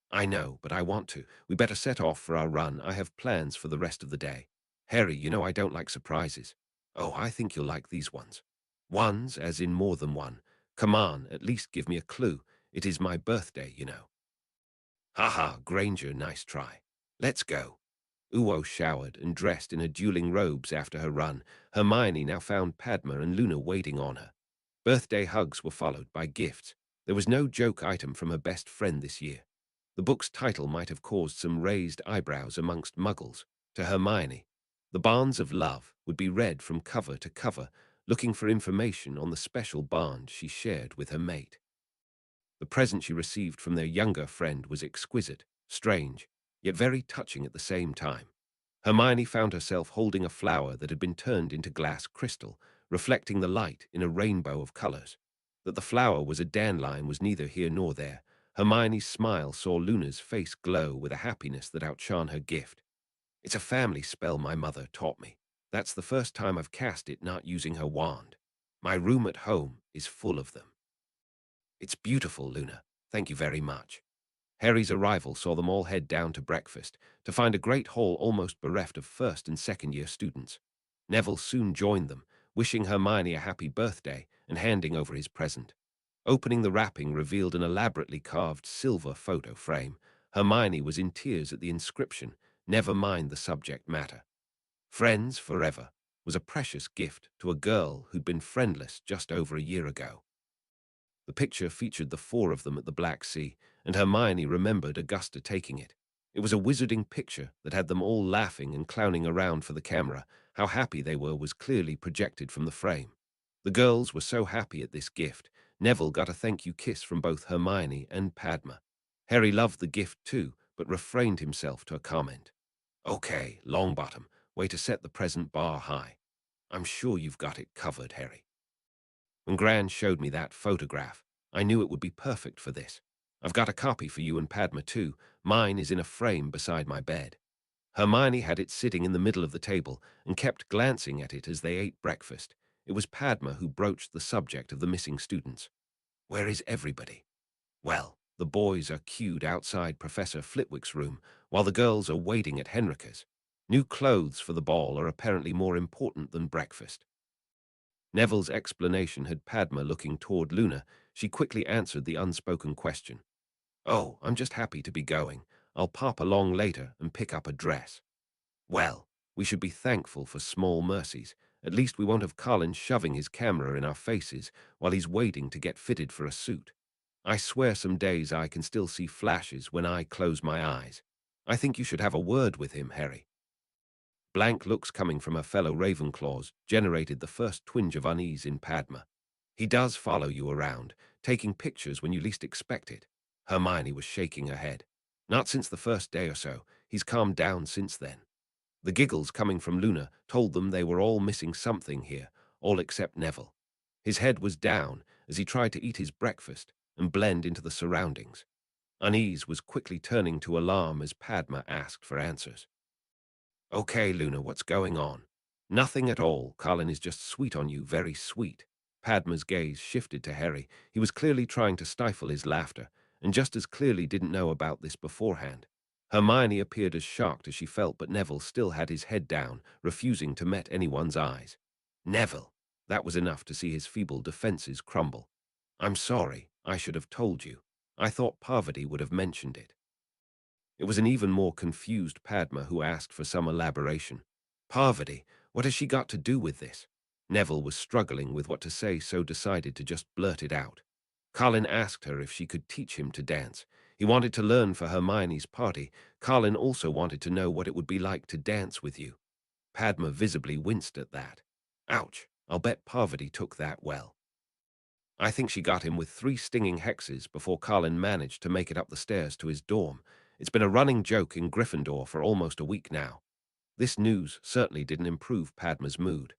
I know, but I want to. We better set off for our run. I have plans for the rest of the day. Harry, you know I don't like surprises. Oh, I think you'll like these ones. Ones, as in more than one. Come on, at least give me a clue. It is my birthday, you know. Ha, Granger, nice try. Let's go. Uo showered and dressed in her dueling robes after her run. Hermione now found Padma and Luna waiting on her. Birthday hugs were followed by gifts. There was no joke item from her best friend this year. The book's title might have caused some raised eyebrows amongst muggles. To Hermione, The Bonds of Love would be read from cover to cover, looking for information on the special bond she shared with her mate. The present she received from their younger friend was exquisite, strange, yet very touching at the same time. Hermione found herself holding a flower that had been turned into glass crystal, reflecting the light in a rainbow of colors. That the flower was a dandelion was neither here nor there. Hermione's smile saw Luna's face glow with a happiness that outshone her gift. It's a family spell my mother taught me. That's the first time I've cast it not using her wand. My room at home is full of them. It's beautiful, Luna. Thank you very much. Harry's arrival saw them all head down to breakfast, to find a great hall almost bereft of first and second-year students. Neville soon joined them, wishing Hermione a happy birthday and handing over his present. Opening the wrapping revealed an elaborately carved silver photo frame. Hermione was in tears at the inscription, "Never mind the subject matter." Friends forever was a precious gift to a girl who'd been friendless just over a year ago. The picture featured the four of them at the Black Sea, and Hermione remembered Augusta taking it. It was a wizarding picture that had them all laughing and clowning around for the camera. How happy they were was clearly projected from the frame. The girls were so happy at this gift. Neville got a thank you kiss from both Hermione and Padma. Harry loved the gift too, but refrained himself to a comment. "Okay, Longbottom, way to set the present bar high. I'm sure you've got it covered, Harry." When Gran showed me that photograph, I knew it would be perfect for this. I've got a copy for you and Padma too. Mine is in a frame beside my bed. Hermione had it sitting in the middle of the table and kept glancing at it as they ate breakfast. It was Padma who broached the subject of the missing students. "Where is everybody?" "Well, the boys are queued outside Professor Flitwick's room, while the girls are waiting at Henrika's. New clothes for the ball are apparently more important than breakfast." Neville's explanation had Padma looking toward Luna. She quickly answered the unspoken question. "Oh, I'm just happy to be going. I'll pop along later and pick up a dress." "Well, we should be thankful for small mercies. At least we won't have Colin shoving his camera in our faces while he's waiting to get fitted for a suit. I swear some days I can still see flashes when I close my eyes. I think you should have a word with him, Harry." Blank looks coming from her fellow Ravenclaws generated the first twinge of unease in Padma. "He does follow you around, taking pictures when you least expect it." Hermione was shaking her head. "Not since the first day or so. He's calmed down since then." The giggles coming from Luna told them they were all missing something here, all except Neville. His head was down as he tried to eat his breakfast and blend into the surroundings. Unease was quickly turning to alarm as Padma asked for answers. "Okay, Luna, what's going on?" "Nothing at all. Colin is just sweet on you, very sweet." Padma's gaze shifted to Harry. He was clearly trying to stifle his laughter, and just as clearly didn't know about this beforehand. Hermione appeared as shocked as she felt, but Neville still had his head down, refusing to meet anyone's eyes. "Neville!" That was enough to see his feeble defenses crumble. "I'm sorry. I should have told you. I thought Parvati would have mentioned it." It was an even more confused Padma who asked for some elaboration. "Parvati, what has she got to do with this?" Neville was struggling with what to say, so decided to just blurt it out. Colin asked her if she could teach him to dance. He wanted to learn for Hermione's party. Colin also wanted to know what it would be like to dance with you. Padma visibly winced at that. "Ouch, I'll bet Parvati took that well." I think she got him with 3 stinging hexes before Colin managed to make it up the stairs to his dorm. It's been a running joke in Gryffindor for almost a week now. This news certainly didn't improve Padma's mood.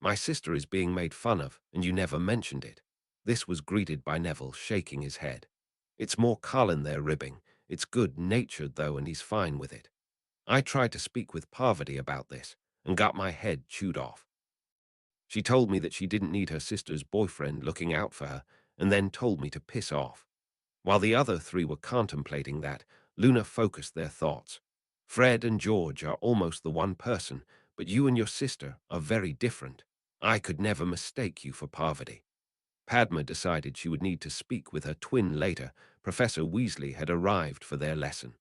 "My sister is being made fun of, and you never mentioned it." This was greeted by Neville shaking his head. "It's more Colin they're ribbing. It's good-natured, though, and he's fine with it. I tried to speak with Parvati about this, and got my head chewed off. She told me that she didn't need her sister's boyfriend looking out for her, and then told me to piss off." While the other 3 were contemplating that, Luna focused their thoughts. "Fred and George are almost the one person, but you and your sister are very different. I could never mistake you for Parvati." Padma decided she would need to speak with her twin later. Professor Weasley had arrived for their lesson.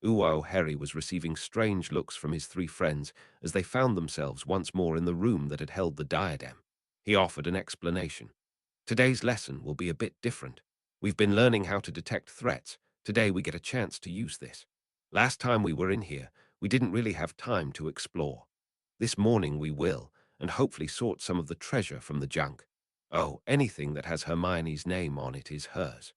Harry was receiving strange looks from his 3 friends as they found themselves once more in the room that had held the diadem. He offered an explanation. "Today's lesson will be a bit different. We've been learning how to detect threats. Today we get a chance to use this. Last time we were in here, we didn't really have time to explore. This morning we will, and hopefully sort some of the treasure from the junk. Oh, anything that has Hermione's name on it is hers."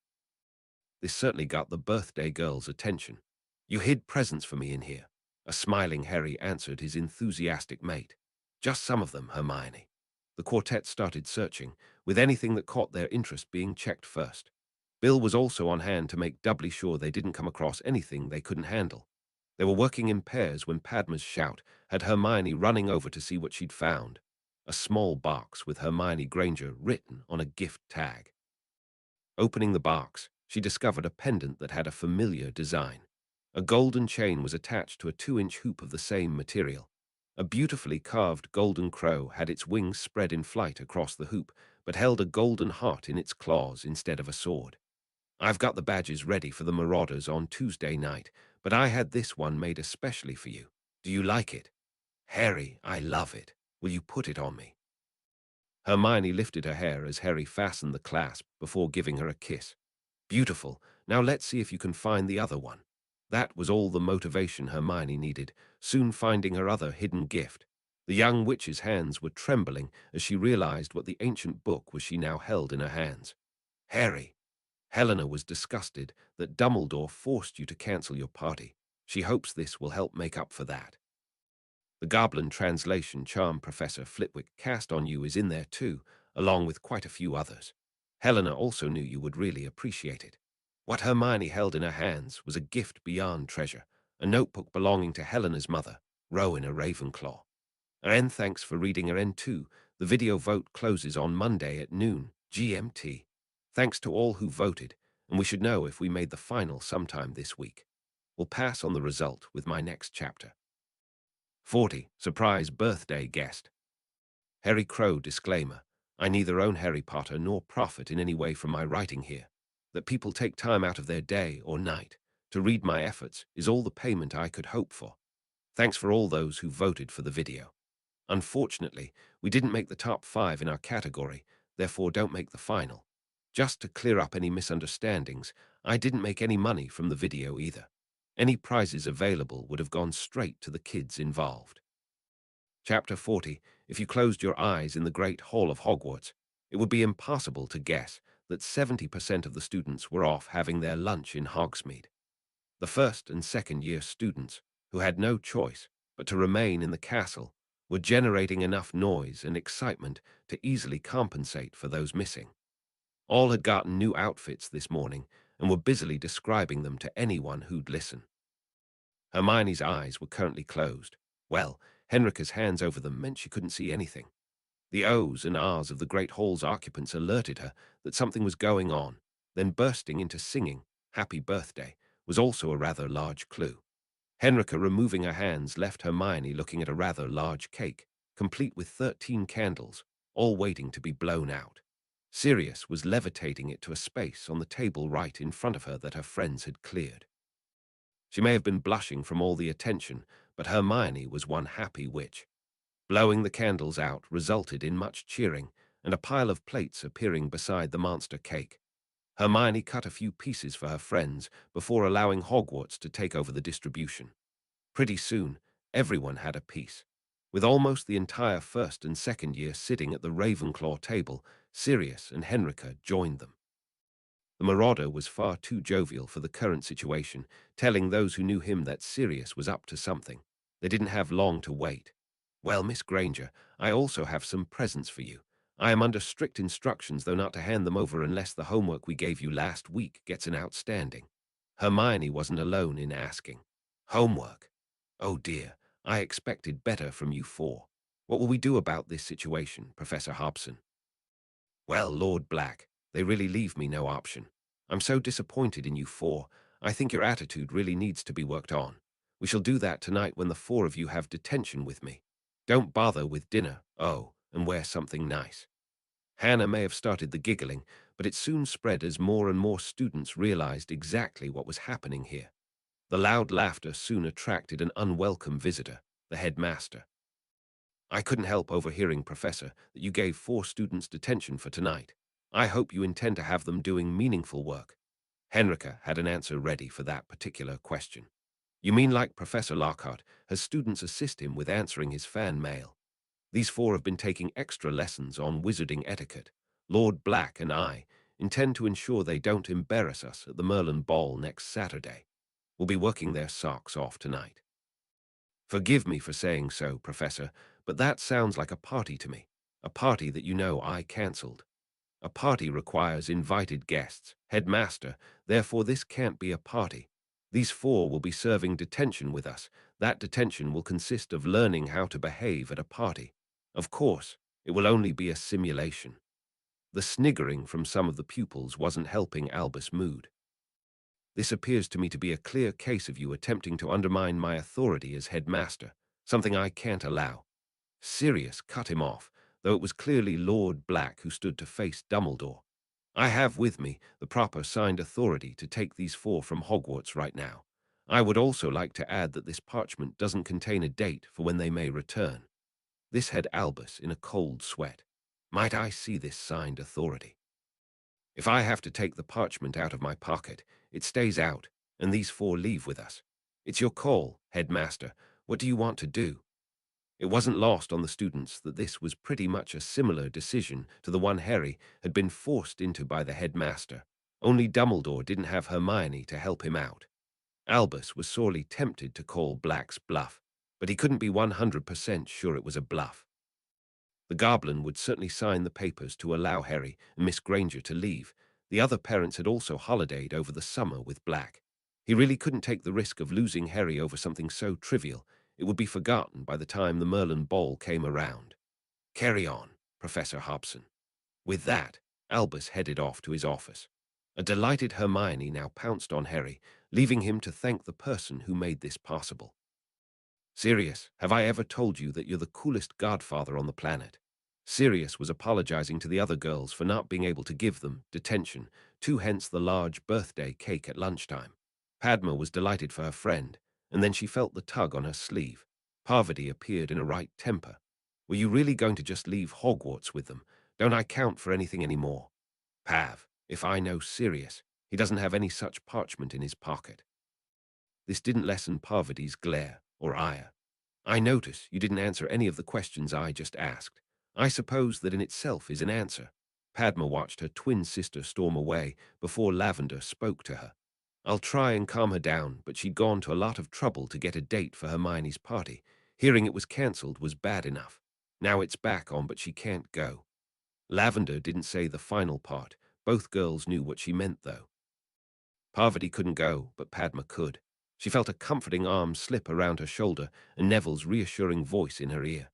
This certainly got the birthday girl's attention. "You hid presents for me in here." A smiling Harry answered his enthusiastic mate. "Just some of them, Hermione." The quartet started searching, with anything that caught their interest being checked first. Bill was also on hand to make doubly sure they didn't come across anything they couldn't handle. They were working in pairs when Padma's shout had Hermione running over to see what she'd found. A small box with Hermione Granger written on a gift tag. Opening the box, she discovered a pendant that had a familiar design. A golden chain was attached to a 2-inch hoop of the same material. A beautifully carved golden crow had its wings spread in flight across the hoop, but held a golden heart in its claws instead of a sword. I've got the badges ready for the Marauders on Tuesday night, but I had this one made especially for you. Do you like it? Harry, I love it. Will you put it on me? Hermione lifted her hair as Harry fastened the clasp before giving her a kiss. Beautiful. Now let's see if you can find the other one. That was all the motivation Hermione needed, soon finding her other hidden gift. The young witch's hands were trembling as she realized what the ancient book was she now held in her hands. Harry. Helena was disgusted that Dumbledore forced you to cancel your party. She hopes this will help make up for that. The Goblin translation charm Professor Flitwick cast on you is in there too, along with quite a few others. Helena also knew you would really appreciate it. What Hermione held in her hands was a gift beyond treasure, a notebook belonging to Helena's mother, Rowena Ravenclaw. And thanks for reading her N2. The video vote closes on Monday at noon, GMT. Thanks to all who voted, and we should know if we made the final sometime this week. We'll pass on the result with my next chapter. 40. Surprise birthday guest. Harry Crow disclaimer. I neither own Harry Potter nor profit in any way from my writing here. That people take time out of their day or night to read my efforts is all the payment I could hope for. Thanks for all those who voted for the video. Unfortunately, we didn't make the top 5 in our category, therefore don't make the final. Just to clear up any misunderstandings, I didn't make any money from the video either. Any prizes available would have gone straight to the kids involved. Chapter 40. If you closed your eyes in the Great Hall of Hogwarts, it would be impossible to guess that 70% of the students were off having their lunch in Hogsmeade. The first and second year students, who had no choice but to remain in the castle, were generating enough noise and excitement to easily compensate for those missing. All had gotten new outfits this morning and were busily describing them to anyone who'd listen. Hermione's eyes were currently closed. Well, Henrika's hands over them meant she couldn't see anything. The O's and R's of the Great Hall's occupants alerted her that something was going on, then bursting into singing, "Happy Birthday," was also a rather large clue. Henrika, removing her hands, left Hermione looking at a rather large cake, complete with 13 candles, all waiting to be blown out. Sirius was levitating it to a space on the table right in front of her that her friends had cleared. She may have been blushing from all the attention, but Hermione was one happy witch. Blowing the candles out resulted in much cheering and a pile of plates appearing beside the monster cake. Hermione cut a few pieces for her friends before allowing Hogwarts to take over the distribution. Pretty soon, everyone had a piece. With almost the entire first and second year sitting at the Ravenclaw table, Sirius and Henrika joined them. The Marauder was far too jovial for the current situation, telling those who knew him that Sirius was up to something. They didn't have long to wait. Well, Miss Granger, I also have some presents for you. I am under strict instructions, though, not to hand them over unless the homework we gave you last week gets an outstanding. Hermione wasn't alone in asking. Homework? Oh dear, I expected better from you four. What will we do about this situation, Professor Hobson? Well, Lord Black, they really leave me no option. I'm so disappointed in you four. I think your attitude really needs to be worked on. We shall do that tonight when the four of you have detention with me. Don't bother with dinner, and wear something nice. Hannah may have started the giggling, but it soon spread as more and more students realized exactly what was happening here. The loud laughter soon attracted an unwelcome visitor, the headmaster. I couldn't help overhearing, Professor, that you gave 4 students detention for tonight. I hope you intend to have them doing meaningful work. Henrika had an answer ready for that particular question. You mean like Professor Lockhart has students assist him with answering his fan mail? These 4 have been taking extra lessons on wizarding etiquette. Lord Black and I intend to ensure they don't embarrass us at the Merlin Ball next Saturday. We'll be working their socks off tonight. Forgive me for saying so, Professor, but that sounds like a party to me. A party that you know I cancelled. A party requires invited guests, headmaster, therefore this can't be a party. These 4 will be serving detention with us. That detention will consist of learning how to behave at a party. Of course, it will only be a simulation. The sniggering from some of the pupils wasn't helping Albus' mood. This appears to me to be a clear case of you attempting to undermine my authority as headmaster, something I can't allow." Sirius cut him off, though it was clearly Lord Black who stood to face Dumbledore. "I have with me the proper signed authority to take these four from Hogwarts right now. I would also like to add that this parchment doesn't contain a date for when they may return." This had Albus in a cold sweat. "Might I see this signed authority?" "If I have to take the parchment out of my pocket, it stays out, and these four leave with us. It's your call, headmaster. What do you want to do?" It wasn't lost on the students that this was pretty much a similar decision to the one Harry had been forced into by the headmaster. Only Dumbledore didn't have Hermione to help him out. Albus was sorely tempted to call Black's bluff, but he couldn't be 100% sure it was a bluff. The goblin would certainly sign the papers to allow Harry and Miss Granger to leave. The other parents had also holidayed over the summer with Black. He really couldn't take the risk of losing Harry over something so trivial. It would be forgotten by the time the Merlin ball came around. "Carry on, Professor Hobson." With that, Albus headed off to his office. A delighted Hermione now pounced on Harry, leaving him to thank the person who made this possible. "Sirius, have I ever told you that you're the coolest godfather on the planet?" Sirius was apologizing to the other girls for not being able to give them detention, too, hence the large birthday cake at lunchtime. Padma was delighted for her friend, and then she felt the tug on her sleeve. Parvati appeared in a right temper. "Were you really going to just leave Hogwarts with them? Don't I count for anything anymore?" "Pav, if I know Sirius, he doesn't have any such parchment in his pocket." This didn't lessen Parvati's glare or ire. "I notice you didn't answer any of the questions I just asked. I suppose that in itself is an answer." Padma watched her twin sister storm away before Lavender spoke to her. "I'll try and calm her down, but she'd gone to a lot of trouble to get a date for Hermione's party. Hearing it was cancelled was bad enough. Now it's back on, but she can't go." Lavender didn't say the final part. Both girls knew what she meant, though. Parvati couldn't go, but Padma could. She felt a comforting arm slip around her shoulder and Neville's reassuring voice in her ear.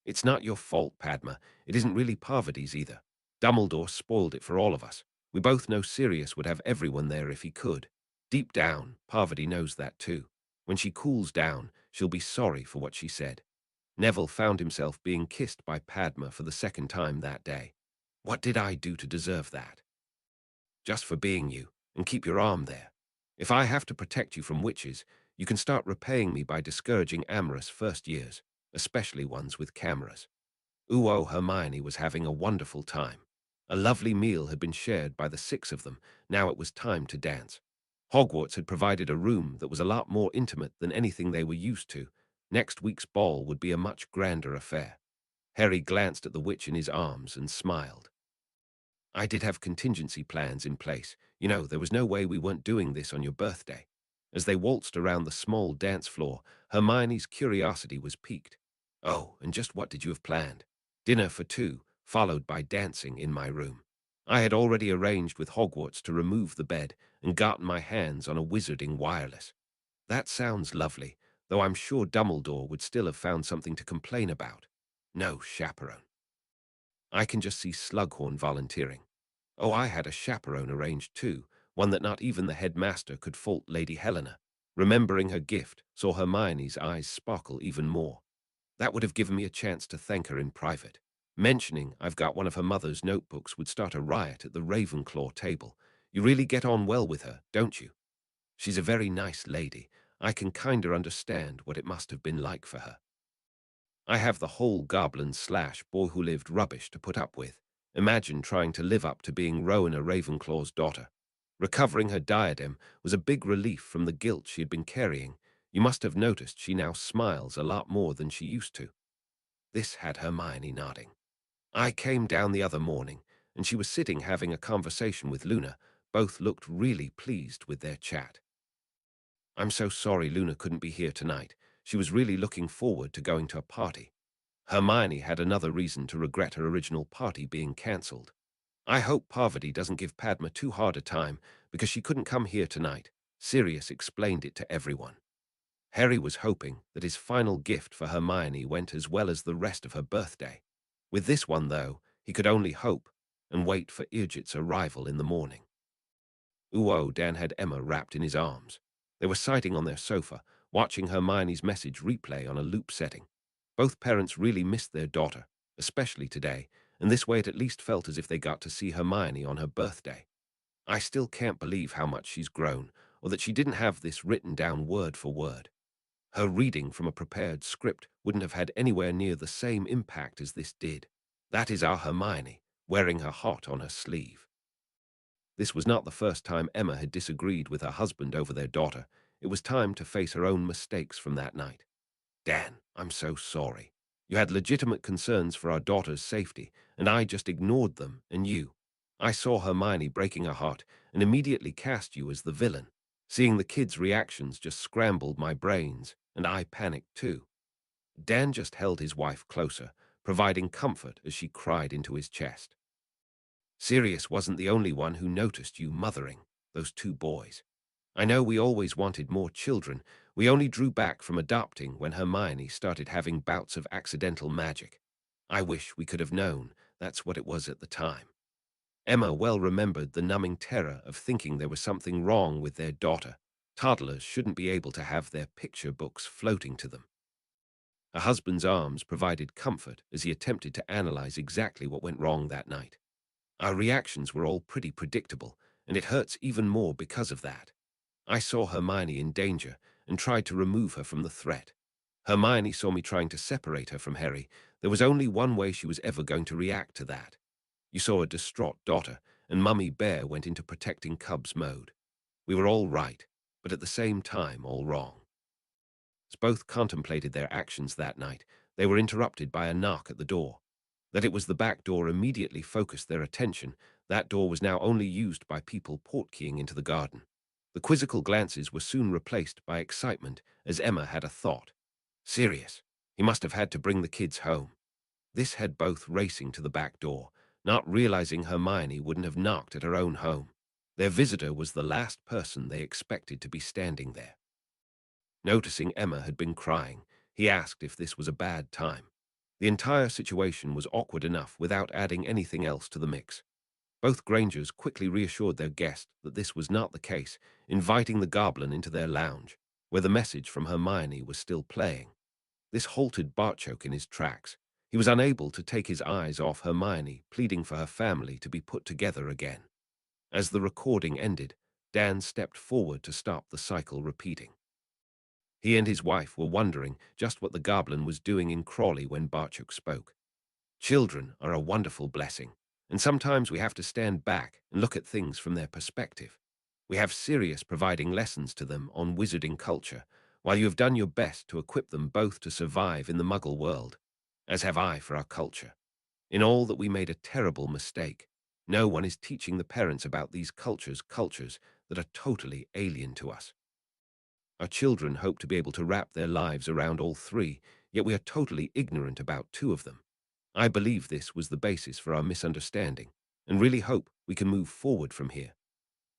"It's not your fault, Padma. It isn't really Parvati's either. Dumbledore spoiled it for all of us. We both know Sirius would have everyone there if he could. Deep down, Parvati knows that too. When she cools down, she'll be sorry for what she said." Neville found himself being kissed by Padma for the second time that day. "What did I do to deserve that?" "Just for being you, and keep your arm there. If I have to protect you from witches, you can start repaying me by discouraging amorous first years, especially ones with cameras." Hermione was having a wonderful time. A lovely meal had been shared by the six of them. Now it was time to dance. Hogwarts had provided a room that was a lot more intimate than anything they were used to. Next week's ball would be a much grander affair. Harry glanced at the witch in his arms and smiled. "I did have contingency plans in place. You know, there was no way we weren't doing this on your birthday." As they waltzed around the small dance floor, Hermione's curiosity was piqued. "Oh, and just what did you have planned?" "Dinner for two, followed by dancing in my room. I had already arranged with Hogwarts to remove the bed and gotten my hands on a wizarding wireless." "That sounds lovely, though I'm sure Dumbledore would still have found something to complain about." "No chaperone." I can just see Slughorn volunteering. "Oh, I had a chaperone arranged too, one that not even the headmaster could fault Lady Helena." Remembering her gift saw Hermione's eyes sparkle even more. "That would have given me a chance to thank her in private. Mentioning I've got one of her mother's notebooks would start a riot at the Ravenclaw table. You really get on well with her, don't you?" "She's a very nice lady. I can kinder understand what it must have been like for her." "I have the whole goblin/boy-who-lived rubbish to put up with. Imagine trying to live up to being Rowena Ravenclaw's daughter." Recovering her diadem was a big relief from the guilt she had been carrying. You must have noticed she now smiles a lot more than she used to. This had Hermione nodding. "I came down the other morning, and she was sitting having a conversation with Luna. Both looked really pleased with their chat." "I'm so sorry Luna couldn't be here tonight. She was really looking forward to going to a party." Hermione had another reason to regret her original party being cancelled. "I hope Parvati doesn't give Padma too hard a time because she couldn't come here tonight." Sirius explained it to everyone. Harry was hoping that his final gift for Hermione went as well as the rest of her birthday. With this one, though, he could only hope and wait for Irgit's arrival in the morning. Dan had Emma wrapped in his arms. They were sitting on their sofa, watching Hermione's message replay on a loop setting. Both parents really missed their daughter, especially today, and this way it at least felt as if they got to see Hermione on her birthday. I still can't believe how much she's grown, or that she didn't have this written down word for word. Her reading from a prepared script wouldn't have had anywhere near the same impact as this did. That is our Hermione, wearing her heart on her sleeve. This was not the first time Emma had disagreed with her husband over their daughter. It was time to face her own mistakes from that night. Dan, I'm so sorry. You had legitimate concerns for our daughter's safety, and I just ignored them, and you. I saw Hermione breaking her heart and immediately cast you as the villain. Seeing the kids' reactions just scrambled my brains, and I panicked too. Dan just held his wife closer, providing comfort as she cried into his chest. Sirius wasn't the only one who noticed you mothering those two boys. I know we always wanted more children. We only drew back from adopting when Hermione started having bouts of accidental magic. I wish we could have known that's what it was at the time. Emma well remembered the numbing terror of thinking there was something wrong with their daughter. Toddlers shouldn't be able to have their picture books floating to them. Her husband's arms provided comfort as he attempted to analyze exactly what went wrong that night. Our reactions were all pretty predictable, and it hurts even more because of that. I saw Hermione in danger and tried to remove her from the threat. Hermione saw me trying to separate her from Harry. There was only one way she was ever going to react to that. You saw a distraught daughter, and Mummy Bear went into protecting Cubs mode. We were all right, but at the same time all wrong. As both contemplated their actions that night, they were interrupted by a knock at the door. That it was the back door immediately focused their attention. That door was now only used by people portkeying into the garden. The quizzical glances were soon replaced by excitement as Emma had a thought. Sirius, he must have had to bring the kids home. This had both racing to the back door, not realizing Hermione wouldn't have knocked at her own home. Their visitor was the last person they expected to be standing there. Noticing Emma had been crying, he asked if this was a bad time. The entire situation was awkward enough without adding anything else to the mix. Both Grangers quickly reassured their guest that this was not the case, inviting the goblin into their lounge, where the message from Hermione was still playing. This halted Bartchoke in his tracks. He was unable to take his eyes off Hermione, pleading for her family to be put together again. As the recording ended, Dan stepped forward to stop the cycle repeating. He and his wife were wondering just what the goblin was doing in Crawley when Bartchoke spoke. Children are a wonderful blessing, and sometimes we have to stand back and look at things from their perspective. We have Sirius providing lessons to them on wizarding culture, while you have done your best to equip them both to survive in the Muggle world, as have I for our culture. In all that we made a terrible mistake. No one is teaching the parents about these cultures that are totally alien to us. Our children hope to be able to wrap their lives around all three, yet we are totally ignorant about two of them. I believe this was the basis for our misunderstanding, and really hope we can move forward from here.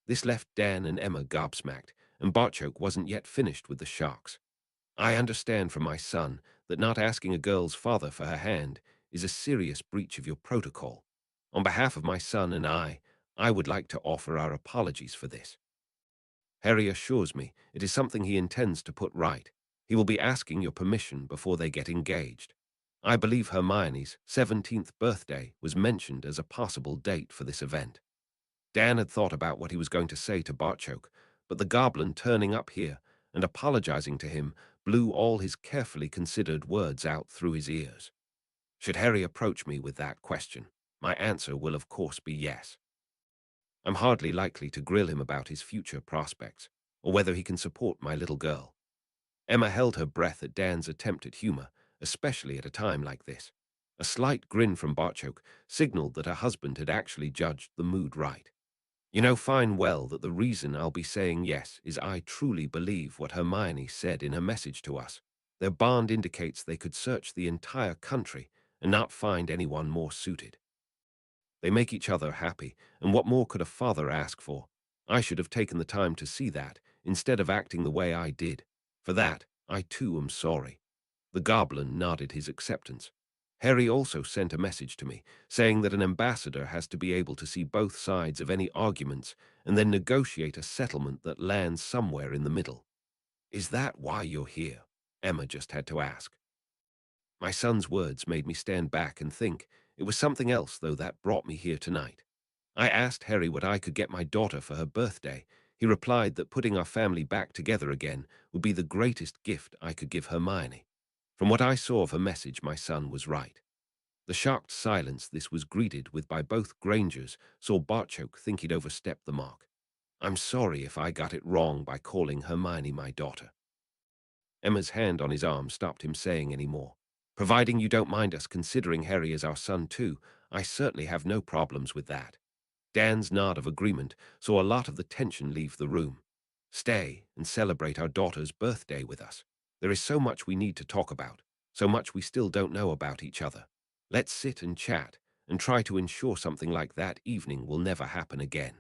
This left Dan and Emma gobsmacked, and Bartchoke wasn't yet finished with the sharks. I understand from my son that not asking a girl's father for her hand is a serious breach of your protocol. On behalf of my son and I would like to offer our apologies for this. Harry assures me it is something he intends to put right. He will be asking your permission before they get engaged. I believe Hermione's 17th birthday was mentioned as a possible date for this event. Dan had thought about what he was going to say to Bartchoke, but the goblin turning up here and apologizing to him blew all his carefully considered words out through his ears. Should Harry approach me with that question, my answer will of course be yes. I'm hardly likely to grill him about his future prospects, or whether he can support my little girl. Emma held her breath at Dan's attempt at humor, especially at a time like this. A slight grin from Bartchoke signaled that her husband had actually judged the mood right. You know fine well that the reason I'll be saying yes is I truly believe what Hermione said in her message to us. Their bond indicates they could search the entire country and not find anyone more suited. They make each other happy, and what more could a father ask for? I should have taken the time to see that, instead of acting the way I did. For that, I too am sorry. The goblin nodded his acceptance. Harry also sent a message to me, saying that an ambassador has to be able to see both sides of any arguments and then negotiate a settlement that lands somewhere in the middle. Is that why you're here? Emma just had to ask. My son's words made me stand back and think. It was something else, though, that brought me here tonight. I asked Harry what I could get my daughter for her birthday. He replied that putting our family back together again would be the greatest gift I could give Hermione. From what I saw of her message, my son was right. The shocked silence this was greeted with by both Grangers saw Barchoke think he'd overstepped the mark. I'm sorry if I got it wrong by calling Hermione my daughter. Emma's hand on his arm stopped him saying any more. Providing you don't mind us considering Harry as our son too, I certainly have no problems with that. Dan's nod of agreement saw a lot of the tension leave the room. Stay and celebrate our daughter's birthday with us. There is so much we need to talk about, so much we still don't know about each other. Let's sit and chat and try to ensure something like that evening will never happen again.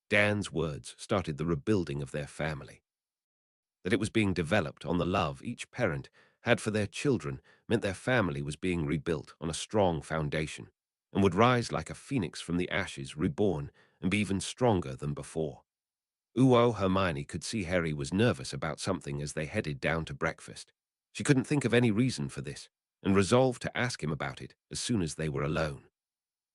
Dan's words started the rebuilding of their family. That it was being developed on the love each parent had for their children meant their family was being rebuilt on a strong foundation and would rise like a phoenix from the ashes, reborn, and be even stronger than before. Hermione could see Harry was nervous about something as they headed down to breakfast. She couldn't think of any reason for this, and resolved to ask him about it as soon as they were alone.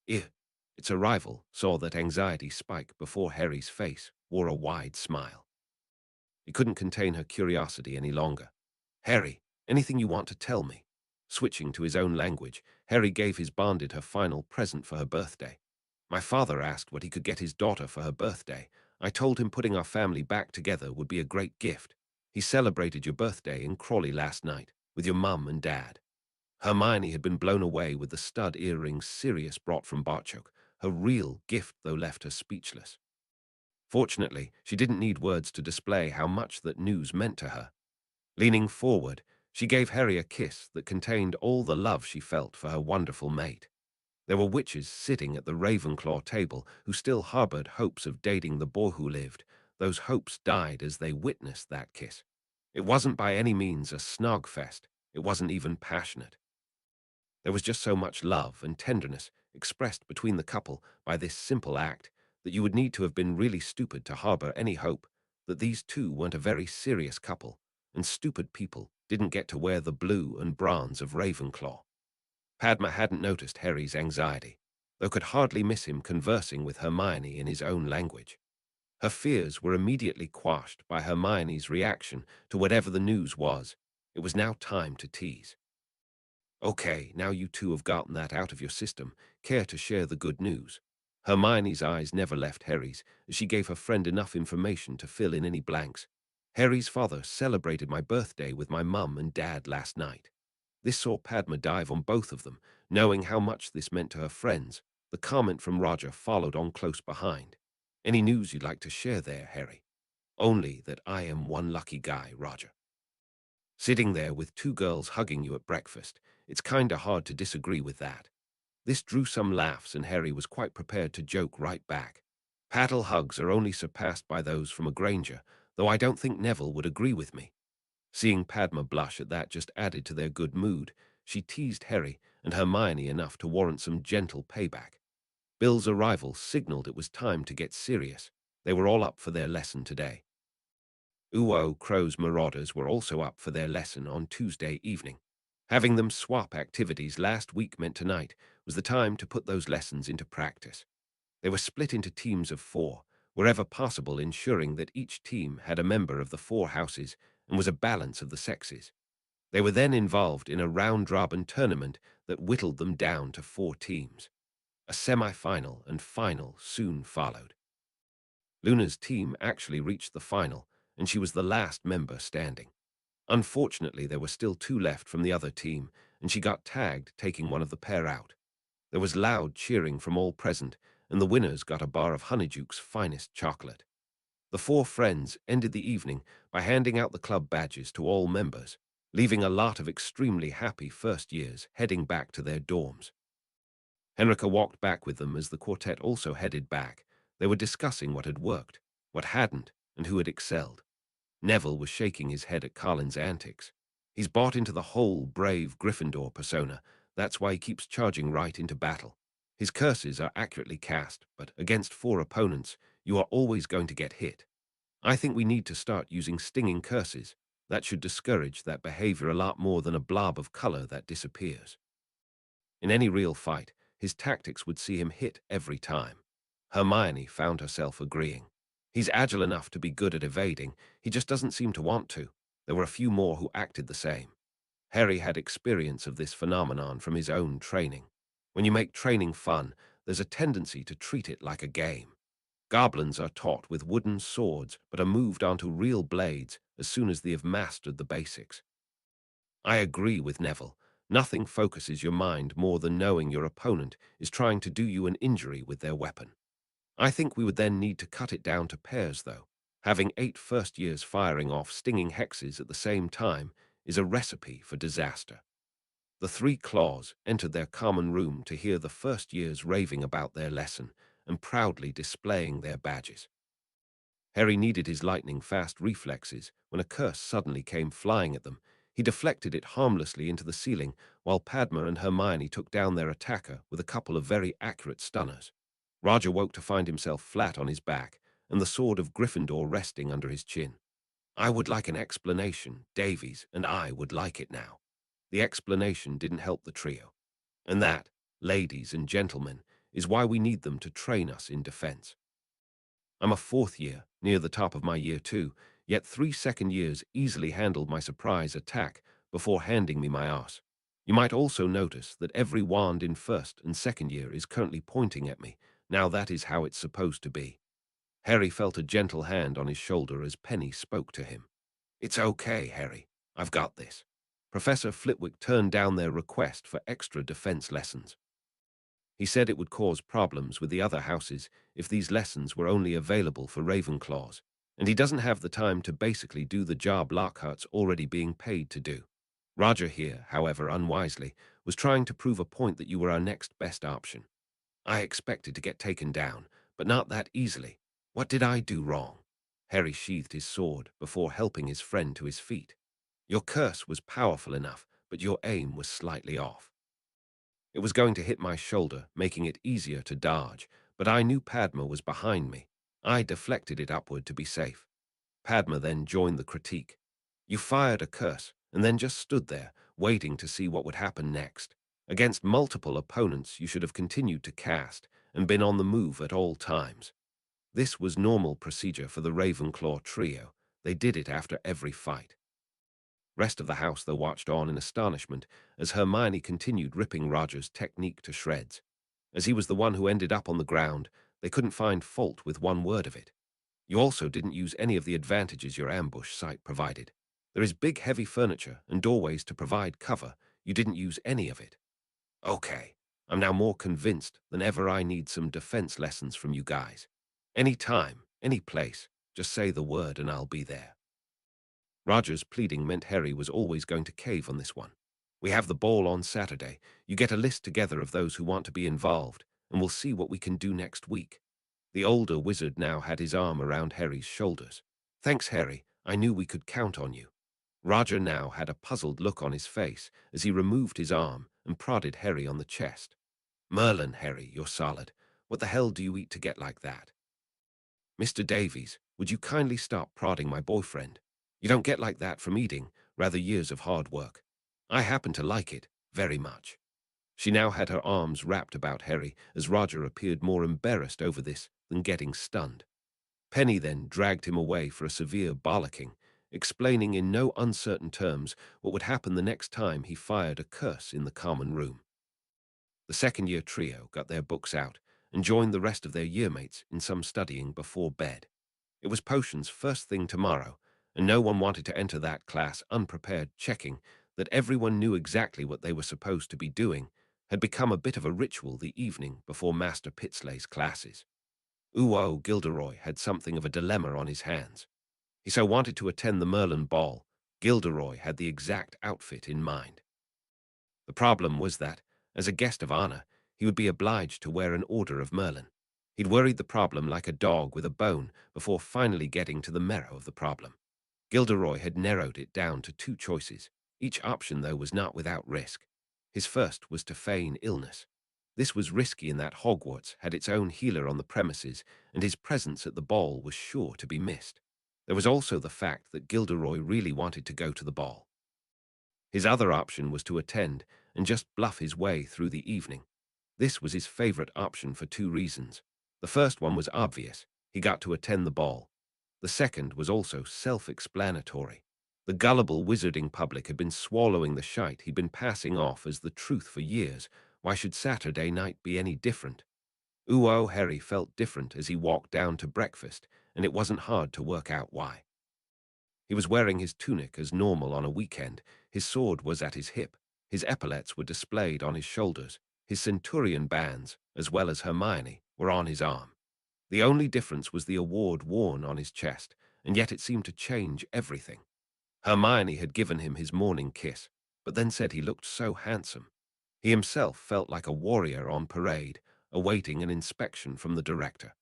Its arrival saw that anxiety spike before Harry's face wore a wide smile. He couldn't contain her curiosity any longer. Harry, anything you want to tell me? Switching to his own language, Harry gave his Bandit her final present for her birthday. My father asked what he could get his daughter for her birthday. I told him putting our family back together would be a great gift. He celebrated your birthday in Crawley last night with your mum and dad. Hermione had been blown away with the stud earrings Sirius brought from Barchoke. Her real gift, though, left her speechless. Fortunately, she didn't need words to display how much that news meant to her. Leaning forward, she gave Harry a kiss that contained all the love she felt for her wonderful mate. There were witches sitting at the Ravenclaw table who still harbored hopes of dating the boy who lived. Those hopes died as they witnessed that kiss. It wasn't by any means a snog fest. It wasn't even passionate. There was just so much love and tenderness expressed between the couple by this simple act that you would need to have been really stupid to harbor any hope that these two weren't a very serious couple, and stupid people didn't get to wear the blue and bronze of Ravenclaw. Padma hadn't noticed Harry's anxiety, though could hardly miss him conversing with Hermione in his own language. Her fears were immediately quashed by Hermione's reaction to whatever the news was. It was now time to tease. Okay, now you two have gotten that out of your system, care to share the good news? Hermione's eyes never left Harry's as she gave her friend enough information to fill in any blanks. Harry's father celebrated my birthday with my mum and dad last night. This saw Padma dive on both of them, knowing how much this meant to her friends. The comment from Roger followed on close behind. Any news you'd like to share there, Harry? Only that I am one lucky guy, Roger. Sitting there with two girls hugging you at breakfast, it's kinda hard to disagree with that. This drew some laughs and Harry was quite prepared to joke right back. Paddle hugs are only surpassed by those from a Granger, though I don't think Neville would agree with me. Seeing Padma blush at that just added to their good mood. She teased Harry and Hermione enough to warrant some gentle payback. Bill's arrival signaled it was time to get serious. They were all up for their lesson today. Crow's Marauders were also up for their lesson on Tuesday evening. Having them swap activities last week meant tonight was the time to put those lessons into practice. They were split into teams of 4, wherever possible, ensuring that each team had a member of the 4 houses and was a balance of the sexes. They were then involved in a round-robin tournament that whittled them down to 4 teams. A semi-final and final soon followed. Luna's team actually reached the final, and she was the last member standing. Unfortunately, there were still 2 left from the other team, and she got tagged, taking one of the pair out. There was loud cheering from all present, and the winners got a bar of Honeyduke's finest chocolate. The 4 friends ended the evening by handing out the club badges to all members, leaving a lot of extremely happy first years heading back to their dorms. Henrika walked back with them as the quartet also headed back. They were discussing what had worked, what hadn't, and who had excelled. Neville was shaking his head at Carlin's antics. He's bought into the whole brave Gryffindor persona. That's why he keeps charging right into battle. His curses are accurately cast, but against 4 opponents, you are always going to get hit. I think we need to start using stinging curses. That should discourage that behavior a lot more than a blob of color that disappears. In any real fight, his tactics would see him hit every time. Hermione found herself agreeing. He's agile enough to be good at evading, he just doesn't seem to want to. There were a few more who acted the same. Harry had experience of this phenomenon from his own training. When you make training fun, there's a tendency to treat it like a game. Goblins are taught with wooden swords, but are moved onto real blades as soon as they have mastered the basics. I agree with Neville. Nothing focuses your mind more than knowing your opponent is trying to do you an injury with their weapon. I think we would then need to cut it down to pairs, though. Having 8 first years firing off stinging hexes at the same time is a recipe for disaster. The 3 claws entered their common room to hear the first years raving about their lesson and proudly displaying their badges. Harry needed his lightning-fast reflexes when a curse suddenly came flying at them. He deflected it harmlessly into the ceiling, while Padma and Hermione took down their attacker with a couple of very accurate stunners. Roger woke to find himself flat on his back, and the sword of Gryffindor resting under his chin. I would like an explanation, Davies, and I would like it now. The explanation didn't help the trio. And that, ladies and gentlemen, is why we need them to train us in defense. I'm a 4th year, near the top of my year 2, yet 3 second years easily handled my surprise attack before handing me my arse. You might also notice that every wand in 1st and 2nd year is currently pointing at me. Now that is how it's supposed to be. Harry felt a gentle hand on his shoulder as Penny spoke to him. It's okay, Harry. I've got this. Professor Flitwick turned down their request for extra defense lessons. He said it would cause problems with the other houses if these lessons were only available for Ravenclaws, and he doesn't have the time to basically do the job Lockhart's already being paid to do. Roger here, however unwisely, was trying to prove a point that you were our next best option. I expected to get taken down, but not that easily. What did I do wrong? Harry sheathed his sword before helping his friend to his feet. Your curse was powerful enough, but your aim was slightly off. It was going to hit my shoulder, making it easier to dodge, but I knew Padma was behind me. I deflected it upward to be safe. Padma then joined the critique. You fired a curse, and then just stood there, waiting to see what would happen next. Against multiple opponents, you should have continued to cast and been on the move at all times. This was normal procedure for the Ravenclaw trio. They did it after every fight. Rest of the house, though, watched on in astonishment as Hermione continued ripping Roger's technique to shreds. As he was the one who ended up on the ground, they couldn't find fault with one word of it. You also didn't use any of the advantages your ambush site provided. There is big heavy furniture and doorways to provide cover. You didn't use any of it. Okay, I'm now more convinced than ever I need some defense lessons from you guys. Any time, any place, just say the word and I'll be there. Roger's pleading meant Harry was always going to cave on this one. We have the ball on Saturday. You get a list together of those who want to be involved, and we'll see what we can do next week. The older wizard now had his arm around Harry's shoulders. Thanks, Harry. I knew we could count on you. Roger now had a puzzled look on his face as he removed his arm and prodded Harry on the chest. Merlin, Harry, you're solid. What the hell do you eat to get like that? Mr. Davies, would you kindly stop prodding my boyfriend? You don't get like that from eating, rather years of hard work. I happen to like it, very much. She now had her arms wrapped about Harry as Roger appeared more embarrassed over this than getting stunned. Penny then dragged him away for a severe bollocking, explaining in no uncertain terms what would happen the next time he fired a curse in the common room. The second-year trio got their books out and joined the rest of their yearmates in some studying before bed. It was potions first thing tomorrow, and no one wanted to enter that class unprepared. Checking that everyone knew exactly what they were supposed to be doing had become a bit of a ritual the evening before Master Pitsley's classes. Uo Gilderoy had something of a dilemma on his hands. He so wanted to attend the Merlin ball. Gilderoy had the exact outfit in mind. The problem was that, as a guest of honor, he would be obliged to wear an Order of Merlin. He'd worried the problem like a dog with a bone before finally getting to the marrow of the problem. Gilderoy had narrowed it down to 2 choices. Each option, though, was not without risk. His first was to feign illness. This was risky in that Hogwarts had its own healer on the premises, and his presence at the ball was sure to be missed. There was also the fact that Gilderoy really wanted to go to the ball. His other option was to attend and just bluff his way through the evening. This was his favorite option for two reasons. The first one was obvious. He got to attend the ball. The second was also self-explanatory. The gullible wizarding public had been swallowing the shite he'd been passing off as the truth for years. Why should Saturday night be any different? Harry felt different as he walked down to breakfast, and it wasn't hard to work out why. He was wearing his tunic as normal on a weekend, his sword was at his hip, his epaulets were displayed on his shoulders, his centurion bands, as well as Hermione, were on his arm. The only difference was the award worn on his chest, and yet it seemed to change everything. Hermione had given him his morning kiss, but then said he looked so handsome. He himself felt like a warrior on parade, awaiting an inspection from the director.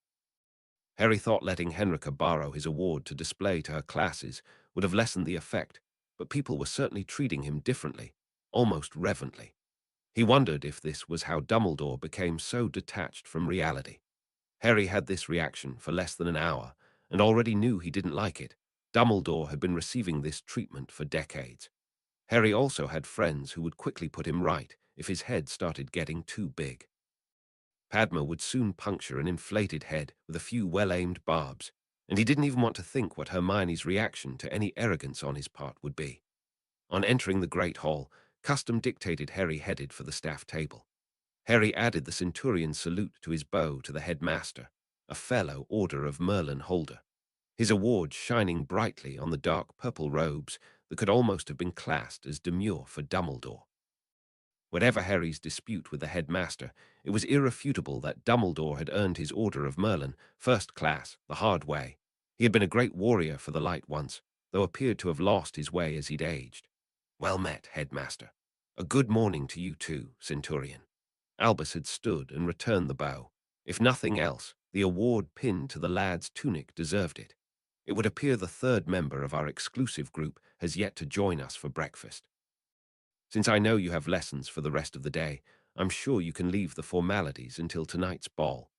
Harry thought letting Henrika borrow his award to display to her classes would have lessened the effect, but people were certainly treating him differently, almost reverently. He wondered if this was how Dumbledore became so detached from reality. Harry had this reaction for less than an hour, and already knew he didn't like it. Dumbledore had been receiving this treatment for decades. Harry also had friends who would quickly put him right if his head started getting too big. Padma would soon puncture an inflated head with a few well-aimed barbs, and he didn't even want to think what Hermione's reaction to any arrogance on his part would be. On entering the Great Hall, custom dictated Harry headed for the staff table. Harry added the centurion's salute to his bow to the headmaster, a fellow Order of Merlin holder, his award shining brightly on the dark purple robes that could almost have been classed as demure for Dumbledore. Whatever Harry's dispute with the headmaster, it was irrefutable that Dumbledore had earned his Order of Merlin, first class, the hard way. He had been a great warrior for the light once, though appeared to have lost his way as he'd aged. Well met, headmaster. A good morning to you too, centurion. Albus had stood and returned the bow. If nothing else, the award pinned to the lad's tunic deserved it. It would appear the third member of our exclusive group has yet to join us for breakfast. Since I know you have lessons for the rest of the day, I'm sure you can leave the formalities until tonight's ball.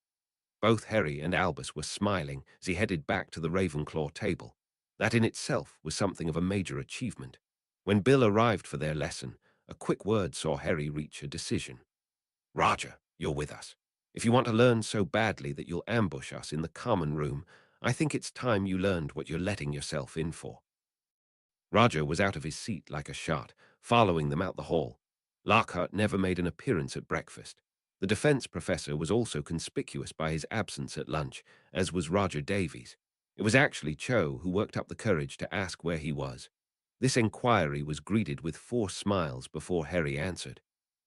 Both Harry and Albus were smiling as he headed back to the Ravenclaw table. That in itself was something of a major achievement. When Bill arrived for their lesson, a quick word saw Harry reach a decision. Roger, you're with us. If you want to learn so badly that you'll ambush us in the common room, I think it's time you learned what you're letting yourself in for. Roger was out of his seat like a shot, following them out the hall. Lockhart never made an appearance at breakfast. The defense professor was also conspicuous by his absence at lunch, as was Roger Davies. It was actually Cho who worked up the courage to ask where he was. This inquiry was greeted with forced smiles before Harry answered.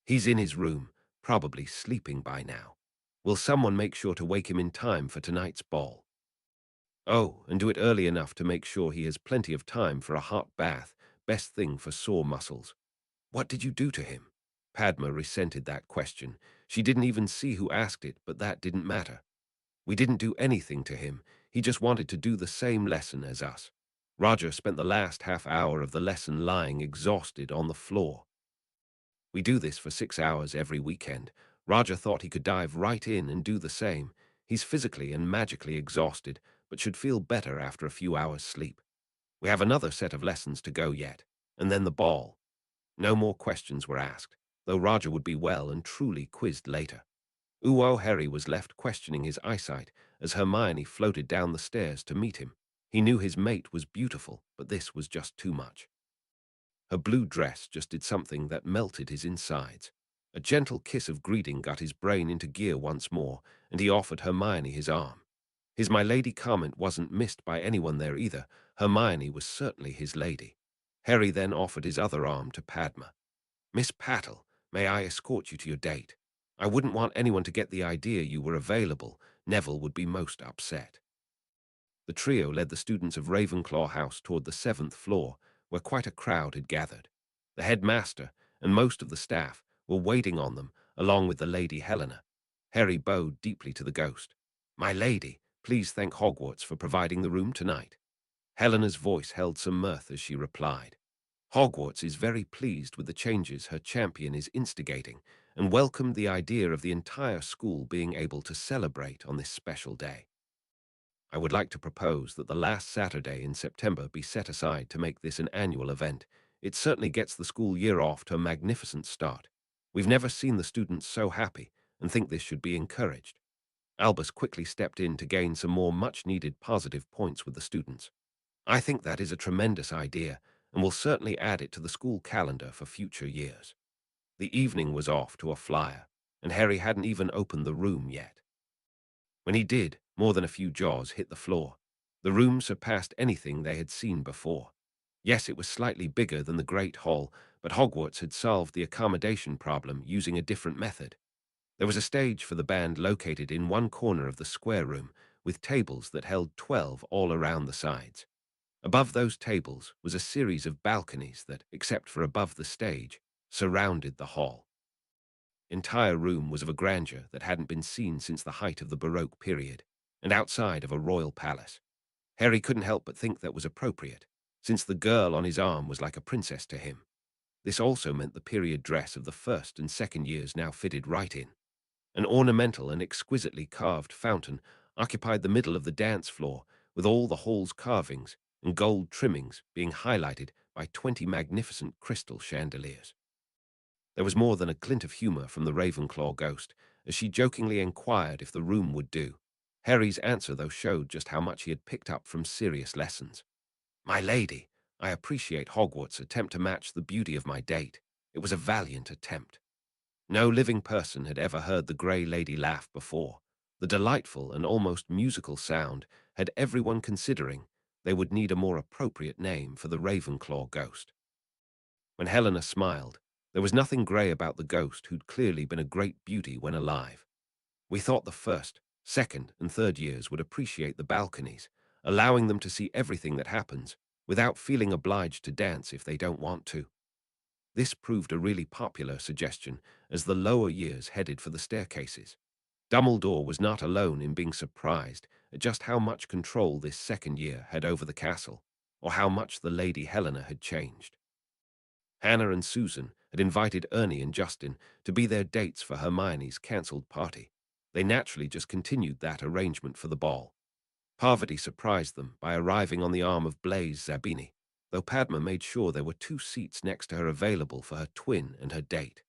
He's in his room, probably sleeping by now. Will someone make sure to wake him in time for tonight's ball? Oh, and do it early enough to make sure he has plenty of time for a hot bath, best thing for sore muscles. What did you do to him? Padma resented that question. She didn't even see who asked it, but that didn't matter. We didn't do anything to him. He just wanted to do the same lesson as us. Roger spent the last half hour of the lesson lying exhausted on the floor. We do this for 6 hours every weekend. Roger thought he could dive right in and do the same. He's physically and magically exhausted, but should feel better after a few hours' sleep. We have another set of lessons to go yet, and then the ball. No more questions were asked, though Roger would be well and truly quizzed later. Harry was left questioning his eyesight as Hermione floated down the stairs to meet him. He knew his mate was beautiful, but this was just too much. Her blue dress just did something that melted his insides. A gentle kiss of greeting got his brain into gear once more, and he offered Hermione his arm. His my lady comment wasn't missed by anyone there either. Hermione was certainly his lady. Harry then offered his other arm to Padma. Miss Pattle, may I escort you to your date? I wouldn't want anyone to get the idea you were available. Neville would be most upset. The trio led the students of Ravenclaw House toward the 7th floor, where quite a crowd had gathered. The headmaster and most of the staff were waiting on them, along with the Lady Helena. Harry bowed deeply to the ghost. My lady, please thank Hogwarts for providing the room tonight. Helena's voice held some mirth as she replied. Hogwarts is very pleased with the changes her champion is instigating and welcomed the idea of the entire school being able to celebrate on this special day. I would like to propose that the last Saturday in September be set aside to make this an annual event. It certainly gets the school year off to a magnificent start. We've never seen the students so happy and think this should be encouraged. Albus quickly stepped in to gain some more much-needed positive points with the students. I think that is a tremendous idea and will certainly add it to the school calendar for future years. The evening was off to a flyer, and Harry hadn't even opened the room yet. When he did, more than a few jaws hit the floor. The room surpassed anything they had seen before. Yes, it was slightly bigger than the Great Hall, but Hogwarts had solved the accommodation problem using a different method. There was a stage for the band located in one corner of the square room, with tables that held 12 all around the sides. Above those tables was a series of balconies that, except for above the stage, surrounded the hall. The entire room was of a grandeur that hadn't been seen since the height of the Baroque period, and outside of a royal palace. Harry couldn't help but think that was appropriate, since the girl on his arm was like a princess to him. This also meant the period dress of the first and second years now fitted right in. An ornamental and exquisitely carved fountain occupied the middle of the dance floor, with all the hall's carvings and gold trimmings being highlighted by 20 magnificent crystal chandeliers. There was more than a glint of humor from the Ravenclaw ghost, as she jokingly inquired if the room would do. Harry's answer, though, showed just how much he had picked up from serious lessons. "My lady, I appreciate Hogwarts' attempt to match the beauty of my date. It was a valiant attempt." No living person had ever heard the Grey Lady laugh before. The delightful and almost musical sound had everyone considering they would need a more appropriate name for the Ravenclaw ghost. When Helena smiled, there was nothing grey about the ghost who'd clearly been a great beauty when alive. We thought the first, second, and third years would appreciate the balconies, allowing them to see everything that happens, without feeling obliged to dance if they don't want to. This proved a really popular suggestion as the lower years headed for the staircases. Dumbledore was not alone in being surprised at just how much control this second year had over the castle, or how much the Lady Helena had changed. Hannah and Susan had invited Ernie and Justin to be their dates for Hermione's cancelled party. They naturally just continued that arrangement for the ball. Parvati surprised them by arriving on the arm of Blaise Zabini, though Padma made sure there were 2 seats next to her available for her twin and her date.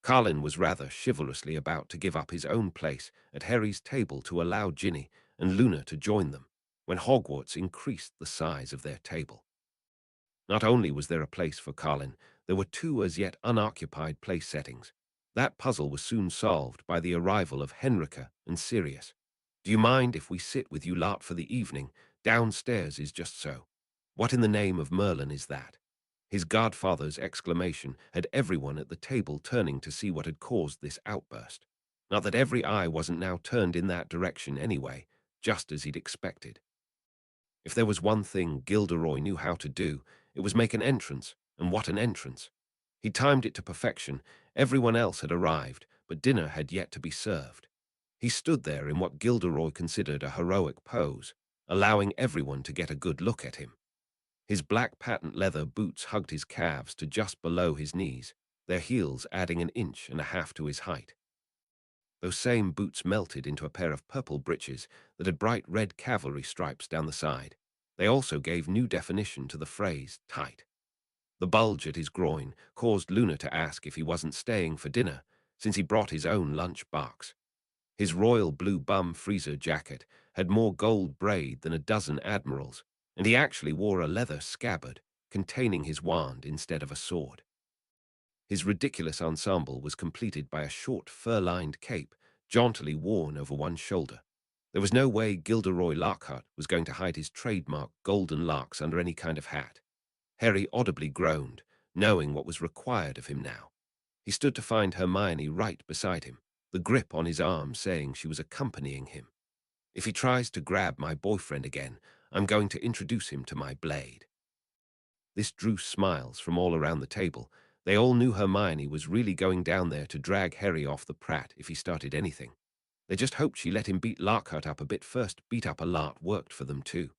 Carlin was rather chivalrously about to give up his own place at Harry's table to allow Ginny and Luna to join them, when Hogwarts increased the size of their table. Not only was there a place for Carlin, there were 2 as yet unoccupied place settings. That puzzle was soon solved by the arrival of Henrika and Sirius. "Do you mind if we sit with you lot for the evening? Downstairs is just so." "What in the name of Merlin is that?" His godfather's exclamation had everyone at the table turning to see what had caused this outburst. Not that every eye wasn't now turned in that direction anyway, just as he'd expected. If there was one thing Gilderoy knew how to do, it was make an entrance, and what an entrance. He timed it to perfection. Everyone else had arrived, but dinner had yet to be served. He stood there in what Gilderoy considered a heroic pose, allowing everyone to get a good look at him. His black patent leather boots hugged his calves to just below his knees, their heels adding an inch and a half to his height. Those same boots melted into a pair of purple breeches that had bright red cavalry stripes down the side. They also gave new definition to the phrase, tight. The bulge at his groin caused Luna to ask if he wasn't staying for dinner, since he brought his own lunch box. His royal blue bum freezer jacket had more gold braid than a dozen admirals, and he actually wore a leather scabbard containing his wand instead of a sword. His ridiculous ensemble was completed by a short fur-lined cape, jauntily worn over one shoulder. There was no way Gilderoy Lockhart was going to hide his trademark golden locks under any kind of hat. Harry audibly groaned, knowing what was required of him now. He stood to find Hermione right beside him, the grip on his arm saying she was accompanying him. "If he tries to grab my boyfriend again, I'm going to introduce him to my blade." This drew smiles from all around the table. They all knew Hermione was really going down there to drag Harry off the prat if he started anything. They just hoped she let him beat Lockhart up a bit first. Beat up a lot worked for them too.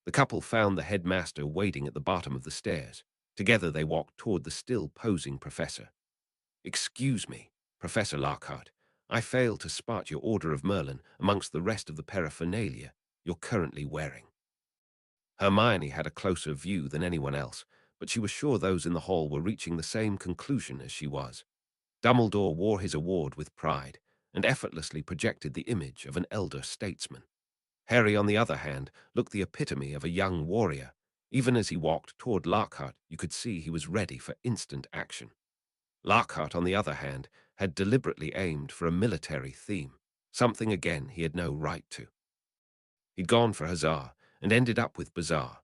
The couple found the headmaster waiting at the bottom of the stairs. Together they walked toward the still posing professor. "Excuse me, Professor Lockhart. I failed to spot your Order of Merlin amongst the rest of the paraphernalia. you're currently wearing. Hermione had a closer view than anyone else, but she was sure those in the hall were reaching the same conclusion as she was. Dumbledore wore his award with pride and effortlessly projected the image of an elder statesman. Harry, on the other hand, looked the epitome of a young warrior. Even as he walked toward Lockhart, you could see he was ready for instant action. Lockhart, on the other hand, had deliberately aimed for a military theme, something again he had no right to. He'd gone for Huzzah and ended up with Bazaar.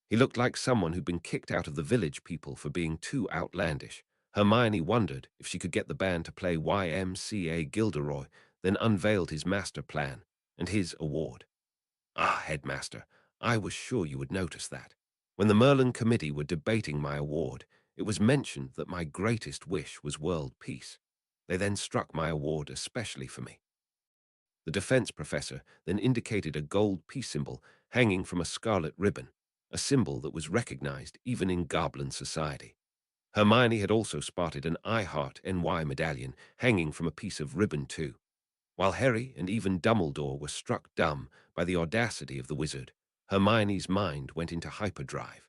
He looked like someone who'd been kicked out of the Village People for being too outlandish. Hermione wondered if she could get the band to play YMCA Gilderoy, then unveiled his master plan and his award. Ah, Headmaster, I was sure you would notice that. When the Merlin Committee were debating my award, it was mentioned that my greatest wish was world peace. They then struck my award especially for me. The defense professor then indicated a gold peace symbol hanging from a scarlet ribbon, a symbol that was recognized even in Goblin society. Hermione had also spotted an I Heart NY medallion hanging from a piece of ribbon too. While Harry and even Dumbledore were struck dumb by the audacity of the wizard, Hermione's mind went into hyperdrive.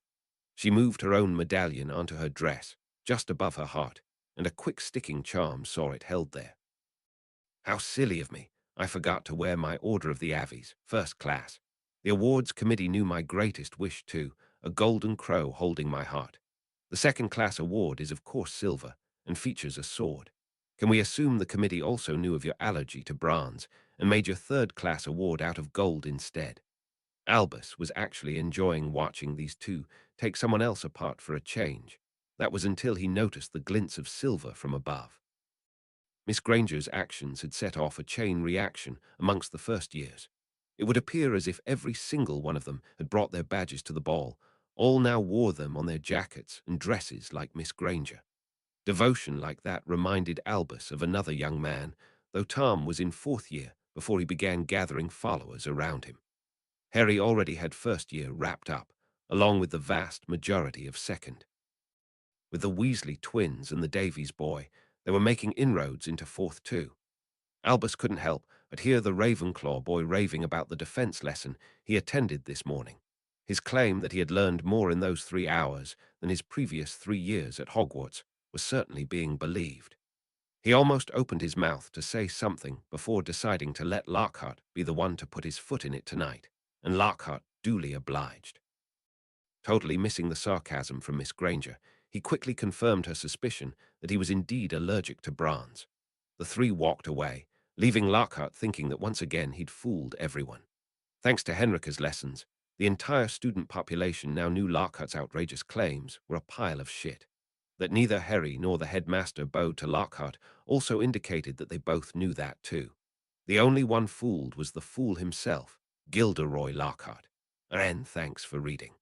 She moved her own medallion onto her dress, just above her heart, and a quick sticking charm saw it held there. How silly of me. I forgot to wear my Order of the Avies, first class. The awards committee knew my greatest wish too, a golden crow holding my heart. The second class award is of course silver and features a sword. Can we assume the committee also knew of your allergy to bronze and made your third class award out of gold instead? Albus was actually enjoying watching these two take someone else apart for a change. That was until he noticed the glints of silver from above. Miss Granger's actions had set off a chain reaction amongst the first years. It would appear as if every single one of them had brought their badges to the ball. All now wore them on their jackets and dresses like Miss Granger. Devotion like that reminded Albus of another young man, though Tom was in fourth year before he began gathering followers around him. Harry already had first year wrapped up, along with the vast majority of second. With the Weasley twins and the Davies boy, they were making inroads into fourth too. Albus couldn't help but hear the Ravenclaw boy raving about the defense lesson he attended this morning. His claim that he had learned more in those 3 hours than his previous 3 years at Hogwarts was certainly being believed. He almost opened his mouth to say something before deciding to let Lockhart be the one to put his foot in it tonight, and Lockhart duly obliged. Totally missing the sarcasm from Miss Granger, he quickly confirmed her suspicion that he was indeed allergic to bronze. The three walked away, leaving Lockhart thinking that once again he'd fooled everyone. Thanks to Henrika's lessons, the entire student population now knew Lockhart's outrageous claims were a pile of shit. That neither Harry nor the headmaster bowed to Lockhart also indicated that they both knew that too. The only one fooled was the fool himself, Gilderoy Lockhart. And thanks for reading.